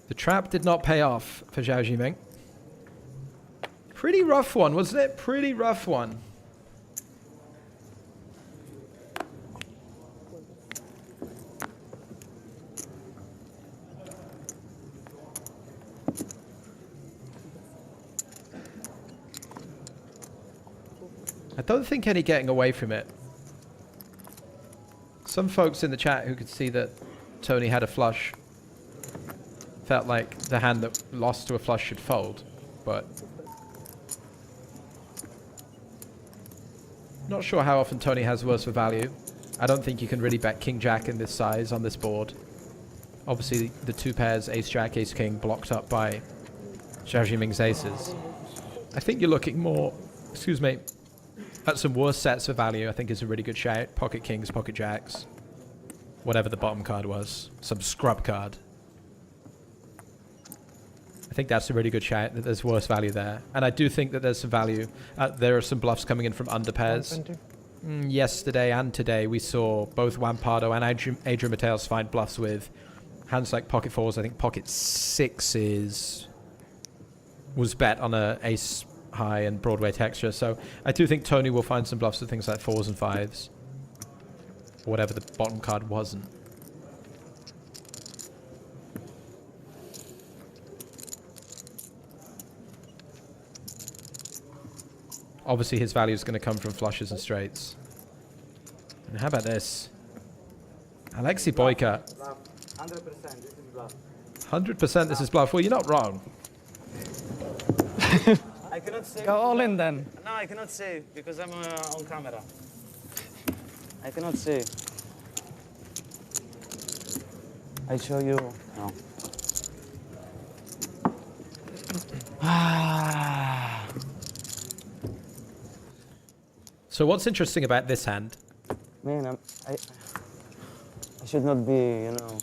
The trap did not pay off for Zhao Jiming. Pretty rough one, wasn't it? Pretty rough one. I don't think any getting away from it. Some folks in the chat who could see that Tony had a flush felt like the hand that lost to a flush should fold, but not sure how often Tony has worse for value. I don't think you can really bet King Jack in this size on this board. Obviously the two pairs, Ace Jack, Ace King, blocked up by Zhao Jiming's aces. I think you're looking more, excuse me, at some worse sets for value. I think is a really good shout. Pocket Kings, Pocket Jacks, whatever the bottom card was, some scrub card. I think that's a really good shout, that there's worse value there. And I do think that there's some value. There are some bluffs coming in from under pairs. Yesterday and today we saw both Juan Pardo and Adrian Mateos find bluffs with hands like pocket fours. I think pocket sixes was bet on a ace high and Broadway texture. So I do think Tony will find some bluffs with things like 4s and 5s. Or whatever the bottom card wasn't. Obviously his value is going to come from flushes and straights. And how about this? Alexei Boyka. 100%, this is bluff. 100% this is bluff. Well, you're not wrong. I cannot say. Go all in then. No, I cannot say because I'm on camera. I cannot say. I show you. No. So what's interesting about this hand? Man, I should not be, you know.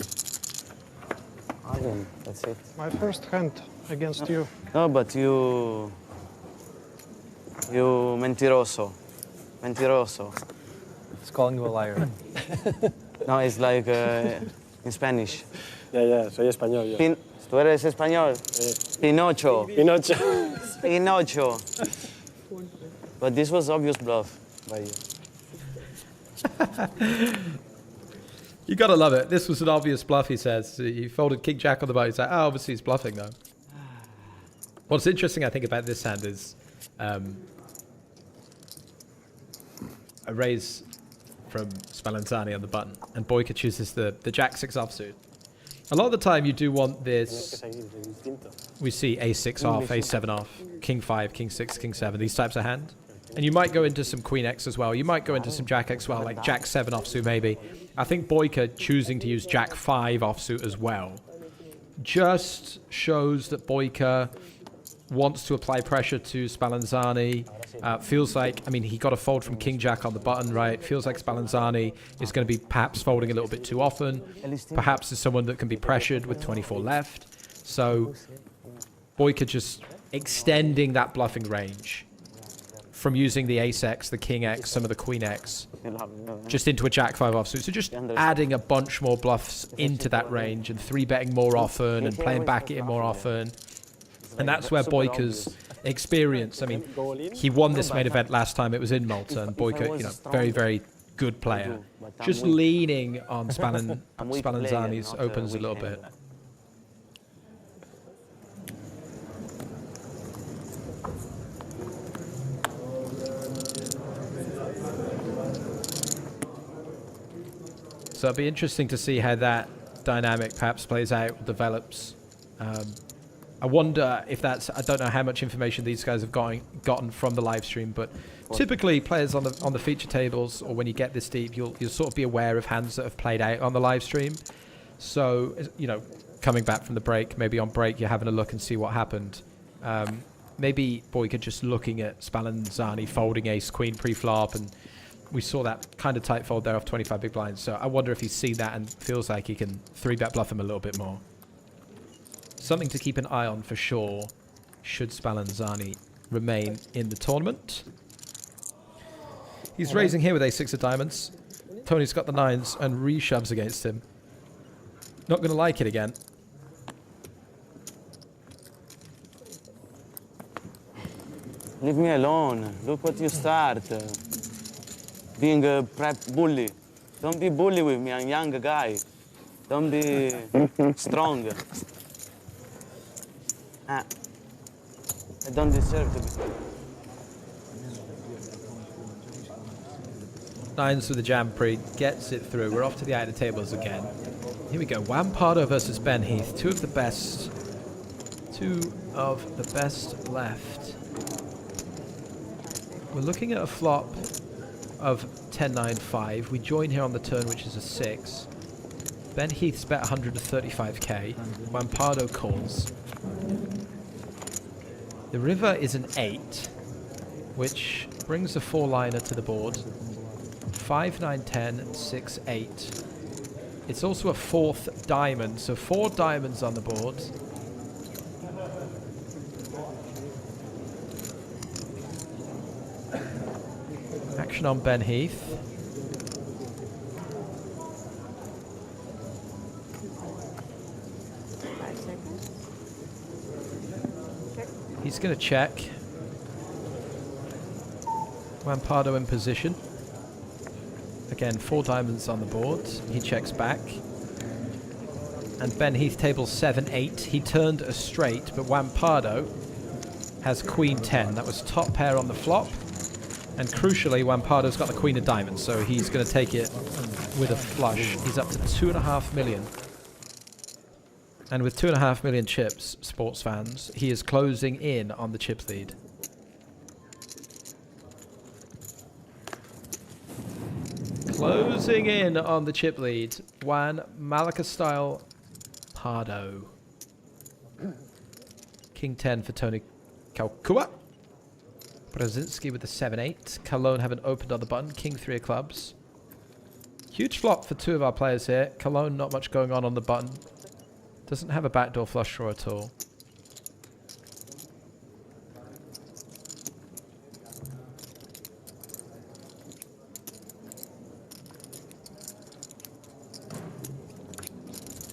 Again, that's it. My first hand against you. No, but you mentiroso. Mentiroso. It's calling you a liar. No, it's like in Spanish. Ya, soy español yo. ¿Tú eres español? Pinocho. Pinocho. Pinocho. But this was obvious bluff by you. You gotta love it. This was an obvious bluff, he says. He folded King Jack on the button. He's like, oh, obviously he's bluffing though. What's interesting, I think, about this hand is a raise from Spallanzani on the button, and Boyka chooses the Jack-6 offsuit. A lot of the time you do want this. We see A6 off, A7 off, King-5, King-6, King-7, these types of hand. And you might go into some Queen-X as well. You might go into some Jack-X as well, like Jack-7 offsuit maybe. I think Boyka choosing to use Jack-5 offsuit as well just shows that Boyka wants to apply pressure to Spallanzani. Feels like, I mean, he got a fold from King Jack on the button, right? Feels like Spallanzani is going to be perhaps folding a little bit too often. Perhaps is someone that can be pressured with 24 left. So Boyka just extending that bluffing range from using the Ace-X, the King-X, some of the Queen-X, just into a Jack-5 offsuit. So just adding a bunch more bluffs into that range and 3-betting more often and playing back at it more often. And that's where Boyka's experience, I mean, he won this main event last time it was in Malta, and Boyka, you know, very, very good player. Just leaning on Spallanzani's opens a little bit. So it'll be interesting to see how that dynamic perhaps plays out, develops. I wonder if that's, I don't know how much information these guys have gotten from the live stream, but typically players on the feature tables, or when you get this deep, you'll sort of be aware of hands that have played out on the live stream. So, you know, coming back from the break, maybe on break you're having a look and see what happened. Maybe Boyka just looking at Spallanzani folding ace queen pre-flop, and we saw that kind of tight fold there off 25 big blinds. So I wonder if he's seen that and feels like he can 3-bet bluff him a little bit more. Something to keep an eye on for sure, should Spallanzani remain in the tournament. He's raising here with A6 of diamonds. Tony's got the 9s and reshoves against him. Not going to like it again. Leave me alone. Look what you start. Being a prep bully. Don't be bully with me. I'm a young guy. Don't be strong. I don't deserve to be. 9s with the jam pre, gets it through. We're off to the outer tables again. Here we go. Juan Pardo versus Ben Heath. Two of the best left. We're looking at a flop of 10-9-5. We join here on the turn, which is a 6. Ben Heath's bet 135k. Juan Pardo calls. The river is an 8, which brings a 4-liner to the board. 5, 9, 10, 6, 8. It's also a 4th diamond, so 4 diamonds on the board. Action on Ben Heath. He's going to check. Wampardo in position. Again, 4 diamonds on the board. He checks back. And Ben Heath tables 7-8. He turned a straight, but Wampardo has queen 10. That was top pair on the flop. And crucially, Wampardo's got the queen of diamonds, so he's going to take it with a flush. He's up to 2.5 million. And with 2.5 million chips, sports fans, he is closing in on the chip lead. Closing in on the chip lead. Juan Malacca style Pardo. King 10 for Tony Kalkua. Brzezinski with the 7-8. Cologne haven't opened on the button. King 3 of clubs. Huge flop for 2 of our players here. Cologne not much going on the button. Doesn't have a backdoor flush draw at all.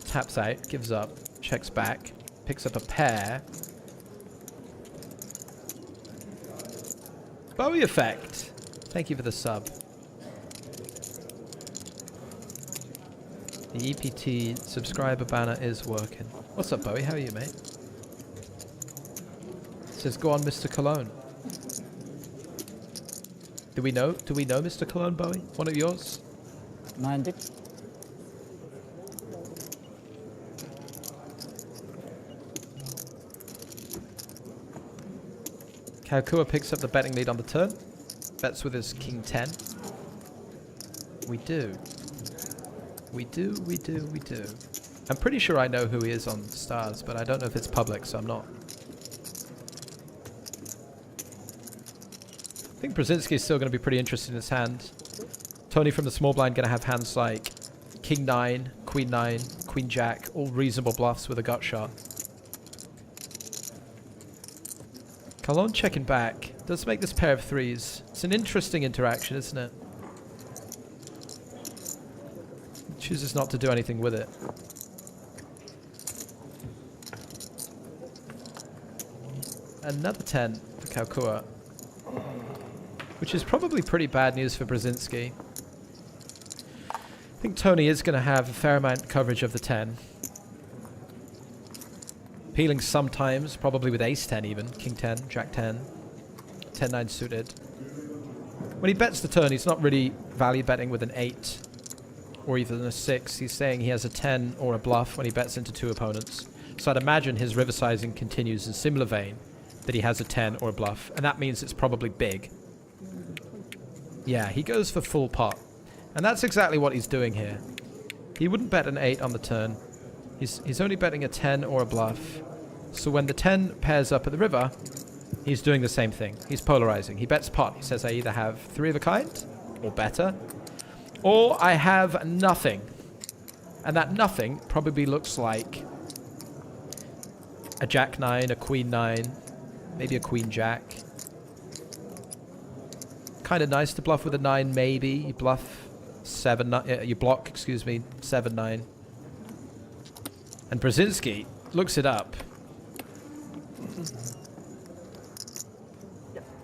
Taps out, gives up, checks back, picks up a pair. Bowie effect. Thank you for the sub. The EPT subscriber banner is working. What's up, Bowie? How are you, mate? It says, go on, Mr. Cologne. Do we know Mr. Cologne, Bowie? One of yours? 90. Kalkua picks up the betting lead on the turn. Bets with his king 10. We do. We do. I'm pretty sure I know who he is on Stars, but I don't know if it's public, so I'm not. I think Brzezinski is still going to be pretty interested in his hand. Tony from the small blind going to have hands like King 9, Queen 9, Queen Jack, all reasonable bluffs with a gut shot. Cologne checking back. Does make this pair of 3s. It's an interesting interaction, isn't it? Chooses not to do anything with it. Another 10 for Kalkua. Which is probably pretty bad news for Brzezinski. I think Tony is going to have a fair amount of coverage of the 10. Peeling sometimes, probably with ace 10 even. King 10, Jack 10, 10-9 suited. When he bets the turn, he's not really value betting with an 8 or even a 6. He's saying he has a 10 or a bluff when he bets into 2 opponents. So I'd imagine his river sizing continues in similar vein, that he has a 10 or a bluff. And that means it's probably big. Yeah, he goes for full pot. And that's exactly what he's doing here. He wouldn't bet an 8 on the turn. He's only betting a 10 or a bluff. So when the 10 pairs up at the river, he's doing the same thing. He's polarizing. He bets pot. He says, I either have 3 of a kind, or better, or I have nothing. And that nothing probably looks like a Jack 9, a Queen 9, maybe a Queen Jack. Kind of nice to bluff with a 9, maybe. You bluff 7, you block, excuse me, 7, 9. And Brzezinski looks it up.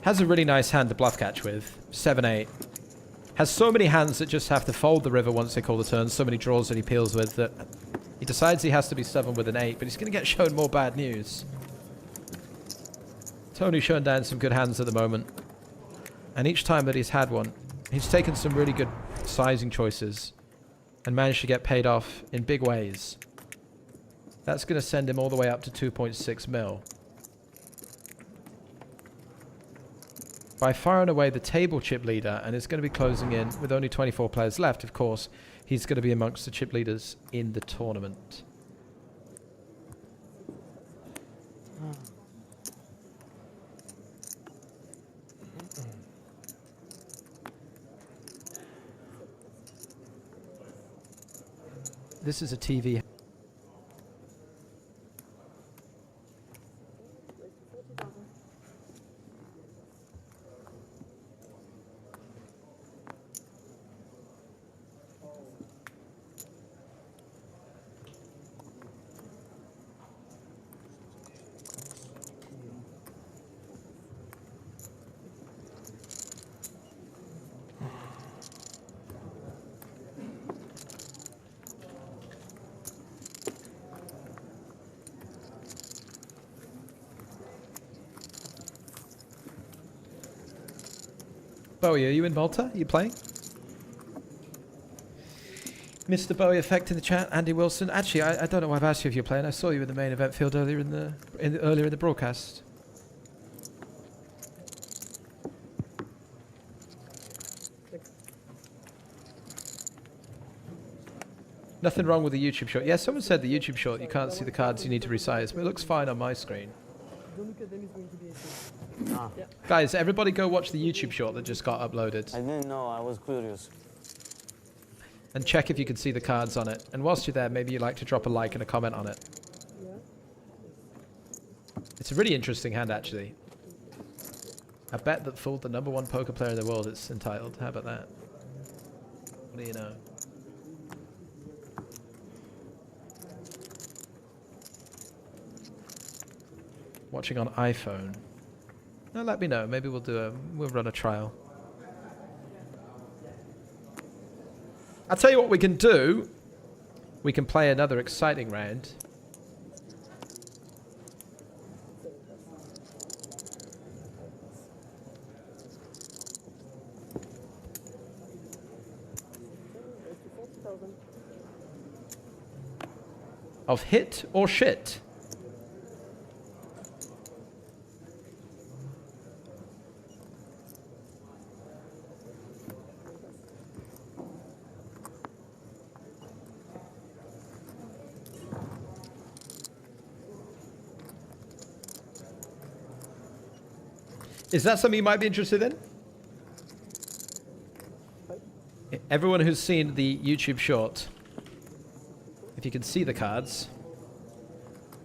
Has a really nice hand to bluff catch with. 7-8. Has so many hands that just have to fold the river once they call the turn. So many draws that he peels with that he decides he has to be stubborn with an 8. But he's going to get shown more bad news. Tony's showing down some good hands at the moment. And each time that he's had one, he's taken some really good sizing choices and managed to get paid off in big ways. That's going to send him all the way up to 2.6 mil. By far and away the table chip leader, and it's going to be closing in with only 24 players left. Of course, he's going to be amongst the chip leaders in the tournament. This is a TV. Bowie, are you in Malta? Are you playing? Mr. Bowie effect in the chat. Andy Wilson. Actually, I don't know why I've asked you if you're playing. I saw you in the main event field earlier in the broadcast. Nothing wrong with the YouTube short. Yeah, someone said the YouTube short, you can't see the cards, you need to resize. But it looks fine on my screen. Guys, everybody go watch the YouTube short that just got uploaded. I didn't know, I was curious. And check if you can see the cards on it. And whilst you're there, maybe you'd like to drop a like and a comment on it. It's a really interesting hand, actually. A bet that fooled the #1 poker player in the world, it's entitled. How about that? What do you know? Watching on iPhone. Now let me know. Maybe we'll run a trial. I'll tell you what we can do. We can play another exciting round. Of hit or shit. Is that something you might be interested in? Everyone who's seen the YouTube short, if you can see the cards,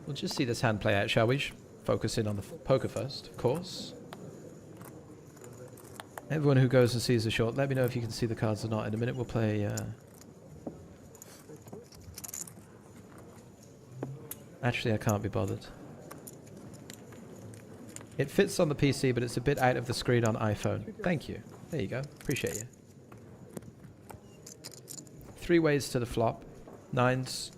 we'll just see this hand play out, shall we? Focus in on the poker first, of course. Everyone who goes and sees the short, let me know if you can see the cards or not. In a minute we'll play... Actually, I can't be bothered. It fits on the PC, but it's a bit out of the screen on iPhone. Thank you. There you go. Appreciate you. 3 ways to the flop. 9s.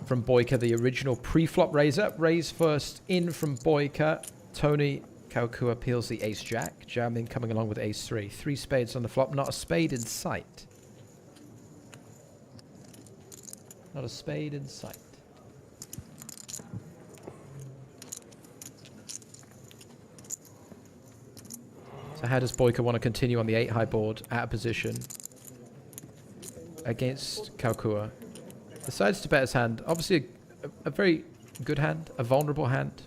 From Boyka, the original pre-flop raiser. Raise first in from Boyka. Tony Kaukua peels the ace-jack. Jamming coming along with ace-3. 3 spades on the flop. Not a spade in sight. Not a spade in sight. So how does Boyka want to continue on the 8 high board out of position against Kaukua? Decides to bet his hand. Obviously a very good hand, a vulnerable hand,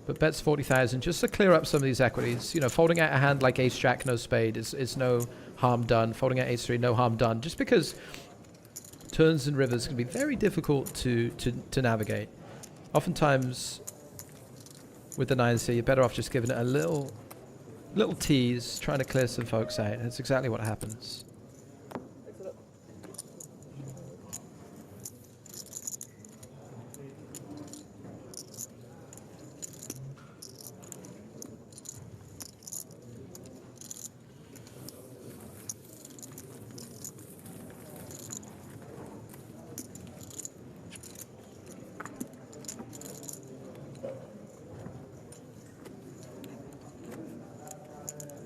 but bets 40,000 just to clear up some of these equities. You know, folding out a hand like ace jack, no spade is no harm done. Folding out ace 3, no harm done. Just because turns and rivers can be very difficult to navigate. Oftentimes with the 9s here, you're better off just giving it a little tease, trying to clear some folks out. That's exactly what happens.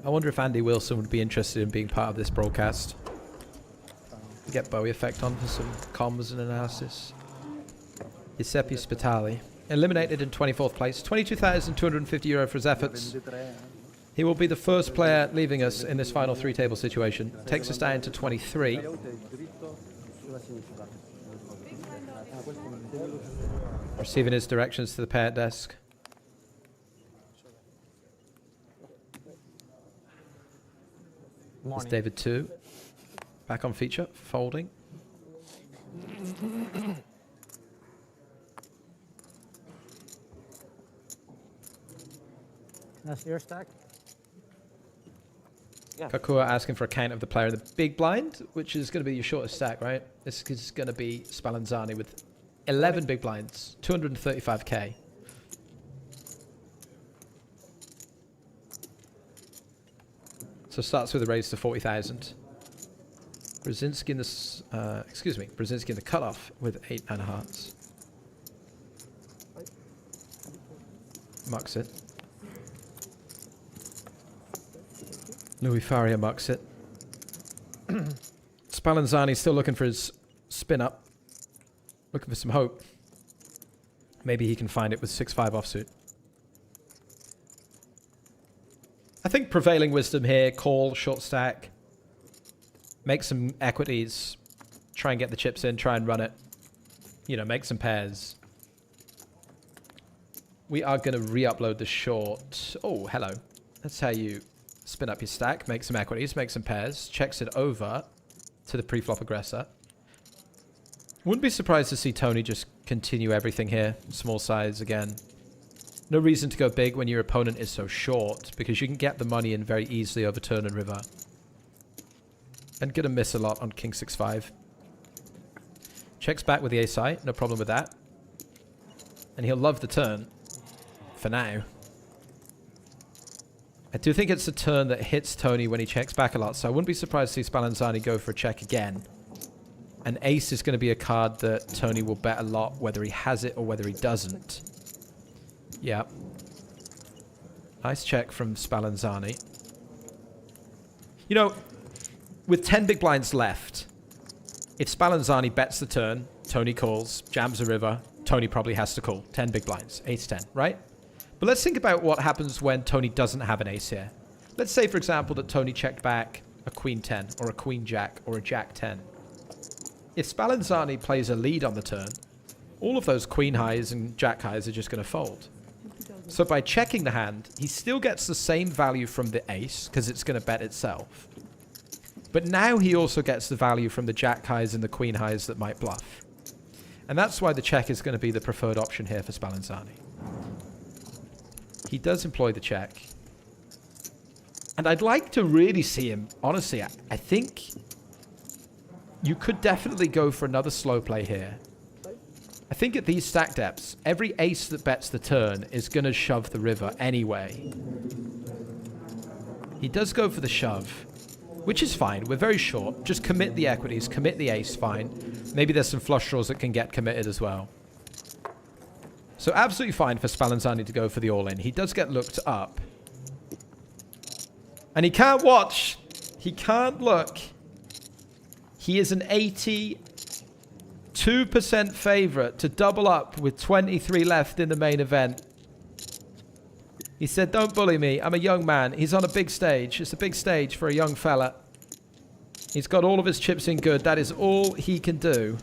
I wonder if Andy Wilson would be interested in being part of this broadcast. Get Bowie effect on for some comms and analysis. Giuseppe Spitali. Eliminated in 24th place. €22,250 for his efforts. He will be the first player leaving us in this final 3-table situation. Takes us down to 23. Receiving his directions to the parent desk. It's David 2. Back on feature. Folding. That's your stack? Yeah. Kakua asking for a count of the player in the big blind, which is going to be your shortest stack, right? This is going to be Spallanzani with 11 big blinds, 235k. So starts with a raise to 40,000. Brzezinski in the Brzezinski in the cutoff with 8 9 hearts. Mucks it. Louis Faria mucks it. Spallanzani's still looking for his spin up. Looking for some hope. Maybe he can find it with 6-5 offsuit. I think prevailing wisdom here, call, short stack. Make some equities. Try and get the chips in, try and run it. You know, make some pairs. We are going to re-upload the short. Oh, hello. That's how you spin up your stack, make some equities, make some pairs, checks it over to the pre-flop aggressor. Wouldn't be surprised to see Tony just continue everything here. Small size again. No reason to go big when your opponent is so short, because you can get the money in very easily over turn and river. And gonna miss a lot on king 6-5. Checks back with the ace-high, no problem with that. And he'll love the turn. For now. I do think it's a turn that hits Tony when he checks back a lot, so I wouldn't be surprised to see Spallanzani go for a check again. An ace is going to be a card that Tony will bet a lot, whether he has it or whether he doesn't. Yeah. Nice check from Spallanzani. You know, with 10 big blinds left, if Spallanzani bets the turn, Tony calls, jams a river, Tony probably has to call. 10 big blinds, ace-10, right? But let's think about what happens when Tony doesn't have an ace here. Let's say, for example, that Tony checked back a queen-10 or a queen-jack or a jack-10. If Spallanzani plays a lead on the turn, all of those queen highs and jack highs are just going to fold. So by checking the hand, he still gets the same value from the ace because it's going to bet itself. But now he also gets the value from the jack highs and the queen highs that might bluff. And that's why the check is going to be the preferred option here for Spallanzani. He does employ the check. And I'd like to really see him, honestly, I think you could definitely go for another slow play here. I think at these stack depths, every ace that bets the turn is going to shove the river anyway. He does go for the shove, which is fine. We're very short. Just commit the equities, commit the ace, fine. Maybe there's some flush draws that can get committed as well. So absolutely fine for Spallanzani to go for the all-in. He does get looked up. And he can't watch. He can't look. He is an 82% favorite to double up with 23 left in the main event. He said, don't bully me. I'm a young man. He's on a big stage. It's a big stage for a young fella. He's got all of his chips in good. That is all he can do.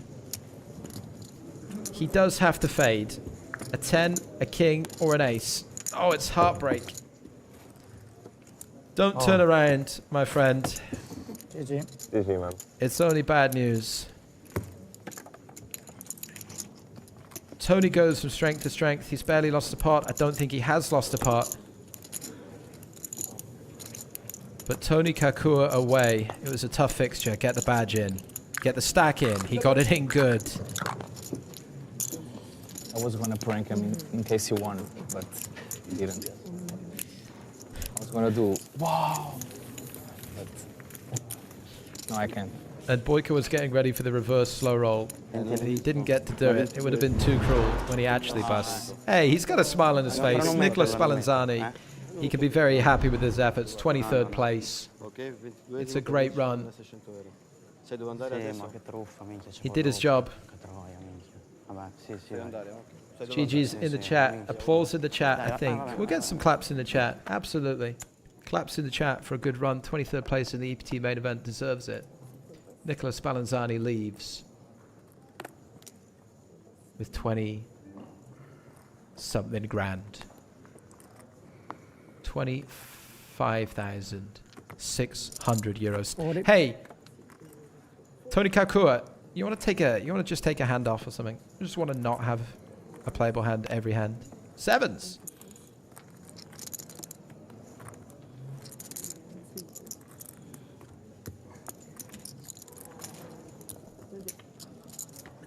He does have to fade. A 10, a king, or an ace. Oh, it's heartbreak. Don't turn around, my friend. GG. GG, man. It's only bad news. Tony goes from strength to strength. He's barely lost a pot. I don't think he has lost a pot. But Tony Kakua away. It was a tough fixture. Get the badge in. Get the stack in. He got it in good. I was gonna prank him in case he won, but he didn't. I was gonna do wow, but no, I can't. And Boyka was getting ready for the reverse slow roll, and he didn't get to do it. It would have been too cruel when he actually busts. Hey, he's got a smile on his face. Nicolas Spallanzani, he can be very happy with his efforts. 23rd place. It's a great run. He did his job. GG's in the chat. Applause in the chat, I think. We'll get some claps in the chat. Absolutely. Claps in the chat for a good run. 23rd place in the EPT main event. Deserves it. Nicolas Spallanzani leaves with 20-something grand. 25,600 euros. Hey, Tony Kakua, you want to just take a hand off or something? You just want to not have a playable hand every hand. Sevens.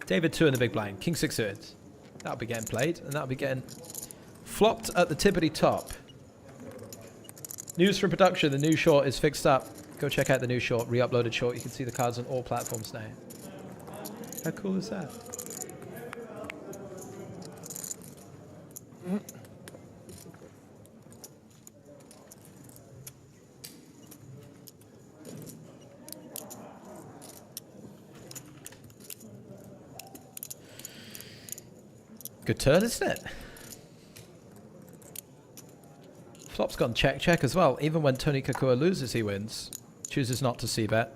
David 2 in the big blind. King 6 suited. That'll be getting played, and that'll be getting flopped at the tippity top. News from production. The new short is fixed up. Go check out the new short, re-uploaded short. You can see the cards on all platforms now. How cool is that? good turn, isn't it? Flop's gone check, check as well. Even when Tony Kakua loses, he wins. Chooses not to c-bet.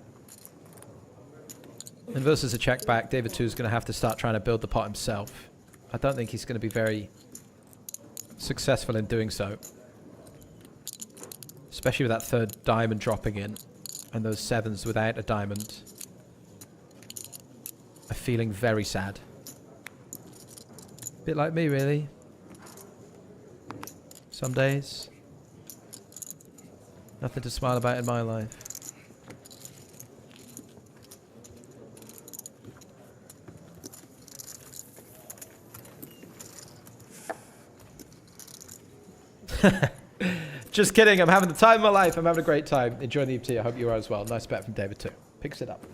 And versus a check back, David 2 is going to have to start trying to build the pot himself. I don't think he's going to be very successful in doing so. Especially with that third diamond dropping in. And those sevens without a diamond. I'm feeling very sad. Bit like me, really. Some days. Nothing to smile about in my life. Just kidding. I'm having the time of my life. I'm having a great time. Enjoying the EPT. I hope you are as well. Nice bet from David too. Picks it up.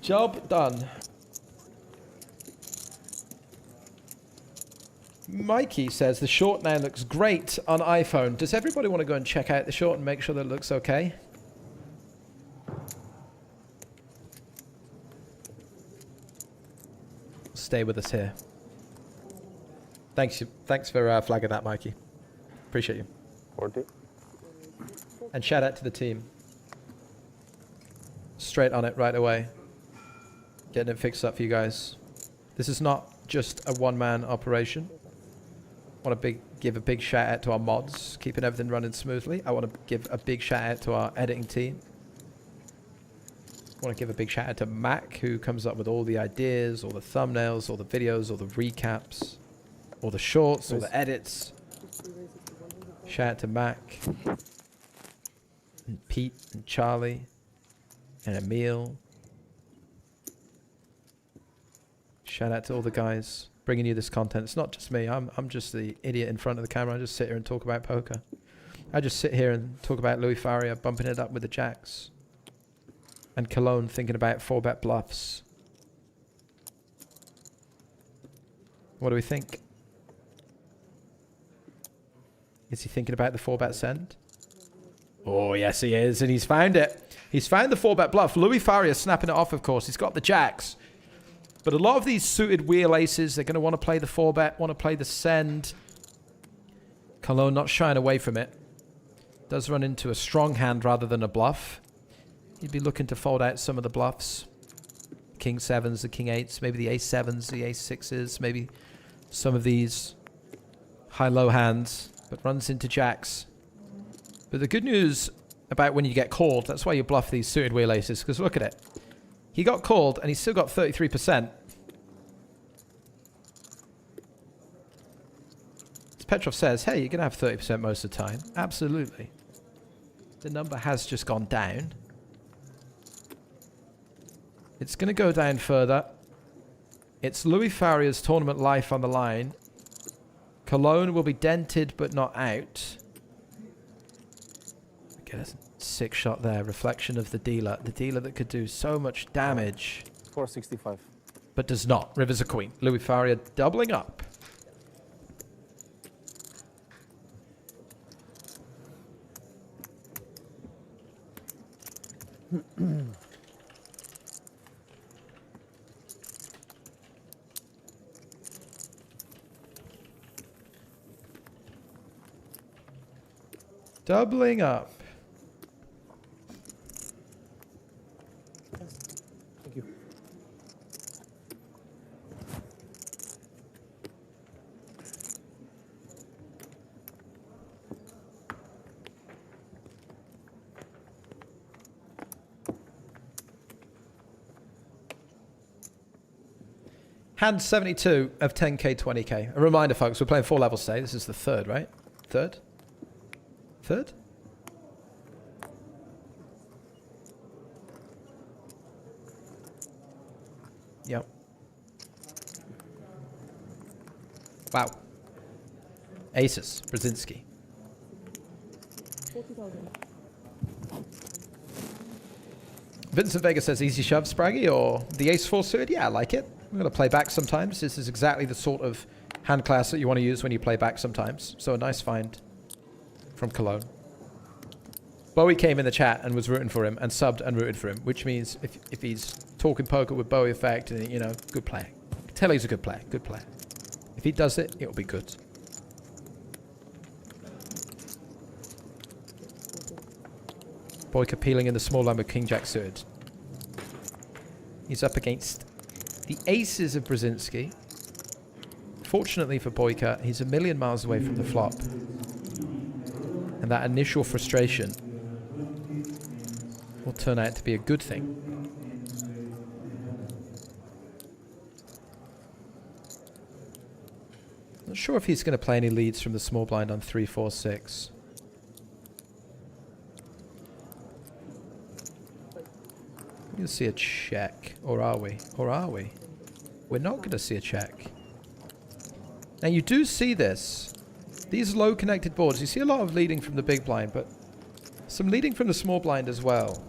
Job done. Mikey says the short now looks great on iPhone. Does everybody want to go and check out the short and make sure that it looks okay? Stay with us here. Thanks for flagging that, Mikey. Appreciate you. 40. And shout out to the team. Straight on it right away. Getting it fixed up for you guys. This is not just a one-man operation. I want to give a big shout out to our mods, keeping everything running smoothly. I want to give a big shout out to our editing team. I want to give a big shout out to Mac, who comes up with all the ideas, all the thumbnails, all the videos, all the recaps, all the shorts, all the edits. Shout out to Mac, and Pete, and Charlie, and Emil. Shout out to all the guys bringing you this content. It's not just me. I'm just the idiot in front of the camera. I just sit here and talk about poker. I just sit here and talk about Louis Faria bumping it up with the jacks. And Cologne thinking about 4-bet bluffs. What do we think? Is he thinking about the 4-bet send? Oh, yes, he is. And he's found it. He's found the 4-bet bluff. Louis Faria snapping it off, of course. He's got the jacks. But a lot of these suited wheel aces, they're going to want to play the 4-bet, want to play the send. Cologne not shying away from it. Does run into a strong hand rather than a bluff. He'd be looking to fold out some of the bluffs. King 7s, the King 8s, maybe the Ace 7s, the Ace 6s, maybe some of these high-low hands. But runs into jacks. But the good news about when you get called, that's why you bluff these suited wheel aces, because look at it. He got called, and he's still got 33%. As Petrov says, hey, you're going to have 30% most of the time. Absolutely. The number has just gone down. It's going to go down further. It's Louis Faria's tournament life on the line. Cologne will be dented, but not out. Get a sick shot there. Reflection of the dealer. The dealer that could do so much damage. 465. But does not. River's a queen. Louis Faria doubling up. Doubling up. Thank you. Hand 72 of 10k, 20k. A reminder, folks, we're playing 4 levels today. This is the third, right? Third? Third? Yep. Wow. Aces, Brzezinski. 40,000. Vincent Vega says easy shove, Spraggy, or the ace 4 suited? Yeah, I like it. I'm going to play back sometimes. This is exactly the sort of hand class that you want to use when you play back sometimes. So a nice find from Cologne. Bowie came in the chat and was rooting for him and subbed and rooted for him, which means if he's talking poker with Bowie effect, and you know, good player. Tell he's a good player. Good player. If he does it, it'll be good. Boyka peeling in the small line with King Jack suited. He's up against the aces of Brzezinski. Fortunately for Boyka, he's a million miles away from the flop. And that initial frustration will turn out to be a good thing. Not sure if he's going to play any leads from the small blind on 3, 4, 6. We're going to see a check. Or are we? Or are we? We're not going to see a check. Now you do see this. These low connected boards, you see a lot of leading from the big blind, but some leading from the small blind as well.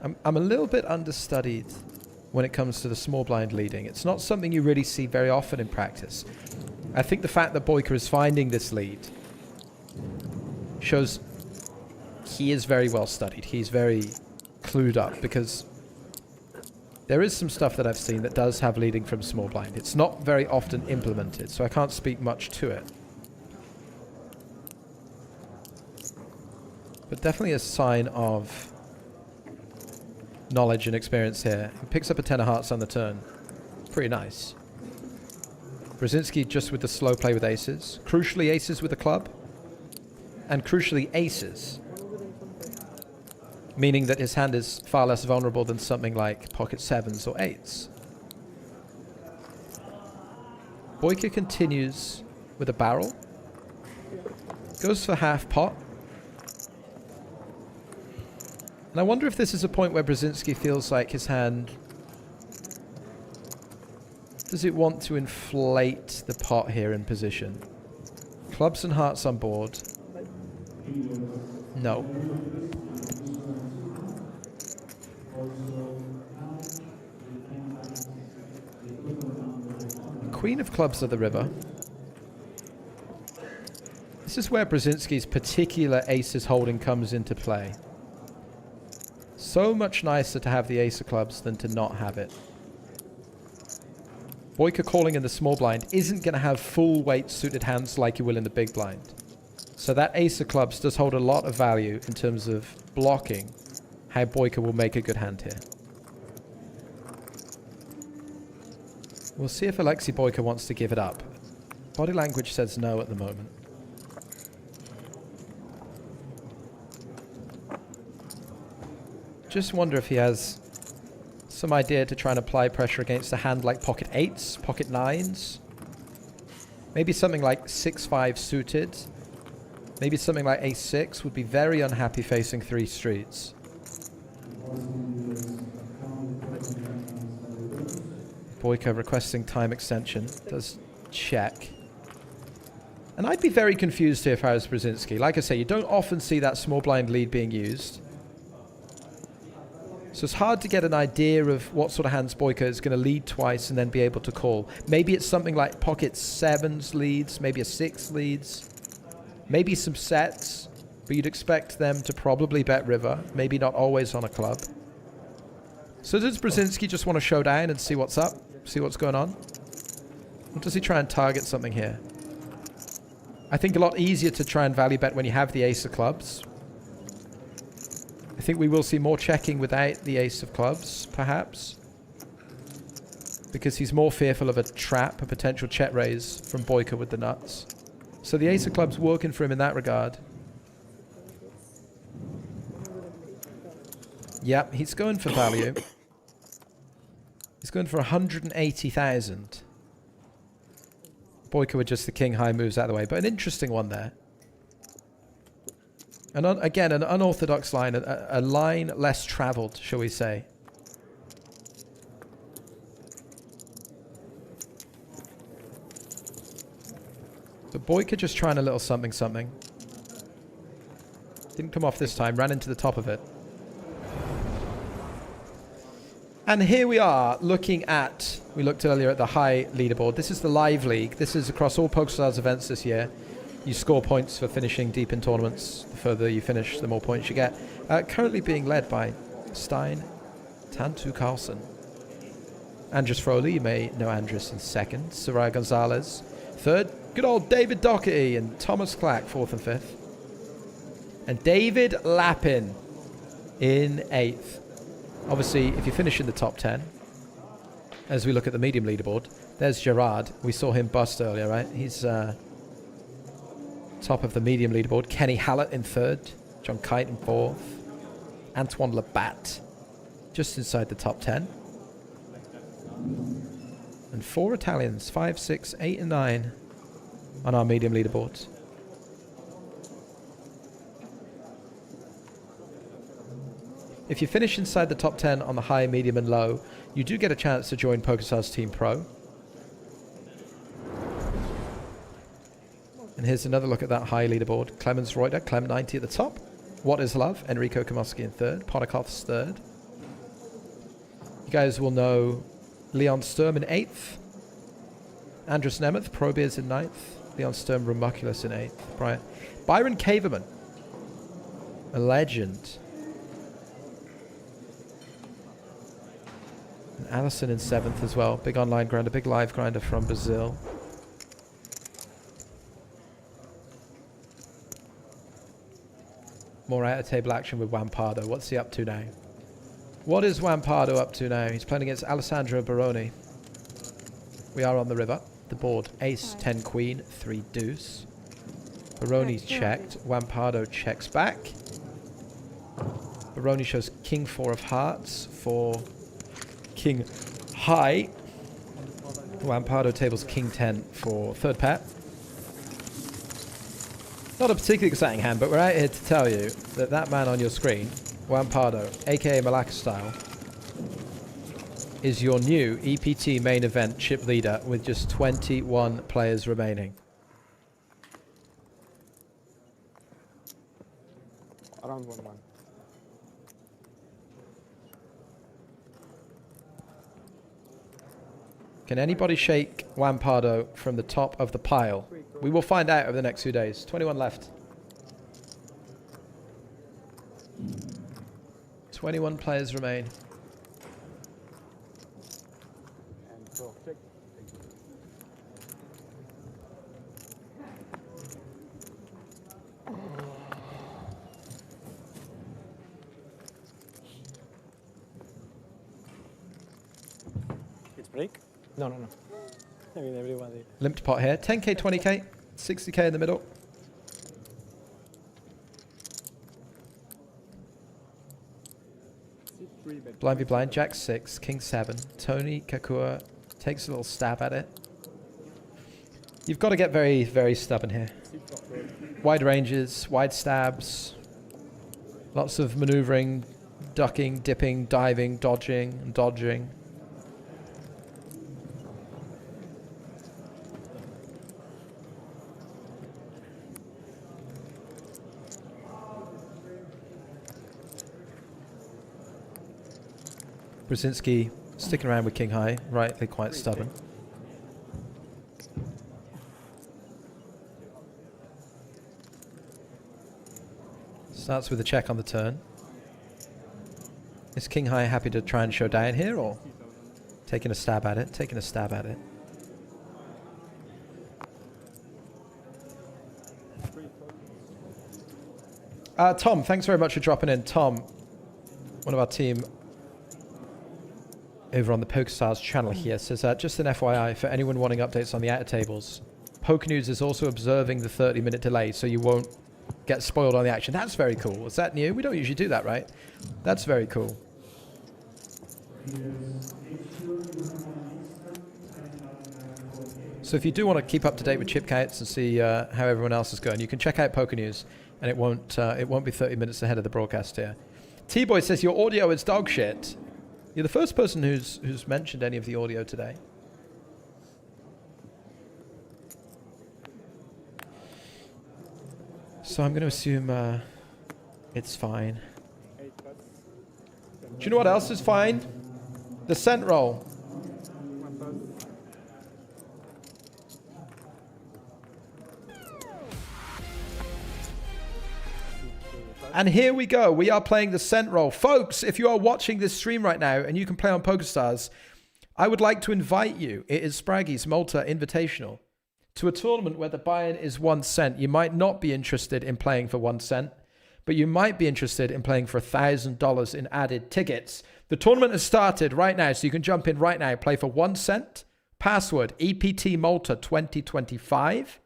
I'm a little bit understudied when it comes to the small blind leading. It's not something you really see very often in practice. I think the fact that Boyka is finding this lead shows he is very well studied. He's very clued up, because there is some stuff that I've seen that does have leading from small blind. It's not very often implemented, so I can't speak much to it. But definitely a sign of knowledge and experience here. He picks up a 10 of hearts on the turn. Pretty nice. Brzezinski just with the slow play with aces. Crucially, aces with a club. And crucially, aces. Meaning that his hand is far less vulnerable than something like pocket 7s or 8s. Boyka continues with a barrel. Goes for half pot. And I wonder if this is a point where Brzezinski feels like his hand... Does it want to inflate the pot here in position? Clubs and hearts on board. No. Queen of clubs of the river. This is where Brzezinski's particular aces holding comes into play. So much nicer to have the ace of clubs than to not have it. Boyka calling in the small blind isn't going to have full weight suited hands like you will in the big blind. So that ace of clubs does hold a lot of value in terms of blocking how Boyka will make a good hand here. We'll see if Alexei Boyka wants to give it up. Body language says no at the moment. Just wonder if he has some idea to try and apply pressure against a hand like pocket 8s, pocket 9s. Maybe something like 6-5 suited. Maybe something like ace-6 would be very unhappy facing 3 streets. Boyka requesting time extension. Does check. And I'd be very confused here if I was Brzezinski. Like I say, you don't often see that small blind lead being used. So it's hard to get an idea of what sort of hands Boyka is going to lead twice and then be able to call. Maybe it's something like pocket 7s leads, maybe a 6 leads, maybe some sets, but you'd expect them to probably bet river, maybe not always on a club. So does Brzezinski just want to show down and see what's up, see what's going on? Or does he try and target something here? I think a lot easier to try and value bet when you have the ace of clubs. I think we will see more checking without the ace of clubs, perhaps. Because he's more fearful of a trap, a potential check raise from Boyka with the nuts. So the ace of clubs working for him in that regard. Yep, he's going for value. He's going for 180,000. Boyka with just the king high moves out of the way, but an interesting one there. And again, an unorthodox line, a line less traveled, shall we say. But Boyka just trying a little something something. Didn't come off this time, ran into the top of it. And here we are looking at, we looked earlier at the high leaderboard. This is the live league. This is across all PokerStars events this year. You score points for finishing deep in tournaments. The further you finish, the more points you get. Currently being led by Stein Tantu Carlson. Andres Froley, you may know Andres in second. Soraya Gonzalez, third. Good old David Doherty and Thomas Clack, fourth and fifth. And David Lappin in eighth. Obviously, if you finish in the top 10, as we look at the medium leaderboard, there's Gerard. We saw him bust earlier, right? He's top of the medium leaderboard. Kenny Hallett in third. John Kite in fourth. Antoine Labatt just inside the top 10. And 4 Italians, 5, 6, 8, and 9 on our medium leaderboards. If you finish inside the top 10 on the high, medium, and low, you do get a chance to join PokerStars Team Pro. And here's another look at that high leaderboard. Clemens Reuter, Clem 90 at the top. What is Love? Enrico Kamoski in third. Potakov's third. You guys will know Leon Sturm in eighth. Andres Nemeth, Probeers in ninth. Leon Sturm, Ramuculus in eighth. Byron Caverman, a legend. And Allison in seventh as well. Big online grinder, big live grinder from Brazil. More out-of-table action with Wampardo. What's he up to now? What is Wampardo up to now? He's playing against Alessandro Baroni. We are on the river. The board, ace, 10, queen, 3, deuce. Baroni's checked. Wampardo checks back. Baroni shows king 4 of hearts for king high. Wampardo tables king 10 for third pair. Not a particularly exciting hand, but we're out here to tell you that that man on your screen, Wampardo, aka Malacca Style, is your new EPT main event chip leader with just 21 players remaining. Around 1-1. Can anybody shake Wampardo from the top of the pile? We will find out over the next few days. 21 left. 21 players remain. And go. Check. It's break? No. I mean, everybody. Limped pot here. 10k, 20k, 60k in the middle. Blind v blind, jack 6, king 7. Tony Kakua takes a little stab at it. You've got to get very, very stubborn here. Wide ranges, wide stabs. Lots of maneuvering, ducking, dipping, diving, dodging, and dodging. Brzezinski sticking around with king high, rightly quite stubborn. Starts with a check on the turn. Is king high happy to try and show down here, or taking a stab at it? Taking a stab at it. Tom, thanks very much for dropping in. Tom, one of our team over on the PokerStars channel here, says just an FYI for anyone wanting updates on the outer tables, Poker News is also observing the 30-minute delay so you won't get spoiled on the action. That's very cool. Is that new? We don't usually do that, right? That's very cool. So if you do want to keep up to date with chip counts and see how everyone else is going, you can check out Poker News, and it won't be 30 minutes ahead of the broadcast here. T-Boy says your audio is dog shit. You're the first person who's mentioned any of the audio today. So I'm going to assume it's fine. Do you know what else is fine? The scent roll. And here we go. We are playing the scent roll. Folks, if you are watching this stream right now and you can play on PokerStars, I would like to invite you. It is Spraggy's Malta Invitational to a tournament where the buy-in is 1 cent. You might not be interested in playing for 1 cent, but you might be interested in playing for $1,000 in added tickets. The tournament has started right now, so you can jump in right now. Play for 1 cent. Password EPT Malta 2025.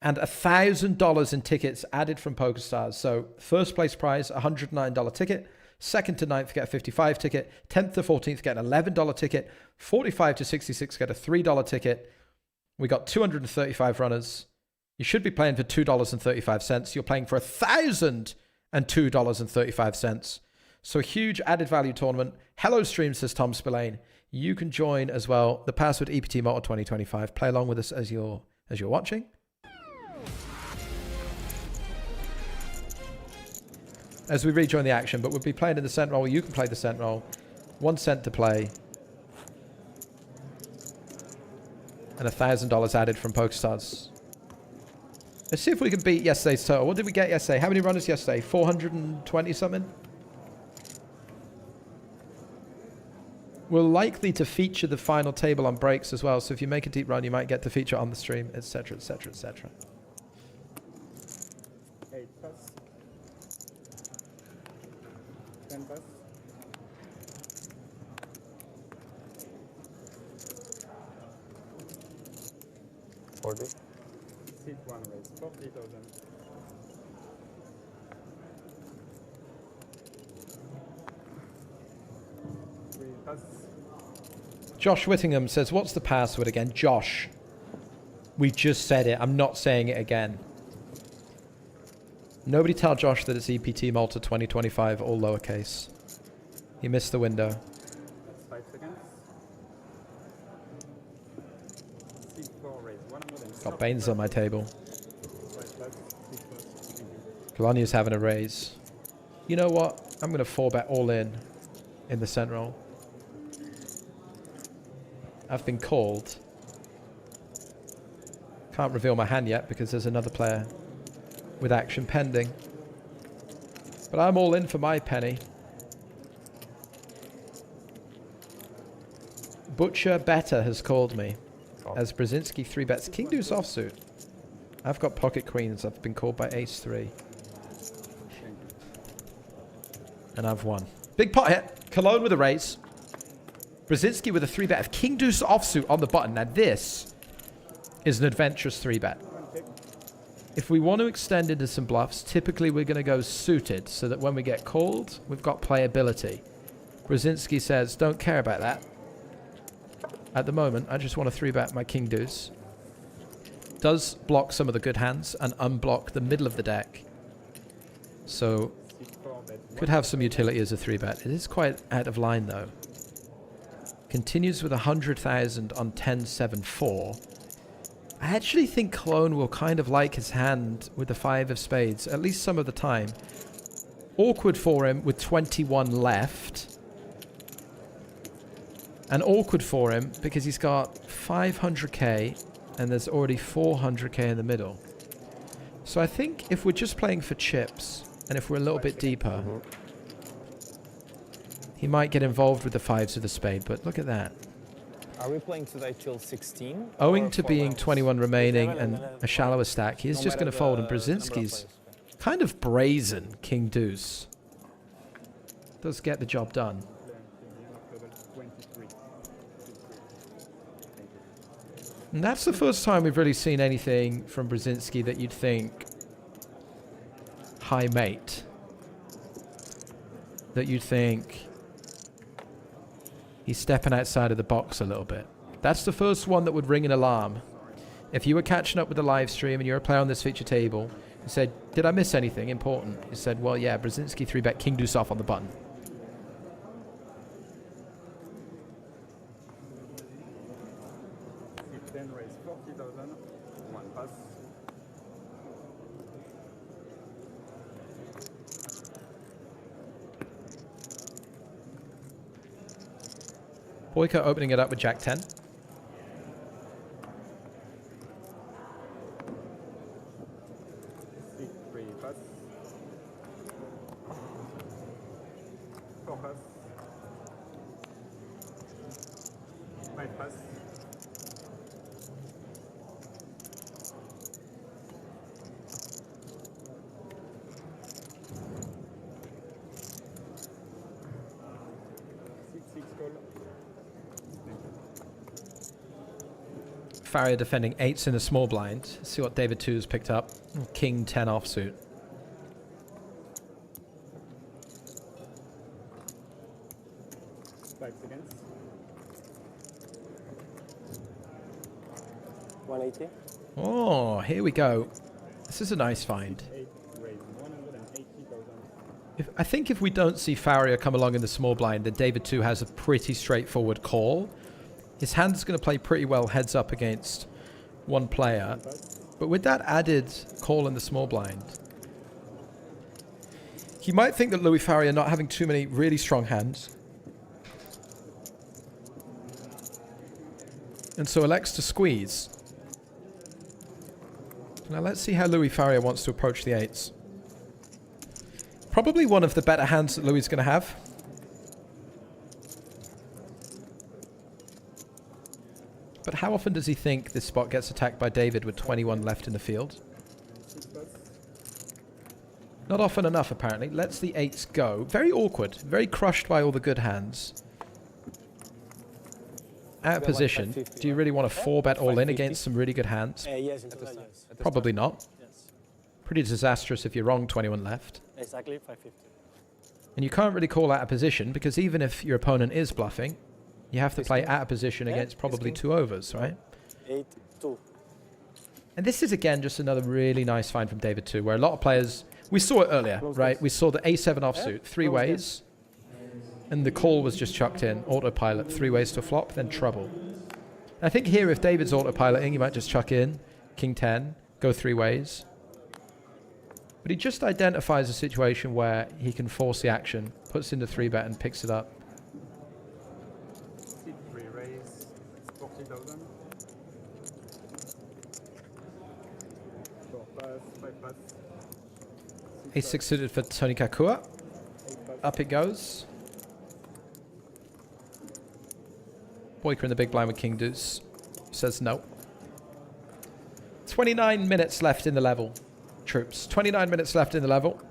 And $1,000 in tickets added from PokerStars. So first place prize, $109 ticket. Second to 9th, get a $55 ticket. 10th to 14th, get an $11 ticket. 45 to 66, get a $3 ticket. We got 235 runners. You should be playing for $2.35. You're playing for $1,002.35. So a huge added value tournament. Hello stream, says Tom Spillane. You can join as well. The password EPT Motor 2025. Play along with us as you're watching. As we rejoin the action, but we'll be playing in the cent roll. You can play the cent roll. 1 cent to play. And $1,000 added from PokerStars. Let's see if we can beat yesterday's total. What did we get yesterday? How many runners yesterday? 420 something? We're likely to feature the final table on breaks as well. So if you make a deep run, you might get to feature on the stream, etc., etc., etc. 8 pass. 10 pass. 40. Sit 1 raise, 40,000. Josh Whittingham says, what's the password again? Josh. We just said it. I'm not saying it again. Nobody tell Josh that it's EPT Malta 2025, all lowercase. He missed the window. That's 5 seconds. C4 raise, 100. Got Baines on my table. Kalania's having a raise. You know what? I'm going to 4-bet all in the cent roll. I've been called. Can't reveal my hand yet because there's another player with action pending. But I'm all in for my penny. Butcher Better has called me as Brzezinski 3-bets King Deuce offsuit. I've got pocket queens. I've been called by ace 3. And I've won. Big pot hit. Cologne with a raise. Brzezinski with a 3-bet of King Deuce offsuit on the button. Now this is an adventurous 3-bet. If we want to extend into some bluffs, typically we're going to go suited so that when we get called, we've got playability. Brzezinski says, don't care about that. At the moment, I just want to 3-bet my King Deuce. Does block some of the good hands and unblock the middle of the deck. So, could have some utility as a 3-bet. It is quite out of line though. Continues with 100,000 on 10-7-4. I actually think Cologne will kind of like his hand with the 5 of spades, at least some of the time. Awkward for him with 21 left. And awkward for him because he's got 500k and there's already 400k in the middle. So I think if we're just playing for chips and if we're a little bit deeper, he might get involved with the 5s of the spade, but look at that. Are we playing today till 16? Owing to being 21 remaining and a shallower stack, he's just going to fold, and Brzezinski's kind of brazen King Deuce does get the job done. And that's the first time we've really seen anything from Brzezinski that you'd think high mate. That you'd think he's stepping outside of the box a little bit. That's the first one that would ring an alarm. If you were catching up with the live stream and you're a player on this feature table, you said, did I miss anything important? You said, well, yeah, Brzezinski 3-bet King Deuce off on the button. Then raise 40,000. 1 pass. Boyka opening it up with Jack 10. Farrier defending 8s in a small blind. Let's see what David 2's picked up. King 10 offsuit. Spikes against. 180. Oh, here we go. This is a nice find. I think if we don't see Farrier come along in the small blind, then David 2 has a pretty straightforward call. His hand's going to play pretty well heads up against one player. But with that added call in the small blind, he might think that Louis Farrier not having too many really strong hands, and so elects to squeeze. Now let's see how Louis Farrier wants to approach the 8s. Probably one of the better hands that Louis is going to have. But how often does he think this spot gets attacked by David with 21 left in the field? Not often enough, apparently. Lets the 8s go. Very awkward. Very crushed by all the good hands. Out of position. Do you really want to 4-bet all in against some really good hands? Yes, Probably not. Pretty disastrous if you're wrong 21 left. Exactly, 550. And you can't really call out of position because even if your opponent is bluffing, you have to play out of position against probably 2 overs, right? 8-2. And this is, again, just another really nice find from David 2, where a lot of players... We saw it earlier, right? We saw the A7 offsuit, 3 ways, and the call was just chucked in, autopilot, 3 ways to flop, then trouble. And I think here, if David's autopiloting, he might just chuck in, King 10, go 3 ways. But he just identifies a situation where he can force the action, puts in the 3-bet and picks it up. A6 suited for Tony Kakua. Up it goes. Boyker in the big blind with King Deuce. Says no. 29 minutes left in the level, troops. 29 minutes left in the level.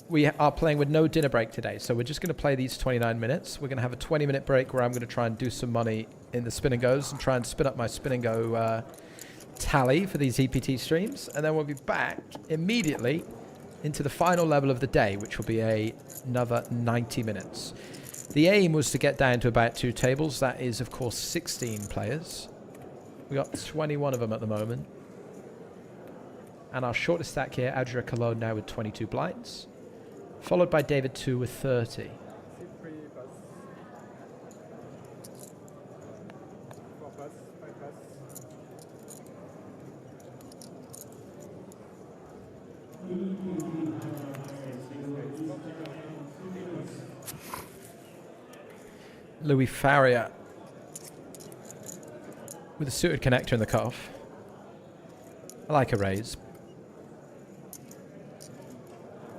We are playing with no dinner break today, so we're just going to play these 29 minutes. We're going to have a 20-minute break where I'm going to try and do some money in the spin and goes and try and spin up my spin and go tally for these EPT streams, and then we'll be back immediately into the final level of the day, which will be another 90 minutes. The aim was to get down to about 2 tables. That is, of course, 16 players. We got 21 of them at the moment. And our shortest stack here, Adria Cologne now with 22 blinds, followed by David 2 with 30. Louis Farrier with a suited connector in the cutoff. I like a raise.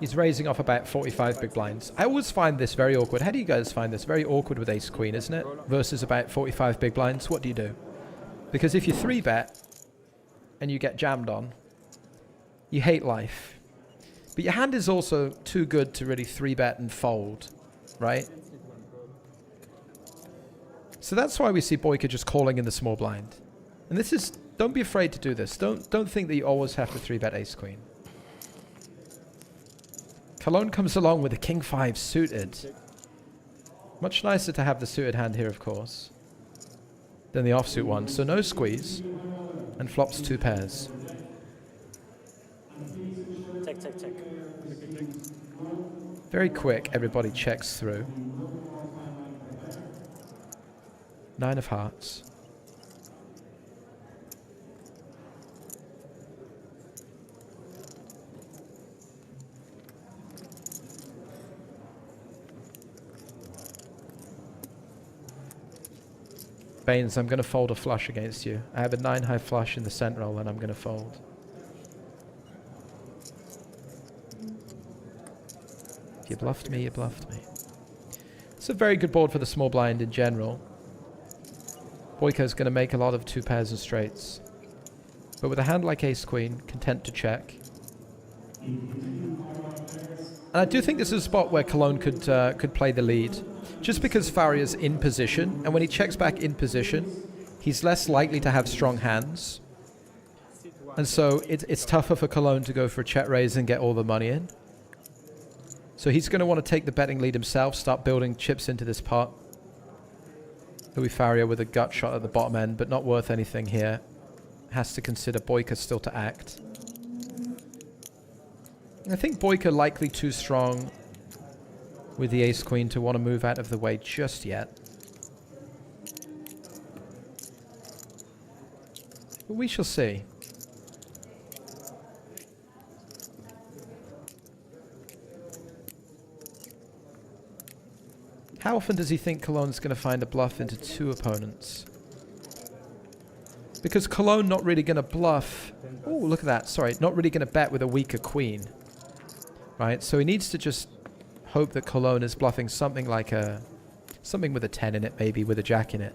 He's raising off about 45 big blinds. I always find this very awkward. How do you guys find this? Very awkward with ace queen, isn't it? Versus about 45 big blinds. What do you do? Because if you 3-bet and you get jammed on, you hate life. But your hand is also too good to really 3-bet and fold, right? So that's why we see Boyka just calling in the small blind. And this is, don't be afraid to do this. Don't think that you always have to 3-bet ace queen. Cologne comes along with a king 5 suited. Much nicer to have the suited hand here, of course, than the offsuit one. So no squeeze, and flops 2 pairs. Check, check, check. Very quick, everybody checks through. 9 of hearts. Baines, I'm going to fold a flush against you. I have a 9 high flush in the cent roll and I'm going to fold. If you bluffed me, you bluffed me. It's a very good board for the small blind in general. Boyko's going to make a lot of 2 pairs and straights. But with a hand like ace-queen, content to check. And I do think this is a spot where Cologne could play the lead. Just because Faria's in position, and when he checks back in position, he's less likely to have strong hands. And so it's tougher for Cologne to go for a check raise and get all the money in. So he's going to want to take the betting lead himself, start building chips into this pot. Louis Faria with a gut shot at the bottom end, but not worth anything here. Has to consider Boyka still to act. I think Boyka likely too strong with the ace-queen to want to move out of the way just yet. But we shall see. How often does he think Cologne's going to find a bluff into 2 opponents? Because Cologne not really going to bluff. Oh, look at that. Sorry, not really going to bet with a weaker queen. Right, so he needs to just hope that Cologne is bluffing something like something with a 10 in it, maybe with a jack in it.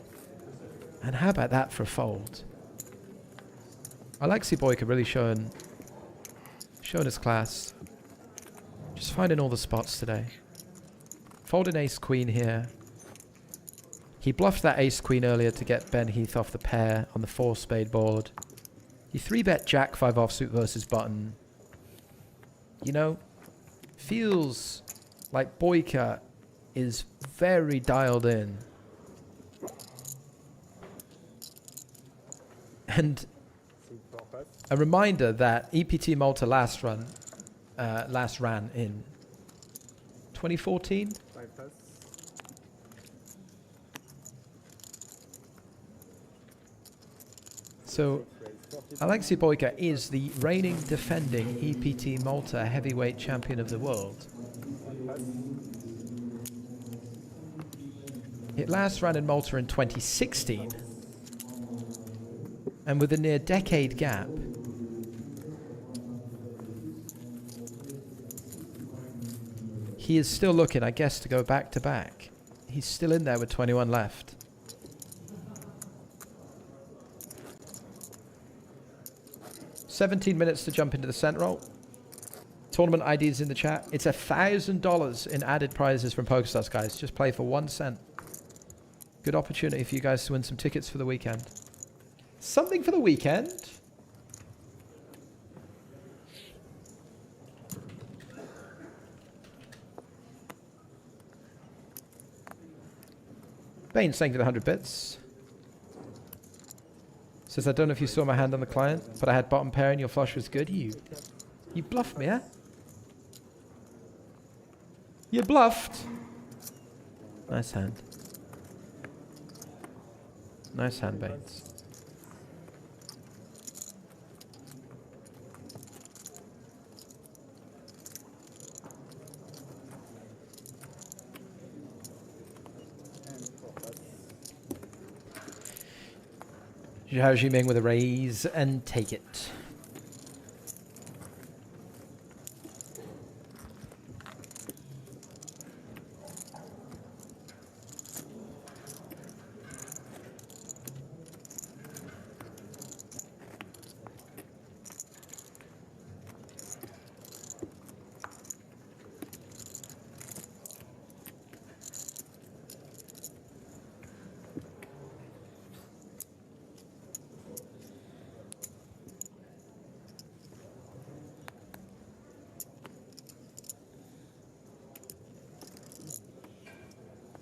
And how about that for a fold? Alexei Boyka really showing his class. Just finding all the spots today. Folding ace-queen here. He bluffed that ace-queen earlier to get Ben Heath off the pair on the 4-spade board. He 3-bet jack-5 offsuit versus button. You know, feels like Boyka is very dialed in. And a reminder that EPT Malta last ran in 2014. So Alexei Boyka is the reigning defending EPT Malta heavyweight champion of the world. It last ran in Malta in 2016. And with a near decade gap, he is still looking, I guess, to go back to back. He's still in there with 21 left. $17 minutes to jump into the center roll. Tournament IDs in the chat. It's $1,000 in added prizes from PokerStars, guys. Just play for 1 cent. Good opportunity for you guys to win some tickets for the weekend. Something for the weekend. Bane's thank you for the 100 bits. Says, I don't know if you saw my hand on the client, but I had bottom pair and your flush was good. You bluffed me, eh? You bluffed. Nice hand. Nice hand, Baines. Zhao Jiming with a raise and take it.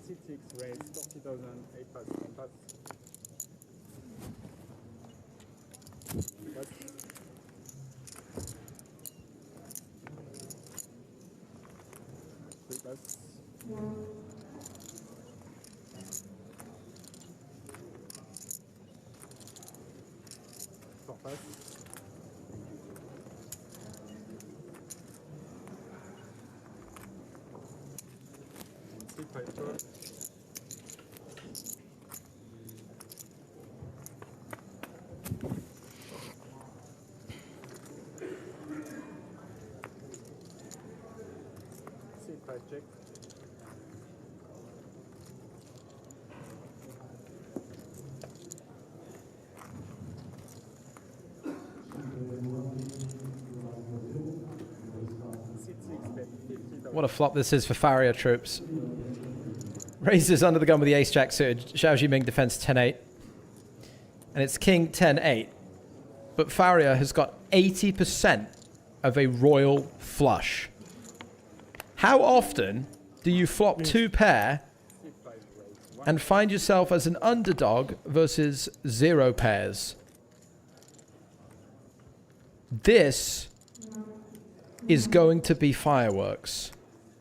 C6 raise 40,000, 8 pass, 1 pass. Pass. 3 pass. 4 pass. 5 turn. 5 check. What a flop this is for Faria troops. Raises under the gun with the ace-jack suited. Zhao Jiming defends 10-8. And it's king 10-8. But Faria has got 80% of a royal flush. How often do you flop 2 pair and find yourself as an underdog versus 0 pairs? This is going to be fireworks.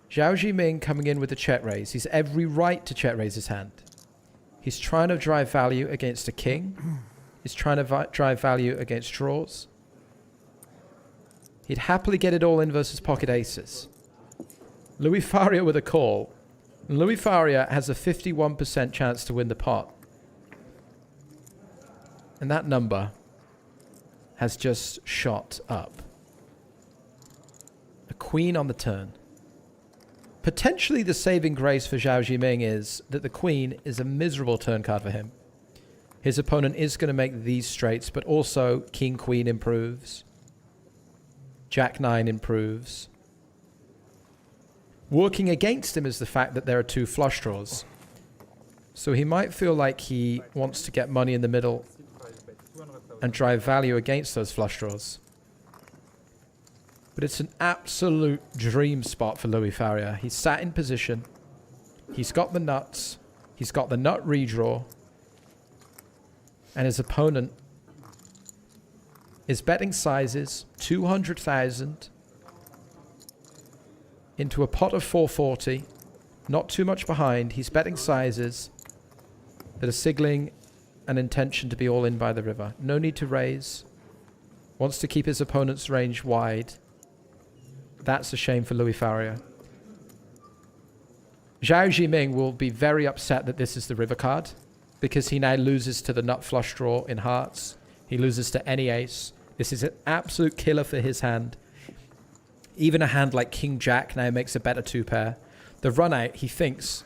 Zhao Jiming coming in with a check raise. He's every right to check raise his hand. He's trying to drive value against a king. He's trying to drive value against draws. He'd happily get it all in versus pocket aces. Louis Faria with a call. And Louis Faria has a 51% chance to win the pot. And that number has just shot up. A queen on the turn. Potentially the saving grace for Zhao Jiming is that the queen is a miserable turn card for him. His opponent is going to make these straights, but also king-queen improves. Jack-9 improves. Working against him is the fact that there are 2 flush draws. So he might feel like he wants to get money in the middle and drive value against those flush draws. But it's an absolute dream spot for Louis Faria. He's sat in position. He's got the nuts. He's got the nut redraw. And his opponent is betting sizes 200,000 into a pot of 440. Not too much behind. He's betting sizes that are signaling an intention to be all in by the river. No need to raise. Wants to keep his opponent's range wide. That's a shame for Louis Faria. Zhao Jiming will be very upset that this is the river card, because he now loses to the nut flush draw in hearts. He loses to any ace. This is an absolute killer for his hand. Even a hand like King Jack now makes a better 2 pair. The run out, he thinks,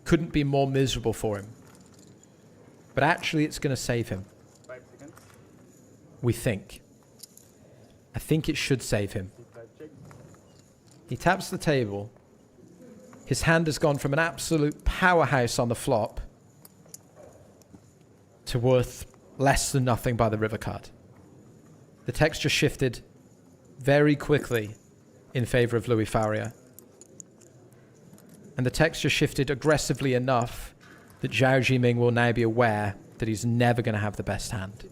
couldn't be more miserable for him. But actually, it's going to save him. 5 seconds. We think. I think it should save him. He taps the table. His hand has gone from an absolute powerhouse on the flop to worth less than nothing by the river card. The texture shifted very quickly in favor of Louis Faria. And the texture shifted aggressively enough that Zhao Jiming will now be aware that he's never going to have the best hand.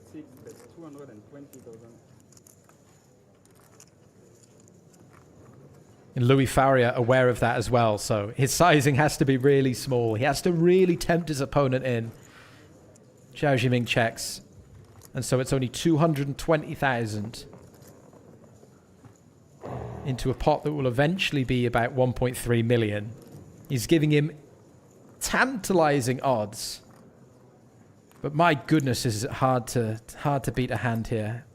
And Louis Faria aware of that as well, so his sizing has to be really small. He has to really tempt his opponent in. Zhao Jiming checks. And so it's only 220,000 into a pot that will eventually be about 1.3 million. He's giving him tantalizing odds. But my goodness, is it hard to beat a hand here.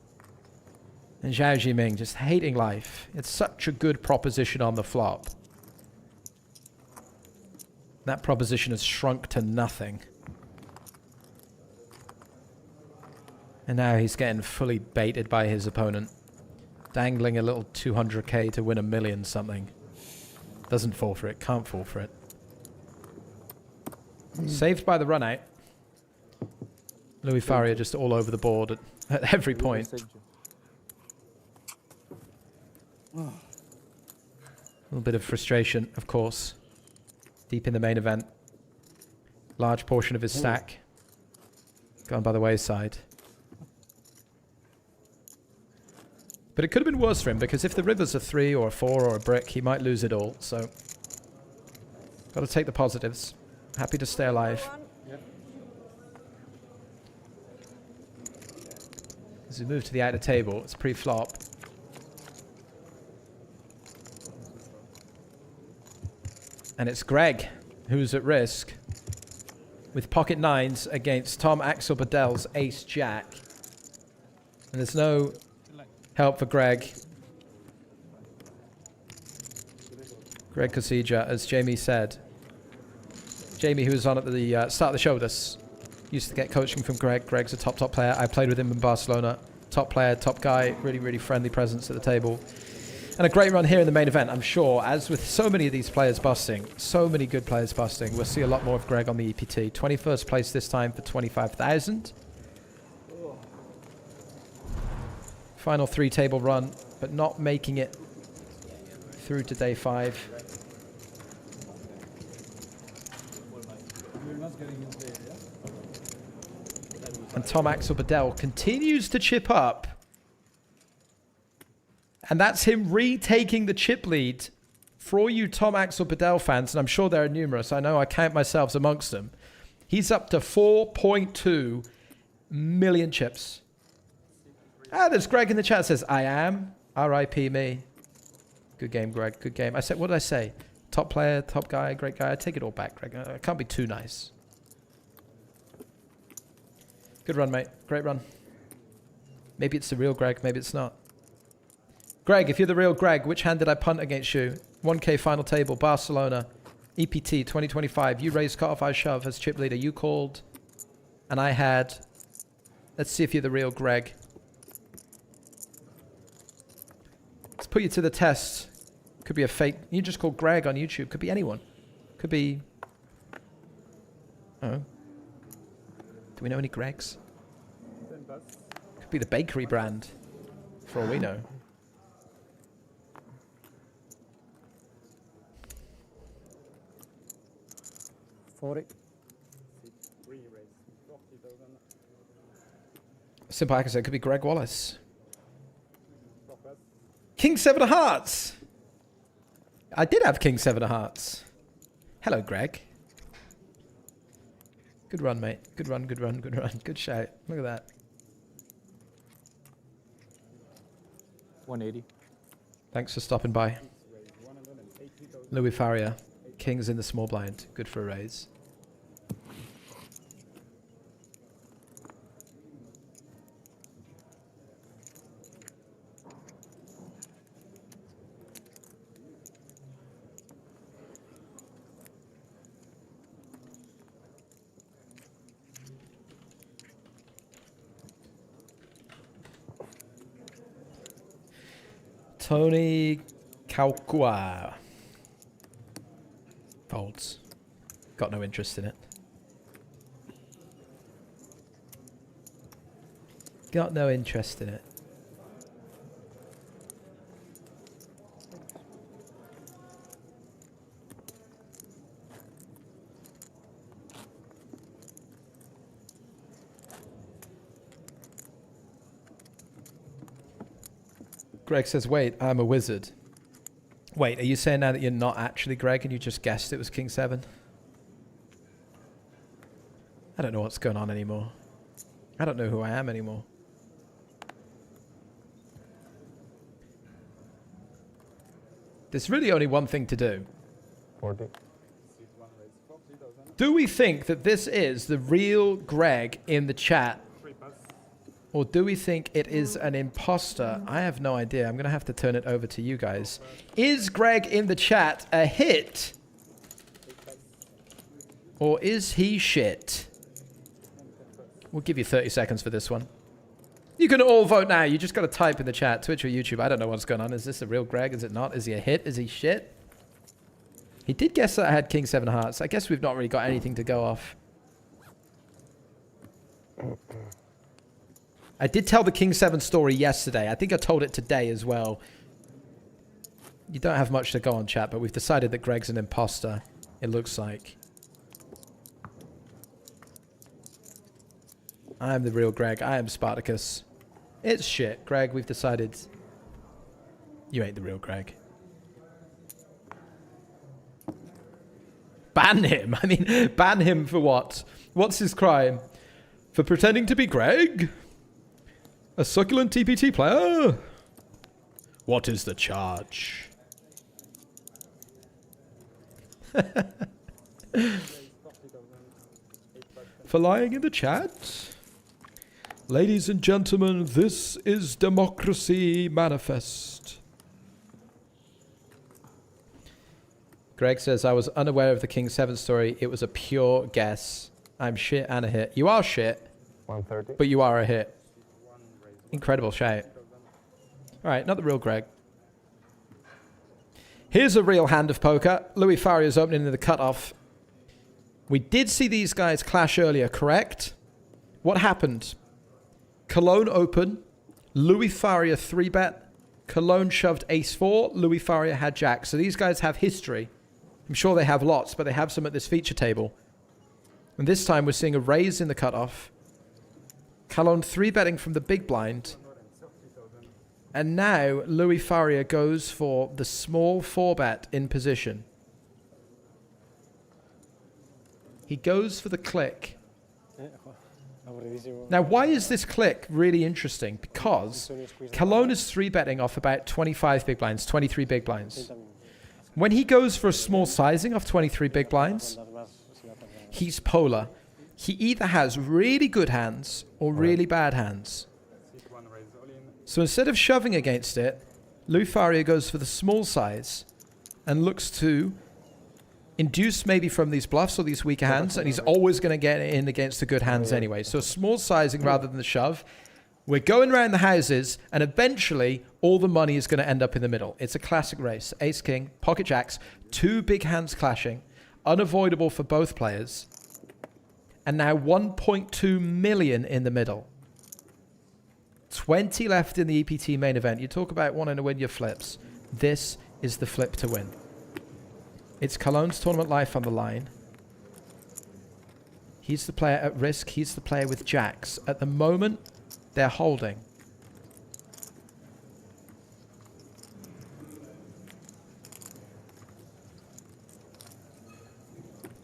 And Zhao Jiming just hating life. It's such a good proposition on the flop. That proposition has shrunk to nothing. And now he's getting fully baited by his opponent. Dangling a little 200k to win $1 million something. Doesn't fall for it. Can't fall for it. Saved by the run out. Louis Faria just all over the board at every point. A little bit of frustration, of course. Deep in the main event. Large portion of his stack gone by the wayside. But it could have been worse for him, because if the river's a 3 or a 4 or a brick, he might lose it all. So, got to take the positives. Happy to stay alive. As we move to the outer table, it's pre-flop. And it's Greg who's at risk with pocket 9s against Tom Axel Badel's ace-jack. And there's no help for Greg. Greg Kosija, as Jamie said. Jamie, who was on at the start of the show with us, used to get coaching from Greg. Greg's a top player. I played with him in Barcelona. Top player, top guy, really, really friendly presence at the table. And a great run here in the main event, I'm sure. As with so many of these players busting, so many good players busting, we'll see a lot more of Greg on the EPT. 21st place this time for 25,000. Final 3-table run, but not making it through to day 5. And Tom Axel Bedell continues to chip up. And that's him retaking the chip lead for all you Tom Axel Bedell fans, and I'm sure there are numerous. I know I count myself amongst them. He's up to 4.2 million chips. Ah, there's Greg in the chat says, I am. R.I.P. me. Good game, Greg. Good game. I said, what did I say? Top player, top guy, great guy. I take it all back, Greg. I can't be too nice. Good run, mate. Great run. Maybe it's the real Greg. Maybe it's not. Greg, if you're the real Greg, which hand did I punt against you? 1K final table, Barcelona, EPT 2025. You raised cutoff, I shove as chip leader. You called, and I had. Let's see if you're the real Greg. Let's put you to the test. Could be a fake. You just call Greg on YouTube. Could be anyone. Could be. Oh. Do we know any Gregs? Could be the bakery brand, for all we know. Simple hacker said it could be Greg Wallace. King 7 of Hearts. I did have King 7 of Hearts. Hello, Greg. Good run, mate. Good run, good run, good run. Good shout. Look at that. 180. Thanks for stopping by. Louis Faria. King's in the small blind. Good for a raise. Tony Kaukua. Folds. Got no interest in it. Got no interest in it. Greg says, wait, I'm a wizard. Wait, are you saying now that you're not actually Greg and you just guessed it was King 7? I don't know what's going on anymore. I don't know who I am anymore. There's really only one thing to do. 40. Do we think that this is the real Greg in the chat? Or do we think it is an imposter? I have no idea. I'm going to have to turn it over to you guys. Is Greg in the chat a hit? Or is he shit? We'll give you 30 seconds for this one. You can all vote now. You just got to type in the chat, Twitch or YouTube. I don't know what's going on. Is this a real Greg? Is it not? Is he a hit? Is he shit? He did guess that I had King 7 Hearts. I guess we've not really got anything to go off. I did tell the King 7 story yesterday. I think I told it today as well. You don't have much to go on, chat, but we've decided that Greg's an imposter, it looks like. I am the real Greg. I am Spartacus. It's shit. Greg, we've decided you ain't the real Greg. Ban him. I mean, ban him for what? What's his crime? For pretending to be Greg? A succulent TPT player? What is the charge? For lying in the chat? Ladies and gentlemen, this is Democracy Manifest. Greg says, I was unaware of the King 7 story. It was a pure guess. I'm shit and a hit. You are shit. 130. But you are a hit. Incredible shout. Alright, not the real Greg. Here's a real hand of poker. Louis Faria's opening in the cutoff. We did see these guys clash earlier, correct? What happened? Cologne open. Louis Faria 3-bet. Cologne shoved ace-4. Louis Faria had jack. So these guys have history. I'm sure they have lots, but they have some at this feature table. And this time we're seeing a raise in the cutoff. Cologne 3-betting from the big blind. And now Louis Faria goes for the small 4-bet in position. He goes for the click. Now, why is this click really interesting? Because Cologne is 3-betting off about 25 big blinds, 23 big blinds. When he goes for a small sizing off 23 big blinds, he's polar. He either has really good hands or really bad hands. So instead of shoving against it, Louis Faria goes for the small size and looks to induce maybe from these bluffs or these weaker hands, and he's always going to get in against the good hands anyway. So small sizing rather than the shove. We're going around the houses, and eventually all the money is going to end up in the middle. It's a classic race. Ace, king, pocket jacks, two big hands clashing, unavoidable for both players. And now 1.2 million in the middle. 20 left in the EPT main event. You talk about wanting to win your flips. This is the flip to win. It's Cologne's tournament life on the line. He's the player at risk. He's the player with jacks. At the moment, they're holding.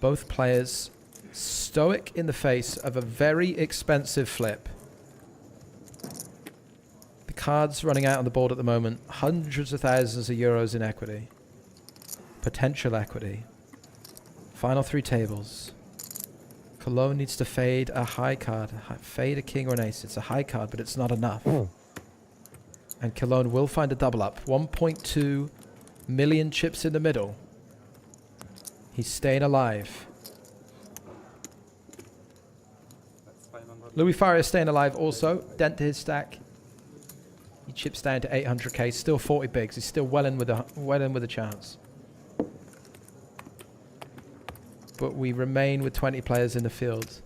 Both players stoic in the face of a very expensive flip. The cards running out on the board at the moment. Hundreds of thousands of euros in equity. Potential equity. Final 3 tables. Cologne needs to fade a high card. Fade a king or an ace. It's a high card, but it's not enough. And Cologne will find a double up. 1.2 million chips in the middle. He's staying alive. Louis Faria staying alive also. Dent to his stack. He chips down to 800k. Still 40 bigs. He's still well in with a chance. But we remain with 20 players in the field.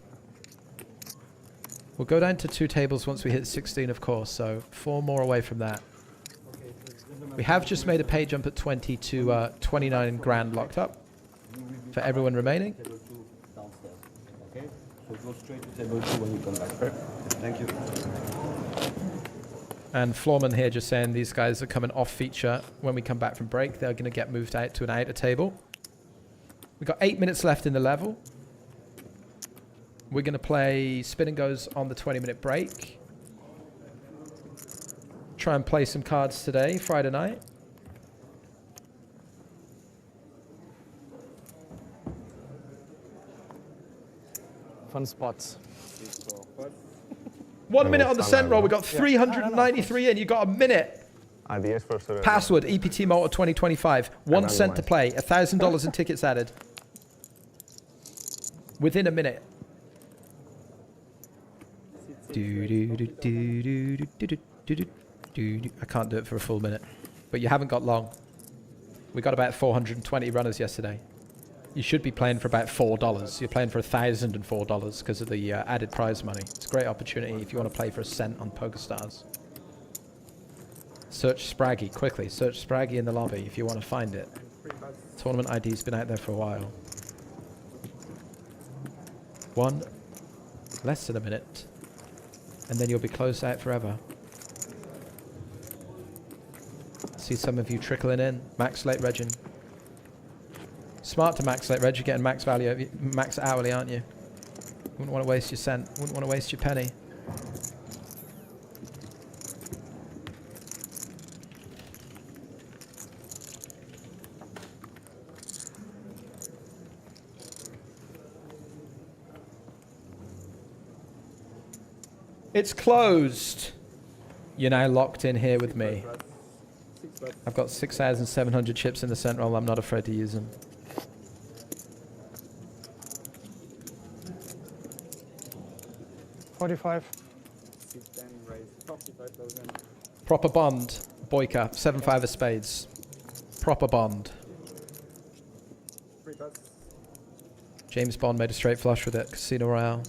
We'll go down to 2 tables once we hit 16, of course, so 4 more away from that. We have just made a pay jump at 20 to 29 grand locked up for everyone remaining. Okay, so go straight to table 2 when we come back. Thank you. And Floorman here just saying these guys are coming off feature when we come back from break. They're going to get moved out to an outer table. We've got 8 minutes left in the level. We're going to play spin and goes on the 20-minute break. Try and play some cards today, Friday night. Fun spots. 1 minute on the cent roll. We've got 393 in. You've got a minute. Password, EPT Malta 2025. 1 cent to play. $1,000 in tickets added. Within a minute. I can't do it for a full minute. But you haven't got long. We got about 420 runners yesterday. You should be playing for about $4. You're playing for $1,004 because of the added prize money. It's a great opportunity if you want to play for a cent on PokerStars. Search Spraggy, quickly. Search Spraggy in the lobby if you want to find it. Tournament ID's been out there for a while. 1, less than a minute, and then you'll be closed out forever. See some of you trickling in. Max late Regin. Smart to max late Reg. You're getting max value, max hourly, aren't you? Wouldn't want to waste your cent. Wouldn't want to waste your penny. It's closed. You're now locked in here with me. I've got 6,700 chips in the cent roll. I'm not afraid to use them. $45. Proper bond. Boyka. 7-5 of spades. proper Bond. James Bond made a straight flush with it. Casino Royale.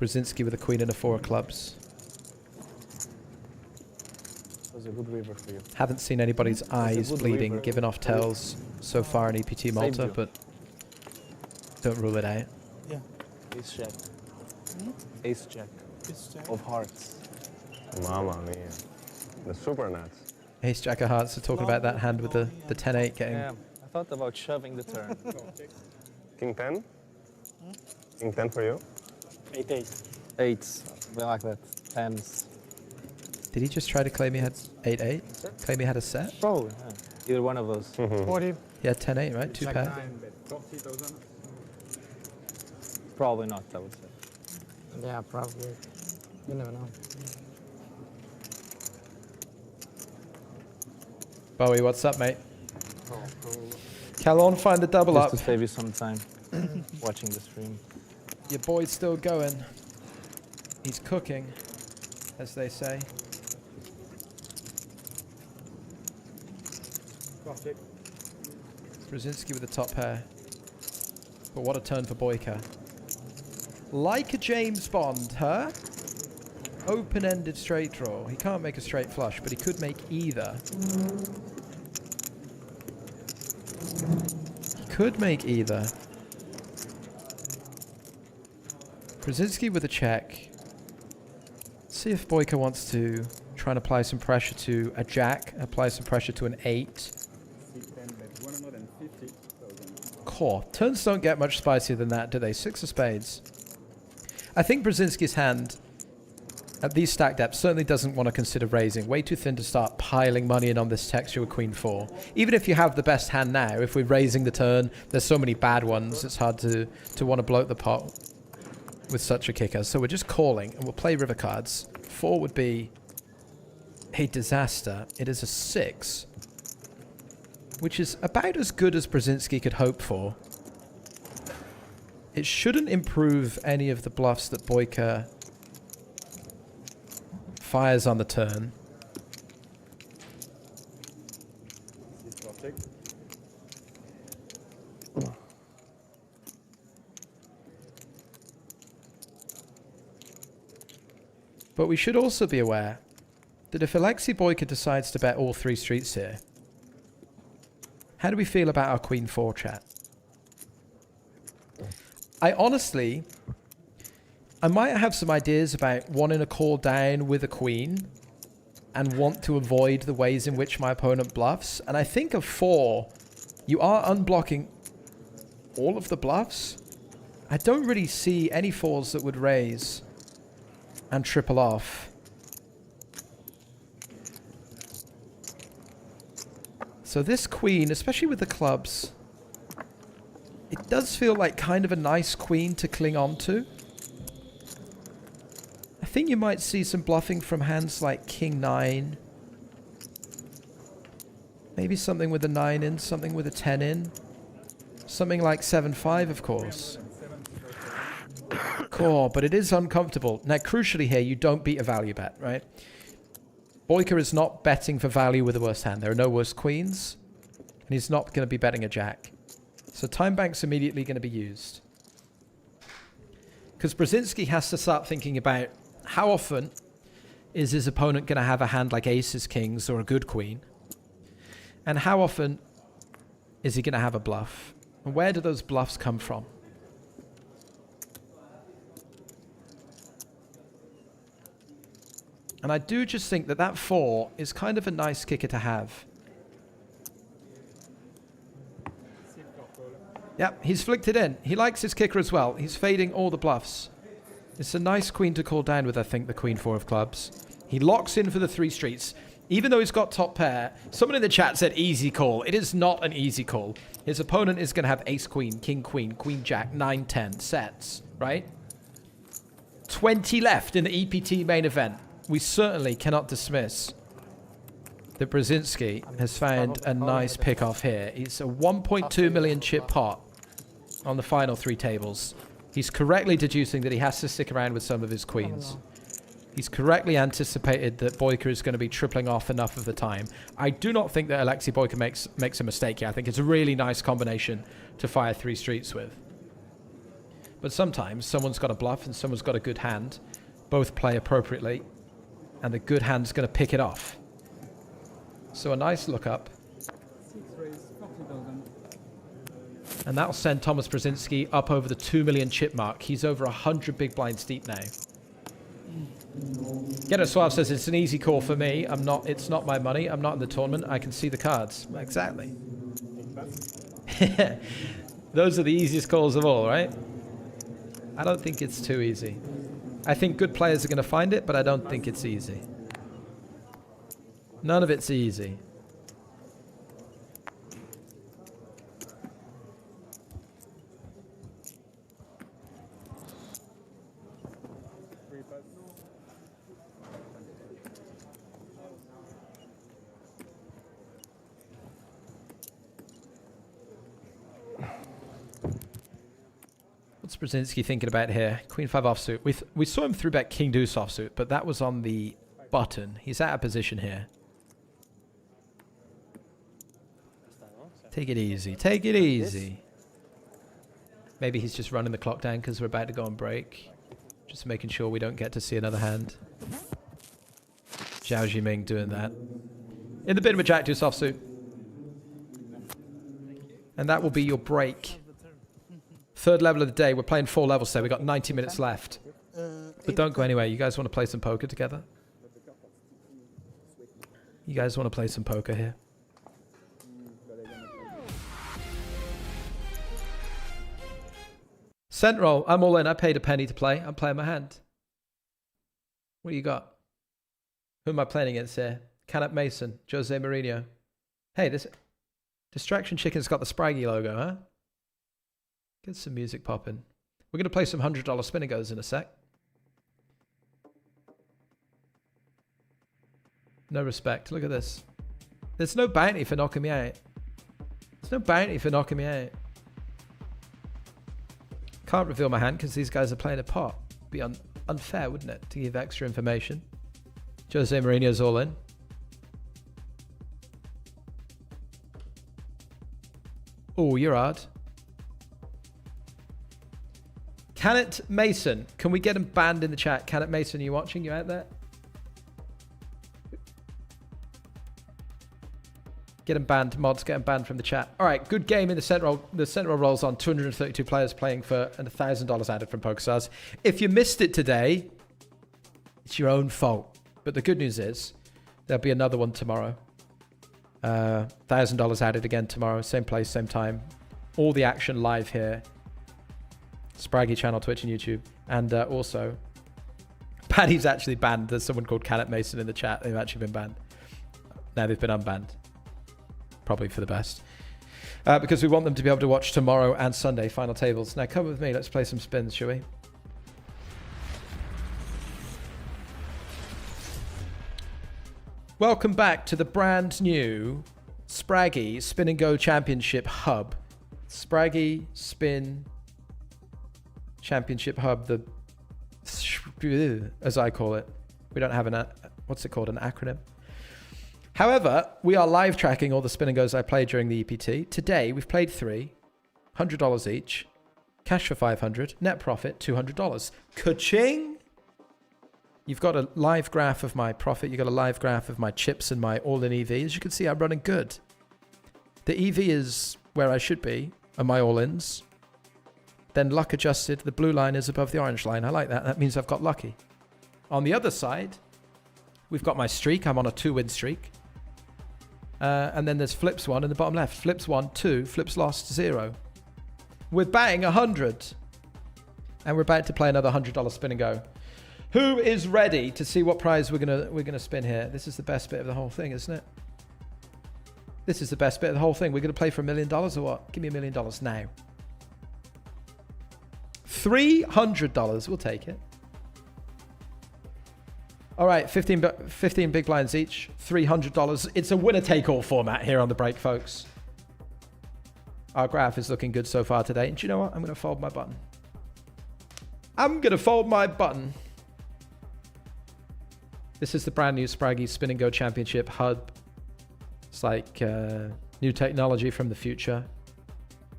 Brzezinski with a queen and a 4 of clubs. That was a good river for you. Haven't seen anybody's eyes good bleeding, river. given off tails so far in EPT Malta, Saved you. but don't rule it out. Yeah. Ace jack. Ace jack. Of hearts. Mama mia. The super nuts. Ace Jack of Hearts are talking about that hand with the 10-8 getting... Yeah, I thought about shoving the turn. King 10? King 10 for you? 8-8. 8s. We like that. 10s. Did he just try to claim he had 8-8? Claim he had a set? Probably, yeah. Either one of those. 40. He had 10-8, right? 2 pair. Probably not, I would say. Yeah, probably. You never know. Bowie, what's up, mate? Calon, find the double Just up. to save you some time watching the stream. Your boy's still going. He's cooking, as they say. Brzezinski with the top pair. But what a turn for Boyka. Like a James Bond, huh? Open-ended straight draw. He can't make a straight flush, but he could make either. He could make either. Brzezinski with a check. See if Boyka wants to try and apply some pressure to a jack, apply some pressure to an 8. Core. Turns don't get much spicier than that, do they? 6 of spades. I think Brzezinski's hand at these stack depths certainly doesn't want to consider raising. Way too thin to start piling money in on this texture with Queen 4. Even if you have the best hand now, if we're raising the turn, there's so many bad ones, it's hard to want to bloat the pot with such a kicker. So we're just calling, and we'll play river cards. 4 would be a disaster. It is a 6, which is about as good as Brzezinski could hope for. It shouldn't improve any of the bluffs that Boyka fires on the turn. But we should also be aware that if Alexei Boyka decides to bet all 3 streets here, how do we feel about our Queen 4 chat? I honestly, I might have some ideas about wanting to call down with a queen and want to avoid the ways in which my opponent bluffs. And I think of 4, you are unblocking all of the bluffs. I don't really see any 4s that would raise and triple off. So this queen, especially with the clubs, it does feel like kind of a nice queen to cling on to. I think you might see some bluffing from hands like King 9. Maybe something with a 9 in, something with a 10 in. Something like 7-5, of course. Core, but it is uncomfortable. Now, crucially here, you don't beat a value bet, right? Boyka is not betting for value with the worst hand. There are no worse queens. And he's not going to be betting a jack. So time bank's immediately going to be used. Because Brzezinski has to start thinking about how often is his opponent going to have a hand like aces, kings, or a good queen? And how often is he going to have a bluff? And where do those bluffs come from? And I do just think that that 4 is kind of a nice kicker to have. Yep, he's flicked it in. He likes his kicker as well. He's fading all the bluffs. It's a nice queen to call down with, I think, the Queen 4 of clubs. He locks in for the 3 streets. Even though he's got top pair, someone in the chat said easy call. It is not an easy call. His opponent is going to have ace queen, king queen, queen jack, 9, 10 sets, right? 20 left in the EPT main event. We certainly cannot dismiss that Brzezinski has found a nice pick-off here. It's a 1.2 million chip pot on the final 3 tables. He's correctly deducing that he has to stick around with some of his queens. He's correctly anticipated that Boyka is going to be tripling off enough of the time. I do not think that Alexei Boyka makes a mistake here. I think it's a really nice combination to fire 3 streets with. But sometimes someone's got a bluff and someone's got a good hand. Both play appropriately. And the good hand's going to pick it off. So a nice look up. And that'll send Thomas Brzezinski up over the 2 million chip mark. He's over 100 big blinds deep now. Get Suave says it's an easy call for me. It's not my money. I'm not in the tournament. I can see the cards. Exactly. Those are the easiest calls of all, right? I don't think it's too easy. I think good players are going to find it, but I don't think it's easy. None of it's easy. What's Brzezinski thinking about here? Queen 5 offsuit. We saw him 3-bet King Deuce offsuit, but that was on the button. He's out of position here. Take it easy. Take it easy. Maybe he's just running the clock down because we're about to go on break. Just making sure we don't get to see another hand. Zhao Jiming doing that. In the bin with Jack Deuce offsuit. And that will be your break. 3rd level of the day. We're playing 4 levels today. We've got 90 minutes left. But don't go anywhere. You guys want to play some poker together? You guys want to play some poker here? Cent roll. I'm all in. I paid a penny to play. I'm playing my hand. What do you got? Who am I playing against here? Canuck Mason. Jose Mourinho. Hey, this Distraction Chicken's got the Spraggy logo, huh? Get some music popping. We're going to play some $100 spinner goes in a sec. No respect. Look at this. There's no bounty for knocking me out. There's no bounty for knocking me out. Can't reveal my hand because these guys are playing a pot. Be unfair, wouldn't it, to give extra information? Jose Mourinho's all in. Oh, you're hard. Canet Mason. Can we get him banned in the chat? Canet Mason, are you watching? You out there? Get him banned. Mods, get him banned from the chat. All right, good game in the Central. The Central rolls on. 232 players playing for $1,000 added from PokerStars. If you missed it today, it's your own fault. But the good news is there'll be another one tomorrow. $1,000 added again tomorrow. Same place, same time. All the action live here. Spraggy channel, Twitch and YouTube. And also, Paddy's actually banned. There's someone called Canet Mason in the chat. They've actually been banned. Now they've been unbanned. Probably for the best. Because we want them to be able to watch tomorrow and Sunday final tables. Now come with me. Let's play some spins, shall we? Welcome back to the brand new Spraggy Spin and Go Championship Hub. Spraggy Spin Championship Hub, as I call it. We don't have an acronym. However, we are live tracking all the spin and goes I played during the EPT. Today, we've played 3, $100 each, cash for $500, net profit $200. Ka-ching! You've got a live graph of my profit. You've got a live graph of my chips and my all-in EV. As you can see, I'm running good. The EV is where I should be, and my all-ins. Then luck adjusted, the blue line is above the orange line. I like that. That means I've got lucky. On the other side, we've got my streak. I'm on a 2-win streak. And then there's flips 1 in the bottom left. Flips 1, 2, flips lost 0. We're batting 100. And we're about to play another $100 spin and go. Who is ready to see what prize we're gonna spin here? This is the best bit of the whole thing, isn't it? This is the best bit of the whole thing. We're gonna play for $1 million or what? Give me $1 million now. $300. We'll take it. All right, 15 big blinds each, $300. It's a winner-take-all format here on the break, folks. Our graph is looking good so far today. And do you know what? I'm going to fold my button. I'm going to fold my button. This is the brand new Spraggy Spin and Go Championship hub. It's like new technology from the future.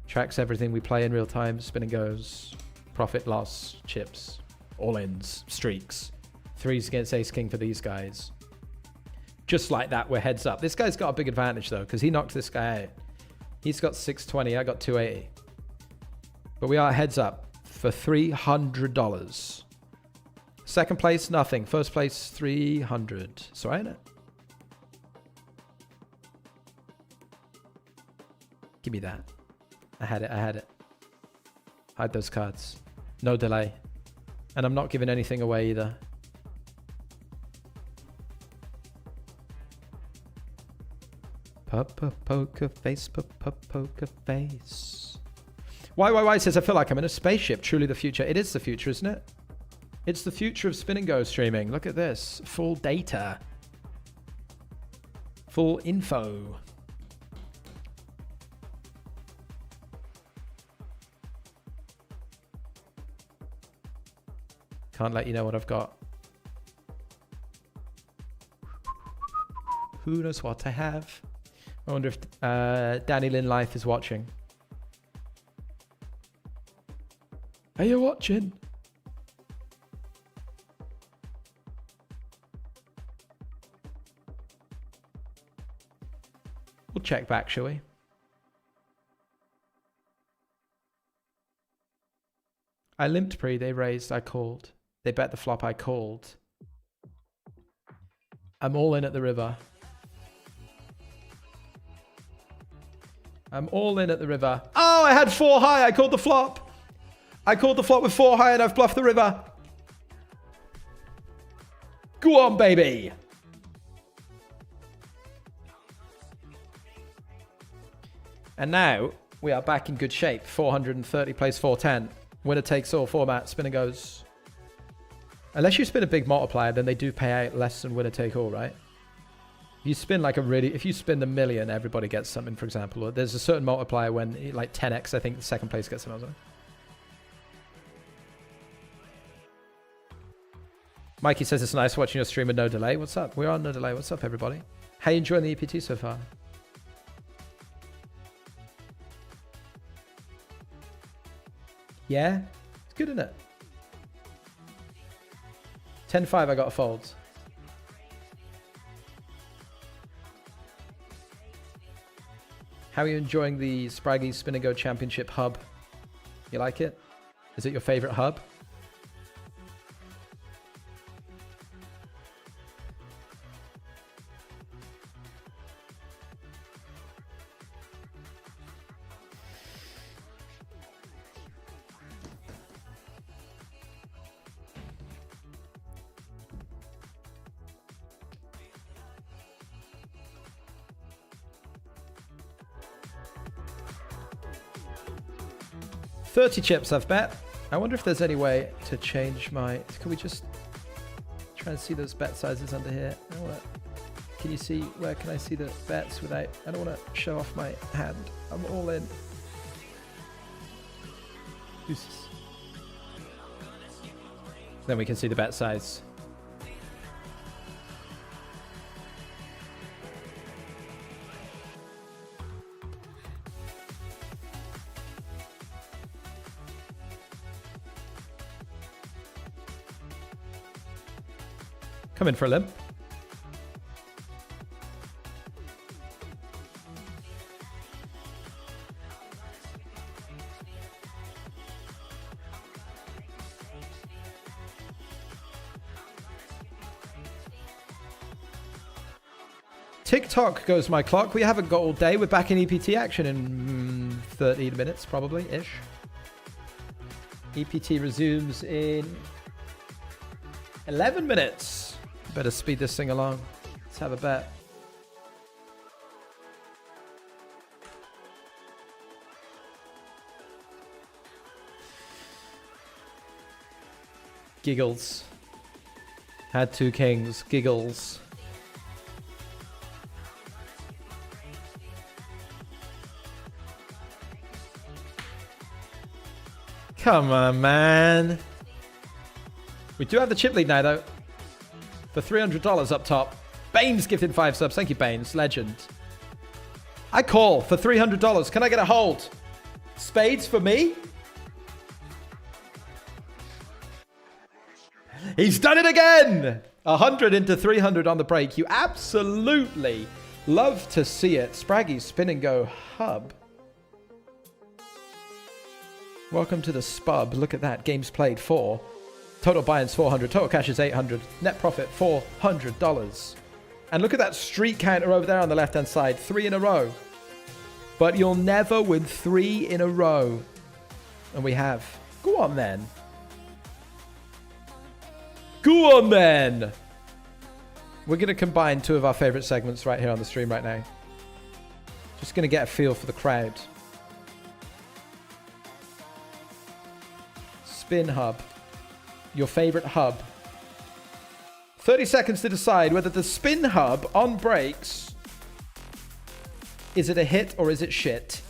Tracks everything we play in real time. Spin and goes, profit, loss, chips, all-ins, streaks. Threes against ace king for these guys. Just like that, we're heads up. This guy's got a big advantage though, because he knocked this guy out. He's got 620, I got 280. But we are heads up for $300. Second place, nothing. First place, 300. It's all right, isn't it? Give me that. I had it, I had it. Hide those cards. No delay. And I'm not giving anything away either. Poker face, poker face. Why says, I feel like I'm in a spaceship. Truly the future. It is the future, isn't it? It's the future of Spin and Go streaming. Look at this. Full data. Full info. Can't let you know what I've got. Who knows what I have? I wonder if Danny Lynn Life is watching. Are you watching? We'll check back, shall we? I limped pre, they raised, I called. They bet the flop, I called. I'm all in at the river. I'm all in at the river. Oh, I had 4 high. I called the flop. I called the flop with 4 high and I've bluffed the river. Go on, baby. And now we are back in good shape. 430 plays 410. Winner takes all format. Spinner goes. Unless you spin a big multiplier, then they do pay out less than winner take all, right? You spin like a really, if you spin the million, everybody gets something, for example. Or there's a certain multiplier when, like 10x, I think the second place gets something. Mikey says it's nice watching your stream with no delay. What's up? We're on no delay. What's up, everybody? How you enjoying the EPT so far? Yeah? It's good, isn't it? 10-5, I got a fold. How are you enjoying the Spraggy Spin and Go Championship hub? You like it? Is it your favorite hub? $30 chips I've bet. I wonder if there's any way to change my... Can we just try and see those bet sizes under here? I don't wanna, can you see, where can I see the bets without... I don't want to show off my hand. I'm all in. Deuces. Then we can see the bet size. Come in for a limp. TikTok goes my clock. We haven't got all day. We're back in EPT action in 30 minutes, probably-ish. EPT resumes in 11 minutes. Better speed this thing along. Let's have a bet. Giggles. Had 2 kings. Giggles. Come on, man. We do have the chip lead now, though. for $300 up top. Baines gifted 5 subs. Thank you, Baines. Legend. I call for $300. Can I get a hold? Spades for me? He's done it again! 100 into 300 on the break. You absolutely love to see it. Spraggy spin and go hub. Welcome to the spub. Look at that. Games played 4. Total buy-ins 400. Total cash is 800. Net profit $400. And look at that streak counter over there on the left-hand side. 3 in a row. But you'll never win 3 in a row. And we have. Go on then. Go on then. We're going to combine 2 of our favorite segments right here on the stream right now. Just going to get a feel for the crowd. Spin hub. Your favorite hub. 30 seconds to decide whether the spin hub on breaks, is it a hit or is it shit?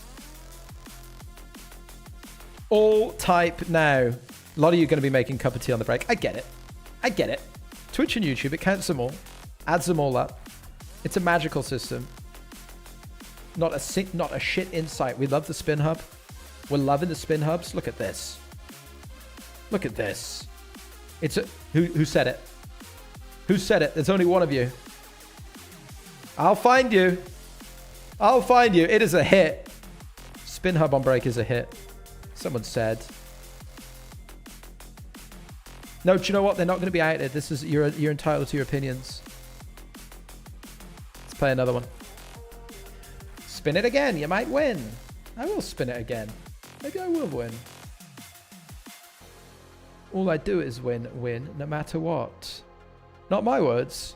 All type now. A lot of you are going to be making cup of tea on the break. I get it. I get it. Twitch and YouTube, it counts them all. Adds them all up. It's a magical system. Not a shit insight. We love the spin hub. We're loving the spin hubs. Look at this. Look at this. It's a... Who said it? Who said it? There's only one of you. I'll find you. I'll find you. It is a hit. Spin hub on break is a hit. Someone said... No, do you know what? They're not going to be outed. This is you're entitled to your opinions. Let's play another one. Spin it again. You might win. I will spin it again. Maybe I will win. All I do is win, no matter what. Not my words.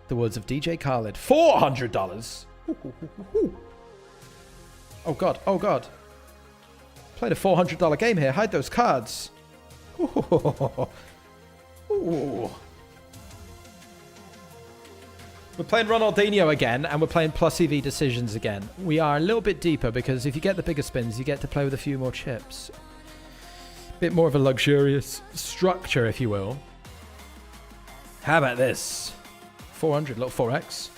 The words of DJ Khaled. $400. Oh God. Oh God. Played a $400 game here. Hide those cards. Ooh. Ooh. We're playing Ronaldinho again, and we're playing plus EV decisions again. We are a little bit deeper because if you get the bigger spins, you get to play with a few more chips. Bit more of a luxurious structure, if you will. How about this? 400, little 4x.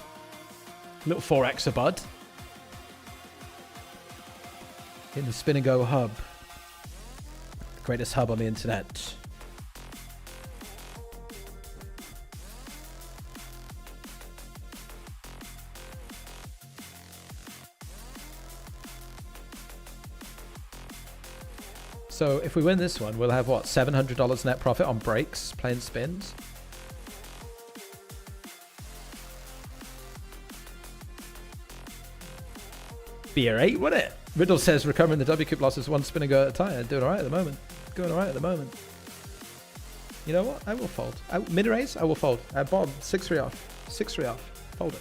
Little 4x a bud. In the spin and go hub. Greatest hub on the internet. So if we win this one, we'll have what, $700 net profit on breaks, playing spins. Beer 8, wouldn't it? Riddle says recovering the W Cup losses, 1 spin and go at a time. Doing alright at the moment. Going alright at the moment. You know what? I will fold. Mid-raise, I will fold. Bob, 6-3 off. 6-3 off. Fold it.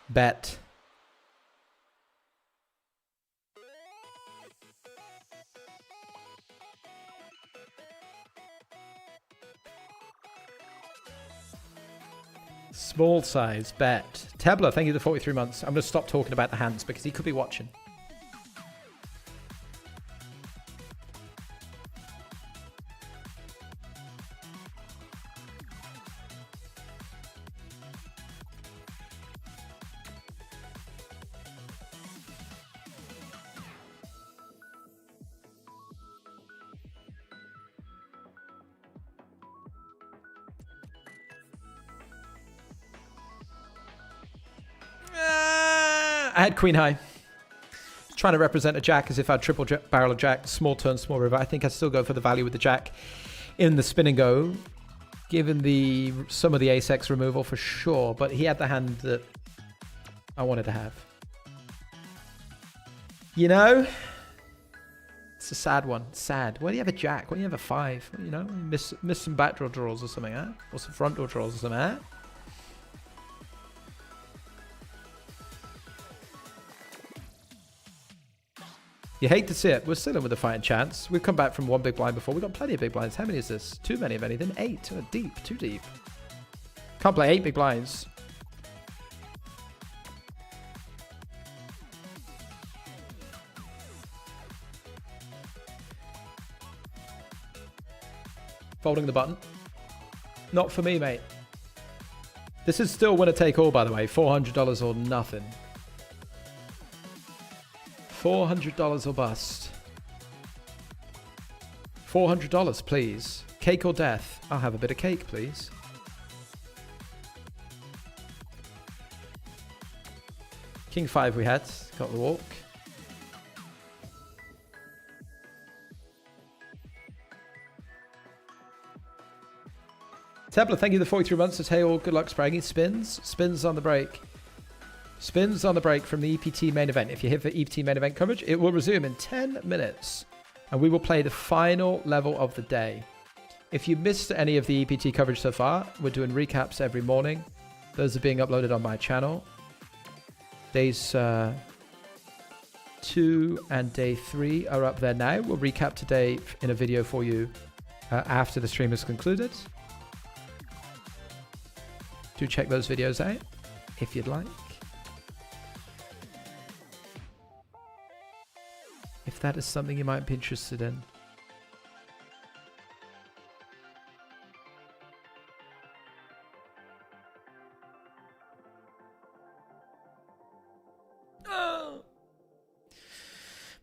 Bet. Small size bet. Tebler, thank you for 43 months. I'm going to stop talking about the hands because he could be watching. I had queen high. Trying to represent a jack as if I had triple barrel of jack. Small turn, small river. I think I'd still go for the value with the jack in the spin and go. Given some of the ace-x removal for sure. But he had the hand that I wanted to have. You know? It's a sad one. Sad. Why do you have a jack? Why do you have a 5? You know? Miss some backdoor draws or something, huh? Or some front door draws or something, huh? You hate to see it. We're still in with a fighting chance. We've come back from 1 big blind before. We've got plenty of big blinds. How many is this? Too many of anything. 8. Oh, deep. Too deep. Can't play 8 big blinds. Folding the button. Not for me, mate. This is still winner take all, by the way. $400 or nothing. $400 or bust. $400, please. Cake or death? I'll have a bit of cake, please. King 5 we had. Got the walk. Templar, thank you for the 43 months. Says, hey all, good luck, Spraggy. Spins on the break. Spins on the break from the EPT main event. If you're here for EPT main event coverage, it will resume in 10 minutes. And we will play the final level of the day. If you missed any of the EPT coverage so far, we're doing recaps every morning. Those are being uploaded on my channel. Days 2 and day 3 are up there now. We'll recap today in a video for you after the stream is concluded. Do check those videos out if you'd like. If that is something you might be interested in.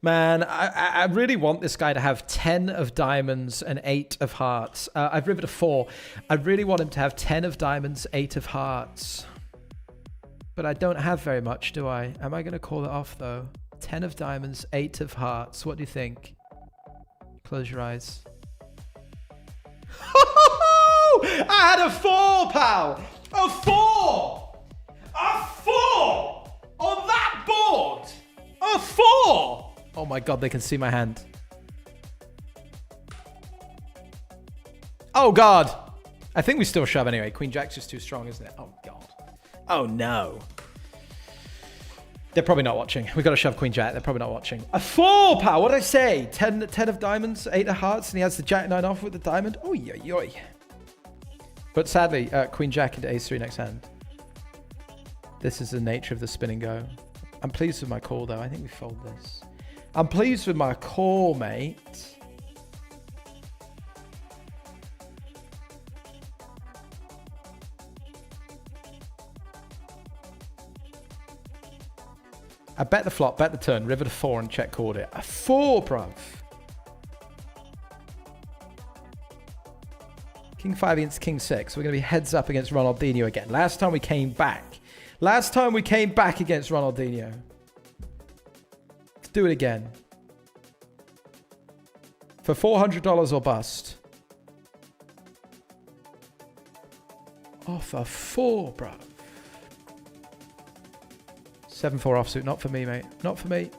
Man, I really want this guy to have 10 of diamonds and 8 of hearts. I've riveted a 4. I really want him to have 10 of diamonds, 8 of hearts. But I don't have very much, do I? Am I going to call it off, though? 10 of diamonds, 8 of hearts. What do you think? Close your eyes. I had a 4, pal! A 4! A 4! On that board! A 4! Oh my god, they can see my hand. Oh god! I think we still shove anyway. Queen Jack's just too strong, isn't it? Oh god. Oh no. They're probably not watching. We've got to shove Queen Jack. They're probably not watching. A 4, pal! What did I say? 10 of diamonds, 8 of hearts, and he has the Jack 9 off with the diamond. Oh, yoy. But sadly, Queen Jack into Ace 3 next hand. This is the nature of the spin and go. I'm pleased with my call, though. I think we fold this. I'm pleased with my call, mate. I bet the flop, bet the turn, river to 4 and check called it. A 4, bruv. King 5 against King 6. We're going to be heads up against Ronaldinho again. Last time we came back against Ronaldinho. Let's do it again. For $400 or bust. Off a 4, bruv. 7-4 offsuit. Not for me, mate. Not for me.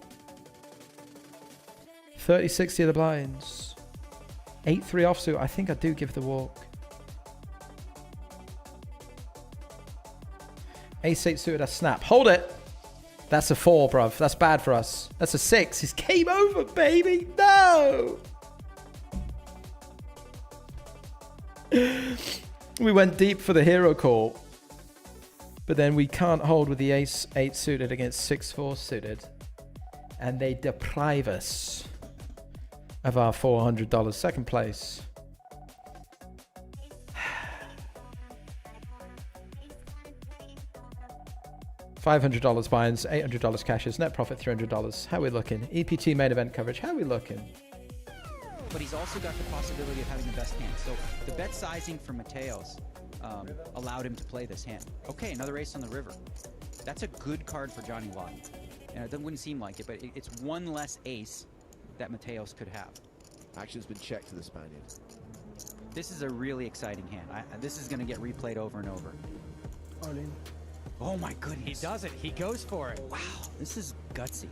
30-60 of the blinds. 8-3 offsuit. I think I do give the walk. Ace-8 suited a snap. Hold it. That's a 4, bruv. That's bad for us. That's a 6. He's game over, baby. No. We went deep for the hero call. But then we can't hold with the Ace-8 suited against 6-4 suited. And they deprive us of our $400. Second place. $500 buy-ins, $800 cashes, net profit $300. How we looking? EPT main event coverage, how we looking? But he's also got the possibility of having the best hand. So the bet sizing for Mateos allowed him to play this hand. Okay, another ace on the river. That's a good card for Johnny Watt. And it wouldn't seem like it, but it's one less ace that Mateos could have. Action's been checked to the Spaniard. This is a really exciting hand. This is going to get replayed over and over. All in. Oh my goodness. He does it. He goes for it. Wow, this is gutsy.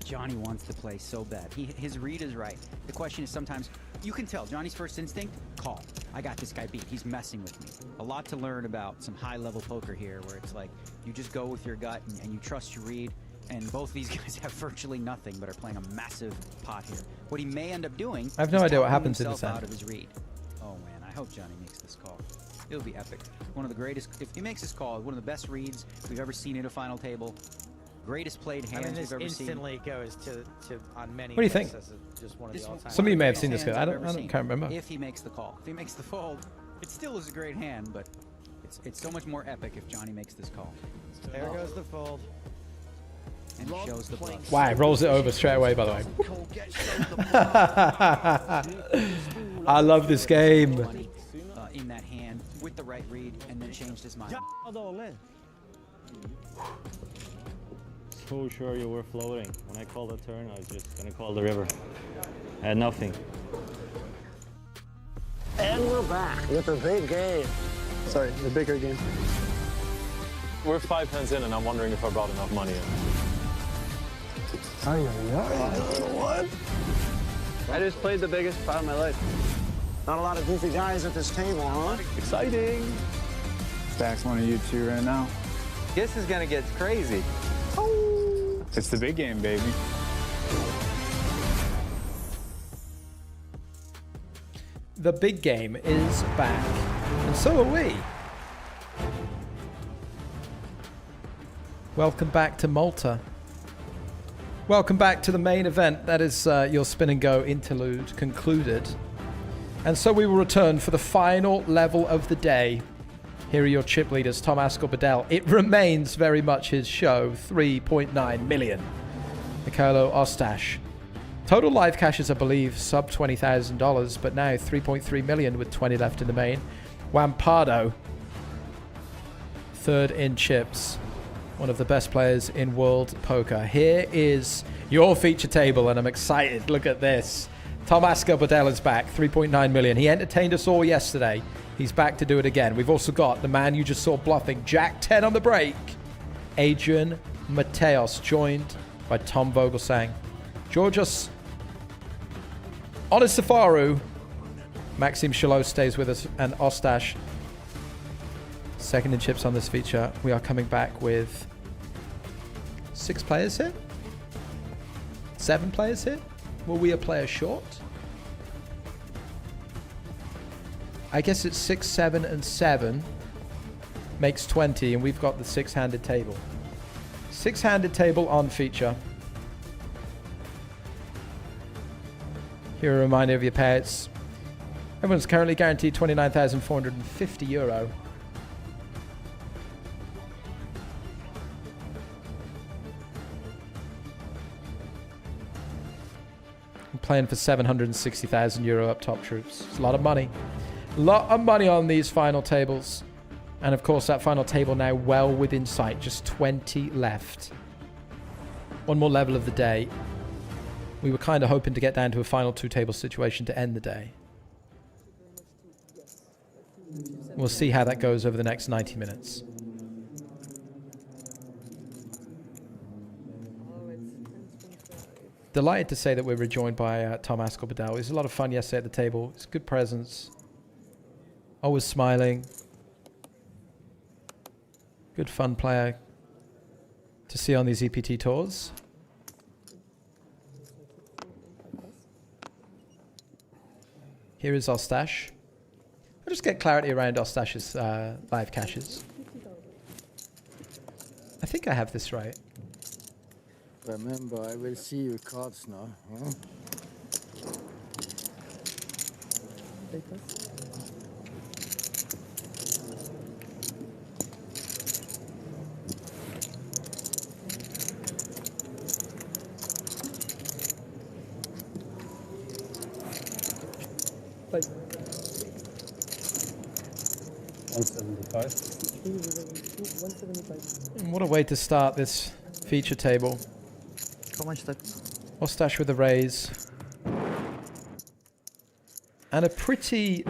Johnny wants to play so bad. His read is right. The question is sometimes, you can tell, Johnny's first instinct, call. I got this guy beat. He's messing with me. A lot to learn about some high-level poker here where it's like, you just go with your gut and you trust your read, and both these guys have virtually nothing but are playing a massive pot here. What he may end up doing I have no idea what happens in this this out hand. of his read. Oh man, I hope Johnny makes this call. It'll be epic. One of the greatest, if he makes this call, one of the best reads we've ever seen at a final table. greatest played I hands mean, this we've ever seen. instantly goes to on many. What do you think? lists as just one of the all-time Some of you may have greatest seen this hands guy. I've ever Can't remember. If he makes the call, if he makes the fold, it still is a great hand, but it's so much more epic if Johnny makes this call. There goes the fold. And he shows the bluff. Wow, rolls it over straight away, by the way. I love this game. In that hand with the right read, and then changed his mind. So sure you were floating. When I called the turn, I was just gonna call the river. I had nothing. And we're back with the big game. Sorry, the bigger game. We're 5 hands in, and I'm wondering if I brought enough money in. What? I just played the biggest pot of my life. Not a lot of goofy guys at this table, huh? Exciting. Stack's one of you two right now. This is gonna get crazy. It's the big game, baby. The big game is back, and so are we. Welcome back to Malta. Welcome back to the main event. That is your spin and go interlude concluded. And so we will return for the final level of the day. Here are your chip leaders, Tom Ascol-Badell. It remains very much his show, 3.9 million. Mikhailo Ostash. Total live cashes, I believe, sub $20,000, but now 3.3 million with 20 left in the main. Wampardo, third in chips. One of the best players in world poker. Here is your feature table, and I'm excited. Look at this. Tom Ascol-Badell is back, 3.9 million. He entertained us all yesterday. He's back to do it again. We've also got the man you just saw bluffing, Jack 10 on the break. Adrian Mateos, joined by Tom Vogelsang. Georgios Onisifaru. Maxim Shalot stays with us, and Ostash, second in chips on this feature. We are coming back with 6 players here? 7 players here? Were we a player short? I guess it's 6, 7, and 7 makes 20, and we've got the 6-handed table. 6-handed table on feature. Here a reminder of your payouts. Everyone's currently guaranteed €29,450. I'm playing for €760,000 up top, troops. It's a lot of money. A lot of money on these final tables. And of course, that final table now well within sight. Just 20 left. One more level of the day. We were kind of hoping to get down to a final 2-table situation to end the day. We'll see how that goes over the next 90 minutes. Delighted to say that we're rejoined by Tom Ascol-Badell. It was a lot of fun yesterday at the table. It's a good presence. Always smiling. Good fun player to see on these EPT tours. Here is Ostash. I'll just get clarity around Ostash's live caches. I think I have this right. Remember, I will see your cards now. Huh? And what a way to start this feature table. Ostash with a raise. And a pretty...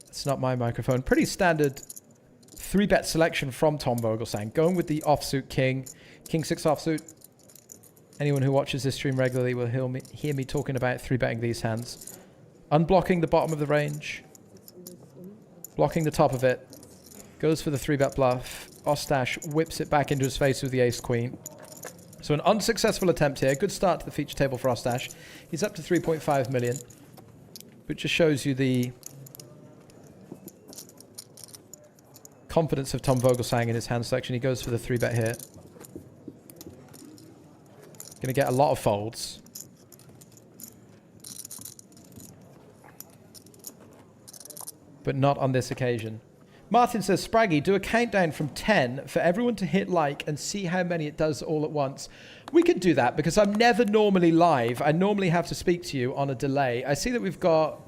It's not my microphone. Pretty standard 3-bet selection from Tom Vogelsang. Going with the offsuit king. King 6 offsuit. Anyone who watches this stream regularly will hear me talking about 3-betting these hands. Unblocking the bottom of the range. Blocking the top of it. Goes for the 3-bet bluff. Ostash whips it back into his face with the ace-queen. So an unsuccessful attempt here. Good start to the feature table for Ostash. He's up to 3.5 million. Which just shows you the confidence of Tom Vogelsang in his hand selection. He goes for the 3-bet here. Going to get a lot of folds. But not on this occasion. Martin says, Spraggy, do a countdown from 10 for everyone to hit like and see how many it does all at once. We could do that because I'm never normally live. I normally have to speak to you on a delay. I see that we've got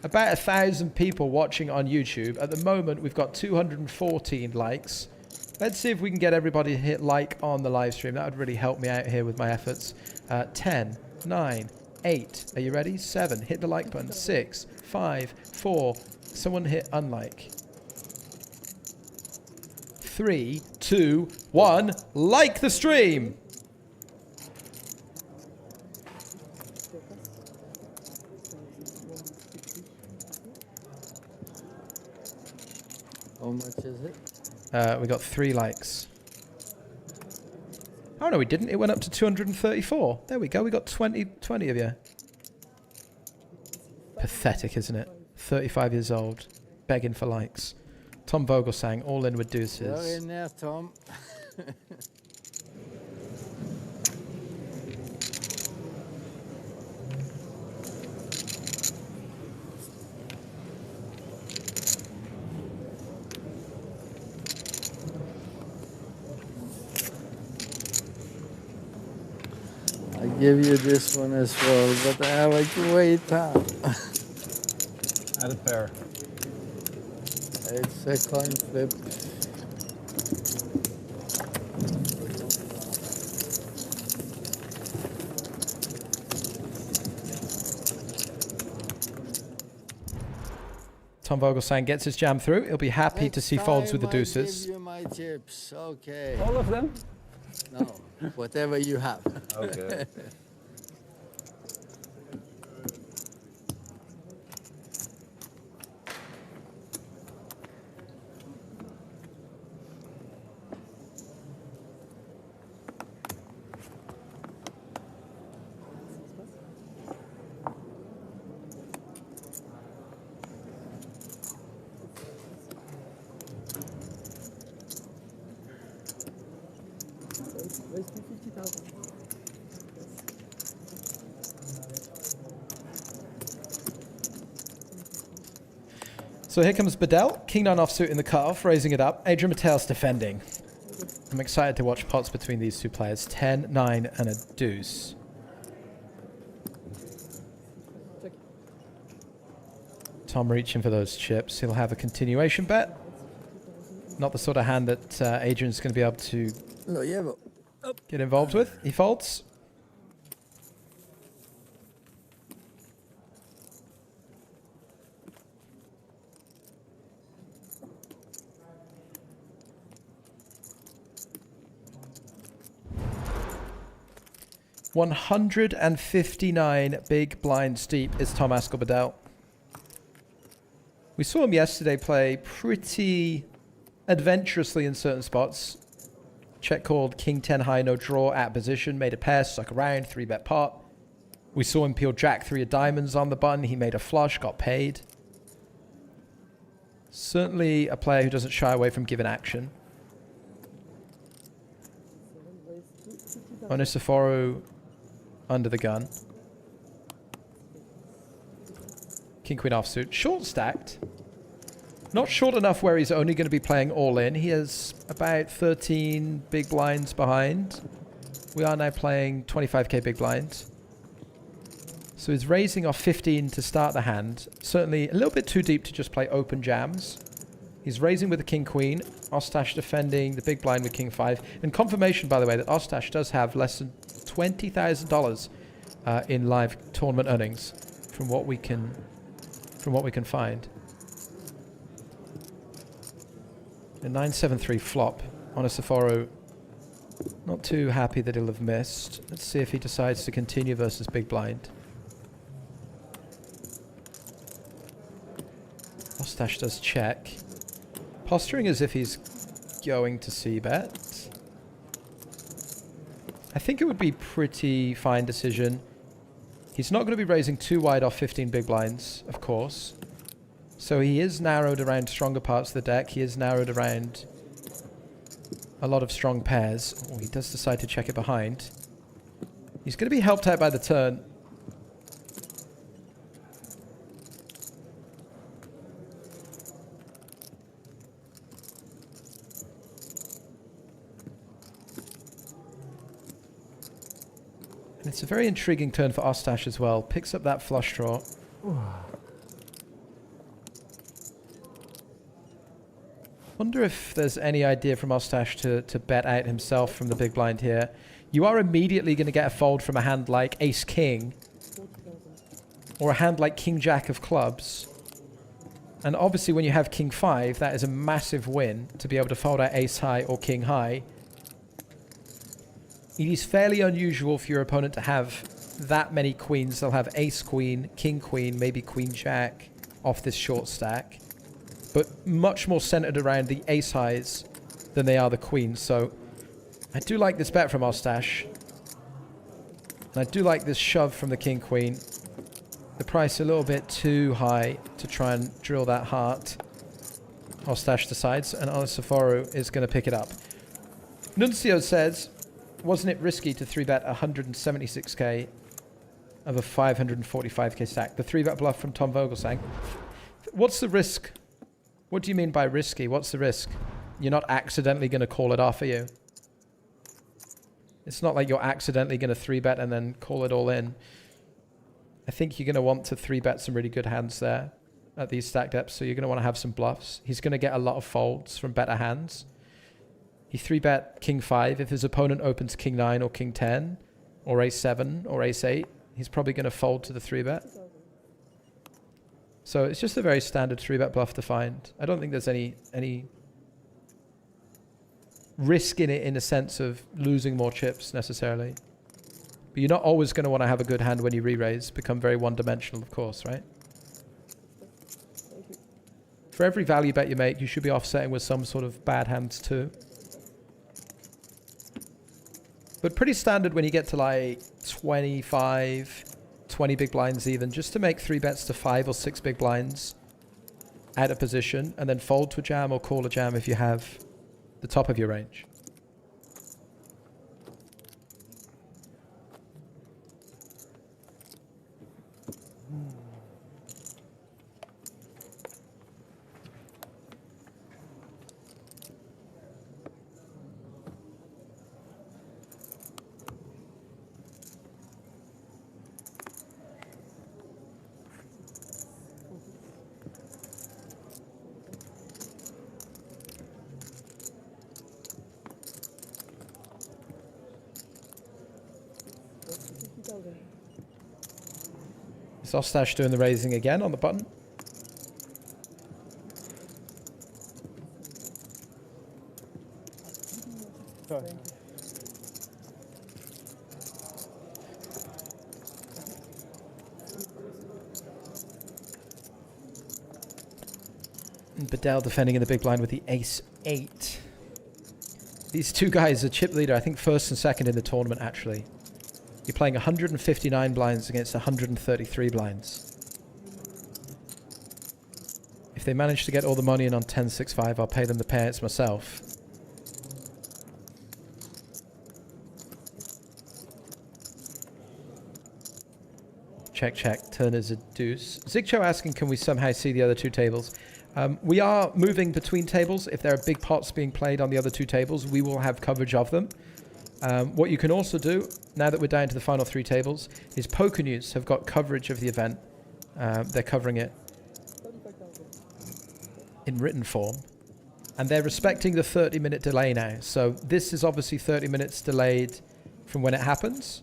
about 1,000 people watching on YouTube. At the moment, we've got 214 likes. Let's see if we can get everybody to hit like on the live stream. That would really help me out here with my efforts. 10, 9, 8. Are you ready? 7. Hit the like button. 6, 5, 4. Someone hit unlike. 3, 2, 1. Like the stream. How much is it? We got 3 likes. Oh no, we didn't. It went up to 234. There we go. We got 20 of you. Pathetic, isn't it? 35 years old, begging for likes. Tom Vogel sang all in with deuces. You're in there, Tom. I give you this one as well, but I have to wait, huh? Add a pair. It's a coin flip. Tom Vogelsang gets his jam through. He'll be happy to see folds with the deuces. I give you my chips, okay. All of them? No, whatever you have. Okay. So here comes Bedell, King 9 offsuit in the cutoff, raising it up. Adrian Mattel's defending. I'm excited to watch pots between these two players. 10, 9, and a deuce. Tom reaching for those chips. He'll have a continuation bet. Not the sort of hand that Adrian's going to be able to get involved with. He folds. $159 big blinds deep is Tom Askel-Bedell. We saw him yesterday play pretty adventurously in certain spots. Check called King 10 high, no draw at position, made a pair, stuck around, 3-bet pot. We saw him peel Jack 3 of diamonds on the button. He made a flush, got paid. Certainly a player who doesn't shy away from giving action. Onisiforo under the gun. King Queen offsuit. Short stacked. Not short enough where he's only going to be playing all in. He has about 13 big blinds behind. We are now playing 25k big blinds. So he's raising off 15 to start the hand. Certainly a little bit too deep to just play open jams. He's raising with the King Queen. Ostash defending the big blind with King 5. And confirmation, by the way, that Ostash does have less than $20,000 in live tournament earnings from what we can find. A 9-7-3 flop on a Sephoro. Not too happy that he'll have missed. Let's see if he decides to continue versus big blind. Ostash does check. Posturing as if he's going to c-bet. I think it would be pretty fine decision. He's not going to be raising too wide off 15 big blinds, of course. So he is narrowed around stronger parts of the deck. He is narrowed around a lot of strong pairs. Oh, he does decide to check it behind. He's going to be helped out by the turn. And it's a very intriguing turn for Ostash as well. Picks up that flush draw. Wonder if there's any idea from Ostash to bet out himself from the big blind here. You are immediately going to get a fold from a hand like Ace-King. Or a hand like King-Jack of clubs. And obviously when you have King-5, that is a massive win to be able to fold out Ace-High or King-High. It is fairly unusual for your opponent to have that many queens. They'll have Ace-Queen, King-Queen, maybe Queen-Jack off this short stack. But much more centered around the Ace-Highs than they are the Queens. So I do like this bet from Ostash. And I do like this shove from the King-Queen. The price a little bit too high to try and drill that heart. Ostash decides, and Onisaforu is going to pick it up. Nuncio says, wasn't it risky to 3-bet 176k of a 545k stack? The 3-bet bluff from Tom Vogelsang. What's the risk? What do you mean by risky? What's the risk? You're not accidentally going to call it off, are you? It's not like you're accidentally going to 3-bet and then call it all in. I think you're going to want to 3-bet some really good hands there at these stack depths, so you're going to want to have some bluffs. He's going to get a lot of folds from better hands. He 3-bet King-5. If his opponent opens King-9 or King-10 or Ace-7 or Ace-8, he's probably going to fold to the 3-bet. So it's just a very standard 3-bet bluff to find. I don't think there's any risk in it in the sense of losing more chips necessarily. But you're not always going to want to have a good hand when you re-raise. Become very one-dimensional, of course, right? For every value bet you make, you should be offsetting with some sort of bad hands too. But pretty standard when you get to like 25, 20 big blinds even, just to make 3-bets to 5 or 6 big blinds out of position and then fold to a jam or call a jam if you have the top of your range. Is Ostash doing the raising again on the button? And Bedell defending in the big blind with the Ace-8. These two guys are chip leader, I think first and second in the tournament actually. You're playing 159 blinds against 133 blinds. If they manage to get all the money in on 10-6-5, I'll pay them the payouts myself. Check, check. Turn is a deuce. Zigcho asking, can we somehow see the other two tables? We are moving between tables. If there are big pots being played on the other two tables, we will have coverage of them. What you can also do, now that we're down to the final 3 tables, is Poker News have got coverage of the event. They're covering it in written form. And they're respecting the 30-minute delay now. So this is obviously 30 minutes delayed from when it happens.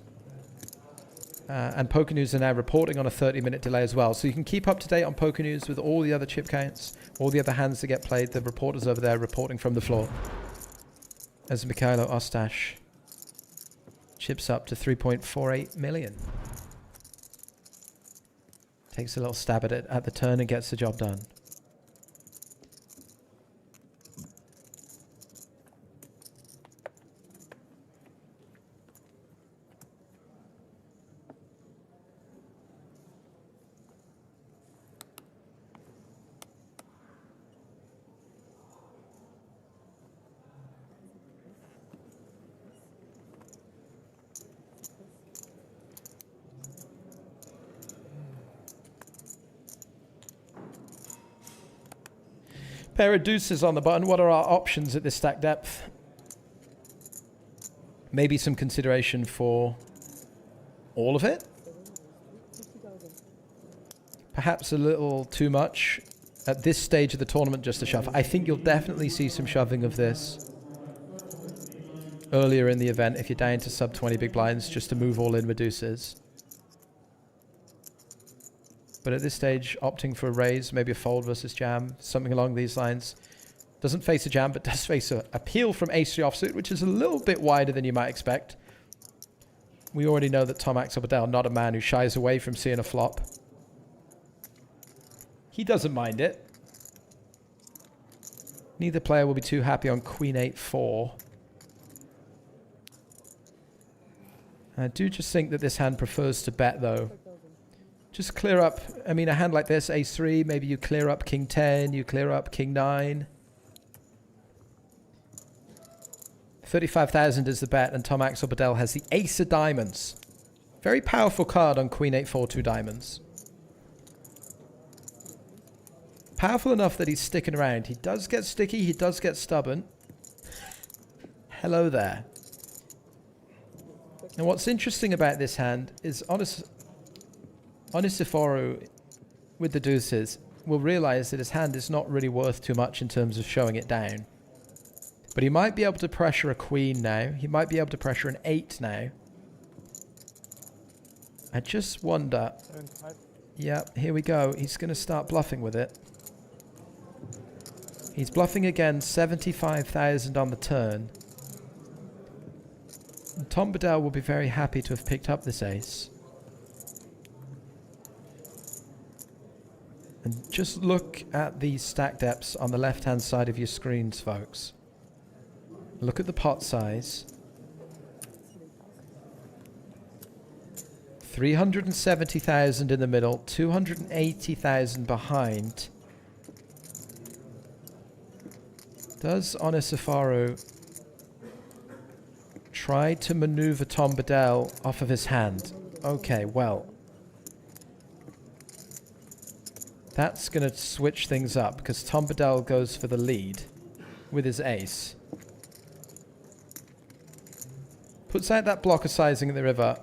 And Poker News are now reporting on a 30-minute delay as well. So you can keep up to date on Poker News with all the other chip counts, all the other hands that get played. The reporters over there reporting from the floor. As Mikhailo Ostash chips up to 3.48 million. Takes a little stab at it at the turn and gets the job done. Pair of deuces on the button. What are our options at this stack depth? Maybe some consideration for all of it? Perhaps a little too much at this stage of the tournament just to shove. I think you'll definitely see some shoving of this earlier in the event if you're down to sub 20 big blinds just to move all in with deuces. But at this stage, opting for a raise, maybe a fold versus jam, something along these lines. Doesn't face a jam, but does face a peel from ace-3 offsuit, which is a little bit wider than you might expect. We already know that Tom Axel Badal, not a man who shies away from seeing a flop. He doesn't mind it. Neither player will be too happy on Queen 8-4. I do just think that this hand prefers to bet, though. Just clear up, I mean, a hand like this, ace-3, maybe you clear up king 10, you clear up king 9. 35,000 is the bet, and Tom Axel Badal has the ace of diamonds. Very powerful card on Queen 8-4, 2 diamonds. Powerful enough that he's sticking around. He does get sticky, he does get stubborn. Hello there. And what's interesting about this hand is Onisiforu with the deuces will realize that his hand is not really worth too much in terms of showing it down. But he might be able to pressure a queen now. He might be able to pressure an 8 now. I just wonder. 75. Yeah, here we go. He's going to start bluffing with it. He's bluffing again, 75,000 on the turn. And Tom Badal will be very happy to have picked up this ace. And just look at these stack depths on the left-hand side of your screens, folks. Look at the pot size. 370,000 in the middle, 280,000 behind. Does Onisiforu try to maneuver Tom Badal off of his hand? Okay, well. That's going to switch things up because Tom Badal goes for the lead with his ace. Puts out that blocker sizing in the river.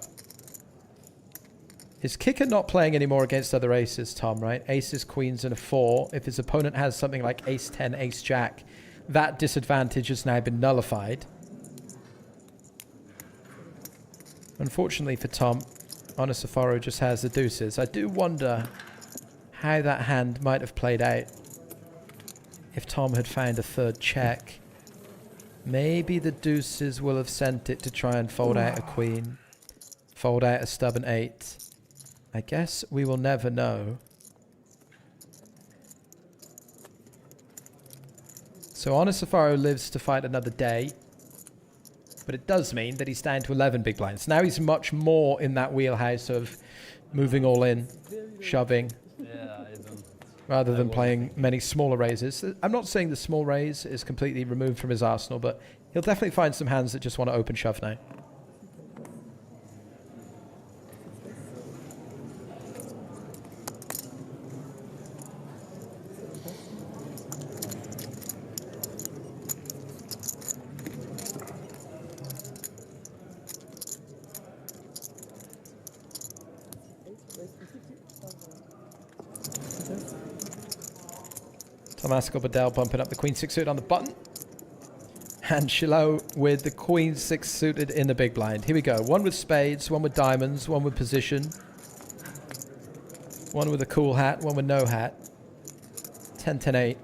His kicker not playing anymore against other aces, Tom, right? Aces, queens, and a 4. If his opponent has something like ace 10, ace jack, that disadvantage has now been nullified. Unfortunately for Tom, Onisiforu just has the deuces. I do wonder how that hand might have played out if Tom had found a third check. Maybe the deuces will have sent it to try and fold out a queen. Fold out a stubborn 8. I guess we will never know. So Onisiforu lives to fight another day. But it does mean that he's down to 11 big blinds. Now he's much more in that wheelhouse of moving all in, shoving. Rather than playing many smaller raises. I'm not saying the small raise is completely removed from his arsenal, but he'll definitely find some hands that just want to open shove now. Tom Axel Badal bumping up the Queen 6 suited on the button. And Shiloh with the Queen 6 suited in the big blind. Here we go. One with spades, one with diamonds, one with position. One with a cool hat, one with no hat. 10, 10, 8.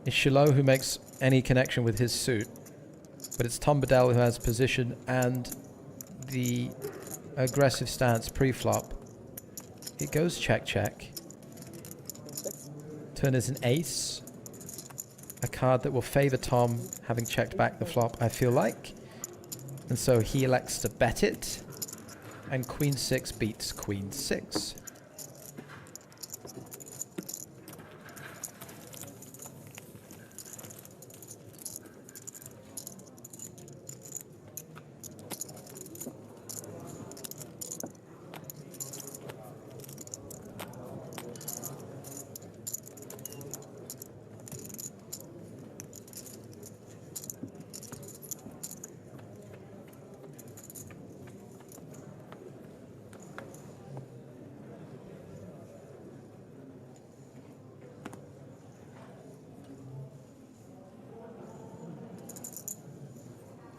It's Shiloh who makes any connection with his suit. But it's Tom Badal who has position and the aggressive stance pre-flop. It goes check, check. Turn is an ace. A card that will favor Tom, having checked back the flop, I feel like. And so he elects to bet it. And Queen 6 beats Queen 6.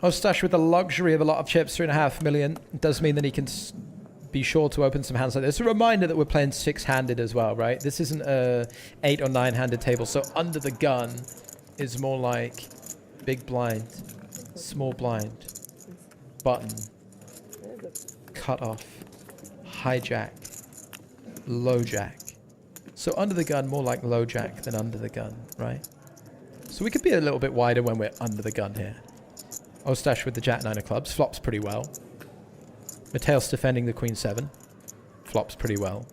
Ostash with the luxury of a lot of chips, 3.5 million. It does mean that he can be sure to open some hands like this. A reminder that we're playing 6-handed as well, right? This isn't a 8 or 9-handed table, so under the gun is more like big blind, small blind, button, cut off, hijack, low jack. So under the gun, more like low jack than under the gun, right? So we could be a little bit wider when we're under the gun here. Ostash with the Jack 9 of clubs, flops pretty well. Mateos defending the Queen 7, flops pretty well.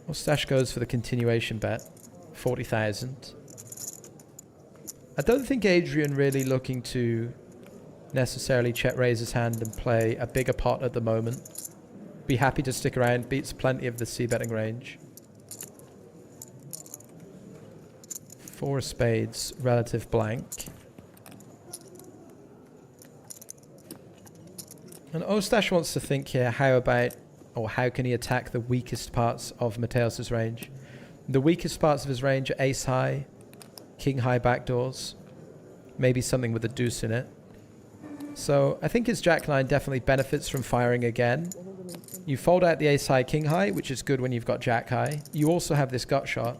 Ostash goes for the continuation bet, 40,000. I don't think Adrian really looking to necessarily check raise his hand and play a bigger pot at the moment. Be happy to stick around, beats plenty of the c-betting range. 4 of spades, relative blank. And Ostash wants to think here, how about, or how can he attack the weakest parts of Mateos' range? The weakest parts of his range are ace high, king high backdoors, maybe something with a deuce in it. So I think his Jack 9 definitely benefits from firing again. You fold out the ace high, king high, which is good when you've got Jack high. You also have this gut shot.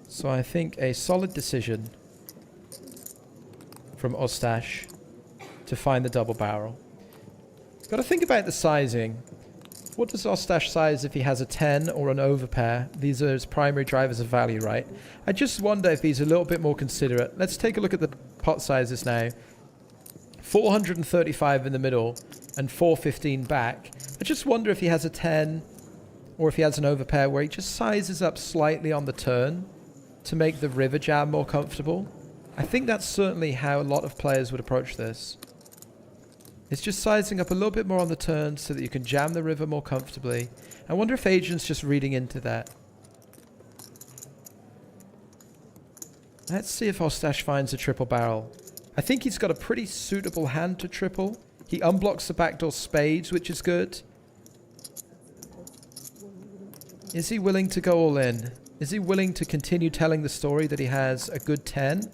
So I think a solid decision from Ostash to find the double barrel. Got to think about the sizing. What does Ostash size if he has a 10 or an overpair? These are his primary drivers of value, right? I just wonder if he's a little bit more considerate. Let's take a look at the pot sizes now. 435 in the middle and 415 back. I just wonder if he has a 10 or if he has an overpair where he just sizes up slightly on the turn to make the river jam more comfortable. I think that's certainly how a lot of players would approach this. It's just sizing up a little bit more on the turn so that you can jam the river more comfortably. I wonder if Adrian's just reading into that. Let's see if Ostash finds a triple barrel. I think he's got a pretty suitable hand to triple. He unblocks the backdoor spades, which is good. Is he willing to go all in? Is he willing to continue telling the story that he has a good 10?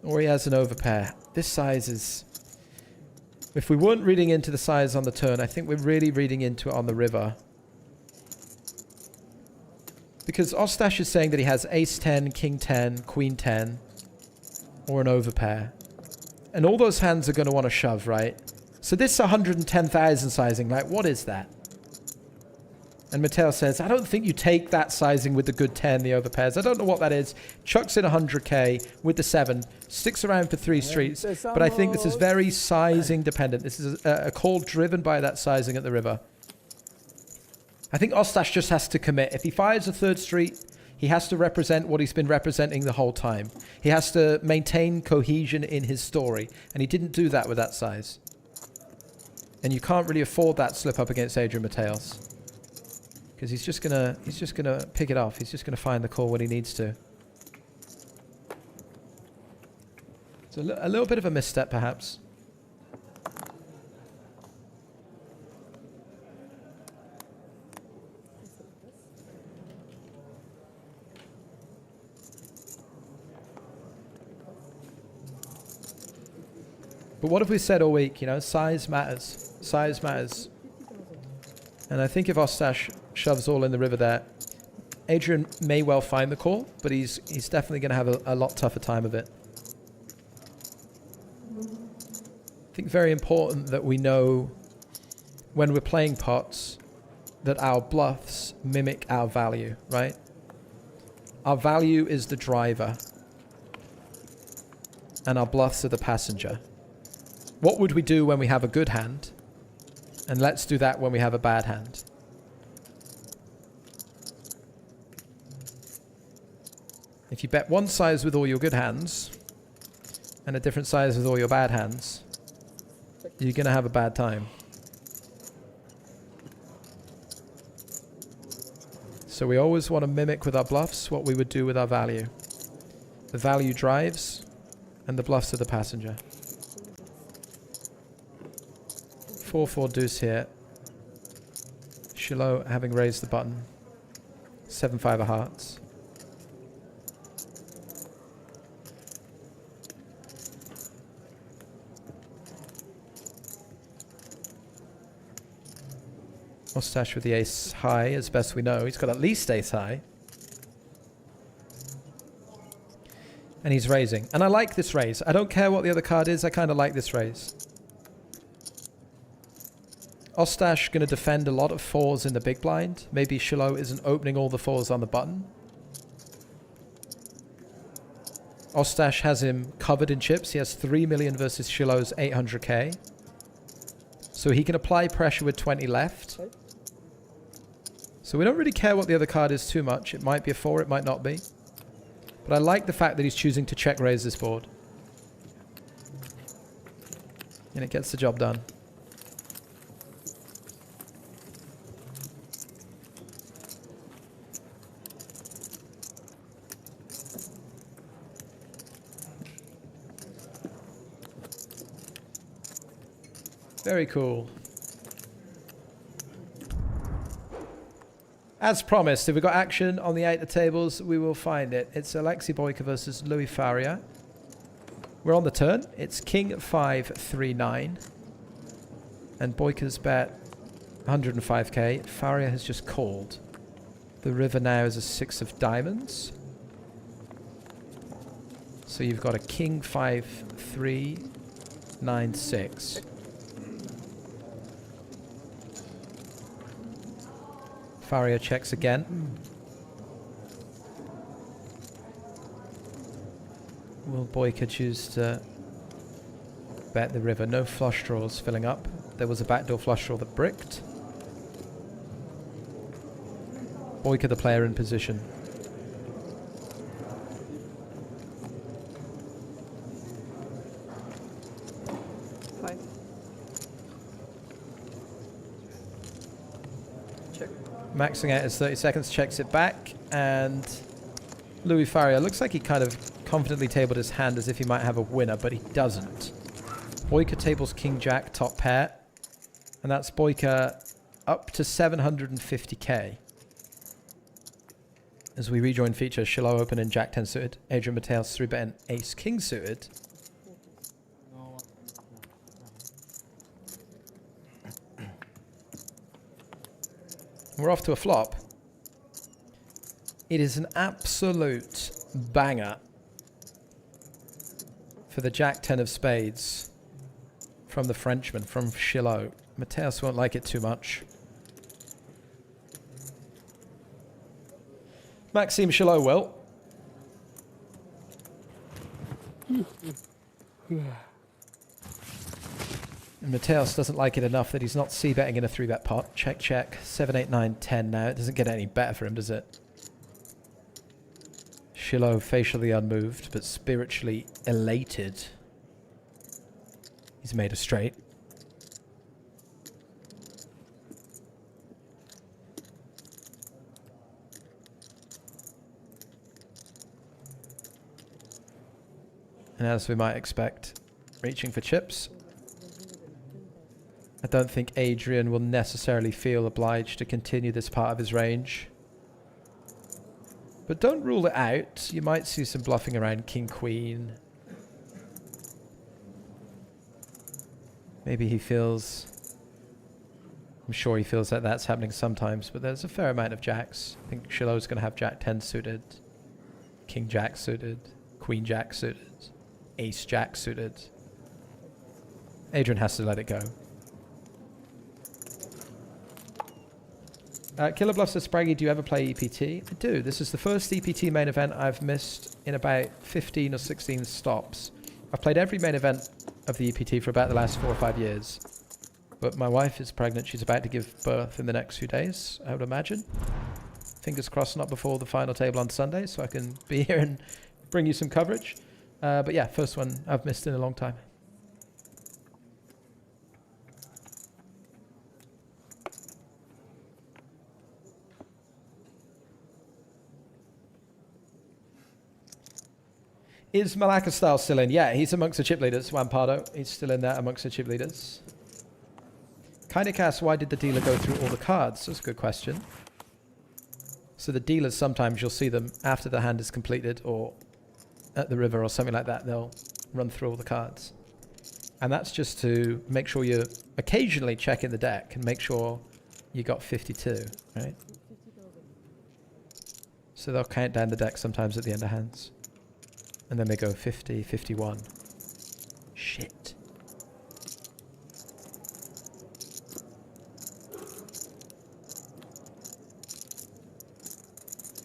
Or he has an overpair? This size is... If we weren't reading into the size on the turn, I think we're really reading into it on the river. Because Ostash is saying that he has ace 10, king 10, queen 10, or an overpair. And all those hands are going to want to shove, right? So this 110,000 sizing, like, what is that? And Mateo says, I don't think you take that sizing with the good 10, the overpairs. I don't know what that is. Chucks in 100k with the 7. Sticks around for 3 streets. But I think this is very sizing dependent. This is a call driven by that sizing at the river. I think Ostash just has to commit. If he fires a 3rd street, he has to represent what he's been representing the whole time. He has to maintain cohesion in his story. And he didn't do that with that size. And you can't really afford that slip up against Adrian Mateos. Because he's just gonna pick it off. He's just gonna find the call when he needs to. It's a little bit of a misstep, perhaps. But what have we said all week? You know, size matters. Size matters. And I think if Ostash shoves all in the river there, Adrian may well find the call, but he's definitely going to have a lot tougher time of it. I think very important that we know when we're playing pots that our bluffs mimic our value, right? Our value is the driver and our bluffs are the passenger. What would we do when we have a good hand? And let's do that when we have a bad hand. If you bet one size with all your good hands and a different size with all your bad hands, you're going to have a bad time. So we always want to mimic with our bluffs what we would do with our value. The value drives and the bluffs are the passenger. 4-4 deuce here. Shiloh having raised the button. 7-5 of hearts. Mustache with the ace high, as best we know. He's got at least ace high. And he's raising. And I like this raise. I don't care what the other card is. I kind of like this raise. Ostash going to defend a lot of fours in the big blind. Maybe Shiloh isn't opening all the fours on the button. Ostash has him covered in chips. He has 3 million versus Shiloh's 800k. So he can apply pressure with 20 left. So we don't really care what the other card is too much. It might be a 4, it might not be. But I like the fact that he's choosing to check raise this board. And it gets the job done. Very cool. As promised, if we've got action on the 8 of tables, we will find it. It's Alexei Boyka versus Louis Faria. We're on the turn. It's King 5-3-9. And Boyka's bet 105k. Faria has just called. The river now is a 6 of diamonds. So you've got a King 5-3-9-6. Faria checks again. Will Boyka choose to bet the river? No flush draws filling up. There was a backdoor flush draw that bricked. Boyka the player in position. Maxing out his 30 seconds, checks it back, and Louis Faria looks like he kind of confidently tabled his hand as if he might have a winner, but he doesn't. Boyka tables King Jack top pair, and that's Boyka up to 750k. As we rejoin feature, Shiloh open in Jack 10 suited, Adrian Mateos 3-bet and Ace King suited. We're off to a flop. It is an absolute banger for the Jack 10 of spades from the Frenchman, from Shiloh. Mateos won't like it too much. Maxime Shiloh will. And Mateos doesn't like it enough that he's not c-betting in a 3-bet pot. Check, check. 7, 8, 9, 10 now. It doesn't get any better for him, does it? Shiloh facially unmoved, but spiritually elated. He's made a straight. And as we might expect, reaching for chips. I don't think Adrian will necessarily feel obliged to continue this part of his range. But don't rule it out. You might see some bluffing around King Queen. Maybe he feels... I'm sure he feels that that's happening sometimes, but there's a fair amount of jacks. I think Shiloh's going to have Jack 10 suited, King Jack suited, Queen Jack suited, Ace Jack suited. Adrian has to let it go. Killer Bluff says, Spraggy, do you ever play EPT? I do. This is the first EPT main event I've missed in about 15 or 16 stops. I've played every main event of the EPT for about the last 4 or 5 years. But my wife is pregnant. She's about to give birth in the next few days, I would imagine. Fingers crossed not before the final table on Sunday, so I can be here and bring you some coverage. But yeah, first one I've missed in a long time. Is Malacca Style still in? Yeah, he's amongst the chip leaders, Wampardo. He's still in there amongst the chip leaders. Kynic asks, why did the dealer go through all the cards? That's a good question. So the dealers, sometimes you'll see them after the hand is completed or at the river or something like that. They'll run through all the cards. And that's just to make sure you're occasionally checking the deck and make sure you got 52, right? So they'll count down the deck sometimes at the end of hands. And then they go 50, 51. Shit.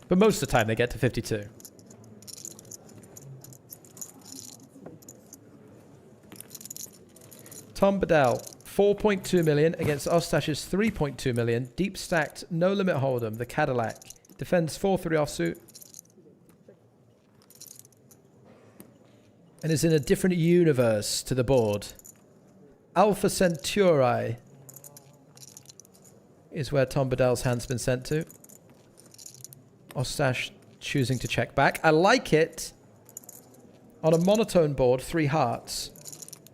But most of the time they get to 52. Tom Bedell, 4.2 million against Ostash's 3.2 million. Deep stacked, no limit hold'em, the Cadillac. Defends 4-3 offsuit. And is in a different universe to the board. Alpha Centauri is where Tom Bedell's hand's been sent to. Ostash choosing to check back. I like it. On a monotone board, 3 hearts.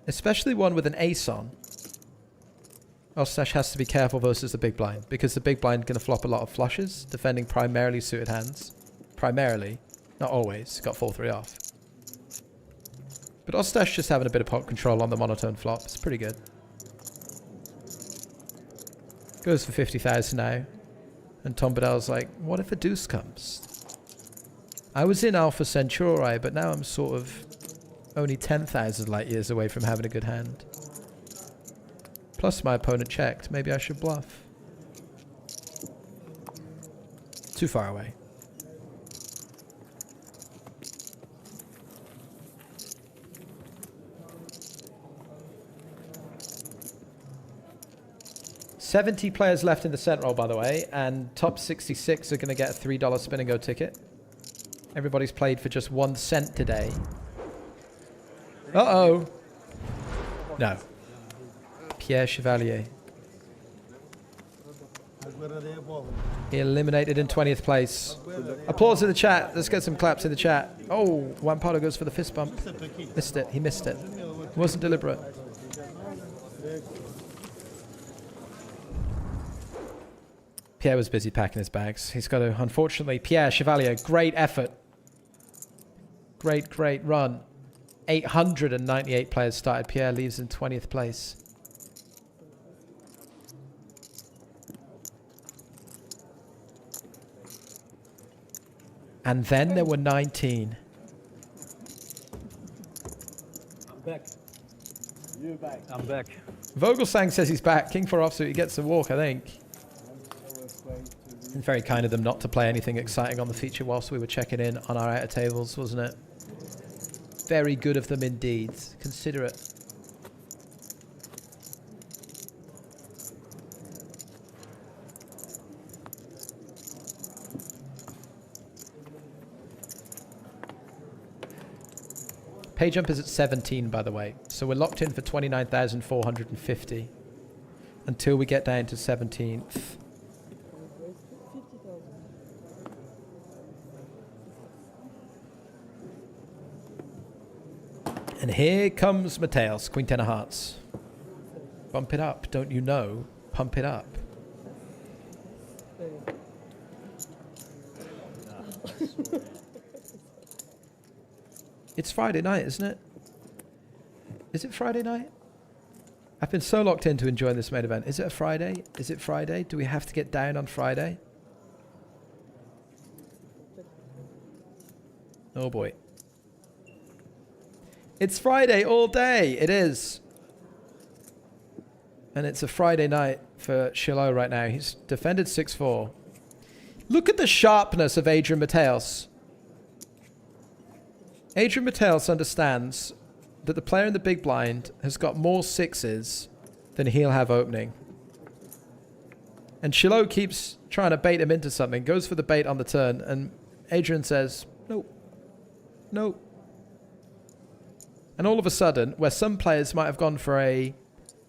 Especially one with an ace on. Ostash has to be careful versus the big blind, because the big blind going to flop a lot of flushes, defending primarily suited hands. Primarily. Not always. Got 4-3 off. But Ostash just having a bit of pot control on the monotone flop. It's pretty good. Goes for 50,000 now. And Tom Bedell's like, what if a deuce comes? I was in Alpha Centauri, but now I'm sort of only 10,000 light years away from having a good hand. Plus my opponent checked. Maybe I should bluff. Too far away. $70 players left in the cent roll, by the way, and top 66 are going to get a $3 spin and go ticket. Everybody's played for just 1 cent today. Uh-oh. No. Pierre Chevalier. He eliminated in 20th place. Applause in the chat. Let's get some claps in the chat. Oh, Wampado goes for the fist bump. Missed it. He missed it. It wasn't deliberate. Pierre was busy packing his bags. He's got to, unfortunately, Pierre Chevalier, great effort. Great, great run. 898 players started. Pierre leaves in 20th place. And then there were 19. I'm back. You're back. I'm back. Vogelsang says he's back. King 4 offsuit. He gets the walk, I think. And very kind of them not to play anything exciting on the feature whilst we were checking in on our outer tables, wasn't it? Very good of them indeed. Consider it. Pay jump is at 17, by the way. So we're locked in for 29,450 until we get down to 17th. And here comes Mateos, Queen 10 of hearts. Bump it up, don't you know? Pump it up. It's Friday night, isn't it? Is it Friday night? I've been so locked into enjoying this main event. Is it a Friday? Is it Friday? Do we have to get down on Friday? Oh boy. It's Friday all day. It is. And it's a Friday night for Shiloh right now. He's defended 6-4. Look at the sharpness of Adrian Mateos. Adrian Mateos understands that the player in the big blind has got more sixes than he'll have opening. And Shiloh keeps trying to bait him into something, goes for the bait on the turn, and Adrian says, no, no. And all of a sudden, where some players might have gone for a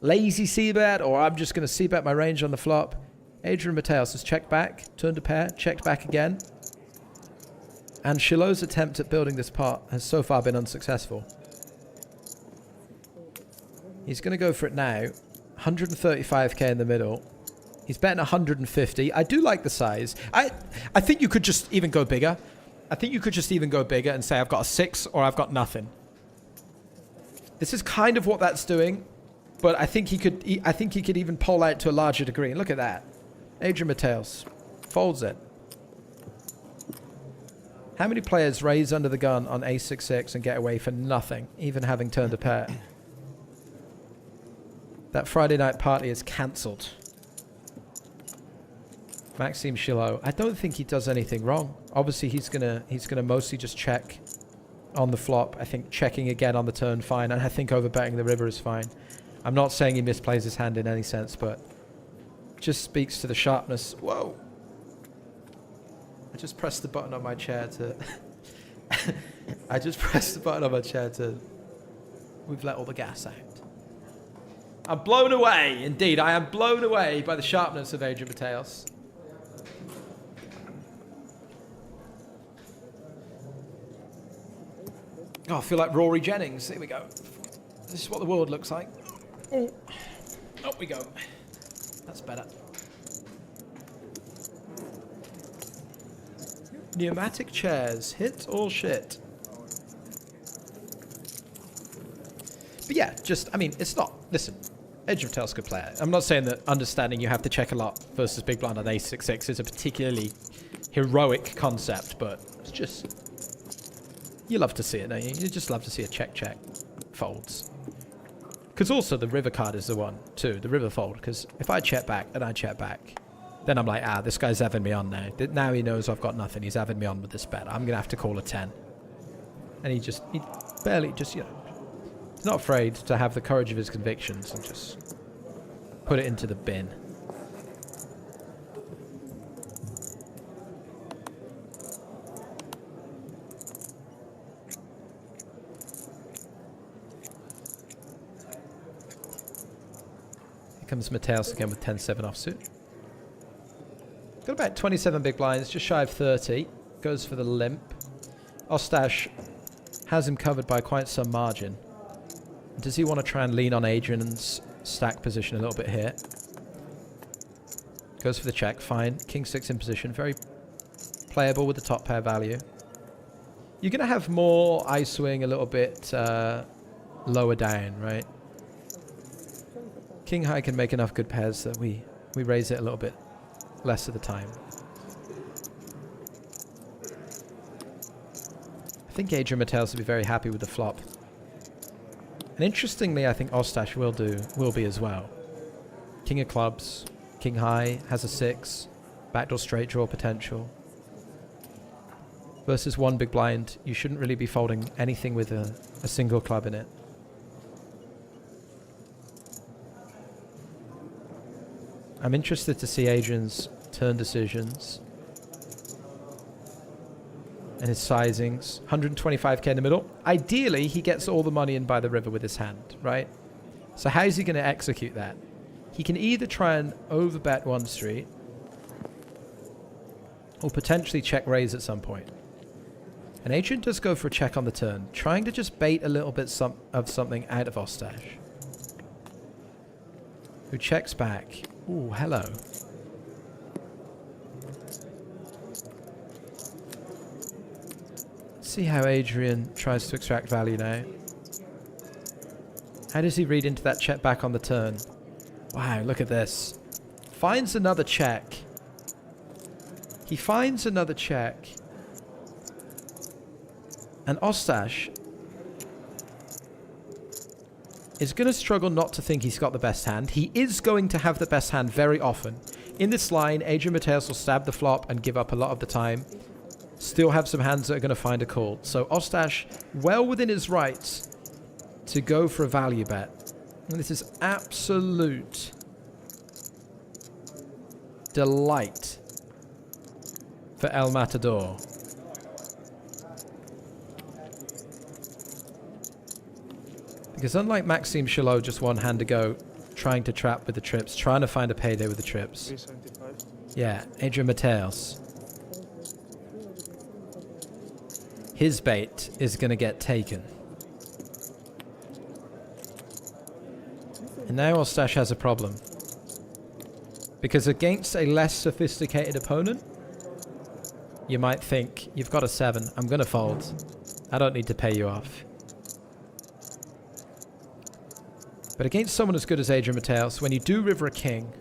lazy c-bet, or I'm just going to c-bet my range on the flop, Adrian Mateos has checked back, turned a pair, checked back again. And Shiloh's attempt at building this pot has so far been unsuccessful. He's going to go for it now. 135k in the middle. He's betting 150. I do like the size. I think you could just even go bigger. I think you could just even go bigger and say I've got a 6 or I've got nothing. This is kind of what that's doing, but I think he could even pole out to a larger degree. And look at that. Adrian Mateos folds it. How many players raise under the gun on ace-6-6 and get away for nothing, even having turned a pair? That Friday night party is cancelled. Maxime Chilot. I don't think he does anything wrong. Obviously, he's gonna mostly just check on the flop. I think checking again on the turn, fine. And I think overbetting the river is fine. I'm not saying he misplays his hand in any sense, but just speaks to the sharpness. Whoa. I just pressed the button on my chair to... I just pressed the button on my chair to... We've let all the gas out. I'm blown away. Indeed, I am blown away by the sharpness of Adrian Mateos. Oh, I feel like Rory Jennings. Here we go. This is what the world looks like. Oh, up we go. That's better. Pneumatic chairs. Hit or shit? But yeah, just, I mean, it's not... Listen, Adrian Mateos is a good player. I'm not saying that understanding you have to check a lot versus big blind on ace-6-6 is a particularly heroic concept, but it's just... You love to see it, don't you? You just love to see a check-check folds. Because also the river card is the one, too. The river fold. Because if I check back and I check back, then I'm like, ah, this guy's having me on now. Now he knows I've got nothing. He's having me on with this bet. I'm going to have to call a 10. And he barely just, you know, he's not afraid to have the courage of his convictions and just put it into the bin. Here comes Mateos again with 10-7 offsuit. Got about 27 big blinds, just shy of 30. Goes for the limp. Ostash has him covered by quite some margin. Does he want to try and lean on Adrian's stack position a little bit here? Goes for the check, fine. King 6 in position, very playable with the top pair value. You're going to have more eye swing a little bit lower down, right? King high can make enough good pairs that we raise it a little bit less of the time. I think Adrian Mateos will be very happy with the flop. And interestingly, I think Ostash will be as well. King of clubs, king high, has a 6, backdoor straight draw potential. Versus one big blind, you shouldn't really be folding anything with a single club in it. I'm interested to see Adrian's turn decisions and his sizings. 125k in the middle. Ideally, he gets all the money in by the river with his hand, right? So how is he going to execute that? He can either try and overbet one street or potentially check raise at some point. And Adrian does go for a check on the turn, trying to just bait a little bit of something out of Ostash, who checks back. Ooh, hello. See how Adrian tries to extract value now. How does he read into that check back on the turn? Wow, look at this. Finds another check. He finds another check. And Ostash is going to struggle not to think he's got the best hand. He is going to have the best hand very often. In this line, Adrian Mateos will stab the flop and give up a lot of the time. Still have some hands that are going to find a call. So Ostash, well within his rights to go for a value bet. And this is absolute delight for El Matador. Because unlike Maxime Chilot, just one hand to go, trying to trap with the trips, trying to find a payday with the trips. 375. Yeah, Adrian Mateos. His bait is going to get taken. And now Ostash has a problem. Because against a less sophisticated opponent, you might think, you've got a 7, I'm going to fold. I don't need to pay you off. But against someone as good as Adrian Mateos, when you do river a king,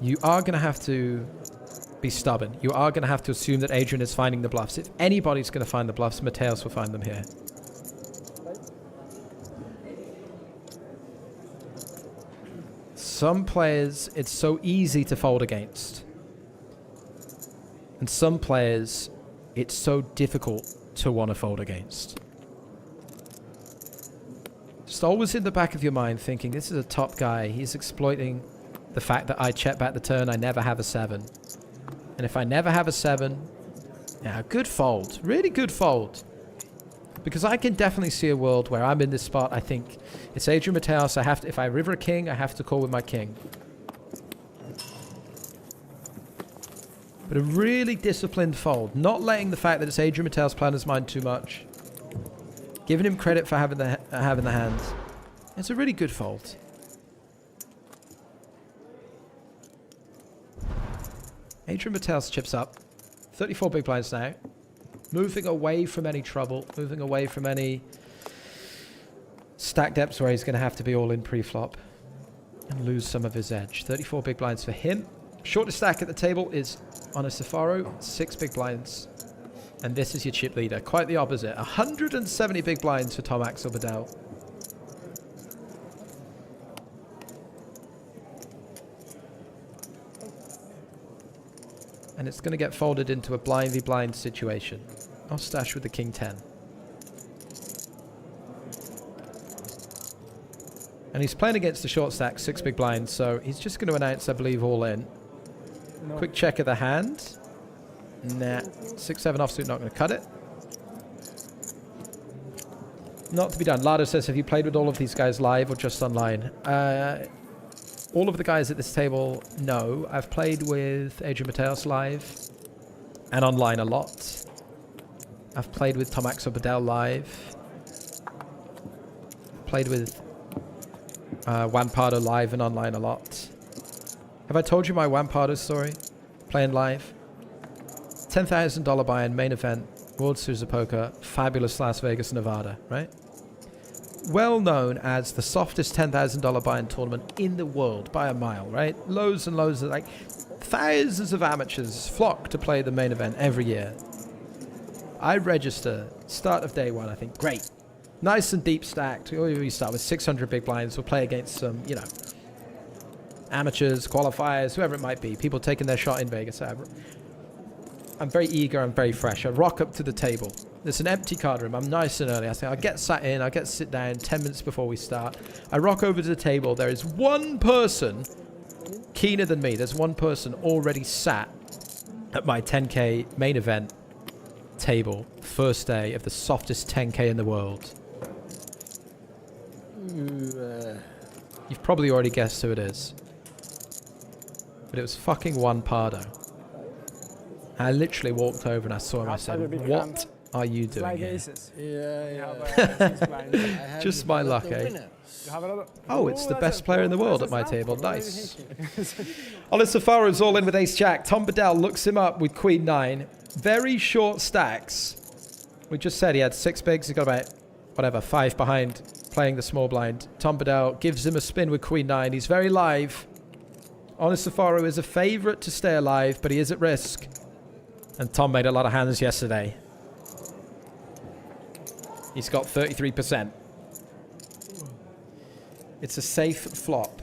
you are going to have to be stubborn. You are going to have to assume that Adrian is finding the bluffs. If anybody's going to find the bluffs, Mateos will find them here. Some players, it's so easy to fold against. And some players, it's so difficult to want to fold against. Just always in the back of your mind thinking, this is a top guy. He's exploiting the fact that I check back the turn, I never have a 7. And if I never have a 7, yeah, good fold. Really good fold. Because I can definitely see a world where I'm in this spot. I think it's Adrian Mateos. I have to, if I river a king, I have to call with my king. But a really disciplined fold. Not letting the fact that it's Adrian Mateos playing his mind too much. Giving him credit for having the hand. It's a really good fold. Adrian Mateos chips up. 34 big blinds now. Moving away from any trouble. Moving away from any stack depths where he's going to have to be all in pre-flop. And lose some of his edge. 34 big blinds for him. Shortest stack at the table is on a Safaro. 6 big blinds. And this is your chip leader. Quite the opposite. 170 big blinds for Tom Axel Bedell. And it's going to get folded into a blind v blind situation. Ostash with the king 10. And he's playing against the short stack, 6 big blinds, so he's just going to announce, I believe, all in. No. Quick check of the hand. Nah. 6-7 offsuit, not going to cut it. Not to be done. Lado says, have you played with all of these guys live or just online? All of the guys at this table, no. I've played with Adrian Mateos live and online a lot. I've played with Tom Axel Bedell live. Played with Juan Pardo live and online a lot. Have I told you my Juan Pardo story? Playing live. $10,000 buy-in, main event, World Series of Poker, fabulous Las Vegas, Nevada, right? Well known as the softest $10,000 buy-in tournament in the world by a mile, right? Loads and loads of, like, thousands of amateurs flock to play the main event every year. I register, start of day one, I think, great. Nice and deep stacked. We start with 600 big blinds. We'll play against some, you know, amateurs, qualifiers, whoever it might be. People taking their shot in Vegas. I'm very eager, I'm very fresh. I rock up to the table. There's an empty card room. I'm nice and early. I say, I'll get sat in, I'll get sit down 10 minutes before we start. I rock over to the table. There is one person keener than me. There's one person already sat at my 10K main event table. First day of the softest 10K in the world. You've probably already guessed who it is. But it was fucking Juan Pardo. I literally walked over and I saw him. I said, what are you doing here? Just my luck, eh? Oh, it's the best player in the world at my table. Nice. Oliver Safaro's all in with ace-jack. Tom Bedell looks him up with queen 9. Very short stacks. We just said he had 6 bigs. He got about, whatever, 5 behind playing the small blind. Tom Bedell gives him a spin with queen 9. He's very live. Honest Safaro is a favorite to stay alive, but he is at risk. And Tom made a lot of hands yesterday. He's got 33%. It's a safe flop.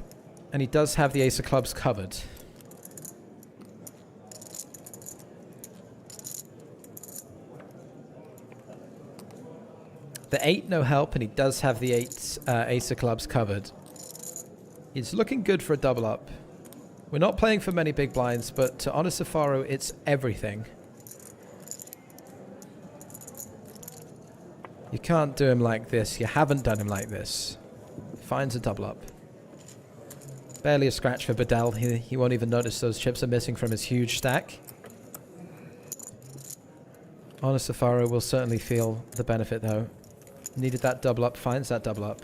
And he does have the ace of clubs covered. The 8, no help, and he does have the 8 ace of clubs covered. He's looking good for a double up. We're not playing for many big blinds, but to Honest Safaro, it's everything. You can't do him like this. You haven't done him like this. Finds a double up. Barely a scratch for Bedell. He won't even notice those chips are missing from his huge stack. Honest Safaro will certainly feel the benefit, though. Needed that double up. Finds that double up.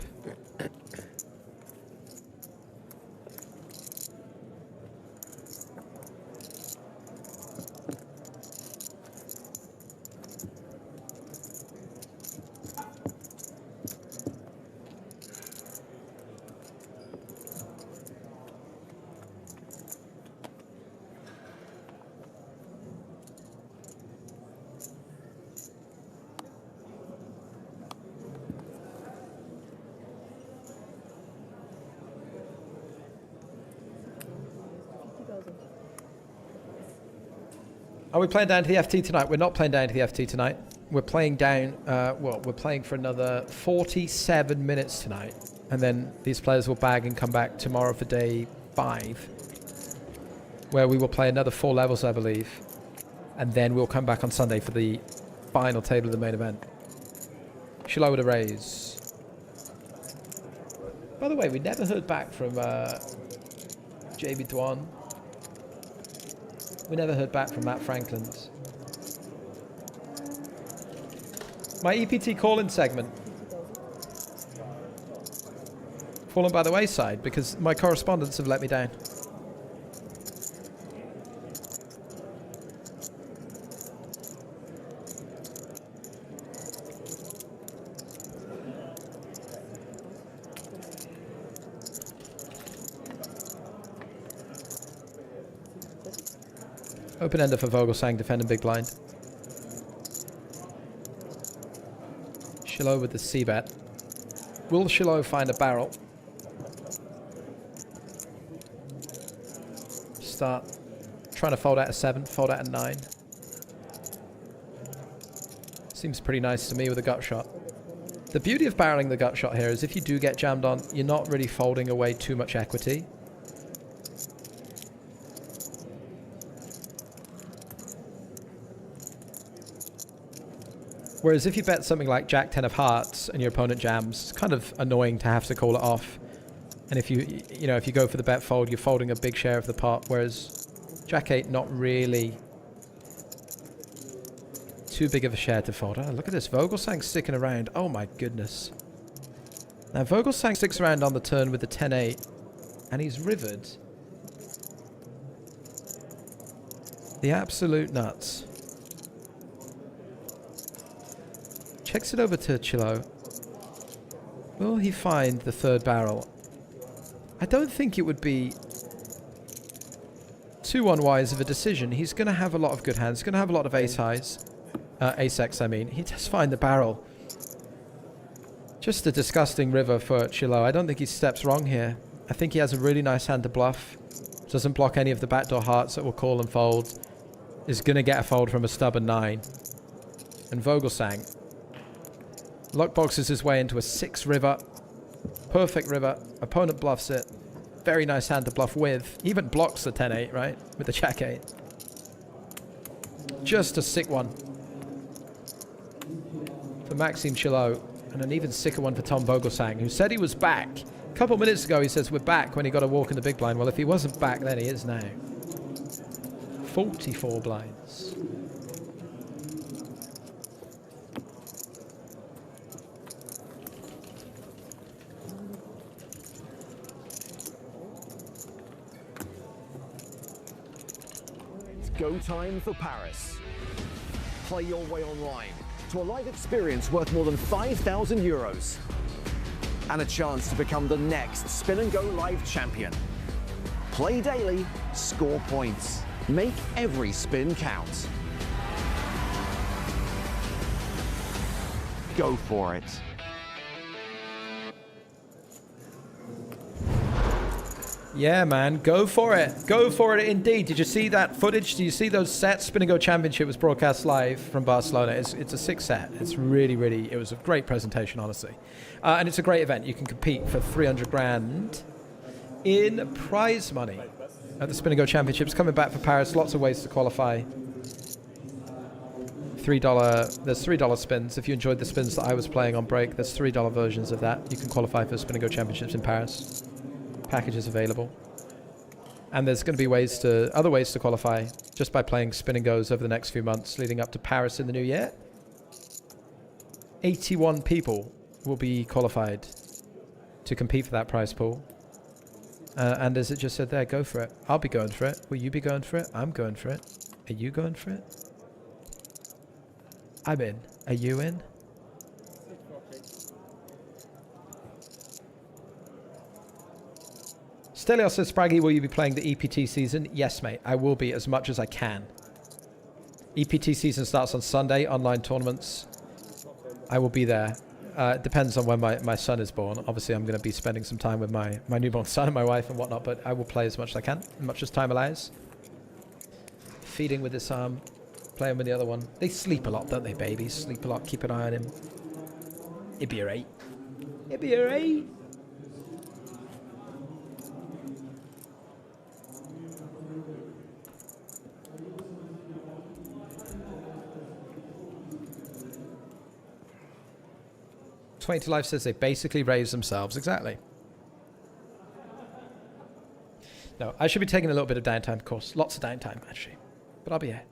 Are we playing down to the FT tonight? We're not playing down to the FT tonight. We're playing down, well, we're playing for another 47 minutes tonight. And then these players will bag and come back tomorrow for day 5, where we will play another 4 levels, I believe. And then we'll come back on Sunday for the final table of the main event. Shiloh with a raise. By the way, we never heard back from JB Dwan. We never heard back from Matt Franklin's. My EPT call-in segment. Fallen by the wayside because my correspondents have let me down. Open ender for Vogelsang, defending big blind. Shiloh with the C-bet. Will Shiloh find a barrel? Start trying to fold out a 7, fold out a 9. Seems pretty nice to me with a gut shot. The beauty of barreling the gut shot here is if you do get jammed on, you're not really folding away too much equity. Whereas if you bet something like Jack 10 of hearts and your opponent jams, it's kind of annoying to have to call it off. And if you know, if you go for the bet fold, you're folding a big share of the pot. Whereas Jack 8, not really too big of a share to fold. Oh, look at this. Vogelsang sticking around. Oh my goodness. Now Vogelsang sticks around on the turn with the 10-8 and he's rivered. The absolute nuts. Checks it over to Chilo. Will he find the third barrel? I don't think it would be too unwise of a decision. He's going to have a lot of good hands. He's going to have a lot of ace highs. Ace-X, I mean. He does find the barrel. Just a disgusting river for Chilo. I don't think he steps wrong here. I think he has a really nice hand to bluff. Doesn't block any of the backdoor hearts that will call and fold. Is going to get a fold from a stubborn 9. And Vogelsang lockboxes his way into a 6 river. Perfect river. Opponent bluffs it. Very nice hand to bluff with. Even blocks the 10-8, right? With the Jack 8. Just a sick one for Maxime Chilo. And an even sicker one for Tom Vogelsang, who said he was back. A couple minutes ago he says we're back when he got a walk in the big blind. Well, if he wasn't back then, he is now. 44 blinds. Go time for Paris. Play your way online to a live experience worth more than 5,000 euros and a chance to become the next Spin and Go Live champion. Play daily, score points, make every spin count. Go for it. Yeah, man. Go for it. Go for it indeed. Did you see that footage? Do you see those sets? Spin and Go Championship was broadcast live from Barcelona. It's a 6 set. It's really, really, it was a great presentation, honestly. And it's a great event. You can compete for 300 grand in prize money at the Spin and Go Championships. Coming back for Paris. Lots of ways to qualify. There's $3 spins. If you enjoyed the spins that I was playing on break, there's $3 versions of that. You can qualify for the Spin and Go Championships in Paris. Packages available, and there's going to be other ways to qualify just by playing Spin and Goes over the next few months leading up to Paris in the new year. 81 people will be qualified to compete for that prize pool, and as it just said there, go for it. I'll be going for it. Will you be going for it? I'm going for it. Are you going for it? I'm in. Are you in? Stelios says, Spraggy, will you be playing the EPT season? Yes, mate. I will be as much as I can. EPT season starts on Sunday, online tournaments. I will be there. It depends on when my son is born. Obviously, I'm going to be spending some time with my newborn son and my wife and whatnot, but I will play as much as I can, as much as time allows. Feeding with this arm. Playing with the other one. They sleep a lot, don't they, babies? Sleep a lot. Keep an eye on him. It'd be alright. It'd be alright. To Life says they basically raise themselves. Exactly. No, I should be taking a little bit of downtime, of course. Lots of downtime, actually. But I'll be here.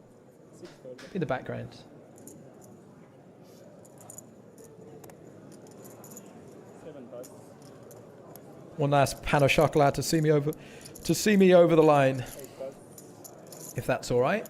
In the background. One last pan of chocolate to see me over the line. If that's all right.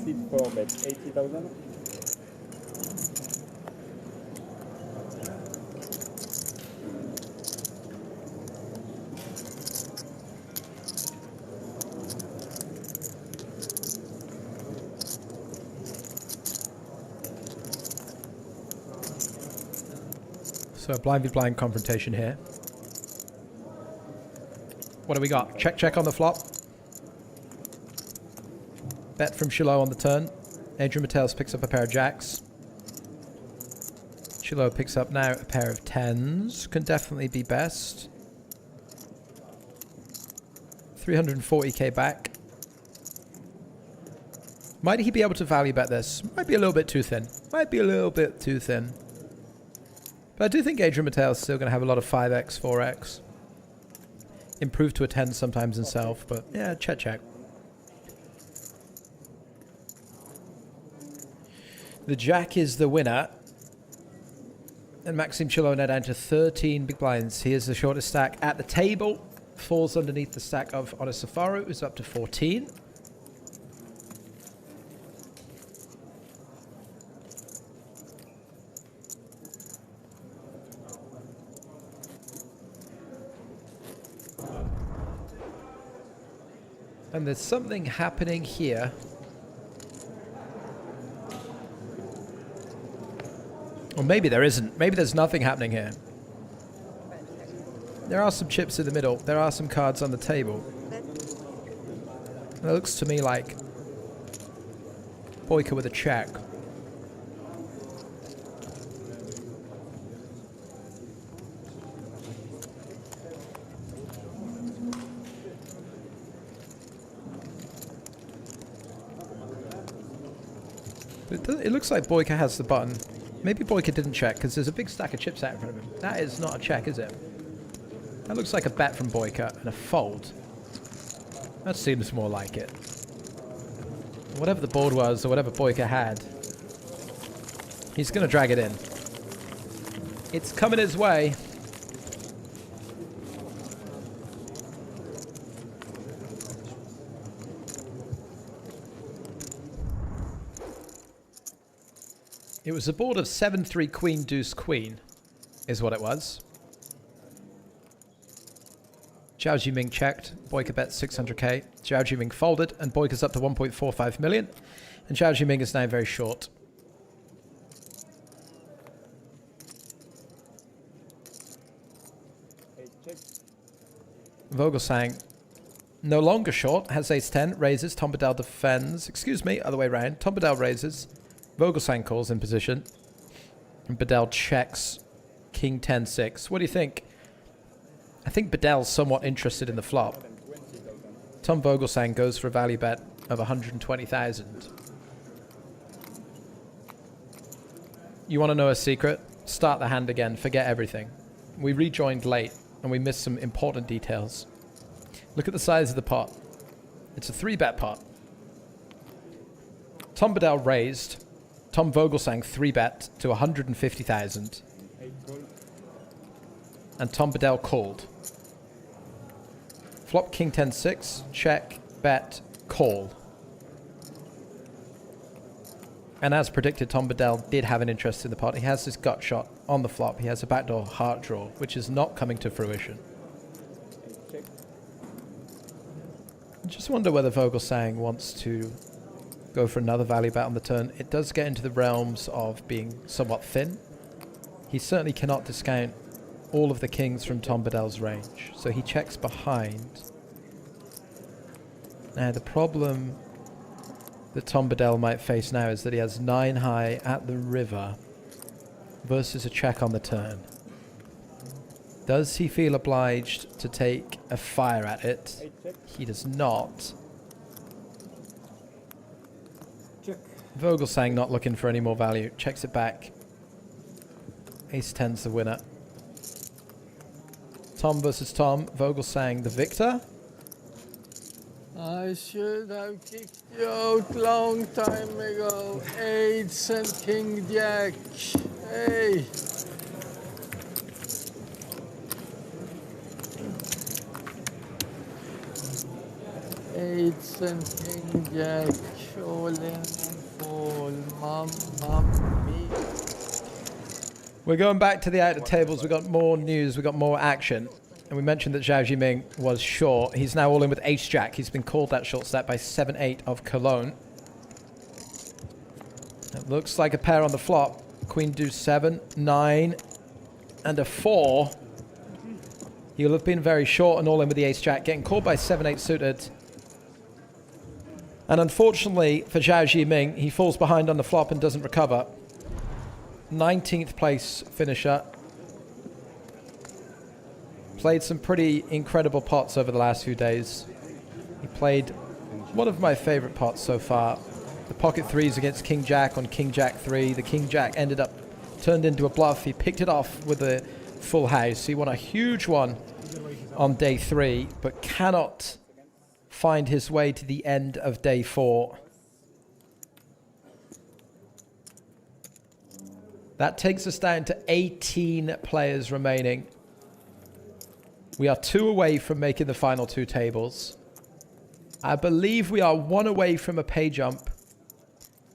Seat 4 bet 80,000. So blind v blind confrontation here. What do we got? Check, check on the flop. Bet from Shiloh on the turn. Adrian Mateos picks up a pair of jacks. Shiloh picks up now a pair of tens. Can definitely be best. 340k back. Might he be able to value bet this? Might be a little bit too thin. Might be a little bit too thin. But I do think Adrian Mateos is still going to have a lot of 5x, 4x. Improve to a 10 sometimes himself, but yeah, check, check. The jack is the winner. And Maxime Chilo now down to 13 big blinds. He is the shortest stack at the table. Falls underneath the stack of Honest Safaru, who's up to 14. And there's something happening here. Or maybe there isn't. Maybe there's nothing happening here. There are some chips in the middle. There are some cards on the table. And it looks to me like Boyka with a check. It looks like Boyka has the button. Maybe Boyka didn't check because there's a big stack of chips out in front of him. That is not a check, is it? That looks like a bet from Boyka and a fold. That seems more like it. Whatever the board was or whatever Boyka had, he's going to drag it in. It's coming his way. It was a board of 7-3 queen deuce queen, is what it was. Zhao Jiming checked. Boyka bet 600k. Zhao Jiming folded, and Boyka's up to 1.45 million. And Zhao Jiming is now very short. Vogelsang no longer short, has ace-10, raises, Tom Bedell defends. Excuse me, other way around. Tom Bedell raises, Vogelsang calls in position, and Bedell checks king 10-6. What do you think? I think Bedell's somewhat interested in the flop. Tom Vogelsang goes for a value bet of 120,000. You want to know a secret? Start the hand again, forget everything. We rejoined late, and we missed some important details. Look at the size of the pot. It's a 3-bet pot. Tom Bedell raised. Tom Vogelsang 3-bet to 150,000. And Tom Bedell called. Flop king 10-6, check, bet, call. And as predicted, Tom Bedell did have an interest in the pot. He has this gut shot on the flop. He has a backdoor heart draw, which is not coming to fruition. I just wonder whether Vogelsang wants to go for another value bet on the turn. It does get into the realms of being somewhat thin. He certainly cannot discount all of the kings from Tom Bedell's range. So he checks behind. Now the problem that Tom Bedell might face now is that he has 9 high at the river versus a check on the turn. Does he feel obliged to take a fire at it? He does not. Vogelsang not looking for any more value. Checks it back. Ace-10's the winner. Tom versus Tom. Vogelsang the victor. I should have kicked you out long time ago. 8s and king jack. Hey. Eights and king jack, all in and fall, mamma mia. We're going back to the outer tables. We've got more news. We've got more action. And we mentioned that Zhao Jiming was short. He's now all in with ace-jack. He's been called that short stack by 7-8 of Cologne. It looks like a pair on the flop. Queen deuce 7, 9, and a 4. He'll have been very short and all in with the ace-jack, getting called by 7-8 suited. And unfortunately for Zhao Jiming, he falls behind on the flop and doesn't recover. 19th place finisher. Played some pretty incredible pots over the last few days. He played one of my favorite pots so far. The pocket threes against King Jack on King Jack 3. The King Jack ended up turned into a bluff. He picked it off with a full house. He won a huge one on day 3, but cannot find his way to the end of day 4. That takes us down to 18 players remaining. We are 2 away from making the final 2 tables. I believe we are 1 away from a pay jump.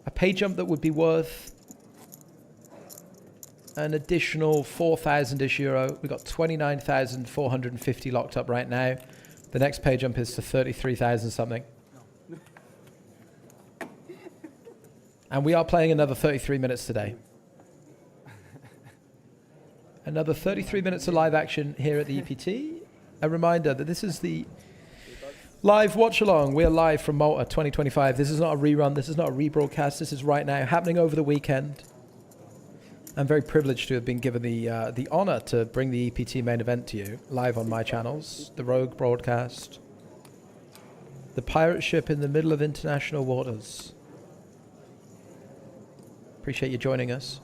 A pay jump that would be worth an additional 4,000-ish euro. We've got 29,450 locked up right now. The next pay jump is to 33,000 something. And we are playing another 33 minutes today. Another 33 minutes of live action here at the EPT. A reminder that this is the live watch along. We're live from Malta 2025. This is not a rerun. This is not a rebroadcast. This is right now happening over the weekend. I'm very privileged to have been given the honor to bring the EPT main event to you live on my channels. The Rogue broadcast. The pirate ship in the middle of international waters. Appreciate you joining us.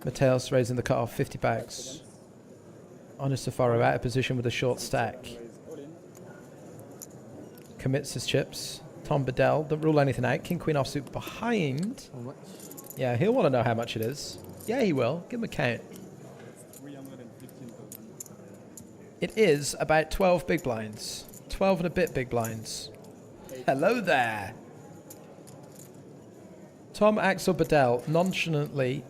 Mateos raising the cutoff, 50 bags. Onisafaro out of position with a short stack. Commits his chips. Tom Bedell, don't rule anything out. King Queen offsuit behind. How much? Yeah, he'll want to know how much it is. Yeah, he will. Give him a count. It is about 12 big blinds. 12 and a bit big blinds. Hello there. Tom Axel Bedell nonchalantly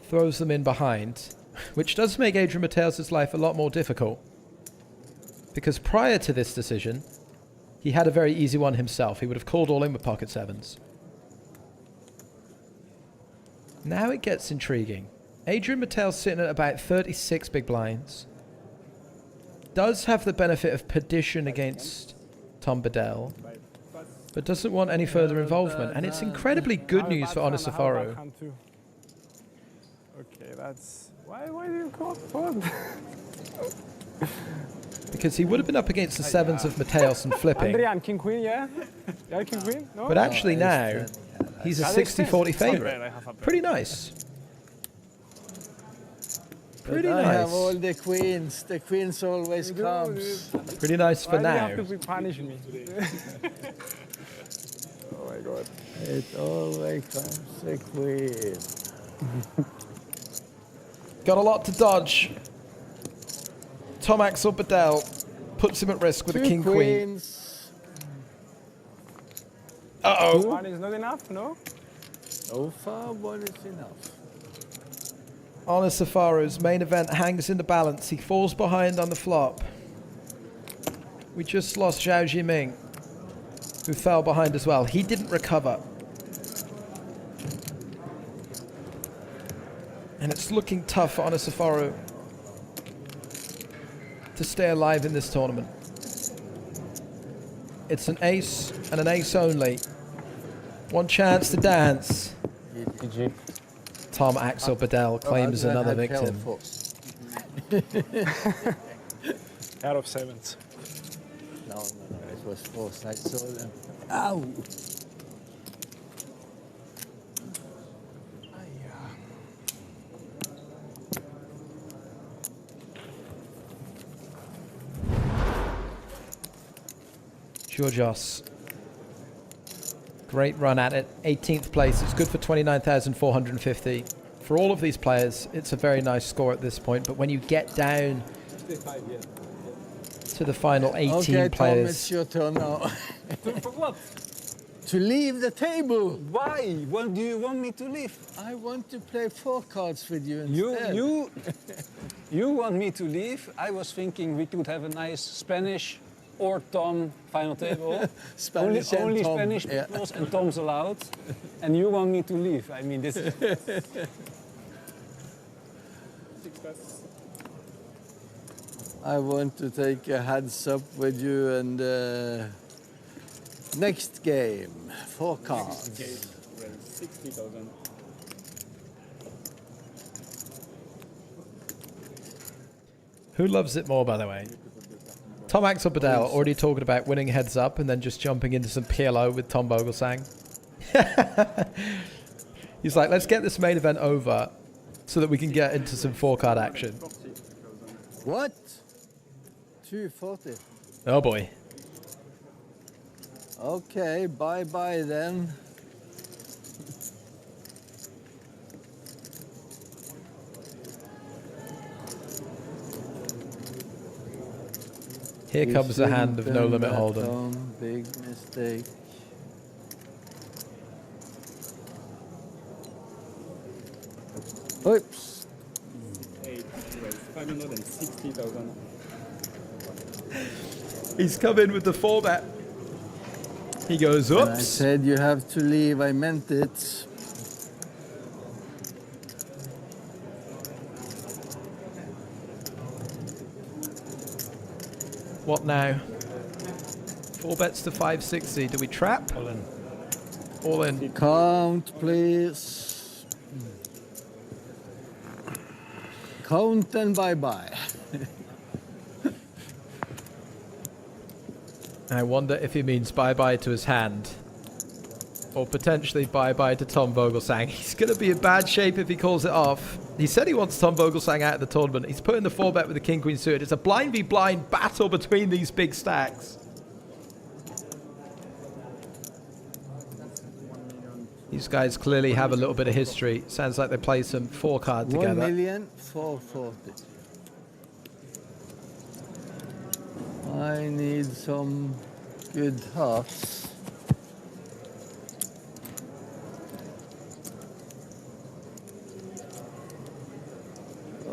throws them in behind, which does make Adrian Mateos' life a lot more difficult. Because prior to this decision, he had a very easy one himself. He would have called all in with pocket 7s. Now it gets intriguing. Adrian Mattel's sitting at about 36 big blinds. Does have the benefit of perdition against Tom Bedell, but doesn't want any further involvement. And it's incredibly good news for Honor Safaru. Okay, that's... Why do you call fun? Because he would have been up against the sevens of Mateos and flipping. Adrian, King Queen, yeah? Yeah, King Queen? No? But actually now, he's a 60-40 favorite. Pretty nice. Pretty I have all nice. the queens. The queens always comes. Pretty nice for Why do you have now. to be punishing me? Oh my god. It always comes the queen. Got a lot to dodge. Tom Axel Bedell puts him at risk with a king queen. Uh-oh. One is not enough, no? So far, one is enough. Honor Safaru's main event hangs in the balance. He falls behind on the flop. We just lost Zhao Jiming, who fell behind as well. He didn't recover. And it's looking tough for Honor Safaru to stay alive in this tournament. It's an ace and an ace only. One chance to dance. GG. Tom Axel Bedell claims another victim. Out of sevens. No, it was fourth. I saw them. Ow! Georgios. Great run at it. 18th place. It's good for 29,450. For all of these players, it's a very nice score at this point. But when you get down to the final 18 okay, players... Tom, it's your turn now. For what? To leave the table. Why? What do you want me to leave? I want to play 4 cards with you instead. You want me to leave? I was thinking we could have a nice Spanish or Tom final table. Spanish only and Tom. Spanish peoples and Tom's allowed. And you want me to leave? I mean, this is... I want to take a heads up with you and next game, 4 cards. 60,000. Who loves it more, by the way? Tom Axel Bedell already talking about winning heads up and then just jumping into some PLO with Tom Vogelsang. He's like, let's get this main event over so that we can get into some 4-card action. What? 240. Oh boy. Okay, bye-bye then. Here comes the hand of No Limit Hold'em. Big mistake. Oops. 560,000. He's come in with the 4-bet. He goes, oops. When I said you have to leave, I meant it. What now? 4 bets to 560. Do we trap? All in. All in. Count, please. Count and bye-bye. I wonder if he means bye-bye to his hand. Or potentially bye-bye to Tom Vogelsang. He's going to be in bad shape if he calls it off. He said he wants Tom Vogelsang out of the tournament. He's putting the 4-bet with the King-Queen suited. It's a blind v blind battle between these big stacks. These guys clearly have a little bit of history. Sounds like they play some 4-card together. 1,440,000. I need some good hearts.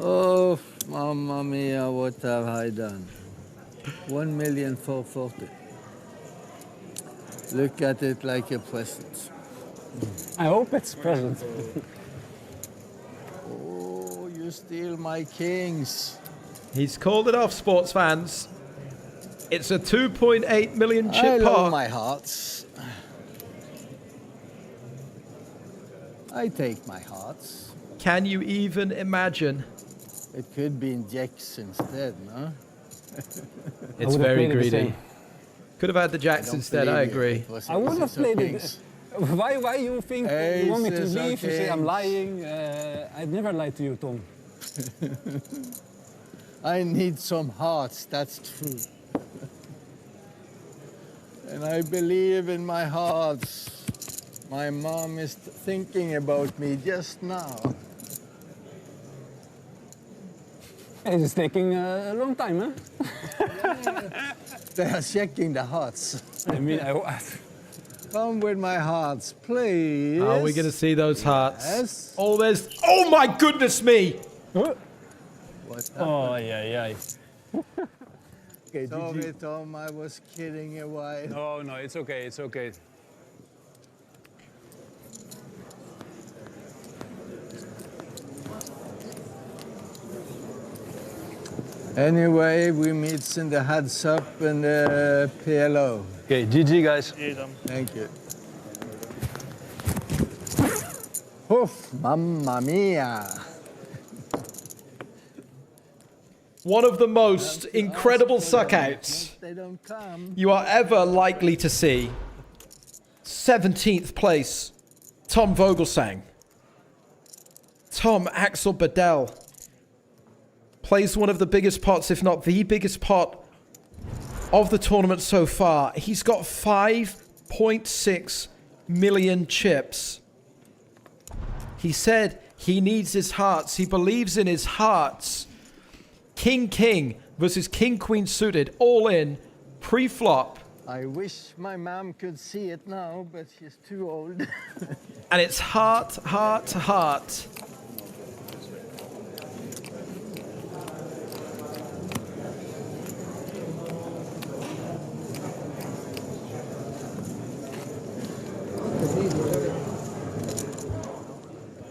Oh, mamma mia, what have I done? 1,440,000. Look at it like a present. I hope it's present. Oh, steal my kings. He's called it off, sports fans. It's a 2.8 million chip I love pot. my hearts. I take my hearts. Can you even imagine? It could be in jacks instead, no? It's very greedy. Could have had the jacks instead, I agree. I would have played it. Why you think you want me to leave? You say I'm lying. I'd never lie to you, Tom. I need some hearts, that's true. And I believe in my hearts. My mom is thinking about me just now. It's taking a long time, huh? They are checking the hearts. I mean, Come with my hearts, please. Are we going to see those hearts? Yes. Oh, there's... Oh, my goodness me! Oh, yeah. Okay, sorry, Tom, I was kidding a while. No, it's okay, it's okay. Anyway, we meet in the heads up and the PLO. Okay, GG, guys. Thank you. Oof, mamma mia. One of the most incredible suckouts They don't come. you are ever likely to see. 17th place, Tom Vogelsang. Tom Axel Bedell plays one of the biggest pots, if not the biggest pot of the tournament so far. He's got 5.6 million chips. He said he needs his hearts. He believes in his hearts. King versus King-Queen suited, all in, pre-flop. I wish my mom could see it now, but she's too old. And it's heart.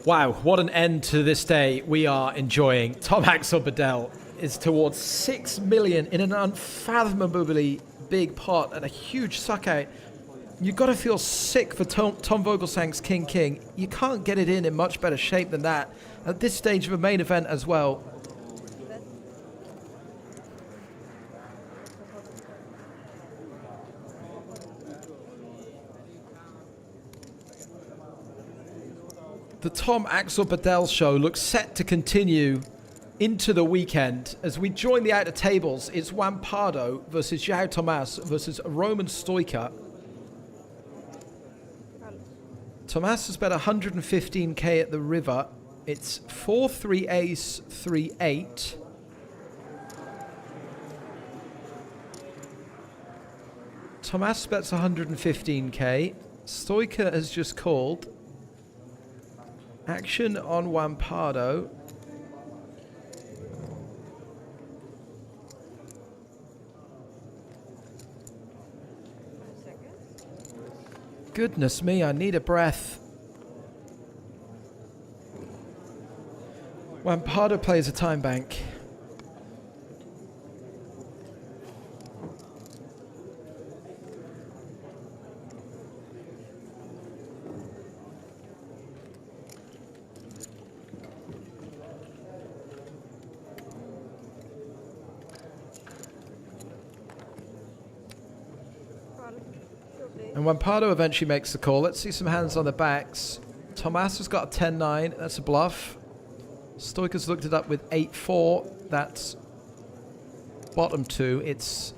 Wow, what an end to this day we are enjoying. Tom Axel Bedell is towards 6 million in an unfathomably big pot and a huge suck out. You've got to feel sick for Tom Vogelsang's King. You can't get it in much better shape than that at this stage of a main event as well. The Tom Axel Bedell show looks set to continue into the weekend. As we join the outer tables, it's Juan Pardo versus João Tomás versus Roman Stoica. Tomás has bet 115k at the river. It's 4-3 ace 3-8. Tomás bets 115k. Stoica has just called. Action on Juan Pardo. Goodness me, I need a breath. Juan Pardo plays a time bank. And Juan Pardo eventually makes the call. Let's see some hands on the backs. Tomás has got a 10-9. That's a bluff. Stoica's looked it up with 8-4. That's bottom two. It's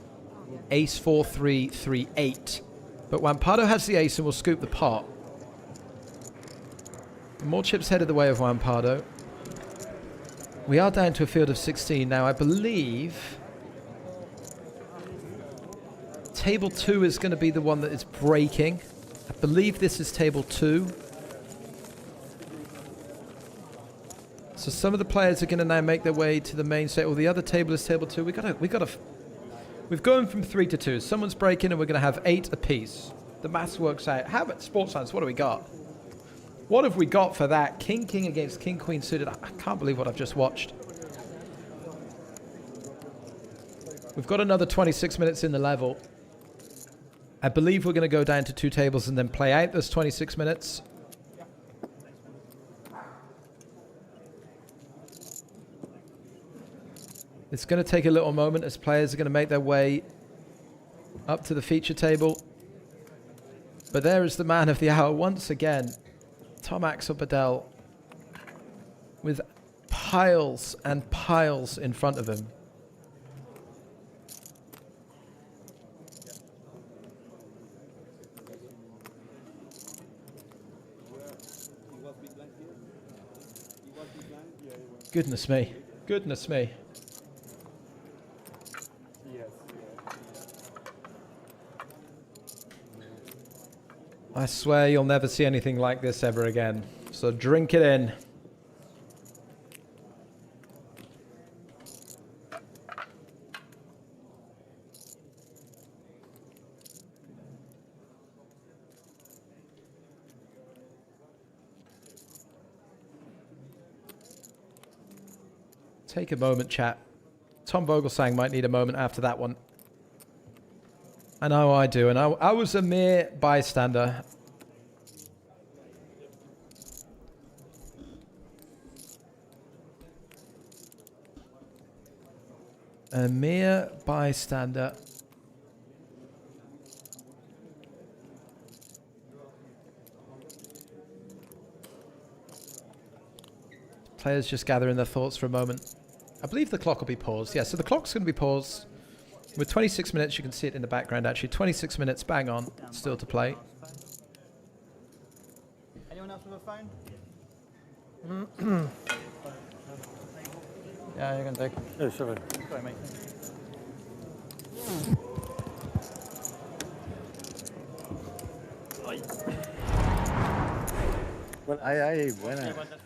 ace 4-3, 3-8. But Juan Pardo has the ace and will scoop the pot. More chips headed the way of Juan Pardo. We are down to a field of 16 now. I believe table 2 is going to be the one that is breaking. I believe this is table 2. So some of the players are going to now make their way to the main set. Well, the other table is table 2. We've gone from 3 to 2. Someone's breaking and we're going to have 8 apiece. The maths works out. How about sports science? What do we got? What have we got for that? King, king against king, queen suited. I can't believe what I've just watched. We've got another 26 minutes in the level. I believe we're going to go down to 2 tables and then play out those 26 minutes. It's going to take a little moment as players are going to make their way up to the feature table. But there is the man of the hour once again, Tom Axel Badel, with piles and piles in front of him. Goodness me. Goodness me. I swear you'll never see anything like this ever again. So drink it in. Take a moment, chat. Tom Vogelsang might need a moment after that one. I know I do, and I was a mere bystander. A mere bystander. Players just gathering their thoughts for a moment. I believe the clock will be paused. Yeah, so the clock's going to be paused. With 26 minutes, you can see it in the background actually. 26 minutes, bang on, still to play. Anyone else with a phone? Yeah, you can take. Yeah, sure. Sorry, mate.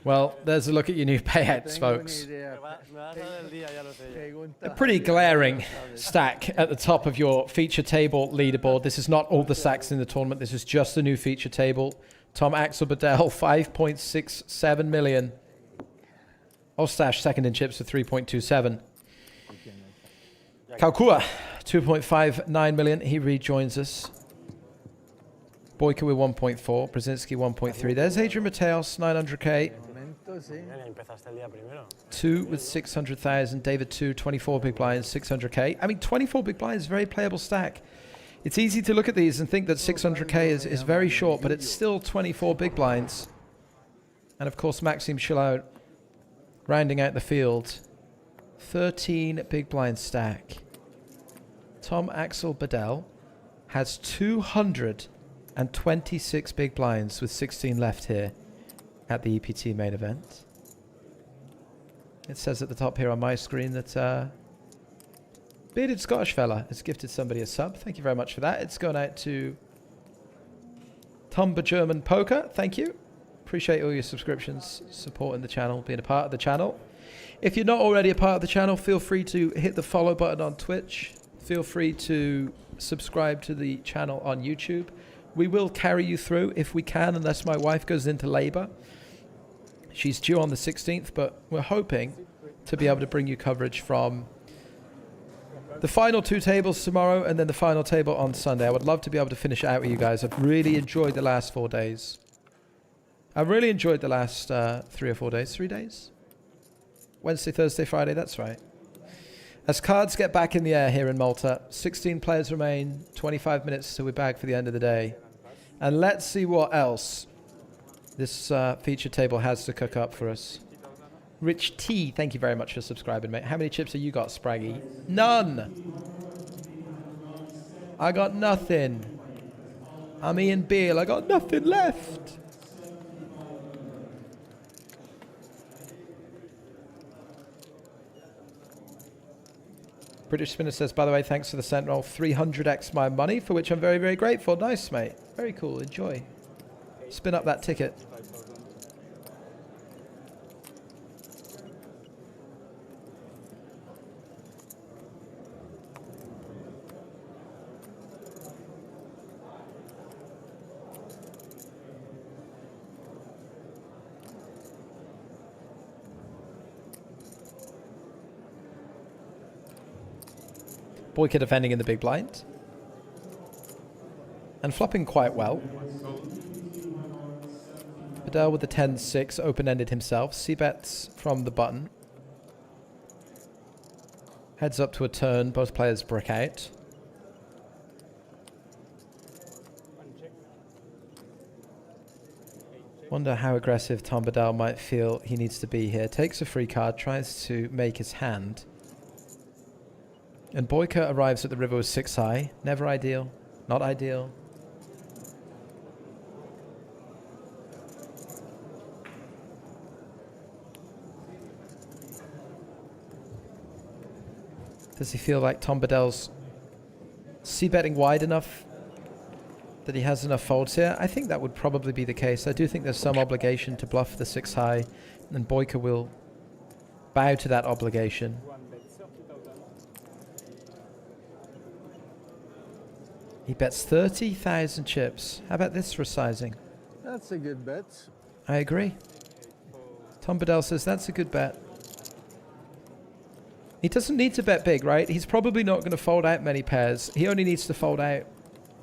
Well, there's a look at your new payouts, folks. A pretty glaring stack at the top of your feature table leaderboard. This is not all the stacks in the tournament. This is just the new feature table. Tom Axel Badel, 5.67 million. Ostash, second in chips with 3.27. Kalkua, 2.59 million. He rejoins us. Boyka with 1.4. Brzezinski 1.3. There's Adrian Mateos, 900k. 2 with 600,000. David 2, 24 big blinds, 600k. I mean, 24 big blinds, very playable stack. It's easy to look at these and think that 600k is very short, but it's still 24 big blinds. And of course, Maxim Chilau rounding out the field. 13 big blind stack. Tom Axel Badel has 226 big blinds with 16 left here at the EPT main event. It says at the top here on my screen that Bearded Scottish fella has gifted somebody a sub. Thank you very much for that. It's gone out to Tomba German Poker. Thank you. Appreciate all your subscriptions, supporting the channel, being a part of the channel. If you're not already a part of the channel, feel free to hit the follow button on Twitch. Feel free to subscribe to the channel on YouTube. We will carry you through if we can, unless my wife goes into labor. She's due on the 16th, but we're hoping to be able to bring you coverage from the final 2 tables tomorrow and then the final table on Sunday. I would love to be able to finish it out with you guys. I've really enjoyed the last 4 days. I've really enjoyed the last 3 or 4 days. 3 days? Wednesday, Thursday, Friday, that's right. As cards get back in the air here in Malta, 16 players remain, 25 minutes till we're back for the end of the day. And let's see what else this feature table has to cook up for us. Rich T, thank you very much for subscribing, mate. How many chips have you got, Spraggy? None! I got nothing. I'm Ian Beale, I got nothing left. British Spinner says, by the way, thanks for the cent roll. 300x my money, for which I'm very, very grateful. Nice, mate. Very cool. Enjoy. Spin up that ticket. Boyka defending in the big blind. And flopping quite well. Bedell with the 10-6, open-ended himself. C-bets from the button. Heads up to a turn, both players brick out. Wonder how aggressive Tom Bedell might feel he needs to be here. Takes a free card, tries to make his hand. And Boyka arrives at the river with 6 high. Never ideal. Not ideal. Does he feel like Tom Bedell's c-betting wide enough that he has enough folds here? I think that would probably be the case. I do think there's some obligation to bluff the 6 high, and Boyka will bow to that obligation. He bets 30,000 chips. How about this for sizing? That's a good bet. I agree. Tom Bedell says that's a good bet. He doesn't need to bet big, right? He's probably not going to fold out many pairs. He only needs to fold out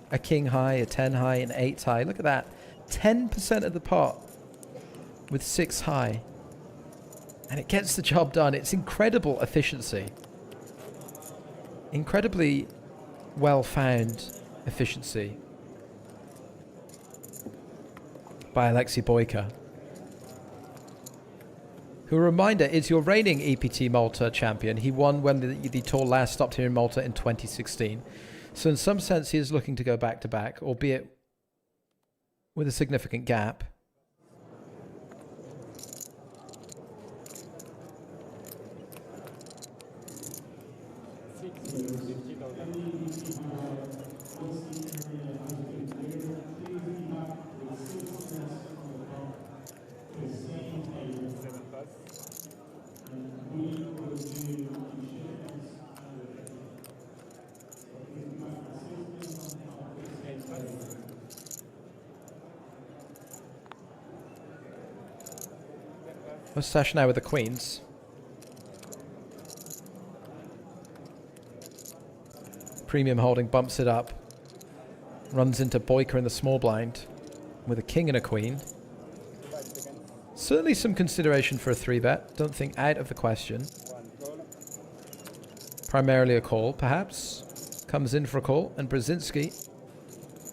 a king high, a 10 high, an 8 high. Look at that. 10% of the pot with 6 high. And it gets the job done. It's incredible efficiency. Incredibly well-found efficiency by Alexei Boyka, who, a reminder, is your reigning EPT Malta champion. He won when the tour last stopped here in Malta in 2016. So in some sense, he is looking to go back-to-back, albeit with a significant gap. Mustache now with the queens. Premium holding bumps it up. Runs into Boyka in the small blind with a king and a queen. Certainly some consideration for a 3-bet. Don't think out of the question. Primarily a call, perhaps. Comes in for a call. And Brzezinski,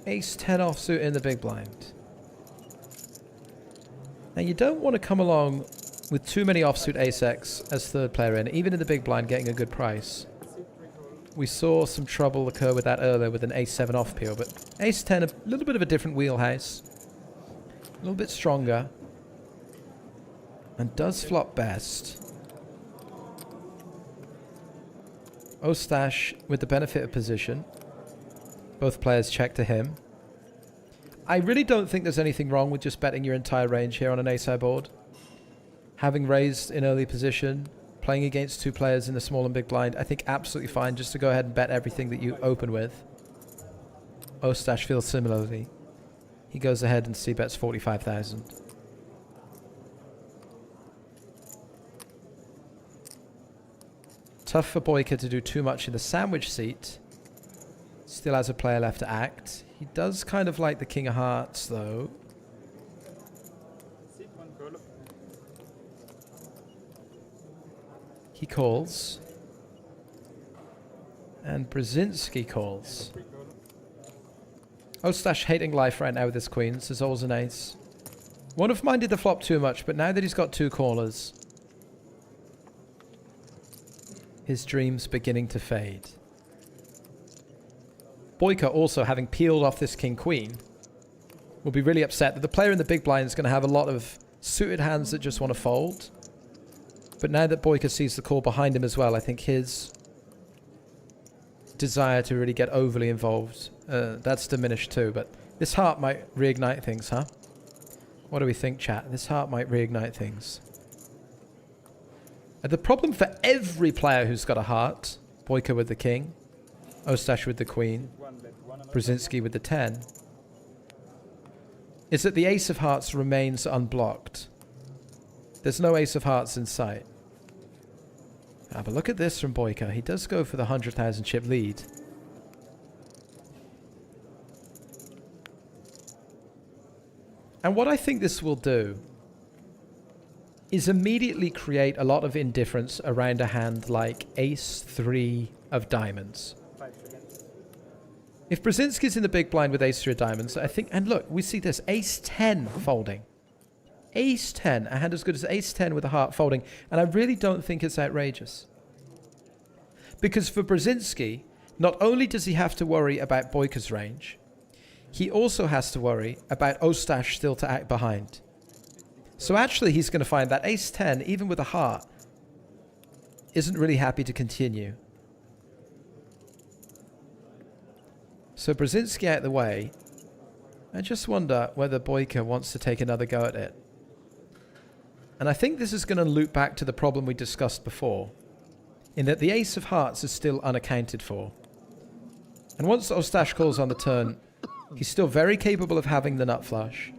ace-10 offsuit in the big blind. Now you don't want to come along with too many offsuit ace-x as third player in, even in the big blind getting a good price. We saw some trouble occur with that earlier with an ace-7 off peel, but ace-10, a little bit of a different wheelhouse. A little bit stronger. And does flop best. Ostash with the benefit of position. Both players check to him. I really don't think there's anything wrong with just betting your entire range here on an ace-high board. Having raised in early position, playing against 2 players in the small and big blind, I think absolutely fine just to go ahead and bet everything that you open with. Ostash feels similarly. He goes ahead and c-bets 45,000. Tough for Boyka to do too much in the sandwich seat. Still has a player left to act. He does kind of like the king of hearts, though. He calls. And Brzezinski calls. Ostash hating life right now with his queens. There's always an ace. Wouldn't have minded the flop too much, but now that he's got 2 callers, his dreams beginning to fade. Boyka also, having peeled off this king-queen, will be really upset that the player in the big blind is going to have a lot of suited hands that just want to fold. But now that Boyka sees the call behind him as well, I think his desire to really get overly involved, that's diminished too. But this heart might reignite things, huh? What do we think, chat? This heart might reignite things. The problem for every player who's got a heart, Boyka with the king, Ostash with the queen, Brzezinski with the 10, is that the ace of hearts remains unblocked. There's no ace of hearts in sight. Ah, but look at this from Boyka. He does go for the 100,000 chip lead. And what I think this will do is immediately create a lot of indifference around a hand like Ace-3 of diamonds. If Brzezinski's in the big blind with Ace-3 of diamonds, I think... And look, we see this. Ace-10 folding. Ace-10. A hand as good as Ace-10 with a heart folding. And I really don't think it's outrageous. Because for Brzezinski, not only does he have to worry about Boyka's range, he also has to worry about Ostash still to act behind. So actually he's going to find that Ace-10, even with a heart, isn't really happy to continue. So Brzezinski out of the way. I just wonder whether Boyka wants to take another go at it. And I think this is going to loop back to the problem we discussed before, in that the Ace of Hearts is still unaccounted for. And once Ostash calls on the turn, he's still very capable of having the nut flush.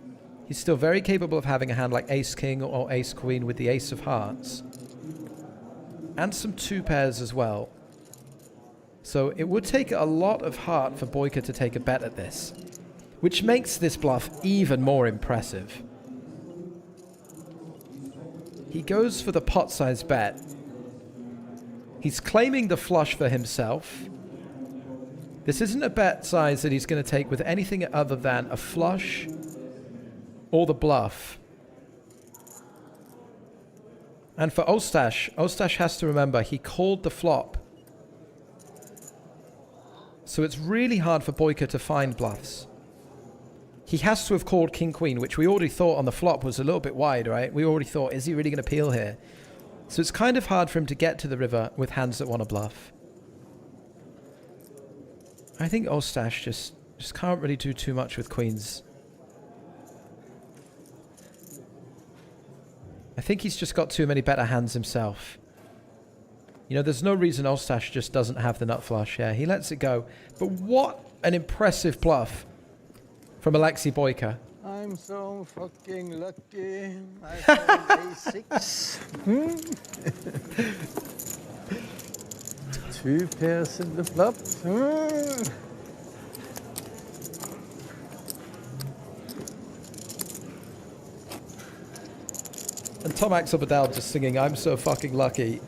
He's still very capable of having a hand like Ace-King or Ace-Queen with the Ace of Hearts. And some 2 pairs as well. So it would take a lot of heart for Boyka to take a bet at this, which makes this bluff even more impressive. He goes for the pot-size bet. He's claiming the flush for himself. This isn't a bet size that he's going to take with anything other than a flush or the bluff. And for Ostash, Ostash has to remember he called the flop. So it's really hard for Boyka to find bluffs. He has to have called King-Queen, which we already thought on the flop was a little bit wide, right? We already thought, is he really going to peel here? So it's kind of hard for him to get to the river with hands that want to bluff. I think Ostash just can't really do too much with queens. I think he's just got too many better hands himself. You know, there's no reason Ostash just doesn't have the nut flush. Yeah, he lets it go. But what an impressive bluff from Alexei Boyka. I'm so fucking lucky. I found A6. 2 pairs in the flop. And Tom Axel Badal just singing, I'm so fucking lucky,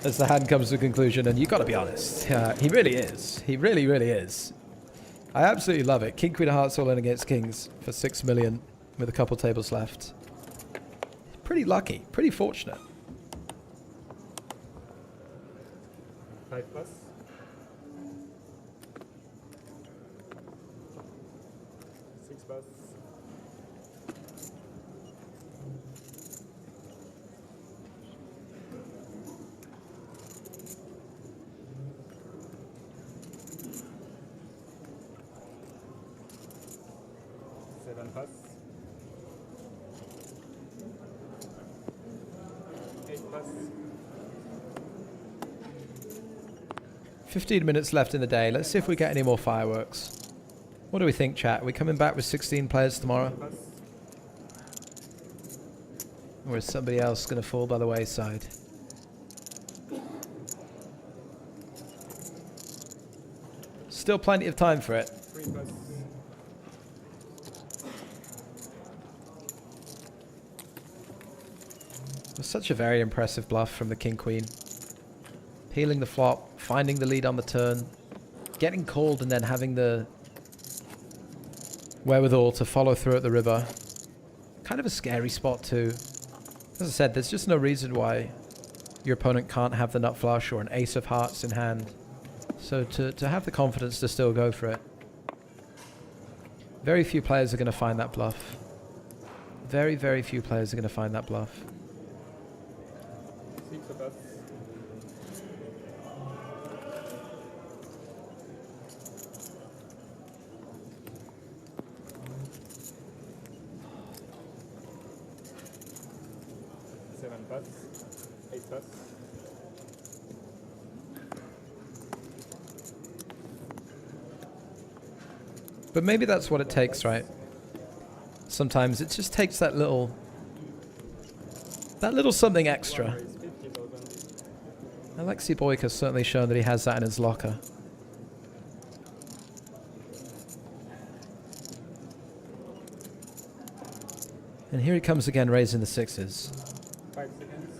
as the hand comes to a conclusion. And you got to be honest, he really is. He really, really is. I absolutely love it. King, Queen of Hearts all in against Kings for 6 million with a couple tables left. Pretty lucky. Pretty fortunate. 5 plus. 6 plus. 7 plus. 8 plus. 15 minutes left in the day. Let's see if we get any more fireworks. What do we think, chat? Are we coming back with 16 players tomorrow? Or is somebody else going to fall by the wayside? Still plenty of time for it. 3 plus. It was such a very impressive bluff from the King-Queen. Peeling the flop, finding the lead on the turn, getting called and then having the wherewithal to follow through at the river. Kind of a scary spot too. As I said, there's just no reason why your opponent can't have the nut flush or an ace of hearts in hand. So to have the confidence to still go for it. Very few players are going to find that bluff. Very, very few players are going to find that bluff. 6 plus. 7 plus. 8 plus. But maybe that's what it takes, right? Sometimes it just takes that little something extra. Alexei Boyka's certainly shown that he has that in his locker. And here he comes again, raising the sixes. 5 seconds.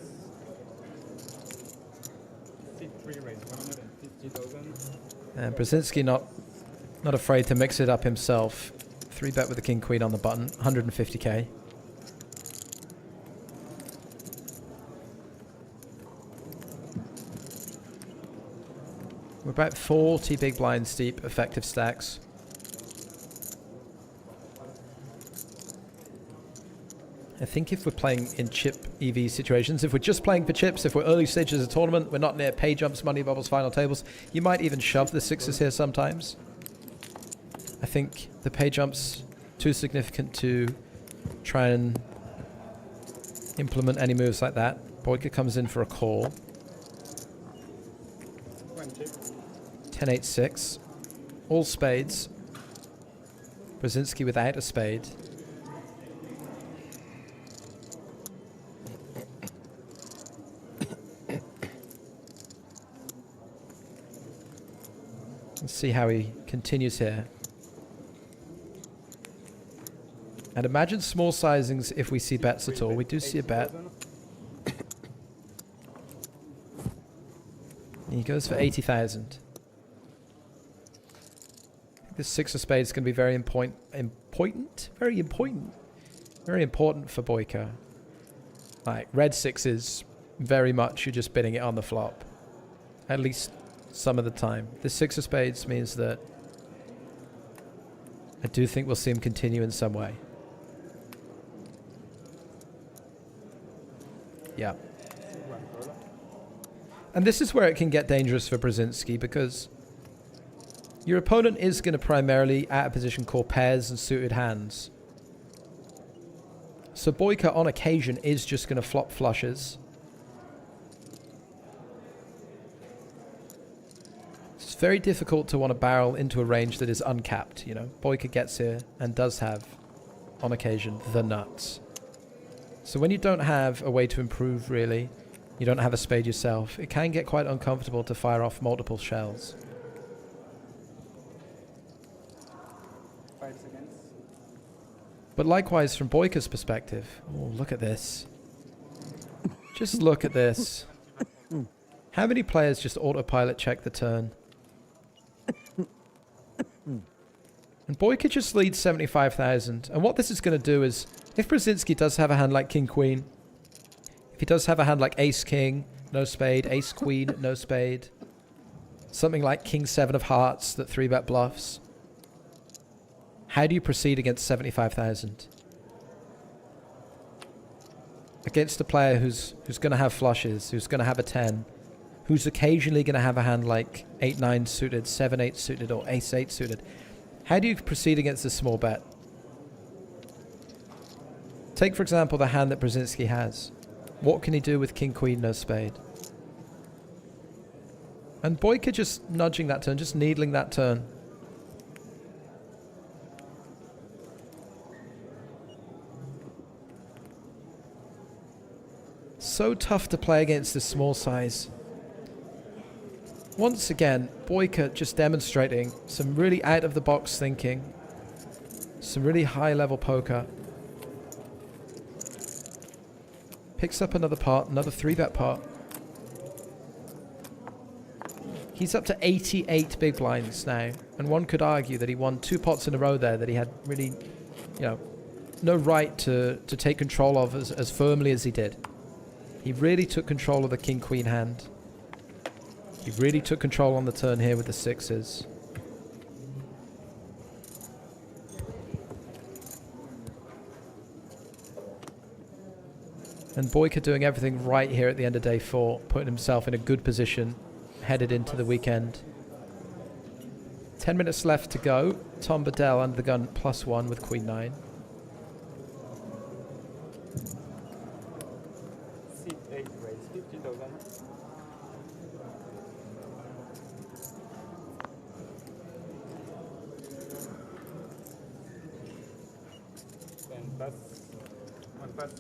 C3 raise 150,000. And Brzezinski not afraid to mix it up himself. 3-bet with the king queen on the button, 150k. We're about 40 big blinds deep, effective stacks. I think if we're playing in chip EV situations, if we're just playing for chips, if we're early stages of the tournament, we're not near pay jumps, money bubbles, final tables, you might even shove the sixes here sometimes. I think the pay jump's too significant to try and implement any moves like that. Boyka comes in for a call. 10-8-6. All spades. Brzezinski without a spade. Let's see how he continues here. And imagine small sizings if we see bets at all. We do see a bet. He goes for 80,000. This six of spades is going to be very important for Boyka. Like red sixes, very much you're just bidding it on the flop. At least some of the time. This six of spades means that I do think we'll see him continue in some way. Yeah. And this is where it can get dangerous for Brzezinski, because your opponent is going to primarily, out of position, call pairs and suited hands. So Boyka, on occasion, is just going to flop flushes. It's very difficult to want to barrel into a range that is uncapped, you know. Boyka gets here and does have, on occasion, the nuts. So when you don't have a way to improve, really, you don't have a spade yourself, it can get quite uncomfortable to fire off multiple shells. 5 seconds. But likewise, from Boyka's perspective, oh, look at this. Just look at this. How many players just autopilot check the turn? And Boyka just leads 75,000. And what this is going to do is, if Brzezinski does have a hand like King Queen, if he does have a hand like Ace King, no spade, Ace Queen, no spade, something like King 7 of Hearts that 3-bet bluffs, how do you proceed against 75,000? Against a player who's going to have flushes, who's going to have a 10, who's occasionally going to have a hand like 8-9 suited, 7-8 suited, or Ace-8 suited. How do you proceed against this small bet? Take, for example, the hand that Brzezinski has. What can he do with King Queen, no spade? And Boyka just nudging that turn, just needling that turn. So tough to play against this small size. Once again, Boyka just demonstrating some really out-of-the-box thinking. Some really high-level poker. Picks up another pot, another 3-bet pot. He's up to 88 big blinds now. And one could argue that he won 2 pots in a row there that he had really, you know, no right to take control of as firmly as he did. He really took control of the King-Queen hand. He really took control on the turn here with the sixes. And Boyka doing everything right here at the end of day 4, putting himself in a good position, headed into the weekend. 10 minutes left to go. Tom Bedell under the gun +1 with Queen 9. C8 raise 50,000. Then pass. 1 pass.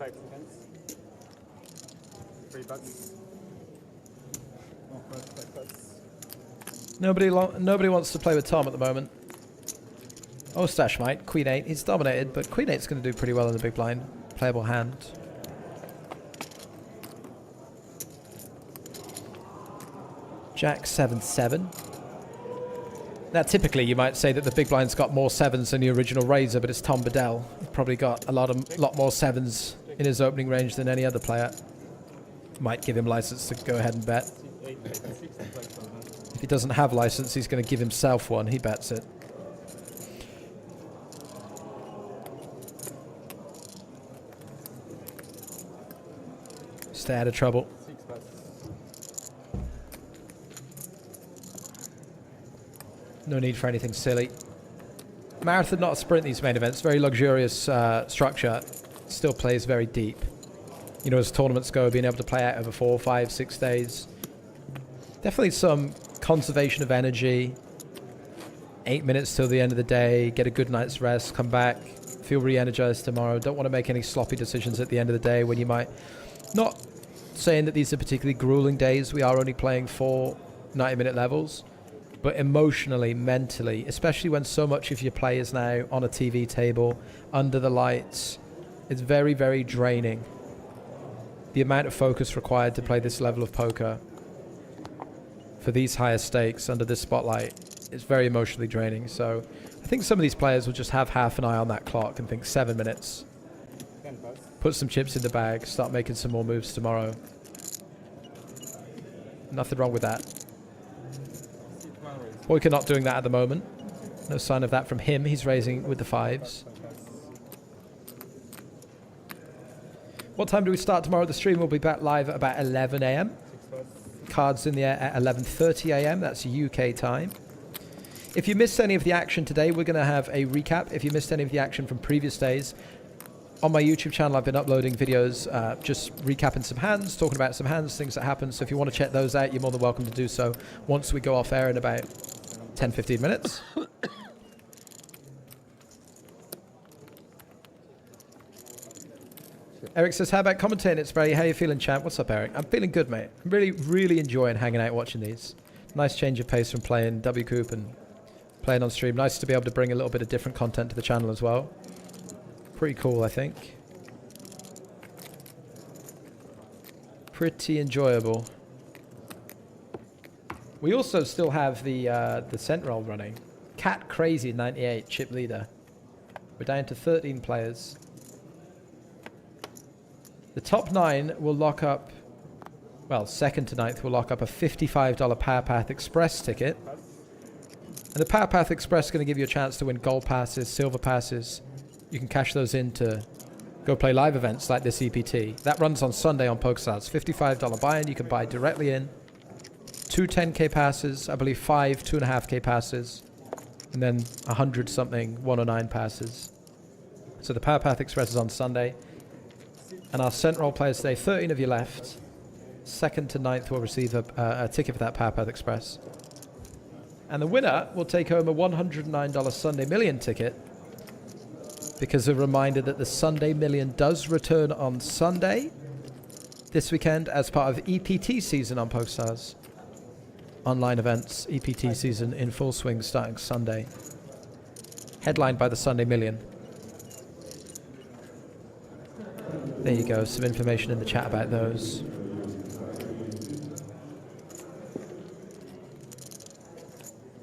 5 seconds. 3 butts. More cards, 5 butts. Nobody wants to play with Tom at the moment. Oh, Stash might. Queen 8. He's dominated, but Queen 8's going to do pretty well in the big blind. Playable hand. Jack 7-7. Now, typically, you might say that the big blind's got more 7s than the original raiser, but it's Tom Bedell. He's probably got a lot more 7s in his opening range than any other player. Might give him license to go ahead and bet. If he doesn't have license, he's going to give himself one. He bets it. Stay out of trouble. No need for anything silly. Marathon, not a sprint, these main events. Very luxurious structure. Still plays very deep. You know, as tournaments go, being able to play out over 4, 5, 6 days. Definitely some conservation of energy. 8 minutes till the end of the day. Get a good night's rest. Come back. Feel re-energized tomorrow. Don't want to make any sloppy decisions at the end of the day when you might... Not saying that these are particularly grueling days. We are only playing 4 90-minute levels. But emotionally, mentally, especially when so much of your play is now on a TV table, under the lights, it's very, very draining. The amount of focus required to play this level of poker for these higher stakes under this spotlight is very emotionally draining. So I think some of these players will just have half an eye on that clock and think 7 minutes. Put some chips in the bag, start making some more moves tomorrow. Nothing wrong with that. Boyka not doing that at the moment. No sign of that from him. He's raising with the 5s. What time do we start tomorrow? The stream will be back live at about 11 a.m. Cards in the air at 11:30 a.m. That's UK time. If you missed any of the action today, we're going to have a recap. If you missed any of the action from previous days, on my YouTube channel, I've been uploading videos just recapping some hands, talking about some hands, things that happened. So if you want to check those out, you're more than welcome to do so once we go off air in about 10-15 minutes. Eric says, how about commentating it, Spraggy? How you feeling, champ? What's up, Eric? I'm feeling good, mate. I'm really enjoying hanging out watching these. Nice change of pace from playing W-Coop and playing on stream. Nice to be able to bring a little bit of different content to the channel as well. Pretty cool, I think. Pretty enjoyable. We also still have the cent roll running. Cat Crazy 98 chip leader. We're down to 13 players. The top 9 will lock up, well, second to 9th will lock up a $55 Power Path Express ticket. And the Power Path Express is going to give you a chance to win gold passes, silver passes. You can cash those in to go play live events like this EPT. That runs on Sunday on PokerStars. $55 buy-in. You can buy directly in. 2 10K passes. I believe 5 2.5K passes. And then 100-something 109 passes. So the Power Path Express is on Sunday. And our cent roll players today, 13 of you left. Second to 9th will receive a ticket for that Power Path Express. And the winner will take home a $109 Sunday Million ticket. Because a reminder that the Sunday Million does return on Sunday this weekend as part of EPT season on PokerStars. Online events, EPT season in full swing starting Sunday. Headlined by the Sunday Million. There you go, some information in the chat about those.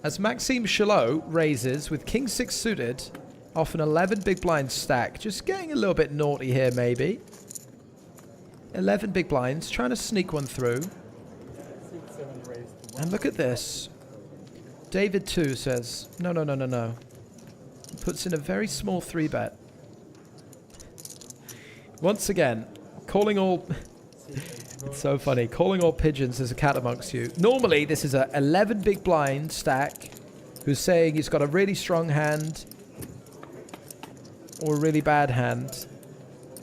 As Maxime Chalot raises with King 6 suited off an 11 big blind stack. Just getting a little bit naughty here, maybe. 11 big blinds, trying to sneak one through. And look at this. David 2 says, no. Puts in a very small 3-bet. Once again, calling all... It's so funny. Calling all pigeons, there's a cat amongst you. Normally, this is a 11 big blind stack who's saying he's got a really strong hand or a really bad hand.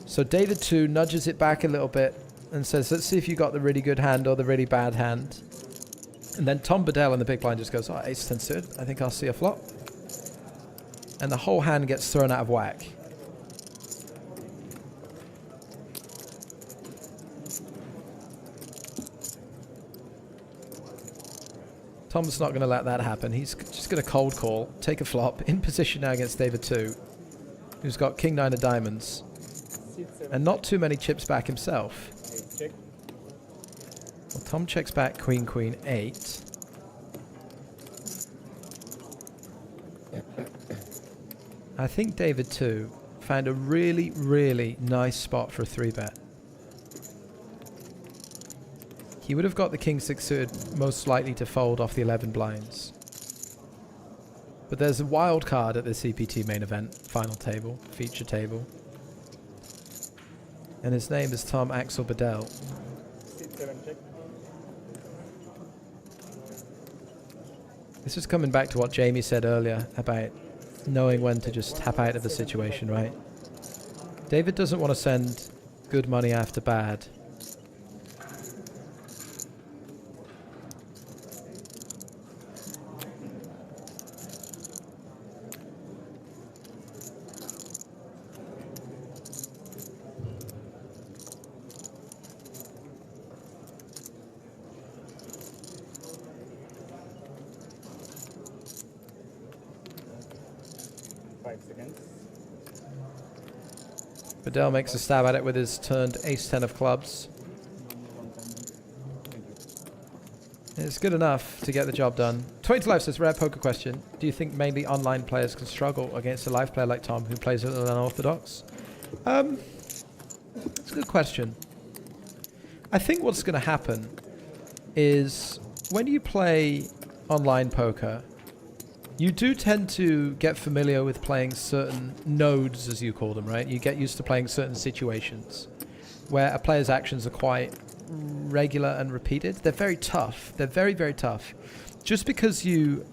So David 2 nudges it back a little bit and says, let's see if you got the really good hand or the really bad hand. And then Tom Bedell in the big blind just goes, oh, ace 10 suited. I think I'll see a flop. And the whole hand gets thrown out of whack. Tom's not going to let that happen. He's just going to cold call, take a flop, in position now against David 2, who's got King 9 of diamonds, and not too many chips back himself. Well, Tom checks back Queen, Queen 8. I think David 2 found a really, really nice spot for a 3-bet. He would have got the King 6 suited most likely to fold off the 11 blinds. But there's a wild card at the CPT main event, final table, feature table. And his name is Tom Axel Bedell. This is coming back to what Jamie said earlier about knowing when to just tap out of a situation, right? David doesn't want to send good money after bad. Bedell makes a stab at it with his turned ace-10 of clubs. It's good enough to get the job done. 20 Life says, rare poker question. Do you think mainly online players can struggle against a live player like Tom who plays a little unorthodox? It's a good question. I think what's going to happen is when you play online poker, you do tend to get familiar with playing certain nodes, as you call them, right? You get used to playing certain situations where a player's actions are quite regular and repeated. They're very tough. They're very, very tough. Just because you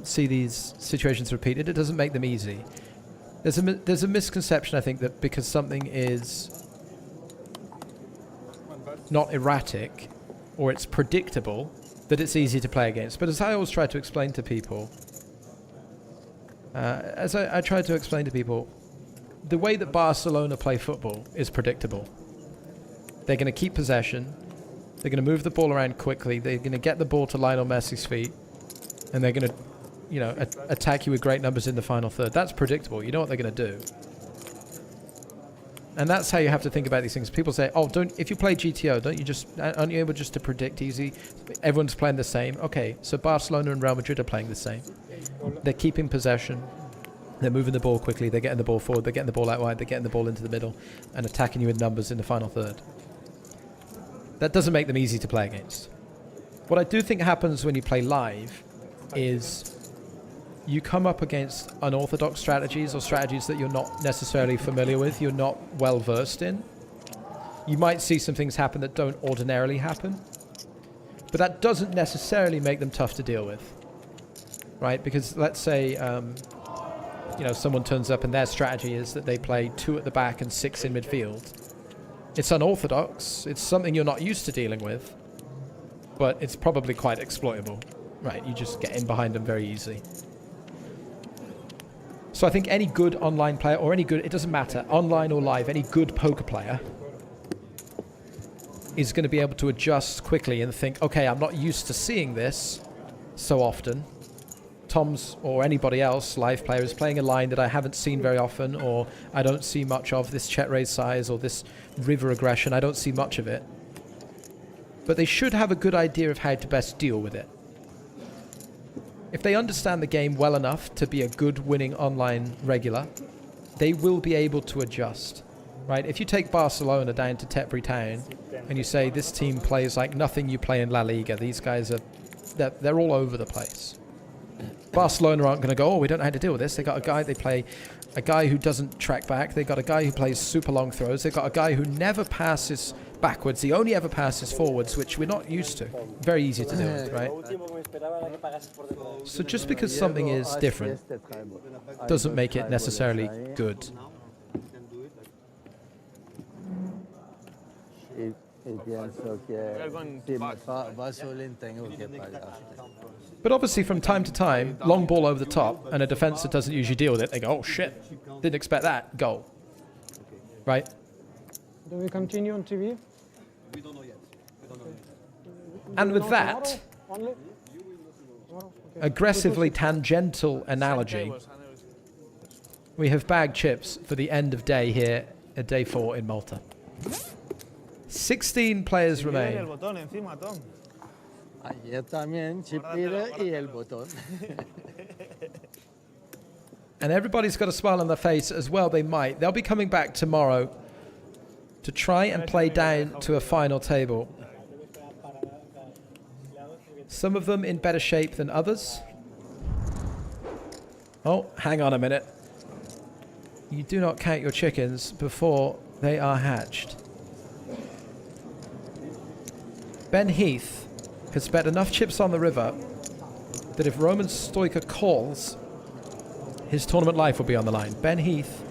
see these situations repeated, it doesn't make them easy. There's a misconception, I think, that because something is not erratic or it's predictable, that it's easy to play against. But as I always try to explain to people, I try to explain to people, the way that Barcelona play football is predictable. They're going to keep possession. They're going to move the ball around quickly. They're going to get the ball to Lionel Messi's feet, and they're going to, you know, attack you with great numbers in the final third. That's predictable. You know what they're going to do. And that's how you have to think about these things. People say, oh, if you play GTO, aren't you able just to predict easy? Everyone's playing the same. Okay, so Barcelona and Real Madrid are playing the same. They're keeping possession. They're moving the ball quickly. They're getting the ball forward. They're getting the ball out wide. They're getting the ball into the middle and attacking you with numbers in the final third. That doesn't make them easy to play against. What I do think happens when you play live is you come up against unorthodox strategies or strategies that you're not necessarily familiar with, you're not well versed in. You might see some things happen that don't ordinarily happen, but that doesn't necessarily make them tough to deal with, right? Because let's say, you know, someone turns up and their strategy is that they play 2 at the back and 6 in midfield. It's unorthodox, it's something you're not used to dealing with, but it's probably quite exploitable, right? You just get in behind them very easily. So I think any good online player, or any good, it doesn't matter, online or live, any good poker player is going to be able to adjust quickly and think, okay, I'm not used to seeing this so often. Tom's or anybody else, live player, is playing a line that I haven't seen very often, or I don't see much of, this check raise size or this river aggression, I don't see much of it. But they should have a good idea of how to best deal with it. If they understand the game well enough to be a good winning online regular, they will be able to adjust, right? If you take Barcelona down to Tetbury Town and you say this team plays like nothing you play in La Liga, these guys are, they're all over the place. Barcelona aren't going to go, oh, we don't know how to deal with this. They got a guy, they play a guy who doesn't track back. They got a guy who plays super long throws. They got a guy who never passes backwards. He only ever passes forwards, which we're not used to. Very easy to deal with, right? So just because something is different doesn't make it necessarily good. But obviously from time to time, long ball over the top, and a defense that doesn't usually deal with it, they go, oh shit, didn't expect that, goal. Right? Do we continue on TV? We don't know yet. And with that, aggressively tangential analogy, we have bagged chips for the end of day here at day 4 in Malta. 16 players remain. Ayer también chip leader y el botón. And everybody's got a smile on their face as well. They might. They'll be coming back tomorrow to try and play down to a final table. Some of them in better shape than others. Oh, hang on a minute. You do not count your chickens before they are hatched. Ben Heath has bet enough chips on the river that if Roman Stoica calls, his tournament life will be on the line. Ben Heath,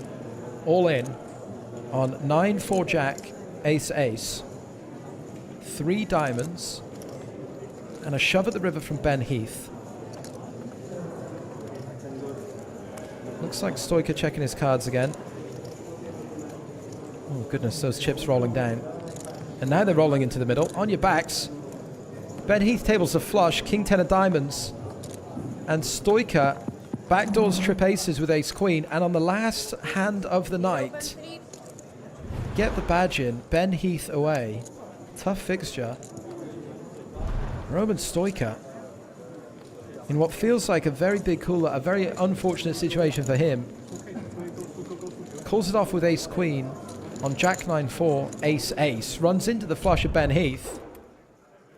all in on 9-4 jack, ace-ace, 3 diamonds, and a shove at the river from Ben Heath. Looks like Stoica checking his cards again. Oh goodness, those chips rolling down. And now they're rolling into the middle. On your backs. Ben Heath tables a flush, king 10 of diamonds. And Stoica backdoors trip aces with ace queen. And on the last hand of the night, get the badge in. Ben Heath away. Tough fixture. Roman Stoica, in what feels like a very big cooler, a very unfortunate situation for him, calls it off with ace queen on jack 9-4, ace ace, runs into the flush of Ben Heath,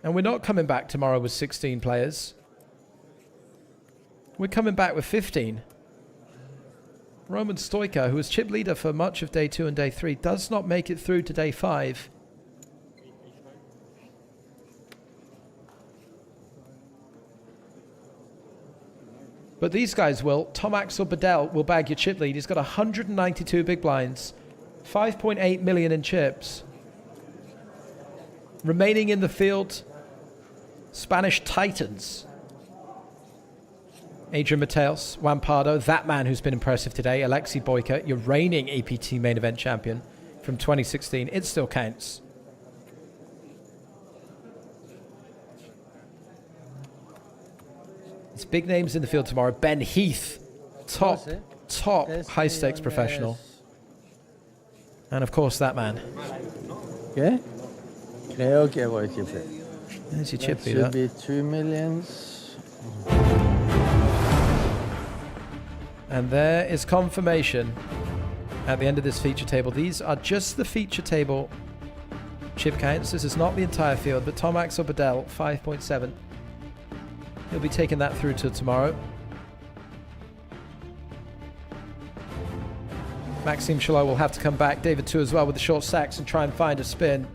and we're not coming back tomorrow with 16 players. We're coming back with 15. Roman Stoica, who was chip leader for much of day 2 and day 3, does not make it through to day 5. But these guys will. Tom Axel Bedell will bag your chip lead. He's got 192 big blinds, 5.8 million in chips. Remaining in the field, Spanish Titans. Adrian Mateos, Juan Pardo, that man who's been impressive today, Alexei Boyka, your reigning APT main event champion from 2016. It still counts. It's big names in the field tomorrow. Ben Heath, top high stakes professional. And of course that man. ¿Qué? Creo que voy a chip it. There's your chip That leader. should be 2 millions. And there is confirmation at the end of this feature table. These are just the feature table chip counts. This is not the entire field, but Tom Axel Bedell, 5.7. He'll be taking that through to tomorrow. Maxime Chalot will have to come back. David too as well with the short stacks and try and find a spin.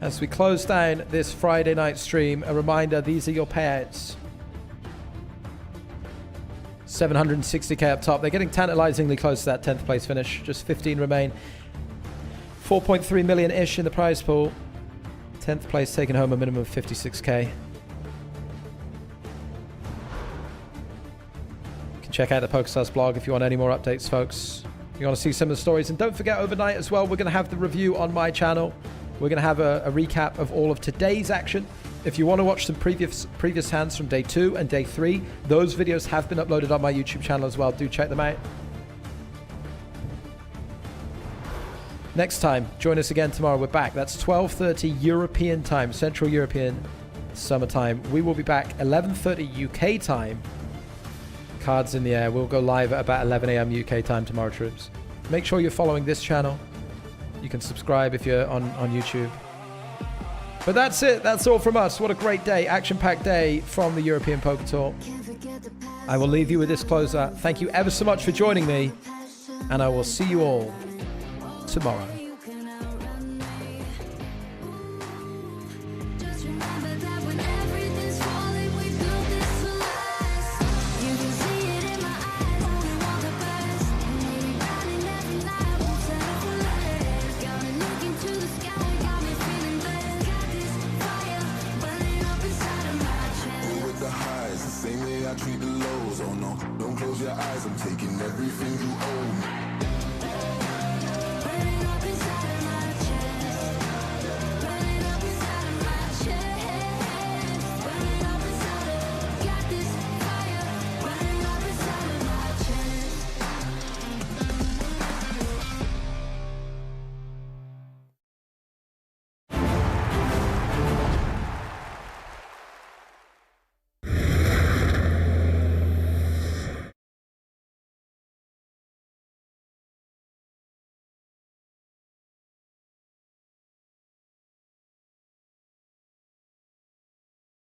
As we close down this Friday night stream, a reminder, these are your payouts. 760k up top. They're getting tantalizingly close to that 10th place finish. Just 15 remain. 4.3 million-ish in the prize pool. 10th place taking home a minimum of 56k. You can check out the PokerStars blog if you want any more updates, folks. If you want to see some of the stories. And don't forget, overnight as well, we're going to have the review on my channel. We're going to have a recap of all of today's action. If you want to watch some previous hands from day 2 and day 3, those videos have been uploaded on my YouTube channel as well. Do check them out. Next time, join us again tomorrow. We're back. That's 12:30 European time, Central European summertime. We will be back 11:30 UK time. Cards in the air. We'll go live at about 11 a.m. UK time tomorrow, troops. Make sure you're following this channel. You can subscribe if you're on YouTube. But that's it. That's all from us. What a great day. Action-packed day from the European Poker Tour. I will leave you with this closer. Thank you ever so much for joining me. And I will see you all tomorrow. Treat the lows, oh no, don't close your eyes, I'm taking everything you own.